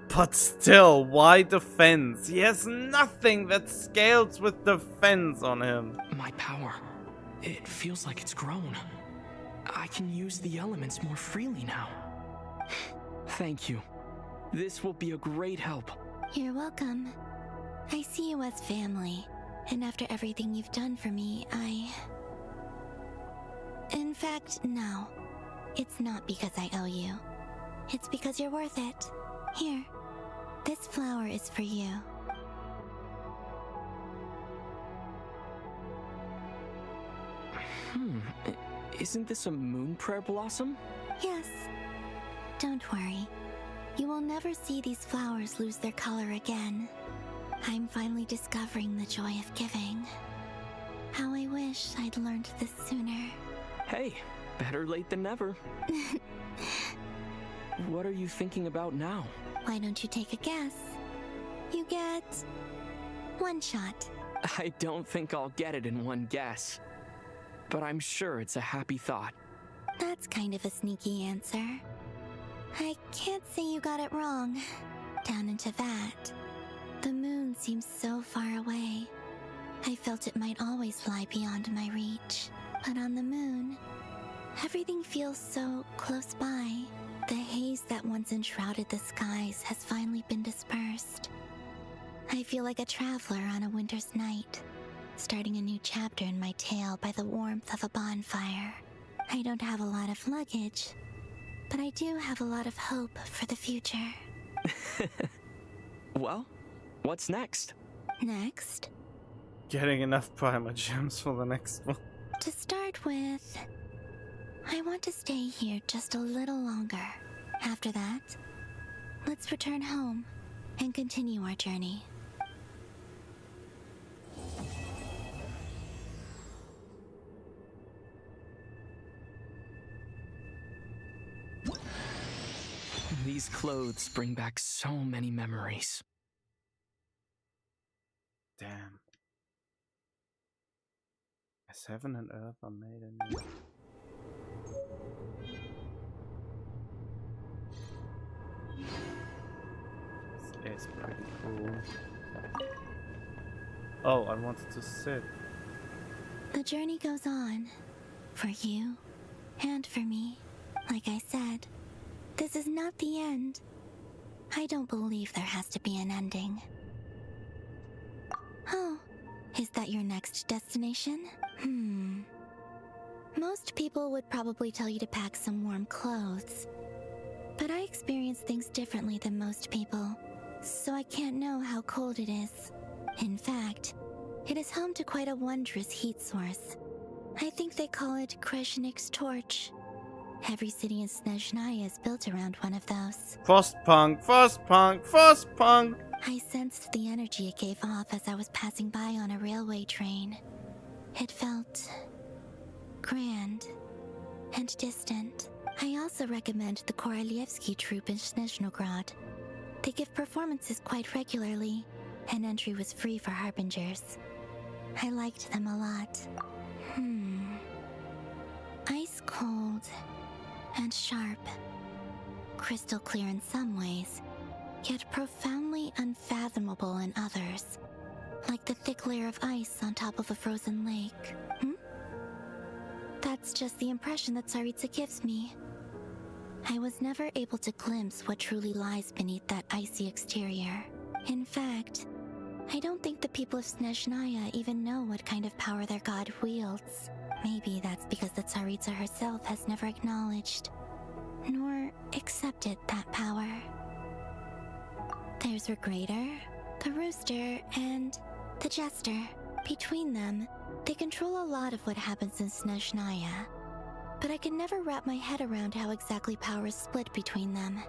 But still, why defense? He has nothing that scales with defense on him. My power. It feels like it's grown. I can use the elements more freely now. Thank you. This will be a great help. You're welcome. I see you as family, and after everything you've done for me, In fact, no. It's not because I owe you. It's because you're worth it. Here, this flower is for you. Isn't this a moon prayer blossom? Yes. Don't worry. You will never see these flowers lose their color again. I'm finally discovering the joy of giving. How I wish I'd learned this sooner. Hey, better late than never. What are you thinking about now? Why don't you take a guess? You get... one shot. I don't think I'll get it in one guess. But I'm sure it's a happy thought. That's kind of a sneaky answer. I can't say you got it wrong. Down into that. The moon seems so far away. I felt it might always lie beyond my reach. But on the moon, everything feels so close by. The haze that once enshrouded the skies has finally been dispersed. I feel like a traveler on a winter's night, starting a new chapter in my tale by the warmth of a bonfire. I don't have a lot of luggage, but I do have a lot of hope for the future. Well, what's next? Next? Getting enough primer gems for the next one. To start with, I want to stay here just a little longer. After that, let's return home and continue our journey. These clothes bring back so many memories. Damn. As heaven and earth are made in me. This is pretty cool. Oh, I wanted to sit. The journey goes on. For you. And for me. Like I said, this is not the end. I don't believe there has to be an ending. Oh, is that your next destination? Most people would probably tell you to pack some warm clothes. But I experience things differently than most people, so I can't know how cold it is. In fact, it is home to quite a wondrous heat source. I think they call it Kreshnik's torch. Every city in Snezhnaya is built around one of those. Frostpunk, Frostpunk, Frostpunk! I sensed the energy it gave off as I was passing by on a railway train. It felt grand and distant. I also recommend the Korolievsky troupe in Snezhnograd. They give performances quite regularly, and entry was free for harbingers. I liked them a lot. Ice cold and sharp. Crystal clear in some ways, yet profoundly unfathomable in others. Like the thick layer of ice on top of a frozen lake. That's just the impression that Tsaritsa gives me. I was never able to glimpse what truly lies beneath that icy exterior. In fact, I don't think the people of Snezhnaya even know what kind of power their god wields. Maybe that's because the Tsaritsa herself has never acknowledged, nor accepted that power. There's Reignited, the Rooster, and the Jester. Between them, they control a lot of what happens in Snezhnaya. But I can never wrap my head around how exactly power is split between them.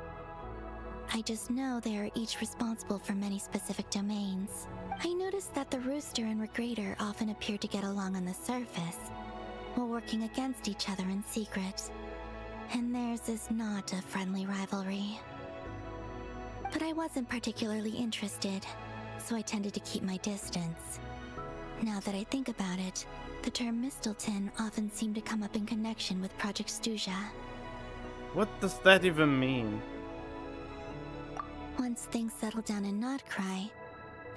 I just know they are each responsible for many specific domains. I noticed that the Rooster and Reignited often appear to get along on the surface, while working against each other in secret. And theirs is not a friendly rivalry. But I wasn't particularly interested, so I tended to keep my distance. Now that I think about it, the term Mistelton often seemed to come up in connection with Project Stuja. What does that even mean? Once things settle down in Notcry,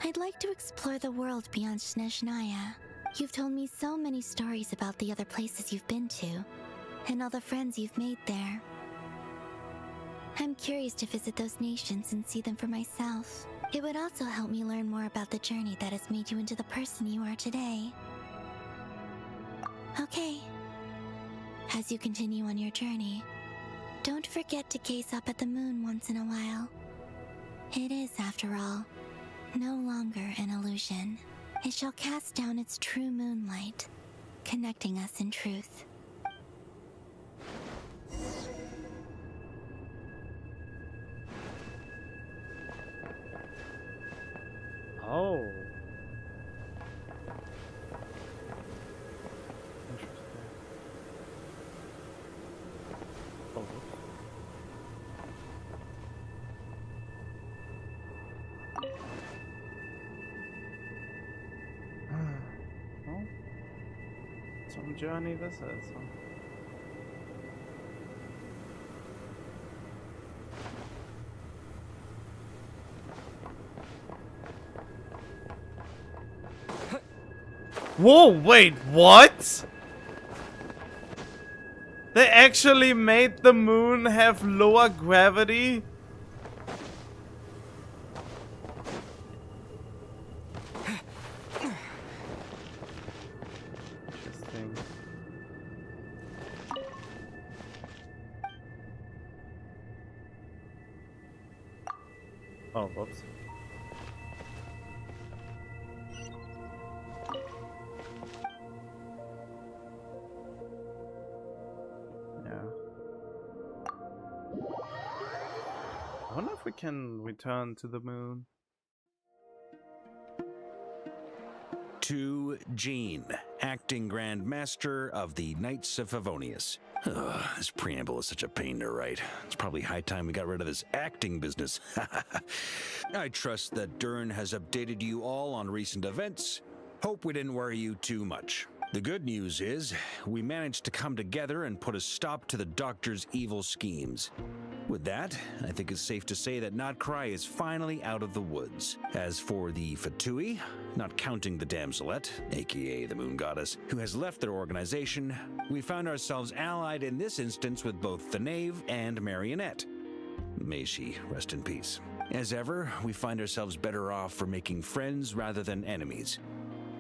I'd like to explore the world beyond Snezhnaya. You've told me so many stories about the other places you've been to, and all the friends you've made there. I'm curious to visit those nations and see them for myself. It would also help me learn more about the journey that has made you into the person you are today. Okay. As you continue on your journey, don't forget to gaze up at the moon once in a while. It is, after all, no longer an illusion. It shall cast down its true moonlight, connecting us in truth. Oh. Interesting. Oh. Well, some journey this is. Huh? Whoa, wait, what? They actually made the moon have lower gravity? Interesting. Oh, whoops. I wonder if we can return to the moon. To Jean, acting Grand Master of the Knights of Favonius. This preamble is such a pain to write. It's probably high time we got rid of this acting business. I trust that Dern has updated you all on recent events. Hope we didn't worry you too much. The good news is, we managed to come together and put a stop to the Doctor's evil schemes. With that, I think it's safe to say that Notcry is finally out of the woods. As for the Fatui, not counting the Damselet, aka the Moon Goddess, who has left their organization, we found ourselves allied in this instance with both the Knave and Marionette. May she rest in peace. As ever, we find ourselves better off for making friends rather than enemies.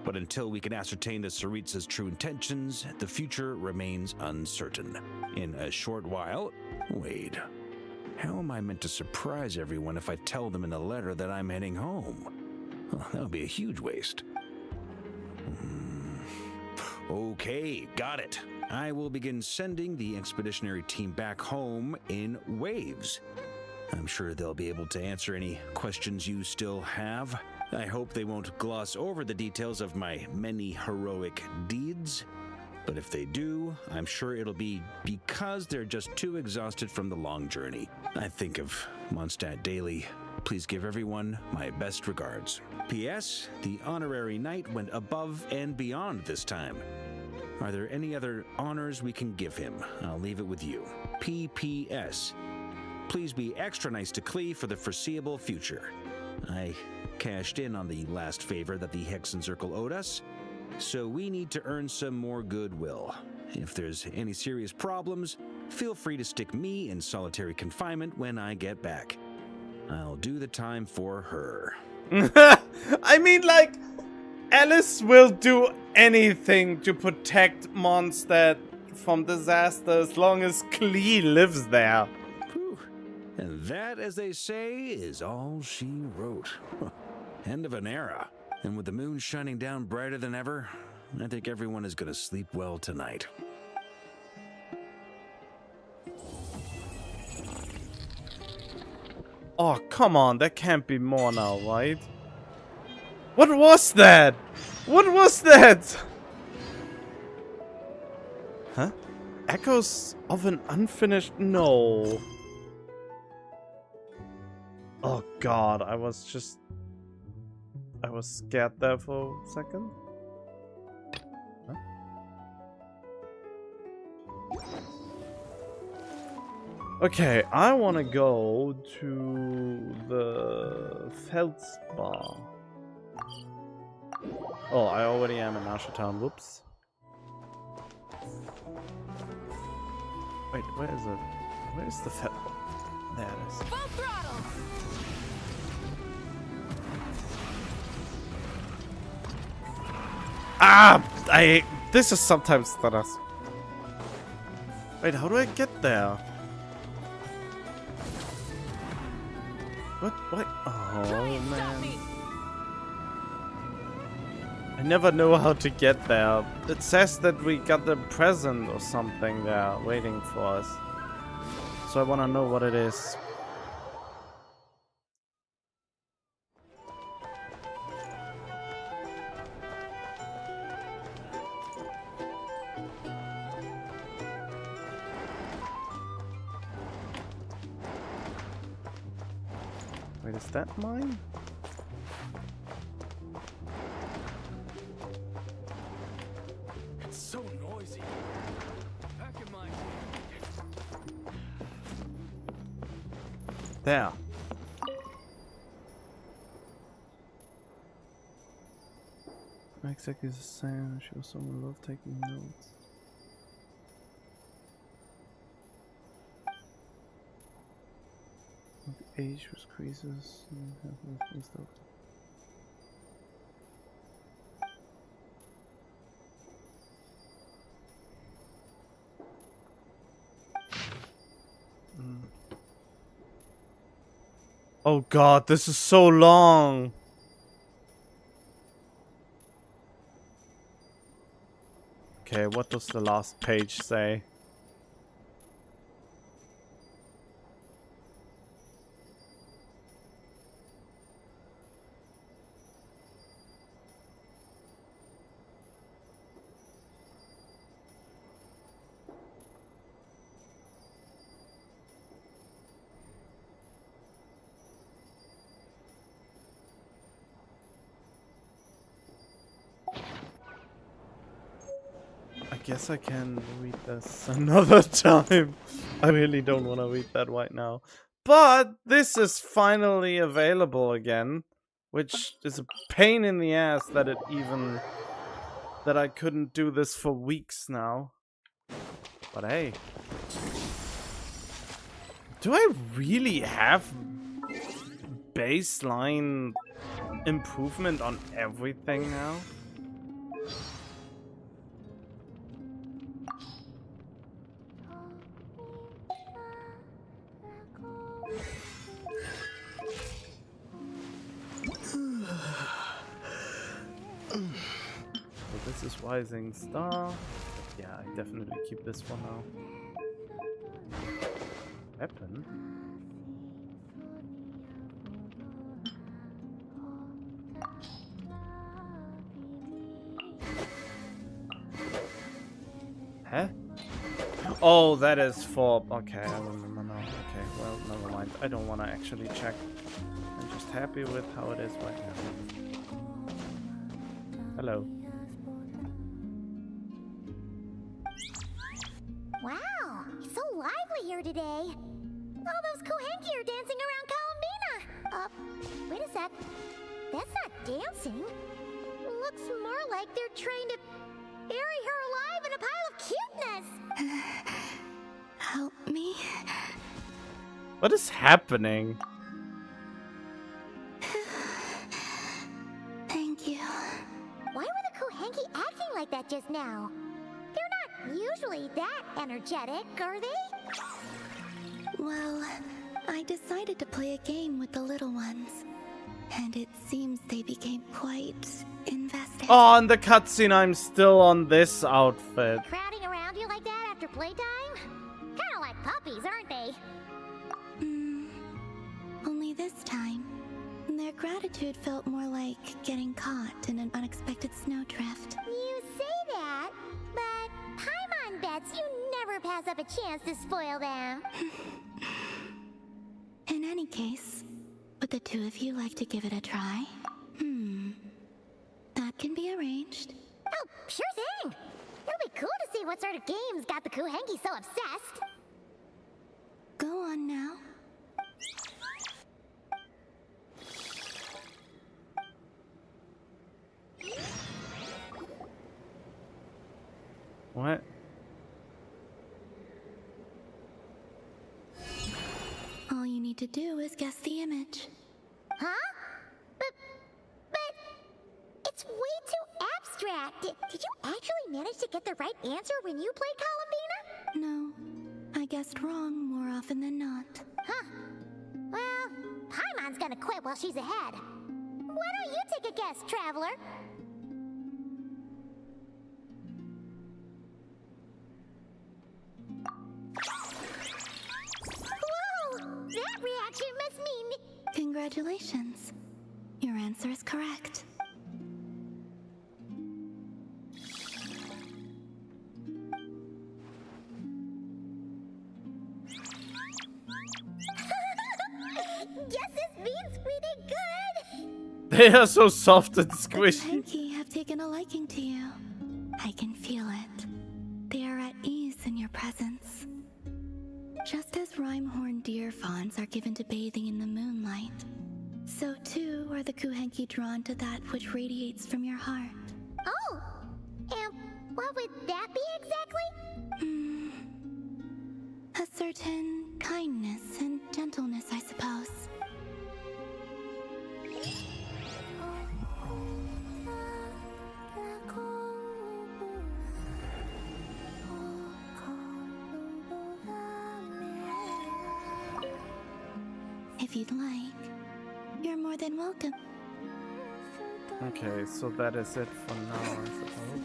But until we can ascertain the Tsaritsa's true intentions, the future remains uncertain. In a short while... Wait. How am I meant to surprise everyone if I tell them in a letter that I'm heading home? Oh, that would be a huge waste. Okay, got it. I will begin sending the expeditionary team back home in waves. I'm sure they'll be able to answer any questions you still have. I hope they won't gloss over the details of my many heroic deeds. But if they do, I'm sure it'll be because they're just too exhausted from the long journey. I think of Mondstadt daily. Please give everyone my best regards. P.S. The honorary knight went above and beyond this time. Are there any other honors we can give him? I'll leave it with you. P.P.S. Please be extra nice to Klee for the foreseeable future. I cashed in on the last favor that the Hexen Circle owed us, so we need to earn some more goodwill. If there's any serious problems, feel free to stick me in solitary confinement when I get back. I'll do the time for her. I mean, like, Alice will do anything to protect Mondstadt from disaster as long as Klee lives there. And that, as they say, is all she wrote. End of an era. And with the moon shining down brighter than ever, I think everyone is going to sleep well tonight. Oh, come on. There can't be more now, right? What was that? What was that? Huh? Echoes of an unfinished... No. Oh god, I was scared there for a second. Huh? Okay, I want to go to the Feldspar. Oh, I already am in Ashtown. Whoops. Wait, where is it? Where is the Feld? There it is. Full throttle! Ah! This is sometimes stutters. Wait, how do I get there? What? Oh, man. I never know how to get there. It says that we got a present or something there waiting for us. So I want to know what it is. Wait, is that mine? It's so noisy. Back in my... There. Exactly the same. She also loved taking notes. The age was creases and stuff. Oh god, this is so long. Okay, what does the last page say? guess I can read this another time. I really don't want to read that right now. But this is finally available again, which is a pain in the ass that I couldn't do this for weeks now. But hey. Do I really have baseline improvement on everything now? So this is Rising Star. Yeah, I definitely keep this one now. Weapon? Huh? Oh, that is for... Okay, I remember now. Okay, well, never mind. I don't want to actually check. I'm just happy with how it is right now. Hello. Wow, it's so lively here today. All those Kohenki are dancing around Columbina. Wait a sec. That's not dancing. Looks more like they're trying to bury her alive in a pile of cuteness. Help me. What is happening? Thank you. Why were the Kohenki acting like that just now? They're not usually that energetic, are they? Well, I decided to play a game with the little ones. And it seems they became quite invested. Oh, in the cutscene, I'm still on this outfit. Crowding around you like that after playtime? Kinda like puppies, aren't they? Only this time, their gratitude felt more like getting caught in an unexpected snowdrift. You say that, but Paimon bets you never pass up a chance to spoil them. In any case, would the two of you like to give it a try? That can be arranged. Oh, sure thing! It'll be cool to see what sort of games got the Kohenki so obsessed. Go on now. What? All you need to do is guess the image. Huh? But it's way too abstract. Did you actually manage to get the right answer when you played Columbina? No, I guessed wrong more often than not. Huh. Well, Paimon's gonna quit while she's ahead. Why don't you take a guess, Traveler? Whoa! That reaction must mean... Congratulations. Your answer is correct. Guess this means we did good! They are so soft and squishy. The Kohenki have taken a liking to you. I can feel it. They are at ease in your presence. Just as rhyme-horned deer fawns are given to bathing in the moonlight, so too are the Kohenki drawn to that which radiates from your heart. Oh! And what would that be exactly? A certain kindness and gentleness, I suppose. If you'd like, you're more than welcome. Okay, so that is it for now, I suppose.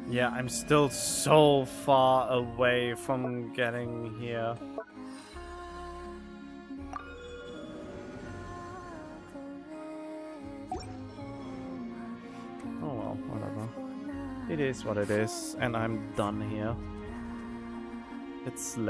Yeah, I'm still so far away from getting here. Oh well, whatever. It is what it is, and I'm done here. It's late.